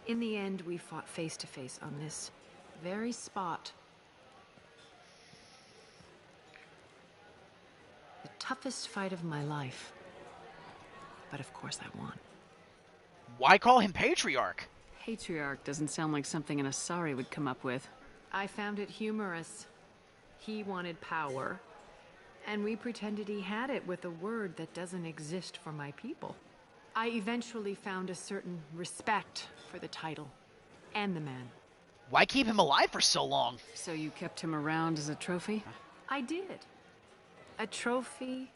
In the end, we fought face to face on this very spot. The toughest fight of my life. But of course I won. Why call him Patriarch? Patriarch doesn't sound like something an Asari would come up with. I found it humorous. He wanted power, and we pretended he had it with a word that doesn't exist for my people. I eventually found a certain respect for the title and the man. Why keep him alive for so long? So you kept him around as a trophy? I did. A trophy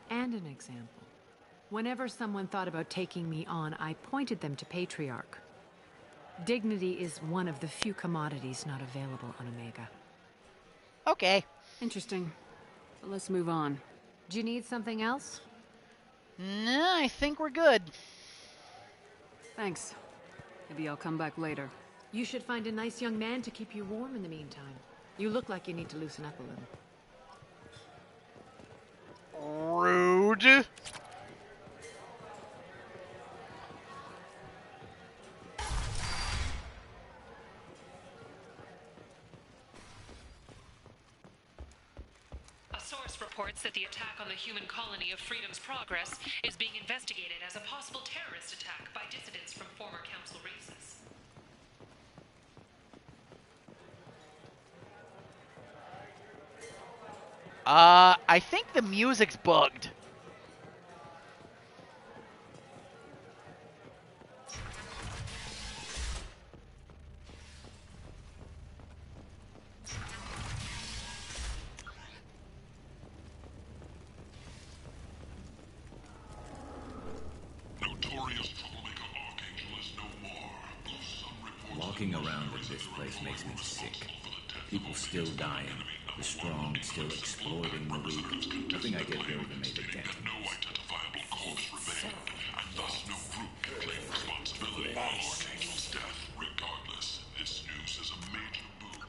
and an example. Whenever someone thought about taking me on, I pointed them to Patriarch. Dignity is one of the few commodities not available on Omega. Okay. Interesting. But let's move on. Do you need something else? No, I think we're good. Thanks. Maybe I'll come back later. You should find a nice young man to keep you warm in the meantime. You look like you need to loosen up a little. Rude. Reports that the attack on the human colony of Freedom's Progress is being investigated as a possible terrorist attack by dissidents from former council races. I think the music's bugged. Walking around in this place makes me sick. People still dying. The strong still exploiting the weak. Nothing I get here to make a dent. No identifiable cause remain, and thus no group can claim responsibility for Archangel's death. Regardless, this news is a major boon.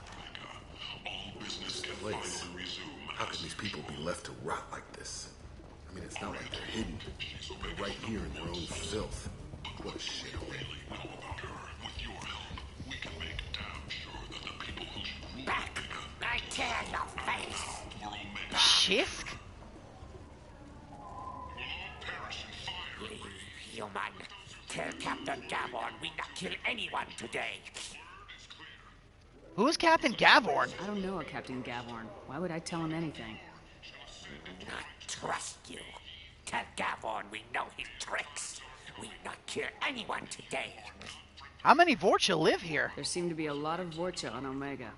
Omega, all business can finally resume. How can these people be left to rot like this? I mean, it's not like they're hidden. They're right here in their own filth. What a shithole. Back! I tear your face! Shisk? Leave, human. Tell Captain Gavorn we not kill anyone today. Who's Captain Gavorn? I don't know a Captain Gavorn. Why would I tell him anything? Not trust you. Tell Gavorn we know his tricks. We not kill anyone today. How many Vorcha live here? There seem to be a lot of Vorcha on Omega.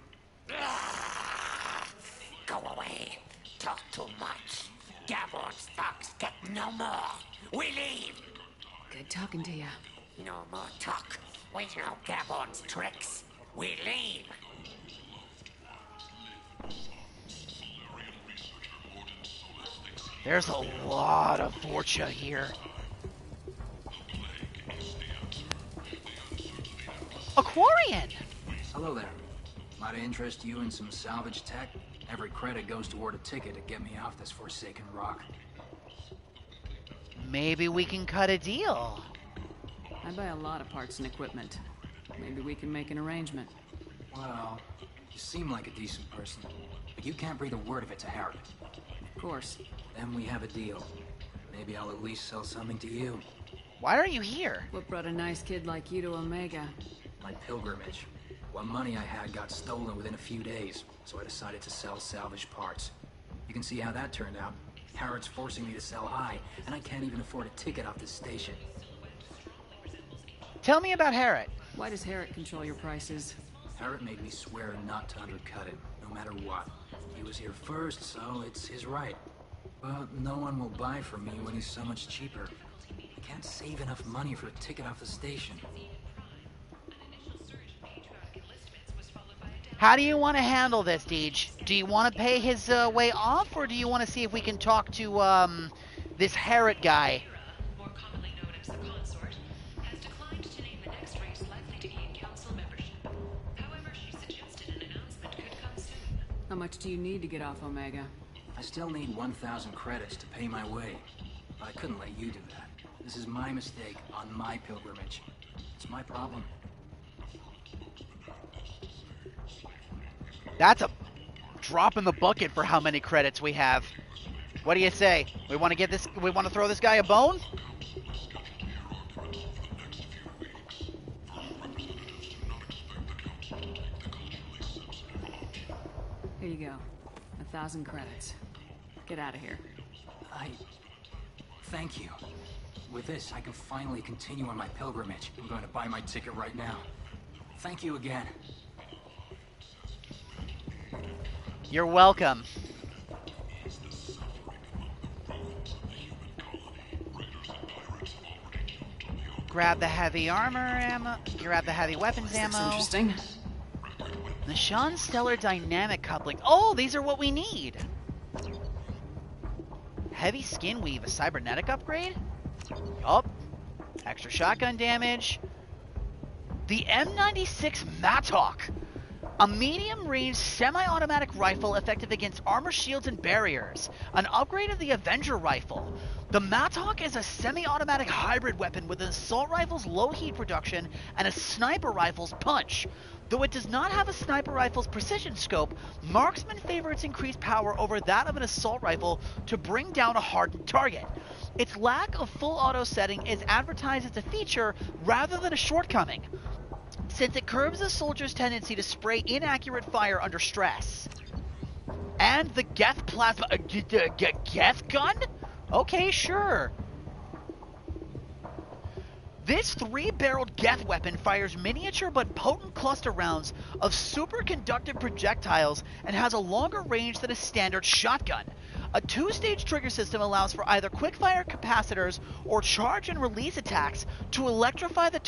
Go away. Talk too much. Gavorn's thugs get no more. We leave. Good talking to you. No more talk. We know Gavorn's tricks. We leave. There's a lot of Vorcha here. Aquarian! Hello there. Might I interest you in some salvage tech? Every credit goes toward a ticket to get me off this forsaken rock. Maybe we can cut a deal. I buy a lot of parts and equipment. Maybe we can make an arrangement. Well, you seem like a decent person, but you can't breathe a word of it to Harrod. Of course. Then we have a deal. Maybe I'll at least sell something to you. Why are you here? What brought a nice kid like you to Omega? My pilgrimage. What money I had got stolen within a few days, so I decided to sell salvaged parts. You can see how that turned out. Harrod's forcing me to sell high, and I can't even afford a ticket off this station. Tell me about Harrod. Why does Harrod control your prices? Harrod made me swear not to undercut it, no matter what. He was here first, so it's his right. But no one will buy from me when he's so much cheaper. I can't save enough money for a ticket off the station. How do you want to handle this, Deej? Do you want to pay his way off, or do you want to see if we can talk to, this Harrod guy? More commonly known as the Consort, has declined to name the next race likely to gain council membership. However, she suggested an announcement could come soon. How much do you need to get off Omega? I still need 1,000 credits to pay my way. But I couldn't let you do that. This is my mistake on my pilgrimage. It's my problem. That's a drop in the bucket for how many credits we have. What do you say? We want to throw this guy a bone? Here you go. 1,000 credits. Get out of here. Thank you. With this, I can finally continue on my pilgrimage. I'm going to buy my ticket right now. Thank you again. You're welcome. Grab the heavy armor ammo. Grab the heavy weapons ammo. That's interesting. Nishan Stellar Dynamic Coupling. Oh, these are what we need. Heavy Skin Weave, a cybernetic upgrade? Yup. Extra shotgun damage. The M96 Mattock. A medium-range semi-automatic rifle effective against armor shields and barriers. An upgrade of the Avenger rifle. The Mattock is a semi-automatic hybrid weapon with an assault rifle's low heat production and a sniper rifle's punch. Though it does not have a sniper rifle's precision scope, marksmen favor its increased power over that of an assault rifle to bring down a hardened target. Its lack of full auto setting is advertised as a feature rather than a shortcoming, since it curbs a soldier's tendency to spray inaccurate fire under stress. And the Geth plasma... Geth gun? Okay, sure. This 3-barreled Geth weapon fires miniature but potent cluster rounds of superconductive projectiles and has a longer range than a standard shotgun. A 2-stage trigger system allows for either quick-fire capacitors or charge and release attacks to electrify the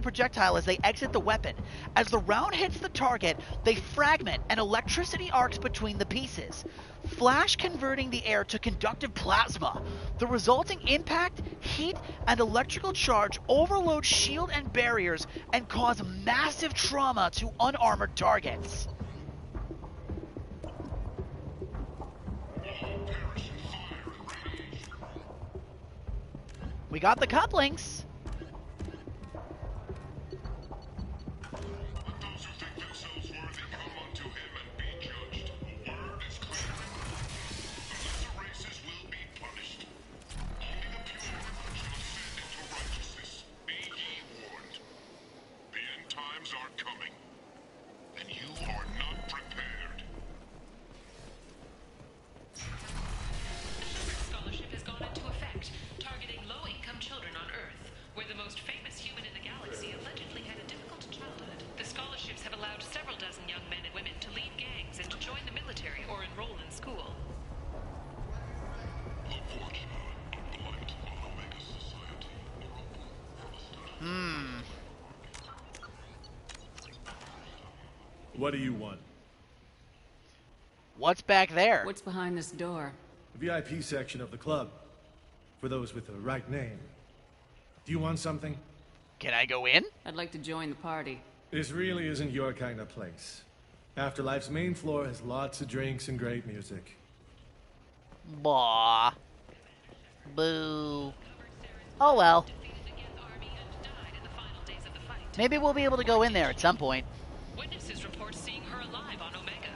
projectile as they exit the weapon. As the round hits the target, they fragment and electricity arcs between the pieces, flash converting the air to conductive plasma. The resulting impact, heat, and electrical charge overload shield and barriers and cause massive trauma to unarmored targets. We got the couplings. What do you want? What's back there? What's behind this door? The VIP section of the club. For those with the right name. Do you want something? Can I go in? I'd like to join the party. This really isn't your kind of place. Afterlife's main floor has lots of drinks and great music. Bah. Boo. Oh well. Maybe we'll be able to go in there at some point. Witnesses report seeing her alive on Omega.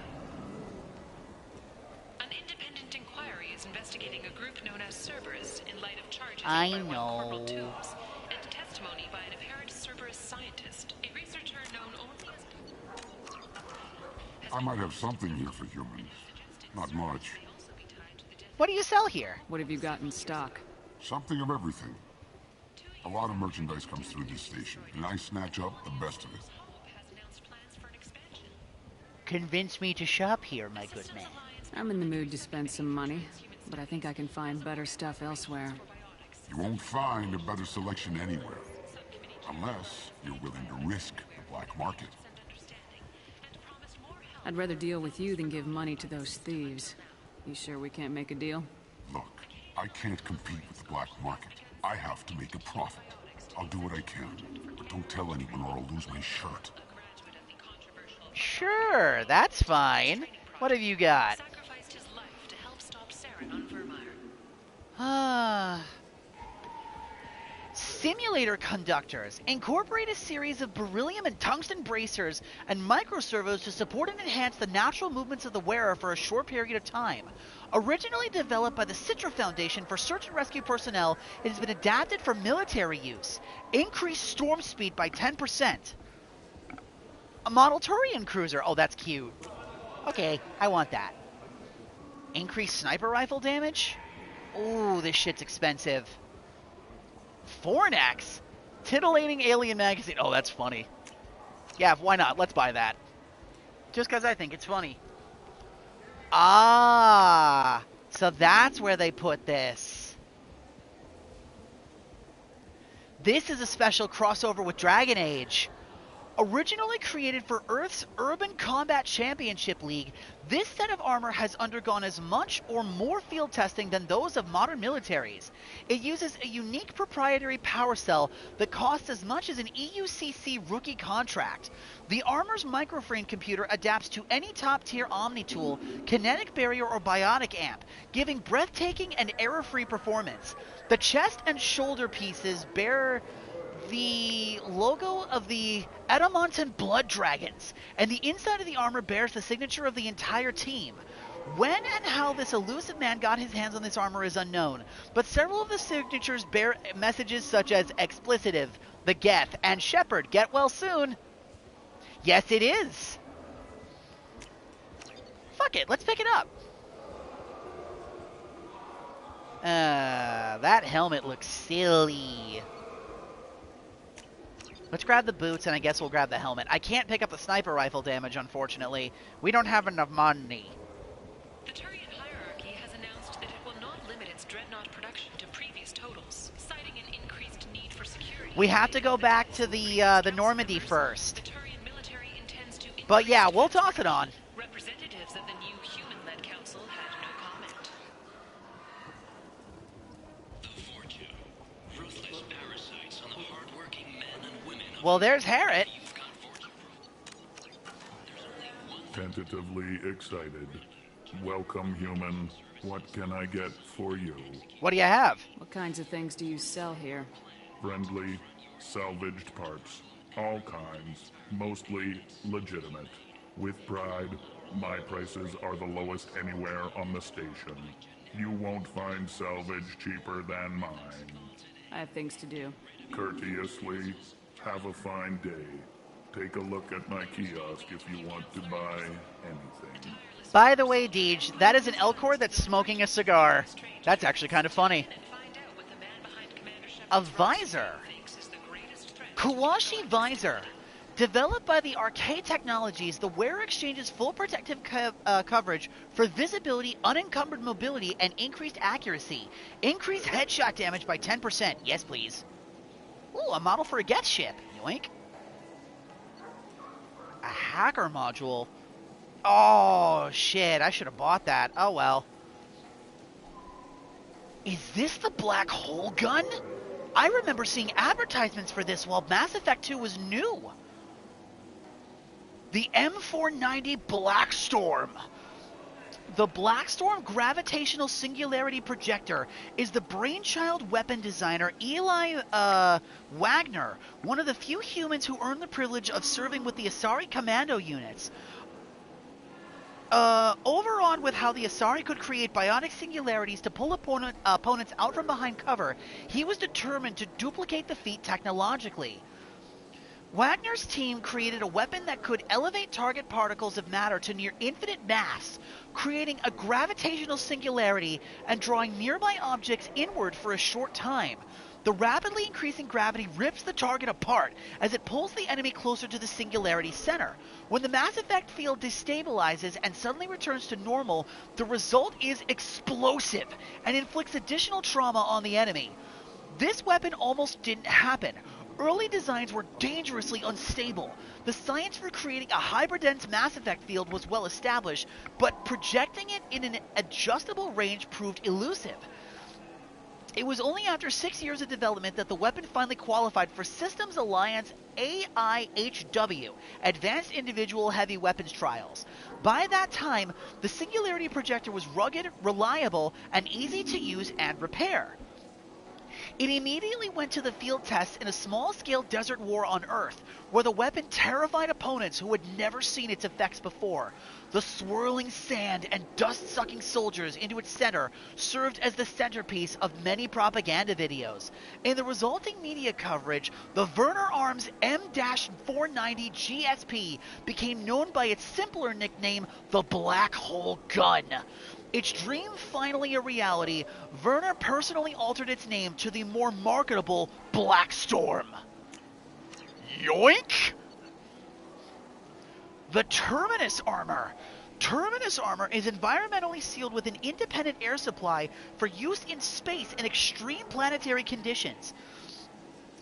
An independent inquiry is investigating a group known as Cerberus in light of charges by one Corporal Toombs and testimony by an apparent Cerberus scientist, a researcher known only as... I might have something here for humans. Not much. What do you sell here? What have you got in stock? Something of everything. A lot of merchandise comes through this station, and I snatch up the best of it. Convince me to shop here, my good man. I'm in the mood to spend some money, but I think I can find better stuff elsewhere. You won't find a better selection anywhere. Unless you're willing to risk the black market. I'd rather deal with you than give money to those thieves. You sure we can't make a deal? Look, I can't compete with the black market. I have to make a profit. I'll do what I can, but don't tell anyone or I'll lose my shirt. Sure, that's fine. What have you got? Simulator conductors incorporate a series of beryllium and tungsten bracers and microservos to support and enhance the natural movements of the wearer for a short period of time. Originally developed by the Citra Foundation for search and rescue personnel, it has been adapted for military use. Increased storm speed by 10%. A model Turian cruiser. Oh, that's cute. Okay, I want that. Increased sniper rifle damage? Ooh, this shit's expensive. Fornax? Titillating alien magazine. Oh, that's funny. Yeah, why not? Let's buy that. Just because I think it's funny. Ah, so that's where they put this. This is a special crossover with Dragon Age. Originally created for Earth's Urban Combat Championship League, this set of armor has undergone as much or more field testing than those of modern militaries. It uses a unique proprietary power cell that costs as much as an EUCC rookie contract. The armor's microframe computer adapts to any top-tier Omni tool, kinetic barrier, or biotic amp, giving breathtaking and error-free performance. The chest and shoulder pieces bear the logo of the Edamonton Blood Dragons, and the inside of the armor bears the signature of the entire team. When and how this elusive man got his hands on this armor is unknown, but several of the signatures bear messages such as Explicitive, the Geth, and Shepard, get well soon. Yes, it is. Fuck it, let's pick it up. That helmet looks silly. Let's grab the boots, and I guess we'll grab the helmet. I can't pick up the sniper rifle damage, unfortunately. We don't have enough money. The Turian hierarchy has announced that it will not limit its Dreadnought production to previous totals, citing an increased need for security. We have to go back to the Normandy first. But yeah, we'll toss it on. Representatives of the new human-led council had no comment. Ruthless parasites on the hard-working men and women of Well, there's Harriet. Tentatively excited. Welcome, human. What can I get for you? What do you have? What kinds of things do you sell here? Friendly, salvaged parts. All kinds. Mostly legitimate. With pride, my prices are the lowest anywhere on the station. You won't find salvage cheaper than mine. I have things to do. Courteously, have a fine day. Take a look at my kiosk if you want to buy anything. By the way, Deej, that is an Elcor that's smoking a cigar. That's actually kind of funny. A visor. Kawashi Visor. Developed by the Arcade Technologies, the wearer exchanges full protective coverage for visibility, unencumbered mobility, and increased accuracy. Increased headshot damage by 10%. Yes, please. Ooh, a model for a Geth ship. Yoink. A hacker module. Oh, shit. I should have bought that. Oh, well. Is this the black hole gun? I remember seeing advertisements for this while Mass Effect 2 was new. The M490 Blackstorm. The Blackstorm Gravitational Singularity Projector is the brainchild weapon designer Eli Wagner, one of the few humans who earned the privilege of serving with the Asari commando units. Overawed with how the Asari could create bionic singularities to pull opponents out from behind cover, he was determined to duplicate the feat technologically. Wagner's team created a weapon that could elevate target particles of matter to near infinite mass, creating a gravitational singularity and drawing nearby objects inward for a short time. The rapidly increasing gravity rips the target apart as it pulls the enemy closer to the singularity center. When the Mass Effect field destabilizes and suddenly returns to normal, the result is explosive and inflicts additional trauma on the enemy. This weapon almost didn't happen. Early designs were dangerously unstable. The science for creating a hyperdense Mass Effect field was well established, but projecting it in an adjustable range proved elusive. It was only after 6 years of development that the weapon finally qualified for Systems Alliance AIHW, Advanced Individual Heavy Weapons Trials. By that time, the Singularity Projector was rugged, reliable, and easy to use and repair. It immediately went to the field tests in a small-scale desert war on Earth, where the weapon terrified opponents who had never seen its effects before. The swirling sand and dust-sucking soldiers into its center served as the centerpiece of many propaganda videos. In the resulting media coverage, the Werner Arms M-490 GSP became known by its simpler nickname, the Black Hole Gun. Its dream finally a reality, Werner personally altered its name to the more marketable Blackstorm. Yoink! The Terminus Armor. Terminus Armor is environmentally sealed with an independent air supply for use in space in extreme planetary conditions.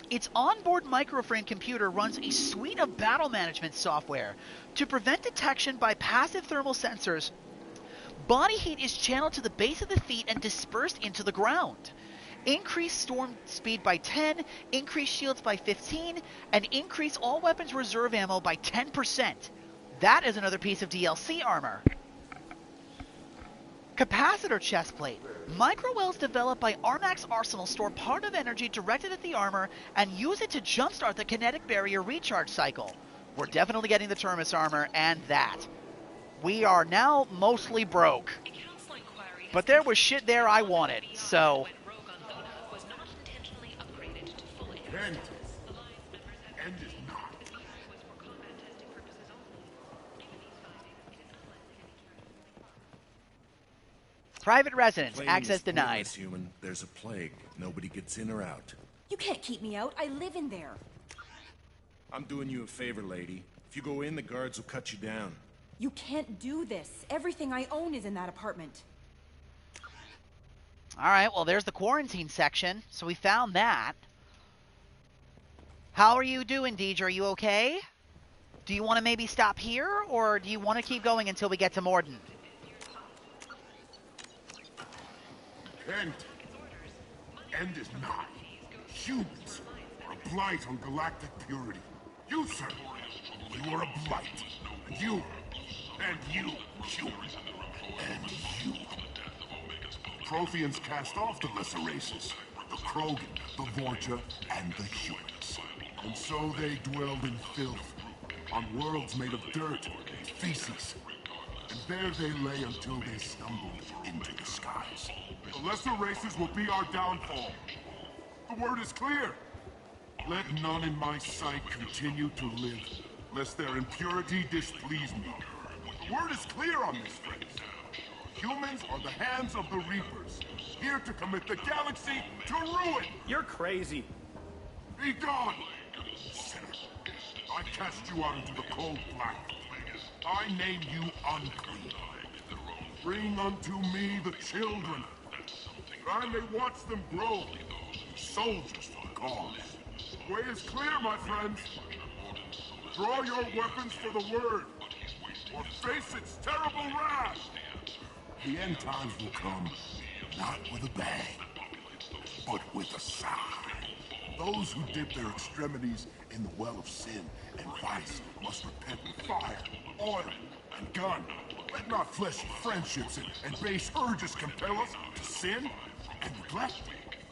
Its onboard microframe computer runs a suite of battle management software. To prevent detection by passive thermal sensors, body heat is channeled to the base of the feet and dispersed into the ground. Increase storm speed by 10, increase shields by 15, and increase all weapons reserve ammo by 10%. That is another piece of DLC armor. Capacitor chestplate. Microwells developed by Armax Arsenal store part of energy directed at the armor and use it to jumpstart the kinetic barrier recharge cycle. We're definitely getting the Terminus armor and that. We are now mostly broke. But there was shit there I wanted, so... Private residence. Complaining Access is denied. pointless, human. There's a plague. Nobody gets in or out. You can't keep me out. I live in there. I'm doing you a favor, lady. If you go in, the guards will cut you down. You can't do this. Everything I own is in that apartment. Alright, well there's the quarantine section. So we found that. How are you doing, Deidre? Are you okay? Do you want to maybe stop here, or do you want to keep going until we get to Morden? End. End is nigh. Humans are a blight on galactic purity. You, sir, you are a blight. And you, humans, and you. Protheans cast off the lesser races, the Krogan, the Vorcha, and the humans. And so they dwelled in filth, on worlds made of dirt and feces. And there they lay until they stumbled into the skies. The lesser races will be our downfall. The word is clear. Let none in my sight continue to live, lest their impurity displease me. The word is clear on this, friends. Humans are the hands of the Reapers, here to commit the galaxy to ruin! You're crazy. Be gone! Sinner, I cast you out into the cold black. I name you unclean. Bring unto me the children, that I may watch them grow, soldiers for the cause. The way is clear, my friends. Draw your weapons for the word, or face its terrible wrath. The end times will come, not with a bang, but with a sigh. Those who dip their extremities in the well of sin and vice must repent with fire, oil, and gun. Let not fleshy friendships and base urges compel us to sin and neglect.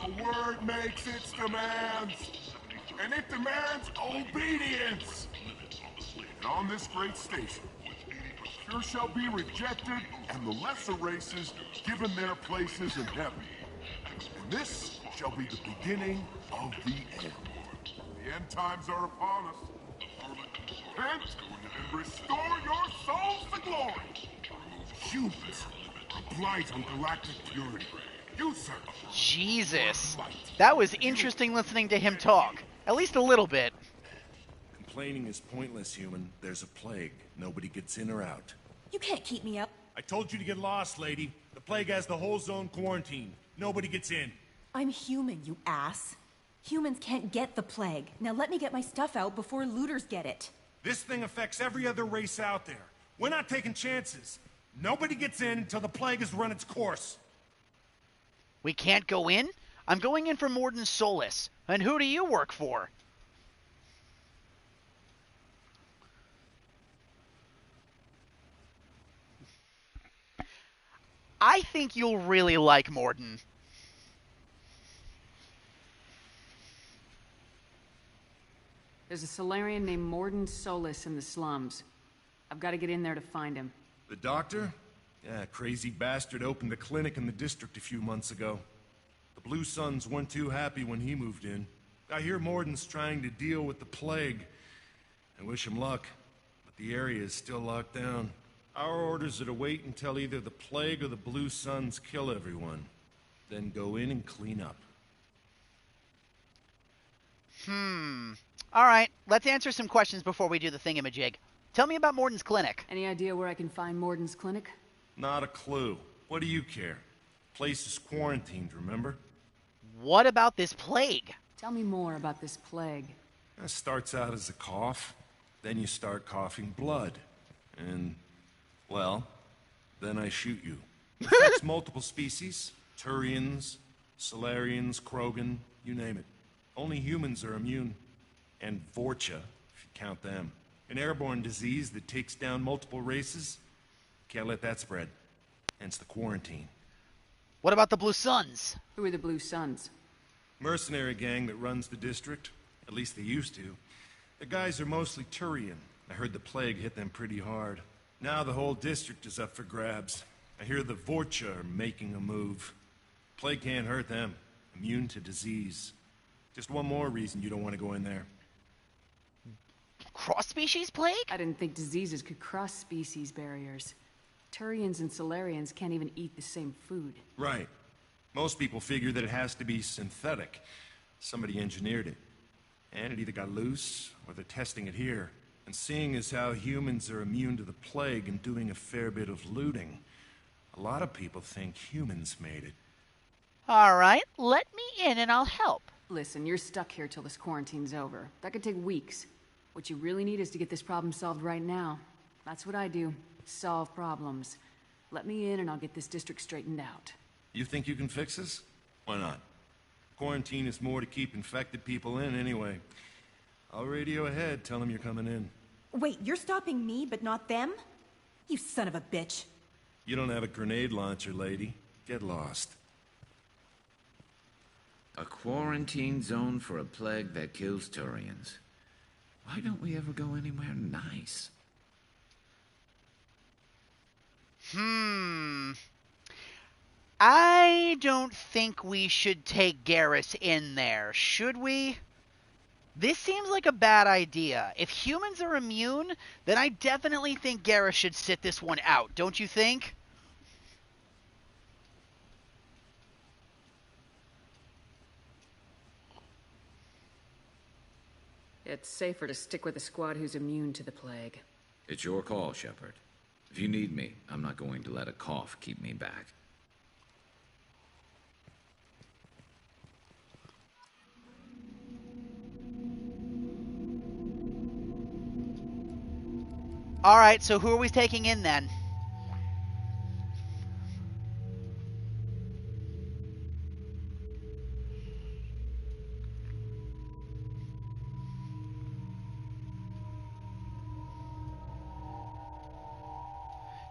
The word makes its demands, and it demands obedience. And on this great station, sure shall be rejected, and the lesser races given their places in heaven. And this shall be the beginning of the end. The end times are upon us. Repent and restore your souls to glory. Humans, a blight on galactic purity. You, sir. Jesus. That was interesting listening to him talk. At least a little bit. Complaining is pointless, human. There's a plague. Nobody gets in or out. You can't keep me out. I told you to get lost, lady. The plague has the whole zone quarantined. Nobody gets in. I'm human, you ass. Humans can't get the plague. Now let me get my stuff out before looters get it. This thing affects every other race out there. We're not taking chances. Nobody gets in until the plague has run its course. We can't go in? I'm going in for Morden Solus. And who do you work for? I think you'll really like Morden. There's a Solarian named Morden Solus in the slums. I've got to get in there to find him. The doctor? Yeah, crazy bastard opened a clinic in the district a few months ago. The Blue Suns weren't too happy when he moved in. I hear Morden's trying to deal with the plague. I wish him luck, but the area is still locked down. Our orders are to wait until either the plague or the Blue Suns kill everyone. Then go in and clean up. Alright, let's answer some questions before we do the thingamajig. Tell me about Morden's clinic. Any idea where I can find Morden's clinic? Not a clue. What do you care? Place is quarantined, remember? What about this plague? Tell me more about this plague. It starts out as a cough, then you start coughing blood. And, well, then I shoot you. It affects multiple species. Turians, Solarians, Krogan, you name it. Only humans are immune. And Vorcha, if you count them. An airborne disease that takes down multiple races. Can't let that spread. Hence the quarantine. What about the Blue Suns? Who are the Blue Suns? Mercenary gang that runs the district. At least they used to. The guys are mostly Turian. I heard the plague hit them pretty hard. Now the whole district is up for grabs. I hear the Vorcha are making a move. Plague can't hurt them. Immune to disease. Just one more reason you don't want to go in there. Cross-species plague? I didn't think diseases could cross species barriers. Turians and Solarians can't even eat the same food. Right. Most people figure that it has to be synthetic. Somebody engineered it. And it either got loose, or they're testing it here. And seeing as how humans are immune to the plague and doing a fair bit of looting, a lot of people think humans made it. All right, let me in and I'll help. Listen, you're stuck here till this quarantine's over. That could take weeks. What you really need is to get this problem solved right now. That's what I do. Solve problems. Let me in and I'll get this district straightened out. You think you can fix this? Why not? Quarantine is more to keep infected people in anyway. I'll radio ahead, tell them you're coming in. Wait, you're stopping me, but not them? You son of a bitch. You don't have a grenade launcher, lady. Get lost. A quarantine zone for a plague that kills Turians. Why don't we ever go anywhere nice? I don't think we should take Garrus in there, should we? This seems like a bad idea. If humans are immune, then I definitely think Garrus should sit this one out, don't you think? It's safer to stick with a squad who's immune to the plague. It's your call, Shepard. If you need me, I'm not going to let a cough keep me back. Alright, so who are we taking in then?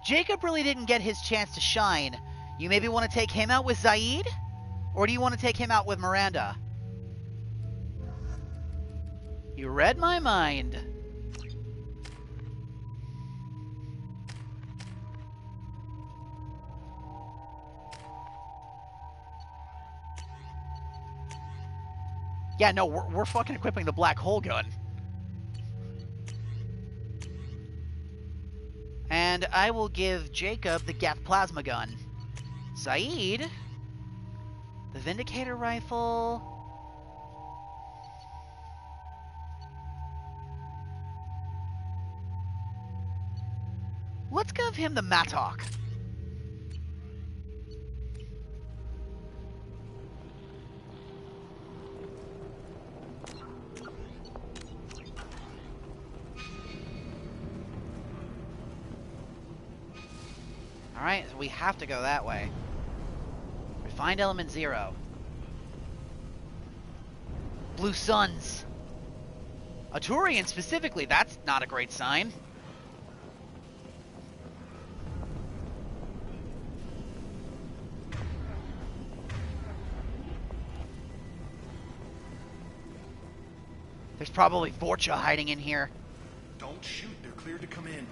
Jacob really didn't get his chance to shine. You maybe want to take him out with Zaid? Or do you want to take him out with Miranda? You read my mind. Yeah, no, we're fucking equipping the black hole gun. And I will give Jacob the Geth plasma gun. Zaid, the Vindicator rifle. Let's give him the Mattock. Alright, so we have to go that way. Refined element 0. Blue suns. A Turian specifically, that's not a great sign. There's probably Vorcha hiding in here. Don't shoot, they're cleared to come in.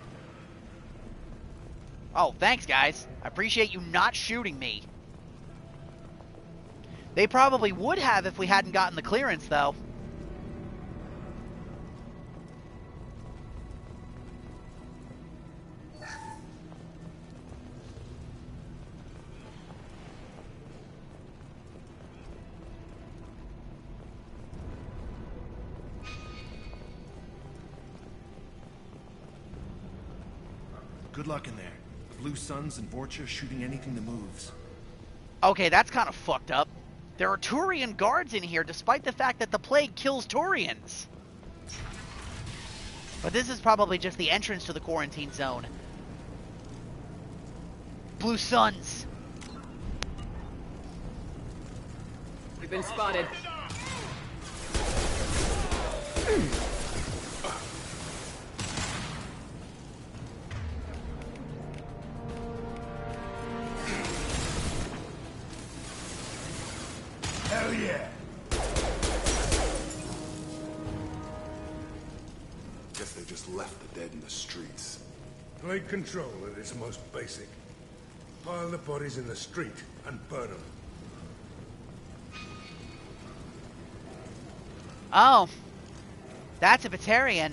Oh, thanks, guys. I appreciate you not shooting me. They probably would have if we hadn't gotten the clearance, though. Good luck in there. The Blue Suns and Vorcha shooting anything that moves. Okay, that's kind of fucked up. There are Turian guards in here despite the fact that the plague kills Turians. But this is probably just the entrance to the quarantine zone. Blue Suns. We've been spotted. Hell yeah! Guess they just left the dead in the streets. Plague control at its most basic. Pile the bodies in the street and burn them. Oh. That's a Batarian.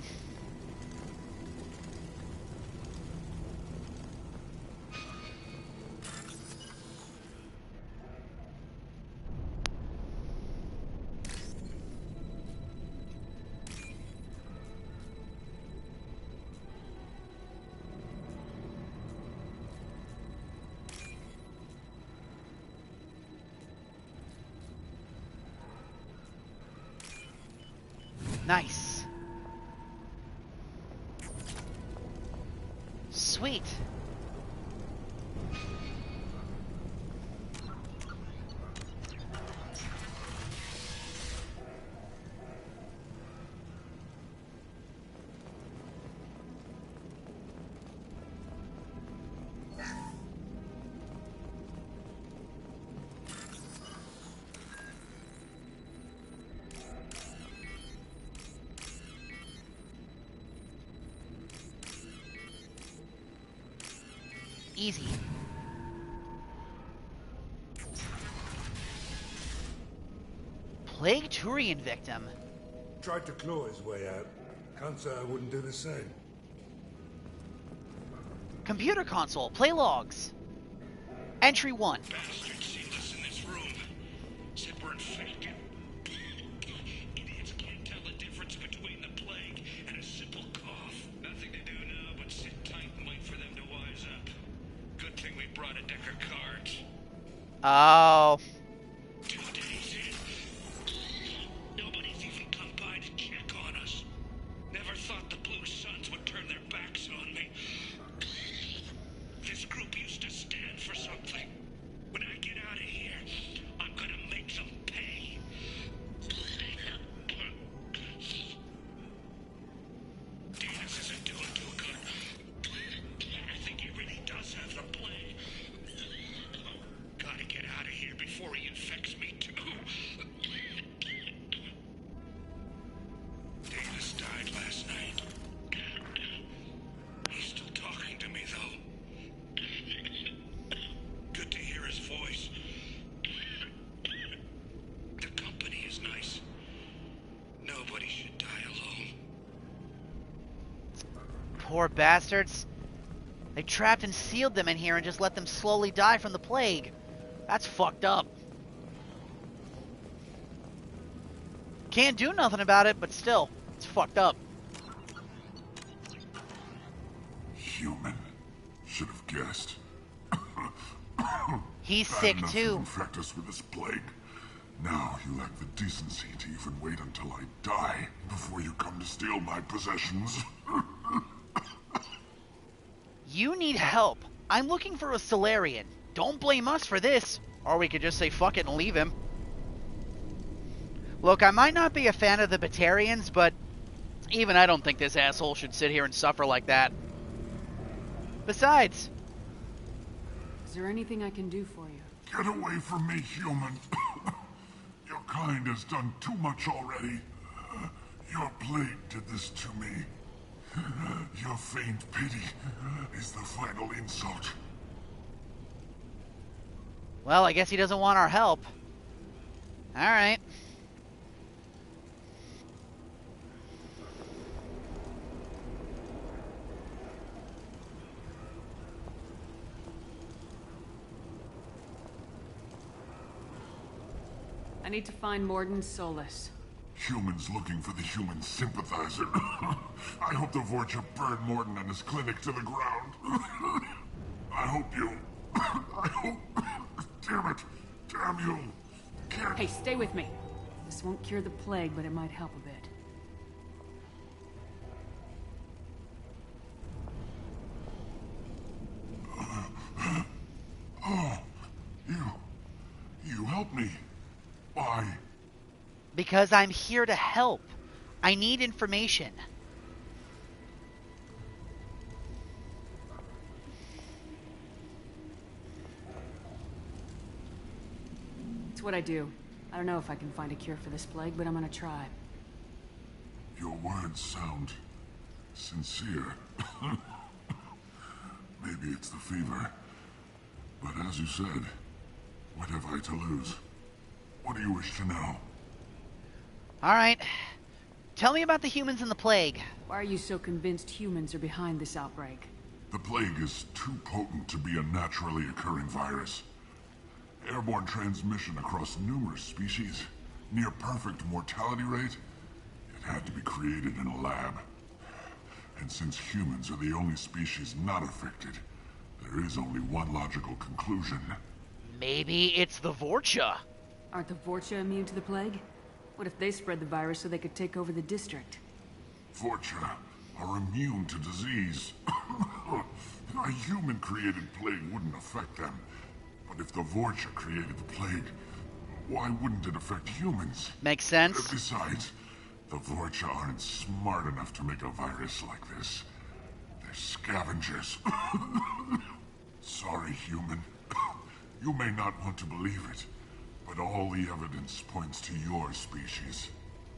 Nice. Sweet. Easy. Plague Turian victim. Tried to claw his way out. Can't say I wouldn't do the same. Computer console. Play logs. Entry 1. Bastards sealed us in this room. Said we're infected. Idiots can't tell the difference between the plague and a simple cough. Nothing to do now but sit tight and wait for them to wise up. Good thing we brought a deck of cards. Oh. 2 days in. Nobody's even come by to check on us. Never thought the Blue Suns would turn their backs on me. This group used to stand for something. When I get out of here, I'm gonna make them pay. Davis isn't doing too good. I think he really does have the plague. Gotta get out of here before he infects me too. Davis died last night. He's still talking to me though. Good to hear his voice. The company is nice. Nobody should die alone. Poor bastards. They trapped and sealed them in here and just let them slowly die from the plague. That's fucked up. Can't do nothing about it, but still, it's fucked up. Human. Should have guessed. He's Bad sick enough too. to infect us with this plague. Now you lack the decency to even wait until I die before you come to steal my possessions. You need help. I'm looking for a Solarian. Don't blame us for this. Or we could just say fuck it and leave him. Look, I might not be a fan of the Batarians, but even I don't think this asshole should sit here and suffer like that. Besides... Is there anything I can do for you? Get away from me, human. Your kind has done too much already. Your plague did this to me. Your faint pity is the final insult. Well, I guess he doesn't want our help. Alright. I need to find Mordin Solus. Humans looking for the human sympathizer. I hope the Vorcha burned Morton and his clinic to the ground. I hope you... I hope... Damn it. Damn you. Can't... Hey, stay with me. This won't cure the plague, but it might help a bit. Oh, you helped me. Why? Because I'm here to help. I need information. It's what I do. I don't know if I can find a cure for this plague, but I'm gonna try. Your words sound sincere. Maybe it's the fever. But as you said, what have I to lose? What do you wish to know? Alright. Tell me about the humans and the plague. Why are you so convinced humans are behind this outbreak? The plague is too potent to be a naturally occurring virus. Airborne transmission across numerous species, near perfect mortality rate. It had to be created in a lab. And since humans are the only species not affected, there is only one logical conclusion. Maybe it's the Vorcha. Aren't the Vorcha immune to the plague? What if they spread the virus so they could take over the district? Vorcha are immune to disease. A human-created plague wouldn't affect them. But if the Vorcha created the plague, why wouldn't it affect humans? Makes sense. Besides, the Vorcha aren't smart enough to make a virus like this. They're scavengers. Sorry, human. You may not want to believe it, but all the evidence points to your species.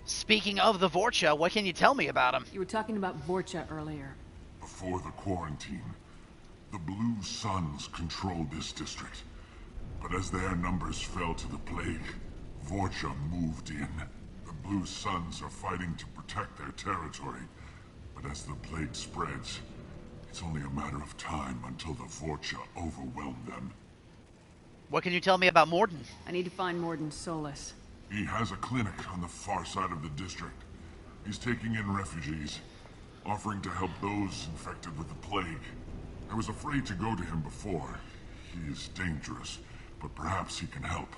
Speaking of the Vorcha, what can you tell me about them? You were talking about Vorcha earlier. Before the quarantine, the Blue Suns controlled this district. But as their numbers fell to the plague, Vorcha moved in. The Blue Suns are fighting to protect their territory. But as the plague spreads, it's only a matter of time until the Vorcha overwhelm them. What can you tell me about Mordin? I need to find Mordin Solus. He has a clinic on the far side of the district. He's taking in refugees, offering to help those infected with the plague. I was afraid to go to him before. He is dangerous, but perhaps he can help.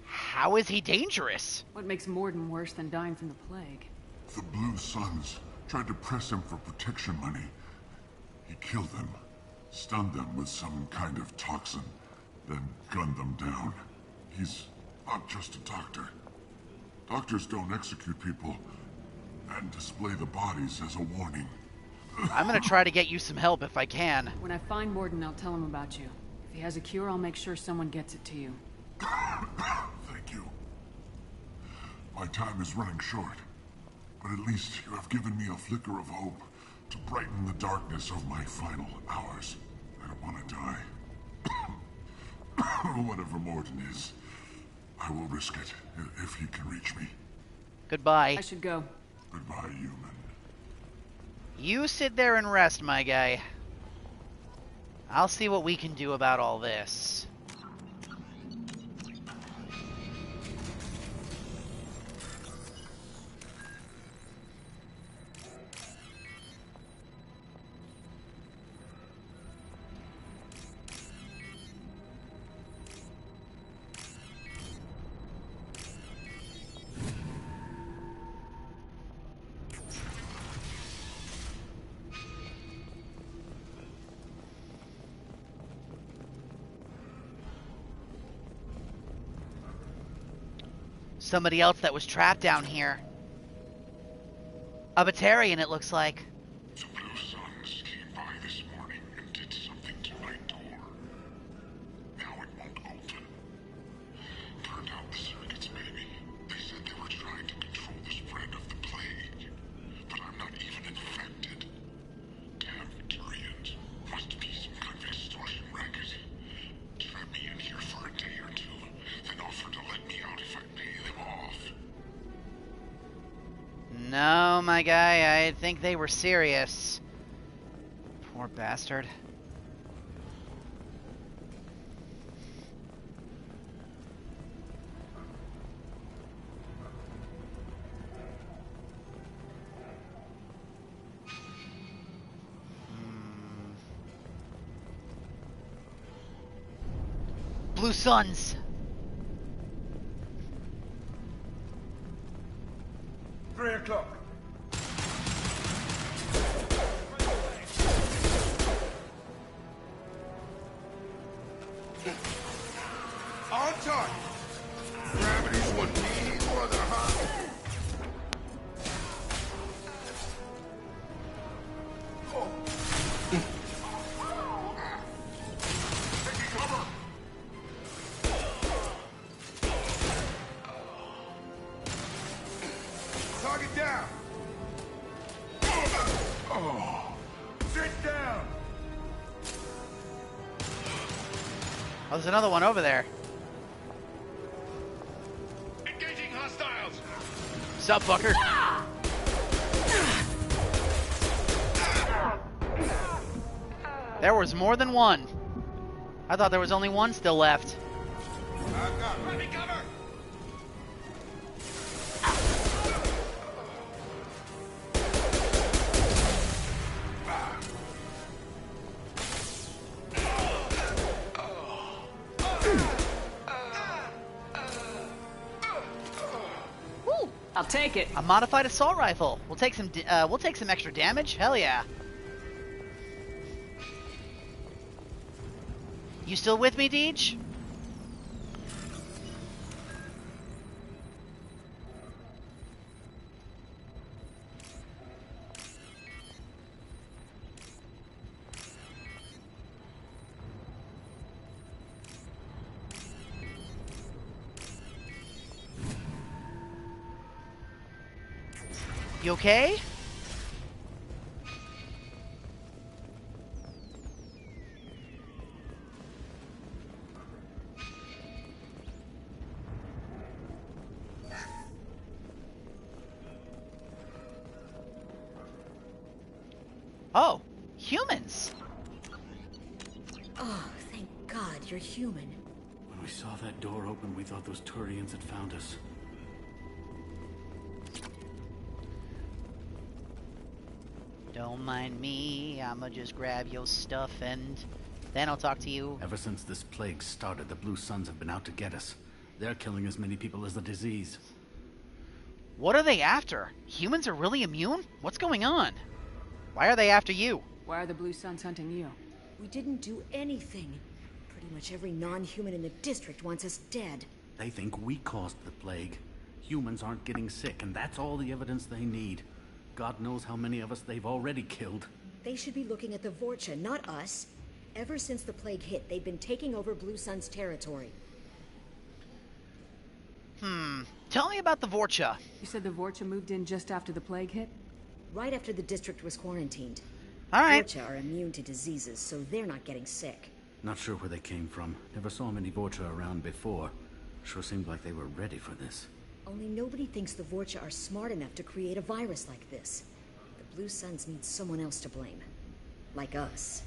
How is he dangerous? What makes Mordin worse than dying from the plague? The Blue Suns tried to press him for protection money. He killed them, stunned them with some kind of toxin, then gunned them down. He's not just a doctor. Doctors don't execute people and display the bodies as a warning. I'm gonna try to get you some help if I can. When I find Mordin, I'll tell him about you. If he has a cure, I'll make sure someone gets it to you. Thank you. My time is running short, but at least you have given me a flicker of hope to brighten the darkness of my final hours. I don't want to die. Whatever Mordin is, I will risk it if he can reach me. Goodbye. I should go. Goodbye, human. You sit there and rest, my guy. I'll see what we can do about all this. Somebody else that was trapped down here. A Batarian, it looks like. The Blue Suns came by this morning and did something to my door. Now it won't open. Turned out the circuits, maybe. They said they were trying to control the spread of the plague. But I'm not even infected. Damn Batarians. Must be some kind of extortion racket. Trap me in here for a day or two, then offer to let me out if I pay them off. No, my guy, I think they were serious. Poor bastard. Blue Suns. 3 o'clock. On target. Gravity's what needs brother, huh? Taking cover. Target down. Oh. Sit down. Oh, there's another one over there. Engaging hostiles. Sup, fucker? There was more than one. I thought there was only one still left. Let me cover. I'll take it. A modified assault rifle. We'll take some extra damage. Hell yeah. You still with me, Deej? You okay? Oh, humans. Oh, thank God you're human. When we saw that door open, we thought those Turians had found us. Don't mind me, I'ma just grab your stuff and then I'll talk to you. Ever since this plague started, the Blue Suns have been out to get us. They're killing as many people as the disease. What are they after? Humans are really immune? What's going on? Why are they after you? Why are the Blue Suns hunting you? We didn't do anything. Pretty much every non-human in the district wants us dead. They think we caused the plague. Humans aren't getting sick, and that's all the evidence they need. God knows how many of us they've already killed. They should be looking at the Vorcha, not us. Ever since the plague hit, they've been taking over Blue Sun's territory. Tell me about the Vorcha. You said the Vorcha moved in just after the plague hit? Right after the district was quarantined. All right. Vorcha are immune to diseases, so they're not getting sick. Not sure where they came from. Never saw many Vorcha around before. Sure seemed like they were ready for this. Only nobody thinks the Vorcha are smart enough to create a virus like this. The Blue Suns need someone else to blame. Like us.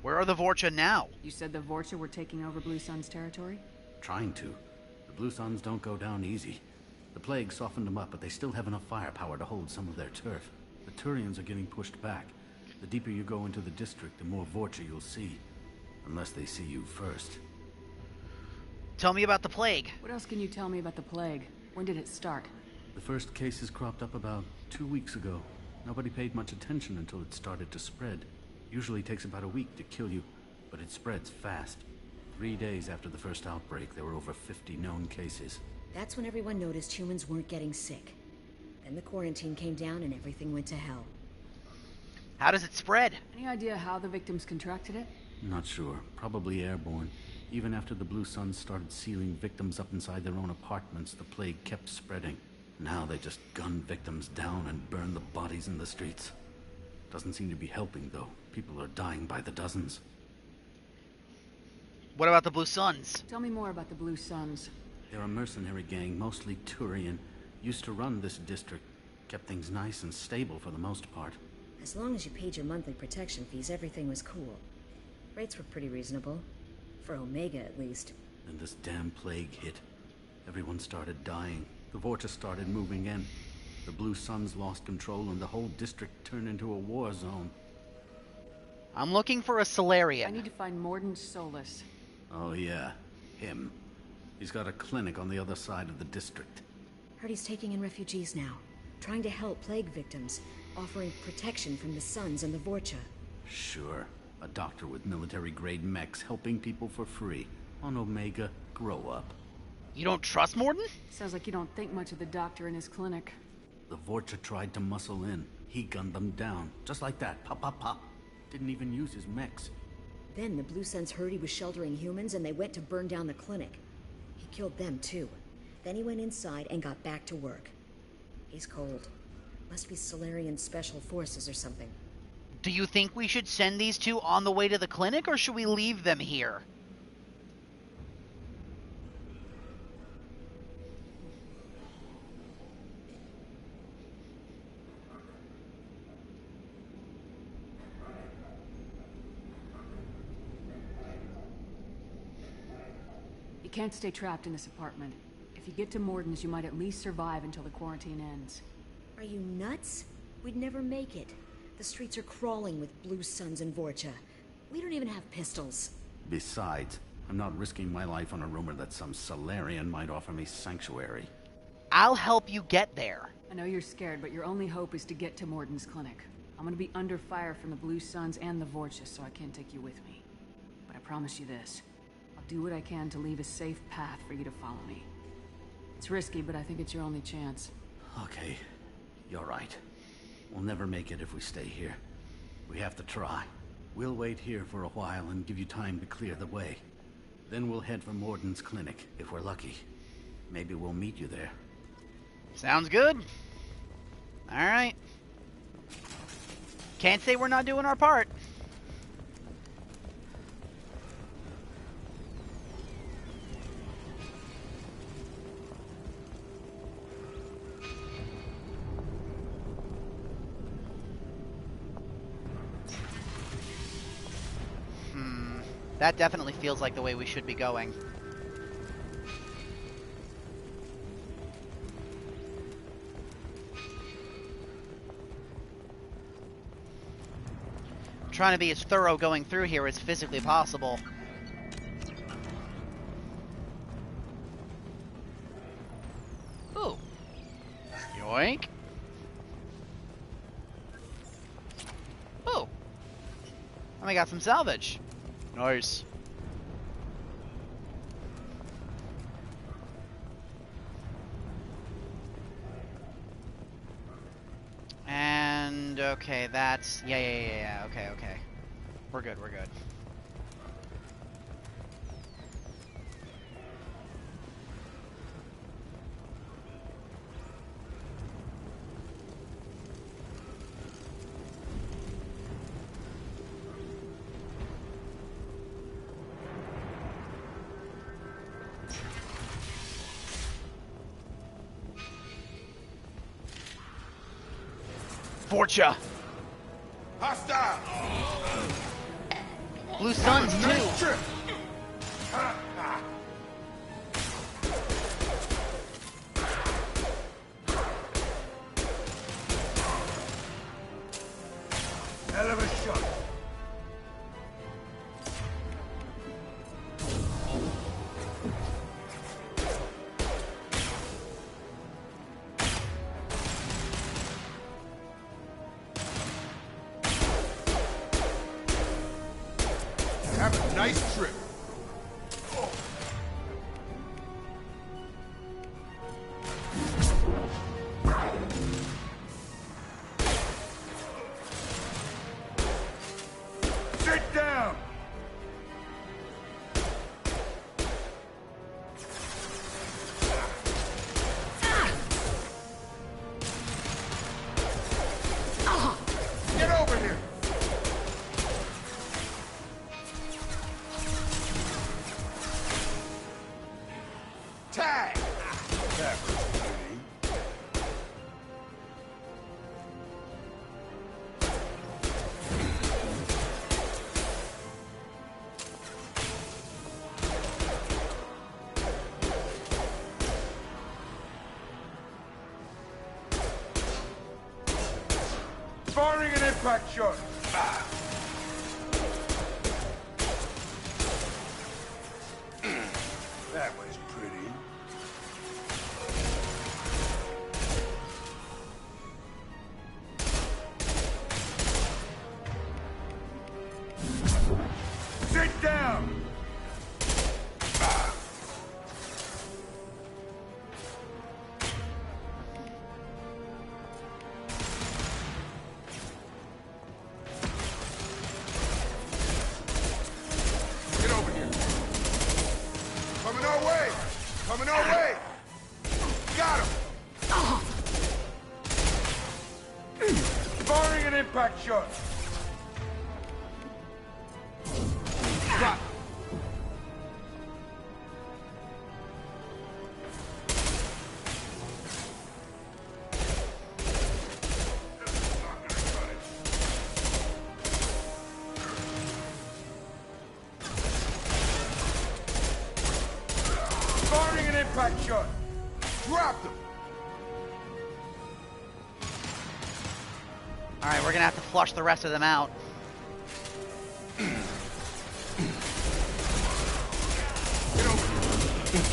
Where are the Vorcha now? You said the Vorcha were taking over Blue Sun's territory? Trying to. The Blue Suns don't go down easy. The plague softened them up, but they still have enough firepower to hold some of their turf. The Turians are getting pushed back. The deeper you go into the district, the more Vorcha you'll see. Unless they see you first. Tell me about the plague. What else can you tell me about the plague? When did it start? The first cases cropped up about 2 weeks ago. Nobody paid much attention until it started to spread. Usually takes about a week to kill you, but it spreads fast. 3 days after the first outbreak, there were over 50 known cases. That's when everyone noticed humans weren't getting sick. Then the quarantine came down and everything went to hell. How does it spread? Any idea how the victims contracted it? Not sure. Probably airborne. Even after the Blue Suns started sealing victims up inside their own apartments, the plague kept spreading. Now they just gun victims down and burn the bodies in the streets. Doesn't seem to be helping, though. People are dying by the dozens. What about the Blue Suns? Tell me more about the Blue Suns. They're a mercenary gang, mostly Turian. Used to run this district. Kept things nice and stable for the most part. As long as you paid your monthly protection fees, everything was cool. Rates were pretty reasonable. For Omega, at least. Then this damn plague hit. Everyone started dying. The Vorcha started moving in. The Blue Suns lost control and the whole district turned into a war zone. I'm looking for a Solarian. I need to find Mordin Solus. Oh yeah, him. He's got a clinic on the other side of the district. Heard he's taking in refugees now. Trying to help plague victims. Offering protection from the Suns and the Vorcha. Sure. A doctor with military-grade mechs helping people for free. On Omega, grow up. You don't trust Mordin? Sounds like you don't think much of the doctor in his clinic. The Vorcha tried to muscle in. He gunned them down. Just like that. Pop, pop, pop. Didn't even use his mechs. Then the Blue Suns heard he was sheltering humans and they went to burn down the clinic. He killed them too. Then he went inside and got back to work. He's cold. Must be Solarian Special Forces or something. Do you think we should send these two on the way to the clinic, or should we leave them here? You can't stay trapped in this apartment. If you get to Mordin's, you might at least survive until the quarantine ends. Are you nuts? We'd never make it. The streets are crawling with Blue Suns and Vorcha. We don't even have pistols. Besides, I'm not risking my life on a rumor that some Solarian might offer me sanctuary. I'll help you get there. I know you're scared, but your only hope is to get to Morden's clinic. I'm gonna be under fire from the Blue Suns and the Vortices, so I can't take you with me. But I promise you this. I'll do what I can to leave a safe path for you to follow me. It's risky, but I think it's your only chance. Okay, you're right. We'll never make it if we stay here. We have to try. We'll wait here for a while and give you time to clear the way. Then we'll head for Morden's clinic, if we're lucky. Maybe we'll meet you there. Sounds good. Alright. Can't say we're not doing our part. That definitely feels like the way we should be going. I'm trying to be as thorough going through here as physically possible. Ooh. Yoink. Ooh. And we got some salvage. Nice. And okay, that's yeah. Okay. We're good. Fortune. Hostile. Blue Suns too. Hell of a shot. Have a nice trip. Sit down. Get over here. Tag. That was pretty. Firing an impact shot. That was pretty. Sit down. Get over here. Coming our way. Coming our way. Got him. Firing an impact shot. Got him. Firing an impact shot. Dropped him. Alright, we're gonna have to flush the rest of them out. Get over here.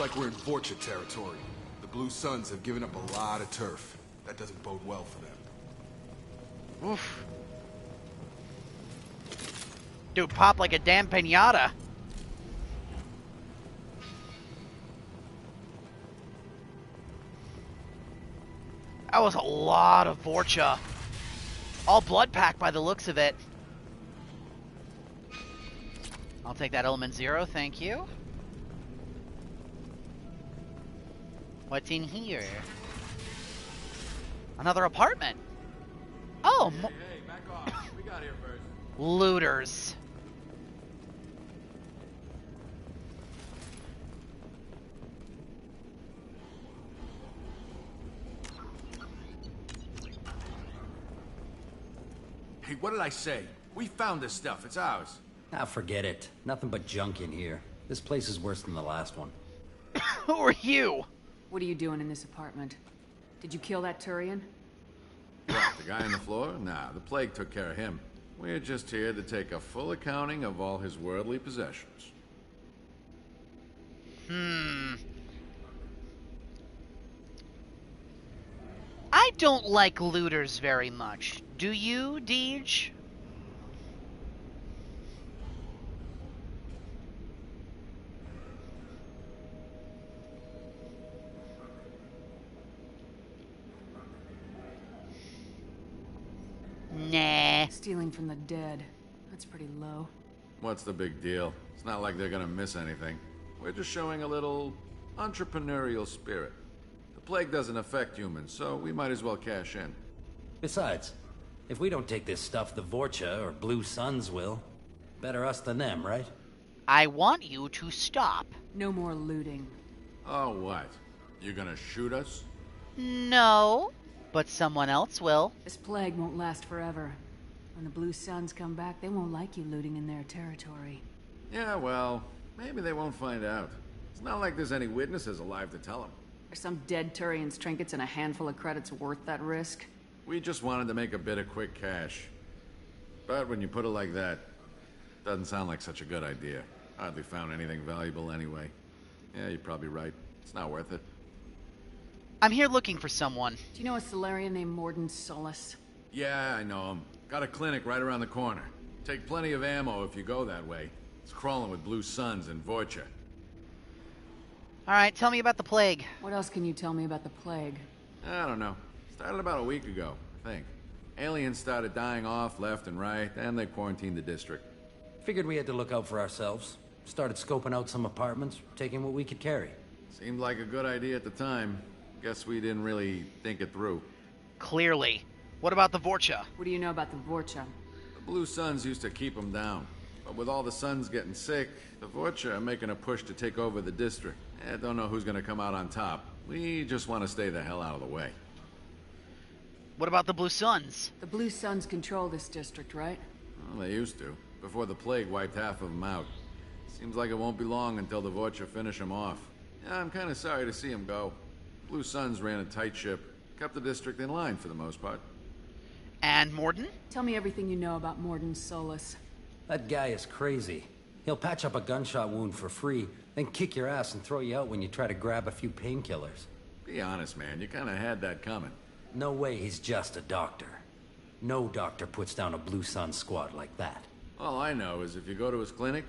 like we're in Vorcha territory. The Blue Suns have given up a lot of turf. That doesn't bode well for them. Oof. Dude, pop like a damn piñata. That was a lot of Vorcha. All blood pack by the looks of it. I'll take that element 0, thank you. What's in here? Another apartment. Oh, hey, back off. We got here first. Looters. Hey, what did I say? We found this stuff. It's ours. Ah, forget it. Nothing but junk in here. This place is worse than the last one. Who are you? What are you doing in this apartment? Did you kill that Turian? What, the guy on the floor? Nah, the plague took care of him. We're just here to take a full accounting of all his worldly possessions. I don't like looters very much. Do you, Deej? Nah. Stealing from the dead. That's pretty low. What's the big deal? It's not like they're gonna miss anything. We're just showing a little entrepreneurial spirit. The plague doesn't affect humans, so we might as well cash in. Besides, if we don't take this stuff, the Vorcha or Blue Suns will. Better us than them, right? I want you to stop. No more looting. Oh, what? You gonna shoot us? No, but someone else will. This plague won't last forever. When the Blue Suns come back, they won't like you looting in their territory. Yeah, well, maybe they won't find out. It's not like there's any witnesses alive to tell them. Are some dead Turian's trinkets and a handful of credits worth that risk? We just wanted to make a bit of quick cash. But when you put it like that, doesn't sound like such a good idea. Hardly found anything valuable anyway. Yeah, you're probably right. It's not worth it. I'm here looking for someone. Do you know a Solarian named Mordin Solus? Yeah, I know him. Got a clinic right around the corner. Take plenty of ammo if you go that way. It's crawling with Blue Suns and Vorcha. Alright, tell me about the plague. What else can you tell me about the plague? I don't know. Started about a week ago, I think. Aliens started dying off left and right, and they quarantined the district. Figured we had to look out for ourselves. Started scoping out some apartments, taking what we could carry. Seemed like a good idea at the time. Guess we didn't really think it through. Clearly. What about the Vorcha? What do you know about the Vorcha? The Blue Suns used to keep them down. But with all the Suns getting sick, the Vorcha are making a push to take over the district. I don't know who's gonna come out on top. We just want to stay the hell out of the way. What about the Blue Suns? The Blue Suns control this district, right? Well, they used to, before the plague wiped half of them out. Seems like it won't be long until the Vorcha finish them off. Yeah, I'm kind of sorry to see them go. Blue Suns ran a tight ship, kept the district in line for the most part. And Mordin? Tell me everything you know about Mordin Solus. That guy is crazy. He'll patch up a gunshot wound for free, then kick your ass and throw you out when you try to grab a few painkillers. Be honest, man, you kind of had that coming. No way he's just a doctor. No doctor puts down a Blue Sun squad like that. All I know is if you go to his clinic,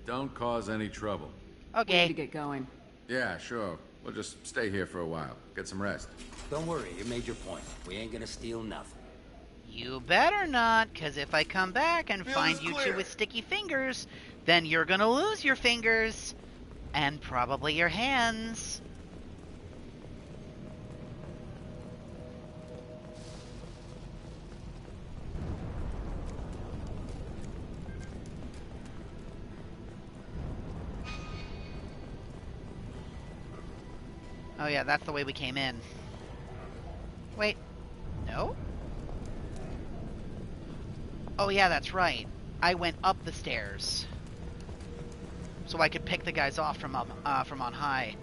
don't cause any trouble. Okay. We need to get going. Yeah, sure. We'll just stay here for a while. Get some rest. Don't worry, you made your point. We ain't gonna steal nothing. You better not, because if I come back and find you two with sticky fingers, then you're gonna lose your fingers. And probably your hands. Oh yeah, that's the way we came in. Wait, no? Oh yeah, that's right. I went up the stairs. So I could pick the guys off from on high.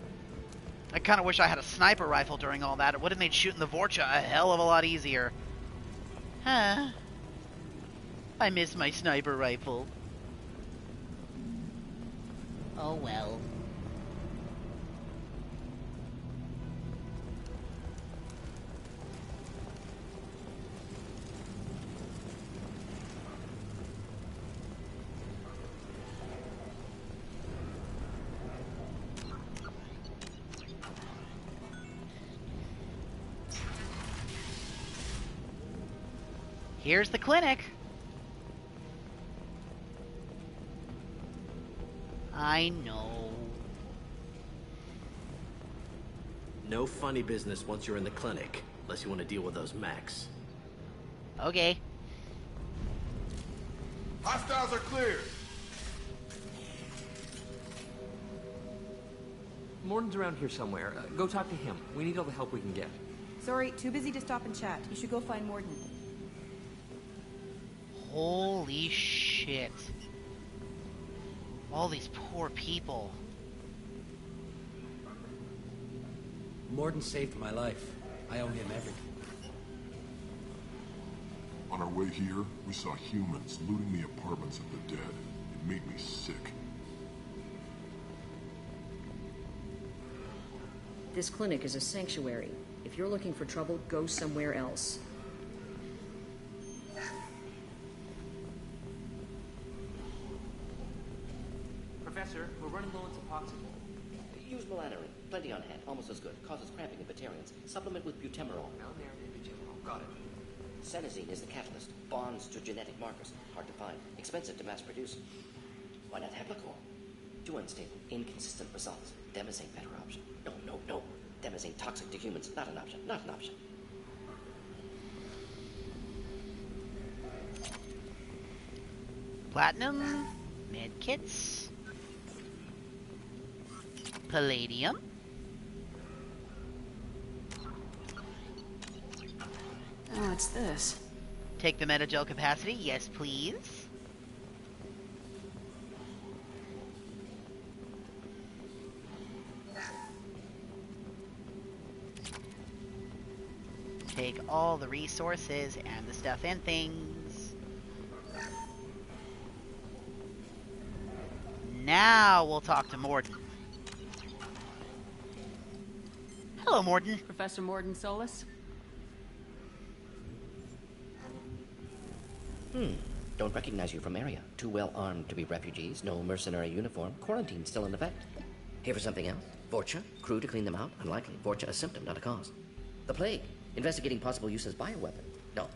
I kind of wish I had a sniper rifle during all that. It would have made shooting the Vorcha a hell of a lot easier. Huh. I miss my sniper rifle. Oh well. Here's the clinic. I know. No funny business once you're in the clinic, unless you want to deal with those mechs. Okay. Hostiles are cleared. Morden's around here somewhere. Go talk to him. We need all the help we can get. Sorry, too busy to stop and chat. You should go find Morden. Holy shit. All these poor people. Morden saved my life. I owe him everything. On our way here, we saw humans looting the apartments of the dead. It made me sick. This clinic is a sanctuary. If you're looking for trouble, go somewhere else. Professor, we're running low on Suboxone. Use Melannery. Plenty on hand. Almost as good. Causes cramping in Batarians. Supplement with butemerol. Got it. Senesine is the catalyst. Bonds to genetic markers. Hard to find. Expensive to mass produce. Why not Heplicor? Too unstable. Inconsistent results. Demazane better option. No. Demazane toxic to humans. Not an option. Not an option. Platinum. Medkits. Palladium. Oh, it's this. Take the metagel capacity. Yes, please. Take all the resources and the stuff and things. Now we'll talk to Morden. Hello, Morden. Professor Morden Solus? Don't recognize you from area. Too well armed to be refugees. No mercenary uniform. Quarantine still in effect. Here for something else? Vorcha? Crew to clean them out? Unlikely. Vorcha a symptom, not a cause. The plague. Investigating possible use as bioweapon. No.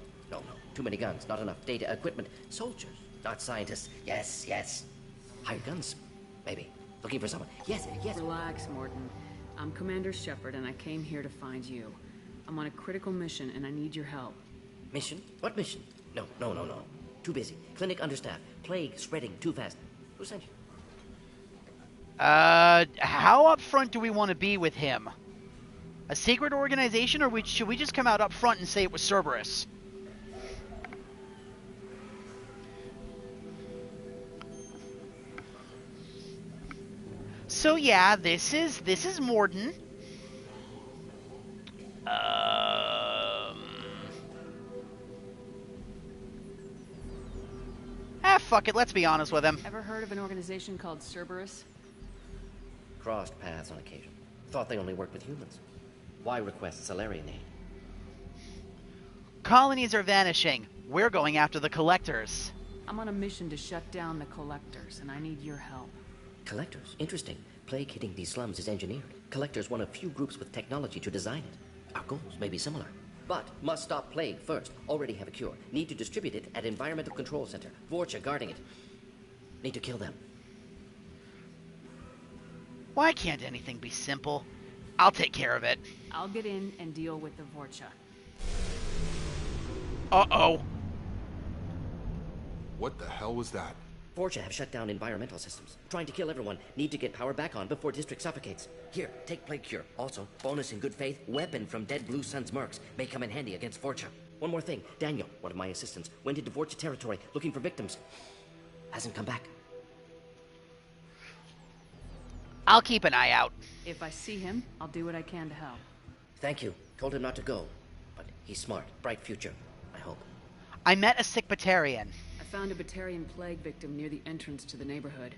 Too many guns. Not enough data, equipment. Soldiers, not scientists. Yes. Hired guns. Maybe. Looking for someone. Yes. Relax, Morden. I'm Commander Shepard, and I came here to find you. I'm on a critical mission, and I need your help. Mission? What mission? No. Too busy. Clinic understaffed. Plague spreading too fast. Who sent you? How up front do we want to be with him? A secret organization, or should we just come out up front and say it was Cerberus? So yeah, this is Morden. Fuck it, let's be honest with him. Ever heard of an organization called Cerberus? Crossed paths on occasion. Thought they only worked with humans. Why request Salarian aid? Colonies are vanishing. We're going after the Collectors. I'm on a mission to shut down the Collectors, and I need your help. Collectors? Interesting. Plague hitting these slums is engineered. Collectors one of few groups with technology to design it. Our goals may be similar. But must stop plague first. Already have a cure. Need to distribute it at Environmental Control Center. Vorcha guarding it. Need to kill them. Why can't anything be simple? I'll take care of it. I'll get in and deal with the Vorcha. Uh-oh. What the hell was that? Vorcha have shut down environmental systems. Trying to kill everyone. Need to get power back on before district suffocates. Here, take plague cure. Also, bonus in good faith, weapon from dead Blue Sun's mercs. May come in handy against Vorcha. One more thing. Daniel, one of my assistants, went into Vorcha territory looking for victims. Hasn't come back. I'll keep an eye out. If I see him, I'll do what I can to help. Thank you. Told him not to go. But he's smart. Bright future. I hope. I met a sick Batarian. I found a Batarian plague victim near the entrance to the neighborhood.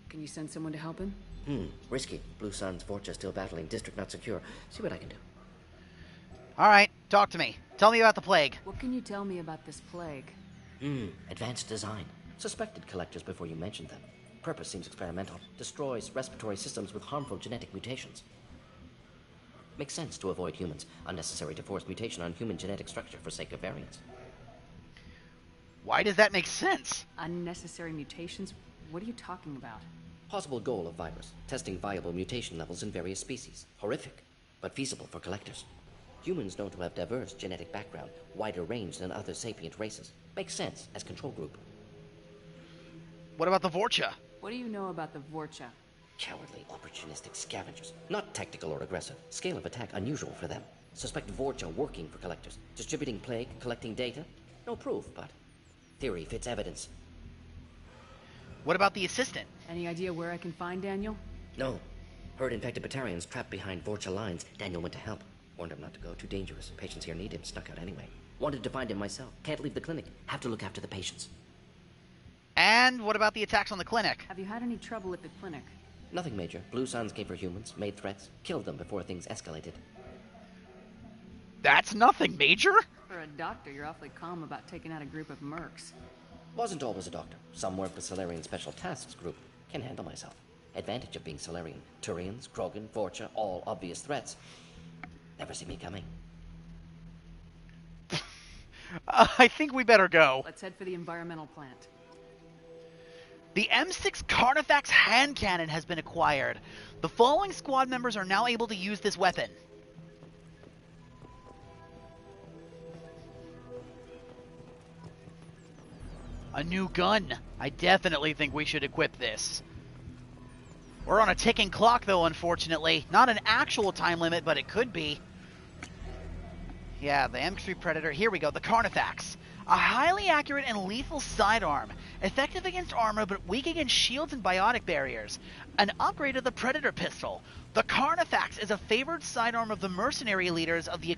Can you send someone to help him? Risky. Blue Sun's Vorcha still battling. District not secure. See what I can do. Alright, talk to me. Tell me about the plague. What can you tell me about this plague? Advanced design. Suspected Collectors before you mentioned them. Purpose seems experimental. Destroys respiratory systems with harmful genetic mutations. Makes sense to avoid humans. Unnecessary to force mutation on human genetic structure for sake of variance. Why does that make sense? Unnecessary mutations? What are you talking about? Possible goal of virus, testing viable mutation levels in various species. Horrific, but feasible for collectors. Humans known to have diverse genetic background, wider range than other sapient races. Makes sense as control group. What about the Vorcha? What do you know about the Vorcha? Cowardly, opportunistic scavengers. Not tactical or aggressive. Scale of attack unusual for them. Suspect Vorcha working for collectors. Distributing plague, collecting data. No proof, but theory fits evidence. What about the assistant? Any idea where I can find Daniel? No. Heard infected Batarians trapped behind Vorcha lines. Daniel went to help. Warned him not to go, too dangerous. Patients here need him, snuck out anyway. Wanted to find him myself. Can't leave the clinic. Have to look after the patients. And what about the attacks on the clinic? Have you had any trouble at the clinic? Nothing major. Blue Suns came for humans, made threats, killed them before things escalated. That's nothing major? For a doctor, you're awfully calm about taking out a group of mercs. Wasn't always a doctor. Some work with Solarian Special Tasks Group. Can handle myself. Advantage of being Solarian. Turians, Krogan, Vorcha, all obvious threats. Never see me coming. I think we better go. Let's head for the environmental plant. The M6 Carnifex hand cannon has been acquired. The following squad members are now able to use this weapon. A new gun. I definitely think we should equip this. We're on a ticking clock, though, unfortunately. Not an actual time limit, but it could be. Yeah, the M3 Predator. Here we go, the Carnifex. A highly accurate and lethal sidearm. Effective against armor, but weak against shields and biotic barriers. An upgrade of the Predator pistol. The Carnifex is a favored sidearm of the mercenary leaders of the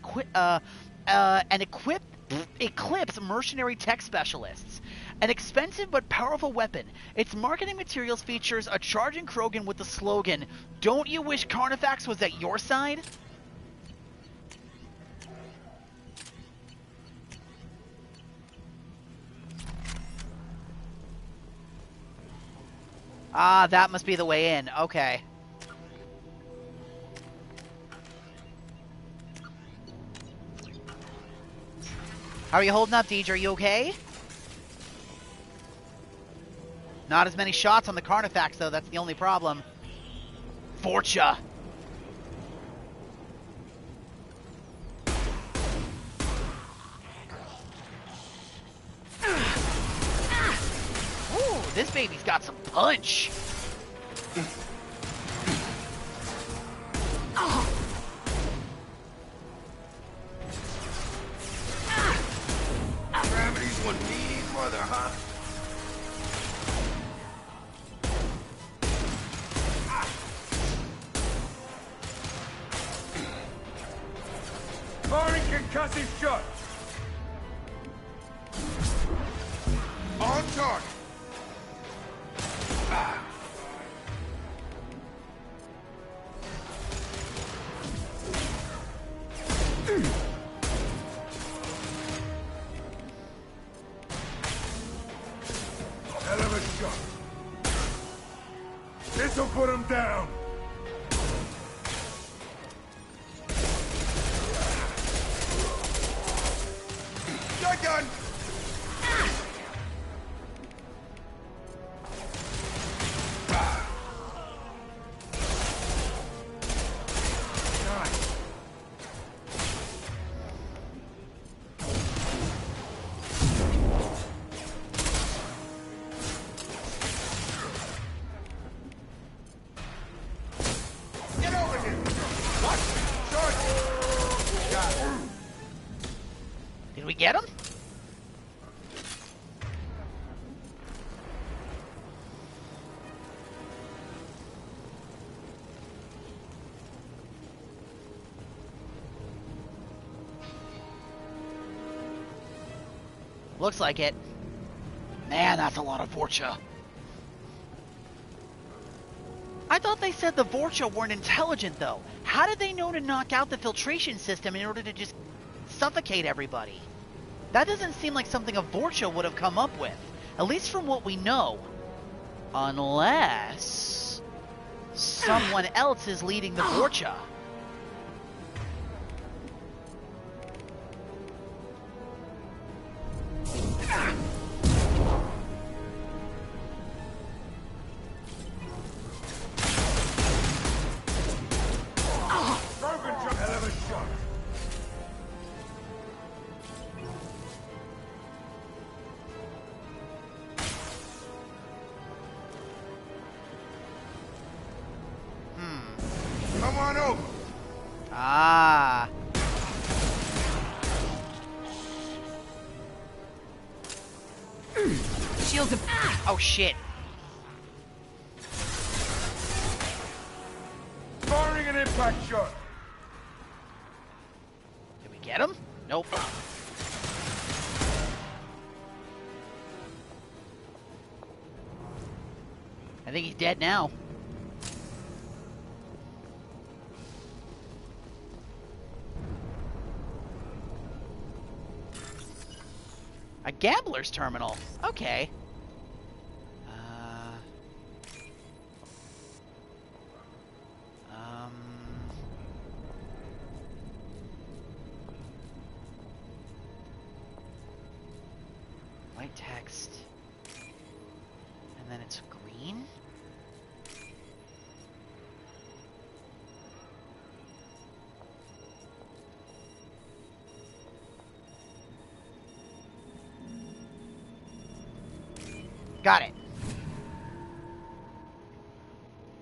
Eclipse mercenary tech specialists. An expensive but powerful weapon. Its marketing materials features a charging Krogan with the slogan, "Don't you wish Carnifex was at your side?" Ah, that must be the way in. Okay. How are you holding up, Deej? Are you okay? Not as many shots on the Carnifex, though. That's the only problem. Vorcha. Ooh, this baby's got some punch. Gravity's one mean mother, huh? Firing concussive shot! On target. Hell of a shot. This'll put him down. Shotgun. Get over here. What? Charge. Got it. Did we get him? Looks like it. Man, that's a lot of Vorcha. I thought they said the Vorcha weren't intelligent, though. How did they know to knock out the filtration system in order to just suffocate everybody? That doesn't seem like something a Vorcha would have come up with. At least from what we know. Unless someone else is leading the Vorcha. Shields of... Oh, shit. Firing an impact shot. Did we get him? Nope. I think he's dead now. A gambler's terminal. Okay. White text. And then it's green? Got it.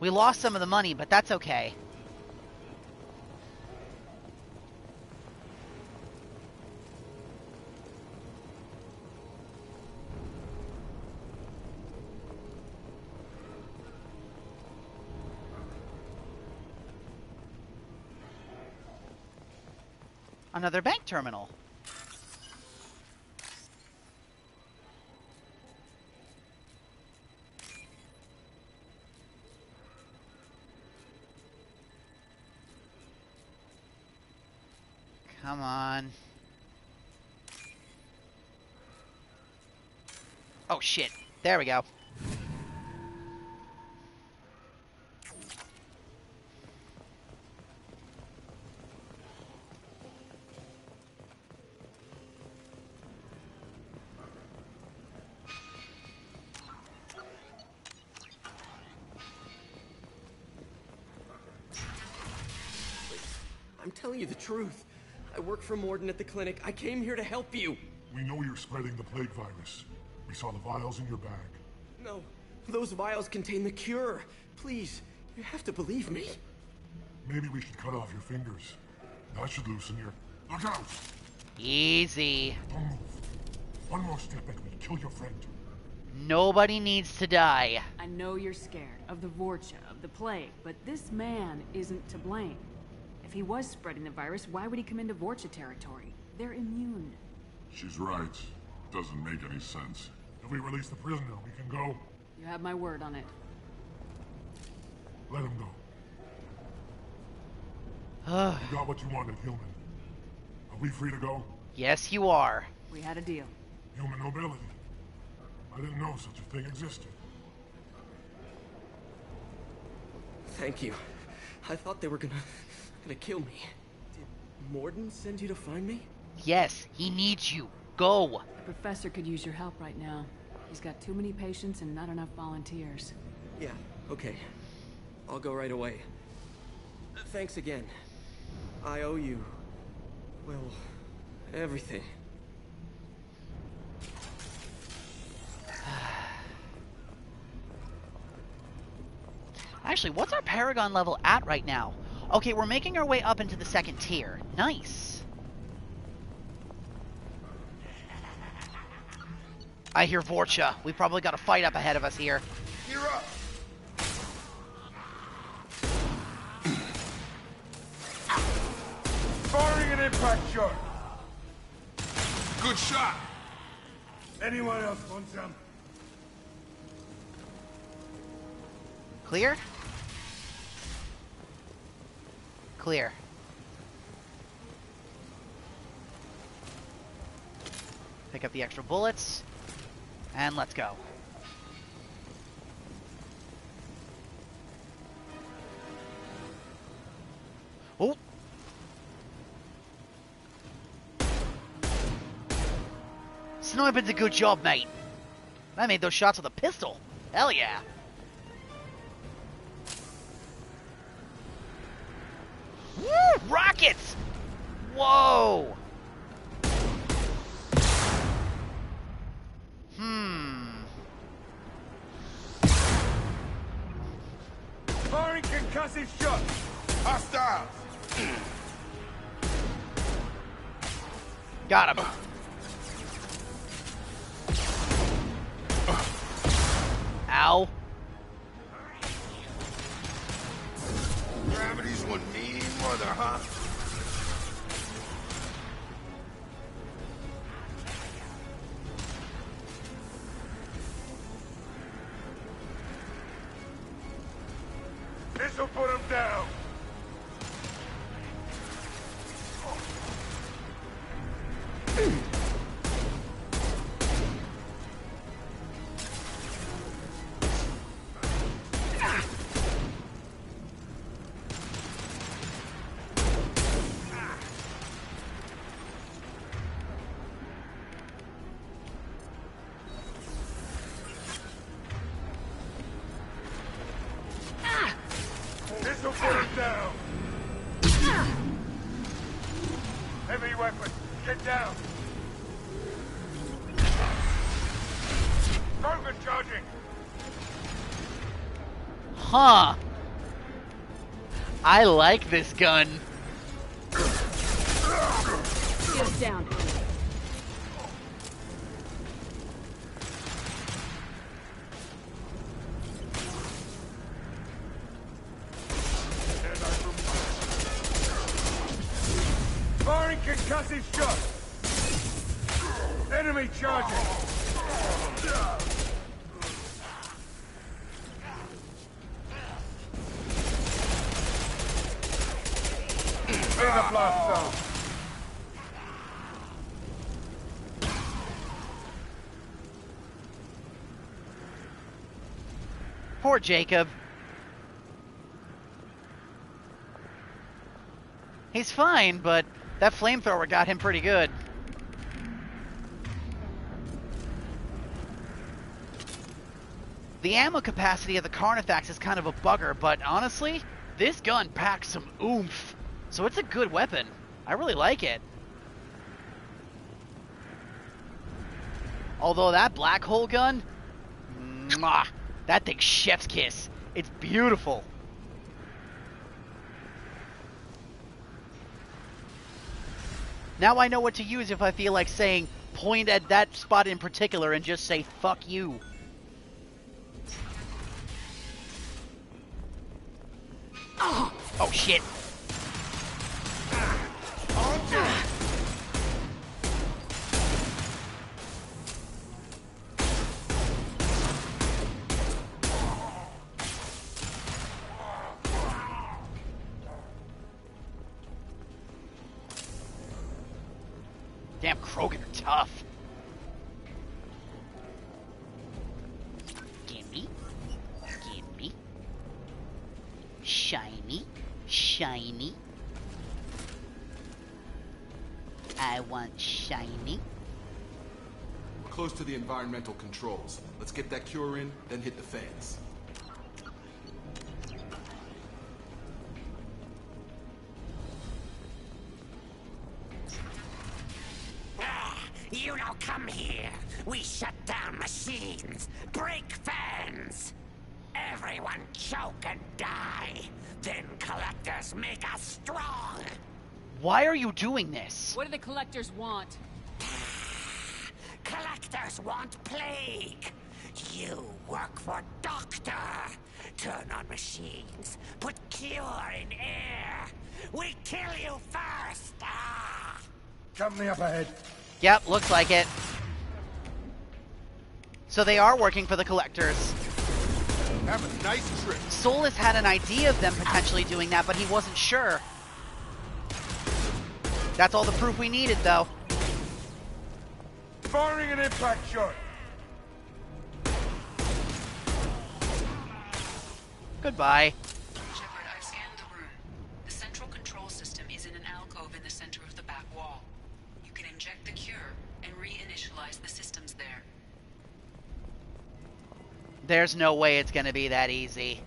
We lost some of the money, but that's okay. Another bank terminal. Come on. Oh shit. There we go. I'm telling you the truth. I work for Morden at the clinic. I came here to help you. We know you're spreading the plague virus. We saw the vials in your bag. No, those vials contain the cure. Please, you have to believe me. Maybe we should cut off your fingers. That should loosen your... Look out! Easy. Don't move. One more step and we'll kill your friend. Nobody needs to die. I know you're scared of the Vorcha, of the plague, but this man isn't to blame. If he was spreading the virus, why would he come into Vorcha territory? They're immune. She's right. Doesn't make any sense. If we release the prisoner, we can go. You have my word on it. Let him go. You got what you wanted, human. Are we free to go? Yes, you are. We had a deal. Human nobility. I didn't know such a thing existed. Thank you. I thought they were gonna kill me. Did Morden send you to find me? Yes, he needs you. Go. The professor could use your help right now. He's got too many patients and not enough volunteers. Yeah, okay. I'll go right away. Thanks again. I owe you... well, everything. Actually, what's our Paragon level at right now? Okay, we're making our way up into the second tier. Nice. I hear Vorcha. We probably got a fight up ahead of us here. You're up. Firing an impact shot. Good shot. Anyone else want some? Clear? Clear. Pick up the extra bullets. And let's go. Oh! Sniping's a good job, mate. I made those shots with a pistol. Hell yeah. Woo! Rockets! Whoa! Firing concussive shot. Hostiles. Got him. Charging! Huh. I like this gun. Get down. Firing concussive shot! Enemy charging! Mega blast zone! Poor Jacob. He's fine, but that flamethrower got him pretty good. The ammo capacity of the Carnifex is kind of a bugger, but honestly, this gun packs some oomph. So it's a good weapon. I really like it. Although that black hole gun, mwah, that thing's chef's kiss. It's beautiful. Now I know what to use if I feel like saying, point at that spot in particular and just say, fuck you. Oh shit. Damn, Krogan are tough. Gimme. Gimme. Shiny. Shiny. I want shiny. We're close to the environmental controls. Let's get that cure in, then hit the fans. You don't come here. We shut down machines, break fans. Everyone choke and die. Then collectors make us strong. Why are you doing this? What do the collectors want? Collectors want plague. You work for Doctor. Turn on machines. Put cure in air. We kill you first. Company up ahead. Yep, looks like it. So they are working for the collectors. Have a nice trip. Solus had an idea of them potentially doing that, but he wasn't sure. That's all the proof we needed, though. Firing an impact shot. Goodbye. Shepard, I've scanned the room. The central control system is in an alcove in the center of the back wall. You can inject the cure and reinitialize the systems there. There's no way it's gonna be that easy.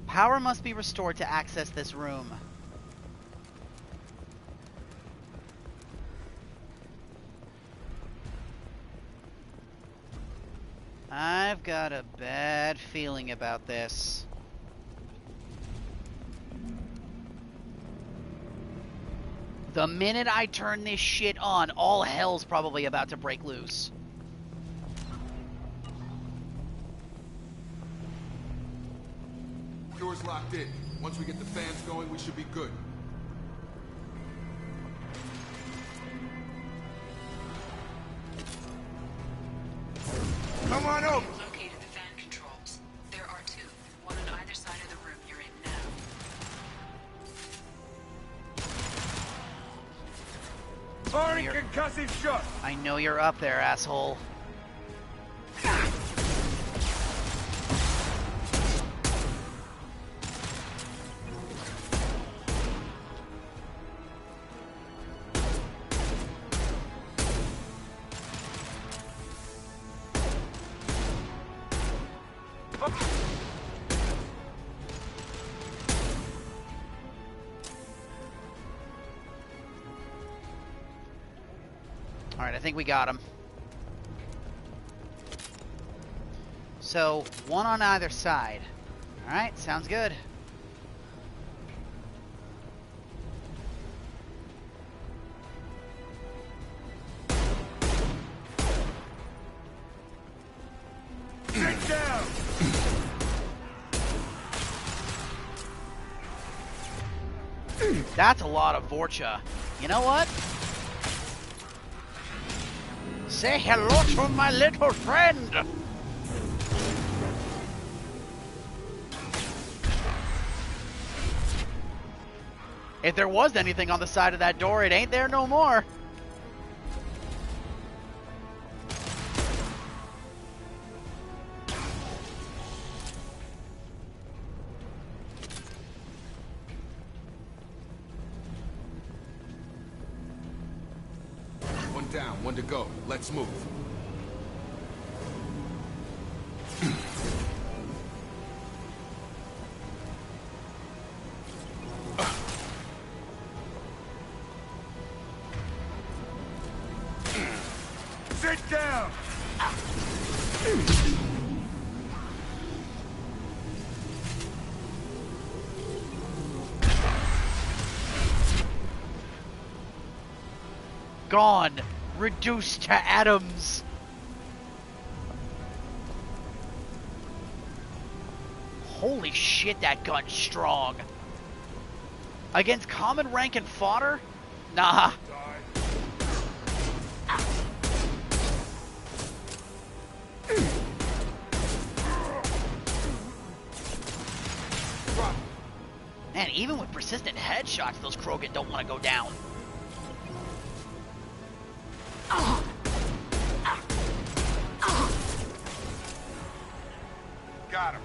Power must be restored to access this room. I've got a bad feeling about this. The minute I turn this shit on, all hell's probably about to break loose. Cure's locked in. Once we get the fans going, we should be good. Come on over. Located the fan controls. There are two, one on either side of the room you're in now. Firing concussive shot. I know you're up there, asshole. Alright, I think we got him. So, one on either side. Alright, sounds good. Sit down! That's a lot of Vorcha. You know what? Say hello to my little friend! If there was anything on the side of that door, it ain't there no more. One down, one to go. Let's move. Sit down! Gone. Reduced to atoms. Holy shit, that gun's strong. Against common rank and fodder? Nah. Man, even with persistent headshots, those Krogan don't want to go down. Got him.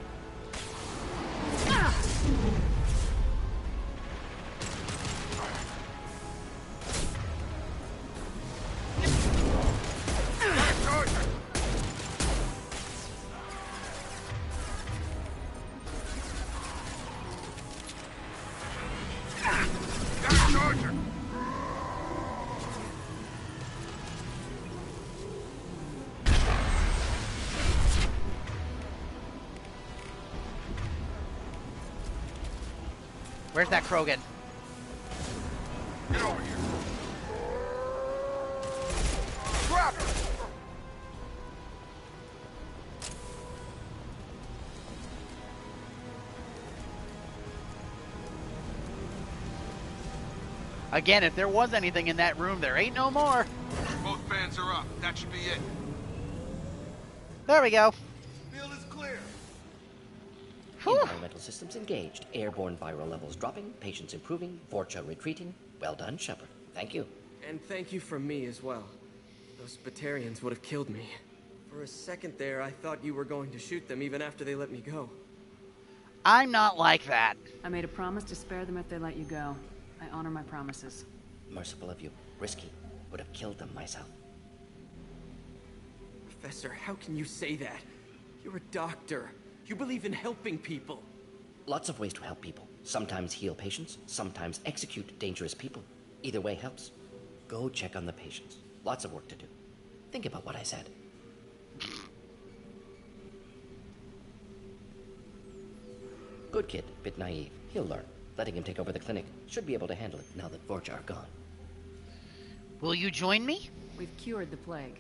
Where's that Krogan? Get over here. Drop it. Again, if there was anything in that room, there ain't no more. Both fans are up. That should be it. There we go. Field is clear. Environmental systems engaged. Airborne viral levels dropping. Patients improving. Vorcha retreating. Well done, Shepard. Thank you. And thank you from me as well. Those Batarians would have killed me. For a second there, I thought you were going to shoot them even after they let me go. I'm not like that. I made a promise to spare them if they let you go. I honor my promises. Merciful of you. Risky. Would have killed them myself. Professor, how can you say that? You're a doctor. You believe in helping people. Lots of ways to help people. Sometimes heal patients, sometimes execute dangerous people. Either way helps. Go check on the patients. Lots of work to do. Think about what I said. Good kid, bit naive. He'll learn. Letting him take over the clinic. Should be able to handle it now that Vorcha are gone. Will you join me? We've cured the plague.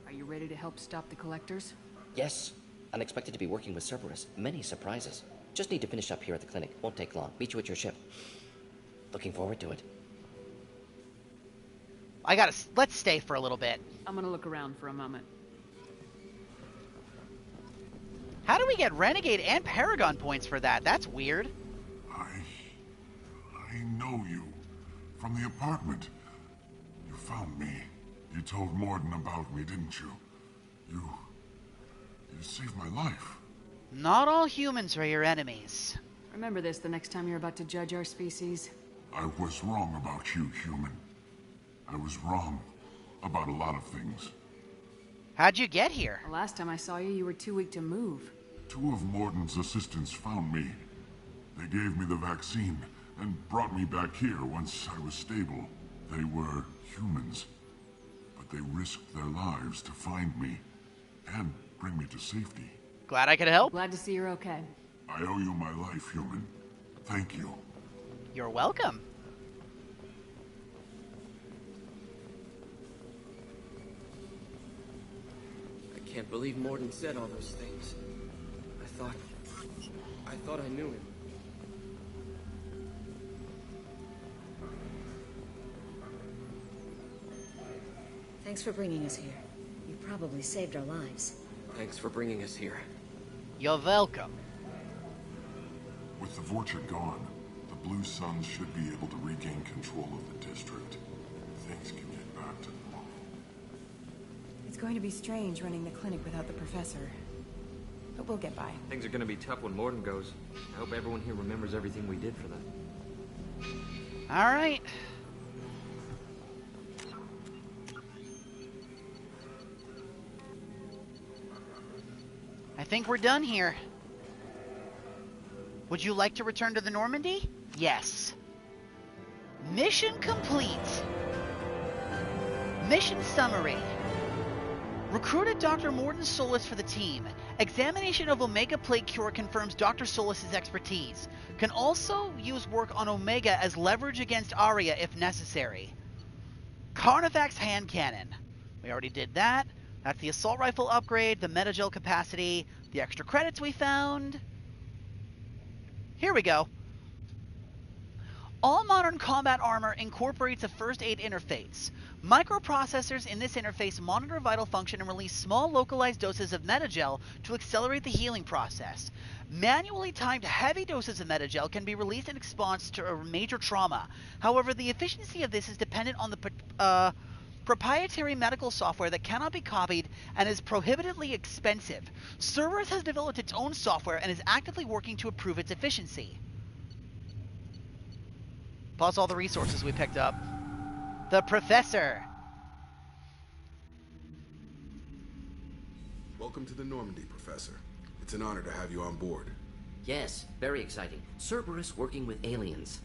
Are you ready to help stop the collectors? Yes. Unexpected to be working with Cerberus. Many surprises. Just need to finish up here at the clinic. Won't take long. Meet you at your ship. Looking forward to it. Let's stay for a little bit. I'm gonna look around for a moment. How do we get Renegade and Paragon points for that? That's weird. I know you. From the apartment. You found me. You told Mordin about me, didn't you? You saved my life. Not all humans are your enemies. Remember this the next time you're about to judge our species. I was wrong about you, human. I was wrong about a lot of things. How'd you get here? The last time I saw you, you were too weak to move. 2 of Mordin's assistants found me. They gave me the vaccine and brought me back here once I was stable. They were humans, but They risked their lives to find me and bring me to safety. Glad I could help. Glad to see you're okay. I owe you my life, human. Thank you. You're welcome. I can't believe Mordin said all those things. I thought I knew him. Thanks for bringing us here. You probably saved our lives. Thanks for bringing us here. You're welcome. With the Vorcha gone, the Blue Suns should be able to regain control of the district. Things can get back to normal. It's going to be strange running the clinic without the professor. But we'll get by. Things are gonna be tough when Mordin goes. I hope everyone here remembers everything we did for them. All right. I think we're done here. Would you like to return to the Normandy? Yes. Mission complete. Mission summary. Recruited Dr. Mordin Solus for the team. Examination of Omega Plague Cure confirms Dr. Solus's expertise. Can also use work on Omega as leverage against Aria if necessary. Carnifex hand cannon. We already did that. That's the assault rifle upgrade, the metagel capacity, the extra credits we found. Here we go. All modern combat armor incorporates a first aid interface. Microprocessors in this interface monitor vital function and release small localized doses of metagel to accelerate the healing process. Manually timed heavy doses of metagel can be released in response to a major trauma. However, the efficiency of this is dependent on the proprietary medical software that cannot be copied and is prohibitively expensive. Cerberus has developed its own software and is actively working to improve its efficiency. Pause all the resources we picked up. The Professor. Welcome to the Normandy, Professor. It's an honor to have you on board. Yes, very exciting. Cerberus working with aliens.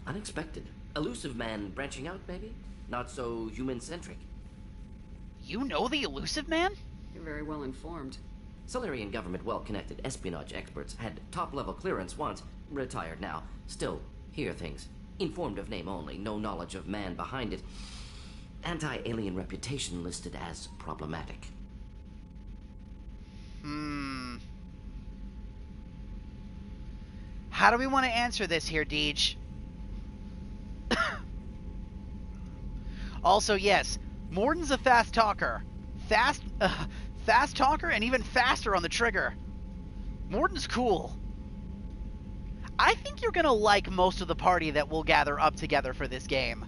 Unexpected. Elusive man branching out, maybe? Not so human-centric. You know the Elusive Man? You're very well informed. Solarian government well-connected espionage experts had top-level clearance once, retired now. Still, hear things. Informed of name only, no knowledge of man behind it. Anti-alien reputation listed as problematic. How do we want to answer this here, Deej? Also, yes, Mordin's a fast talker. Fast talker and even faster on the trigger. Mordin's cool. I think you're going to like most of the party that will gather up together for this game.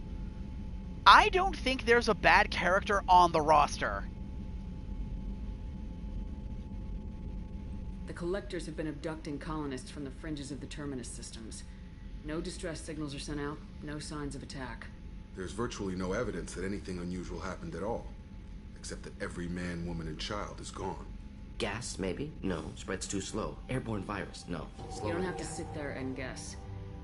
I don't think there's a bad character on the roster. The Collectors have been abducting colonists from the fringes of the Terminus systems. No distress signals are sent out, no signs of attack. There's virtually no evidence that anything unusual happened at all, except that every man, woman, and child is gone. Gas, maybe? No. Spreads too slow. Airborne virus? No. You don't have to sit there and guess.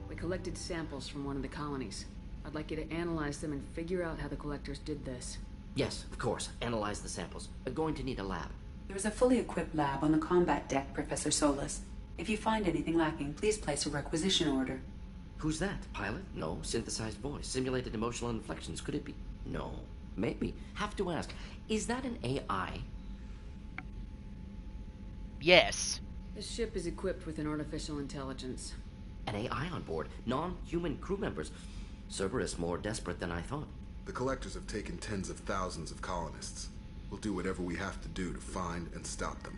We collected samples from one of the colonies. I'd like you to analyze them and figure out how the Collectors did this. Yes, of course. Analyze the samples. We're going to need a lab. There's a fully equipped lab on the combat deck, Professor Solus. If you find anything lacking, please place a requisition order. Who's that? Pilot? No. Synthesized voice. Simulated emotional inflections. Could it be? No. Maybe. Have to ask. Is that an AI? Yes. This ship is equipped with an artificial intelligence. An AI on board. Non-human crew members. Cerberus more desperate than I thought. The Collectors have taken tens of thousands of colonists. We'll do whatever we have to do to find and stop them.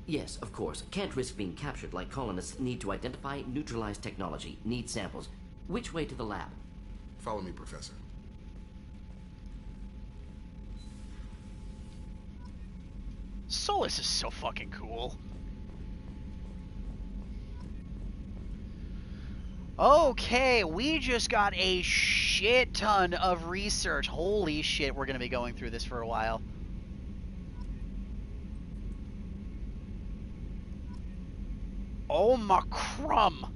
Yes, of course. Can't risk being captured like colonists need to identify, neutralize technology, need samples. Which way to the lab? Follow me, Professor. Solus is so fucking cool. Okay, we just got a shit ton of research. Holy shit, we're gonna be going through this for a while. Oh my crumb!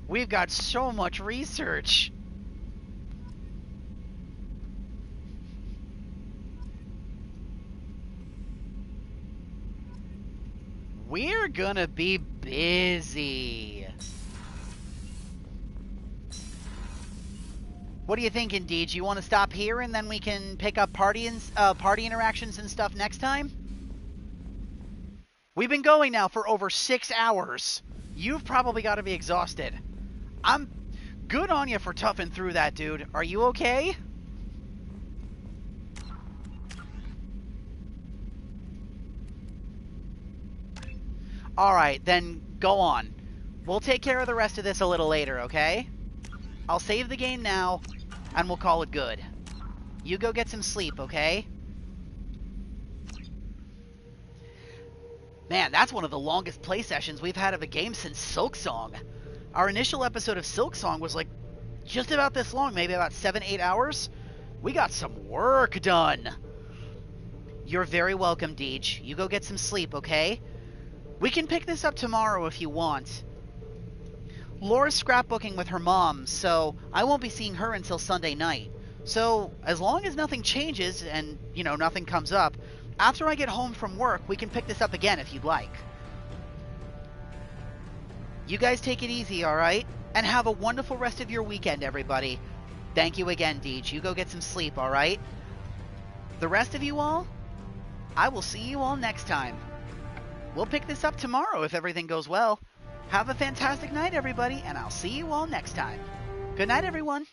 We've got so much research. We're gonna be busy. What are you thinking, Deej? You want to stop here and then we can pick up party interactions and stuff next time? We've been going now for over 6 hours. You've probably got to be exhausted. I'm good on you for toughing through that, dude. Are you okay? Alright, then go on. We'll take care of the rest of this a little later, okay? I'll save the game now, and we'll call it good. You go get some sleep, okay? Man, that's one of the longest play sessions we've had of a game since Silksong. Our initial episode of Silksong was like just about this long, maybe about 7-8 hours. We got some work done. You're very welcome, Deej. You go get some sleep, okay? We can pick this up tomorrow if you want. Laura's scrapbooking with her mom, so I won't be seeing her until Sunday night. So, as long as nothing changes and, you know, nothing comes up, after I get home from work, we can pick this up again if you'd like. You guys take it easy, alright? And have a wonderful rest of your weekend, everybody. Thank you again, Deej. You go get some sleep, alright? The rest of you all, I will see you all next time. We'll pick this up tomorrow if everything goes well. Have a fantastic night, everybody, and I'll see you all next time. Good night, everyone.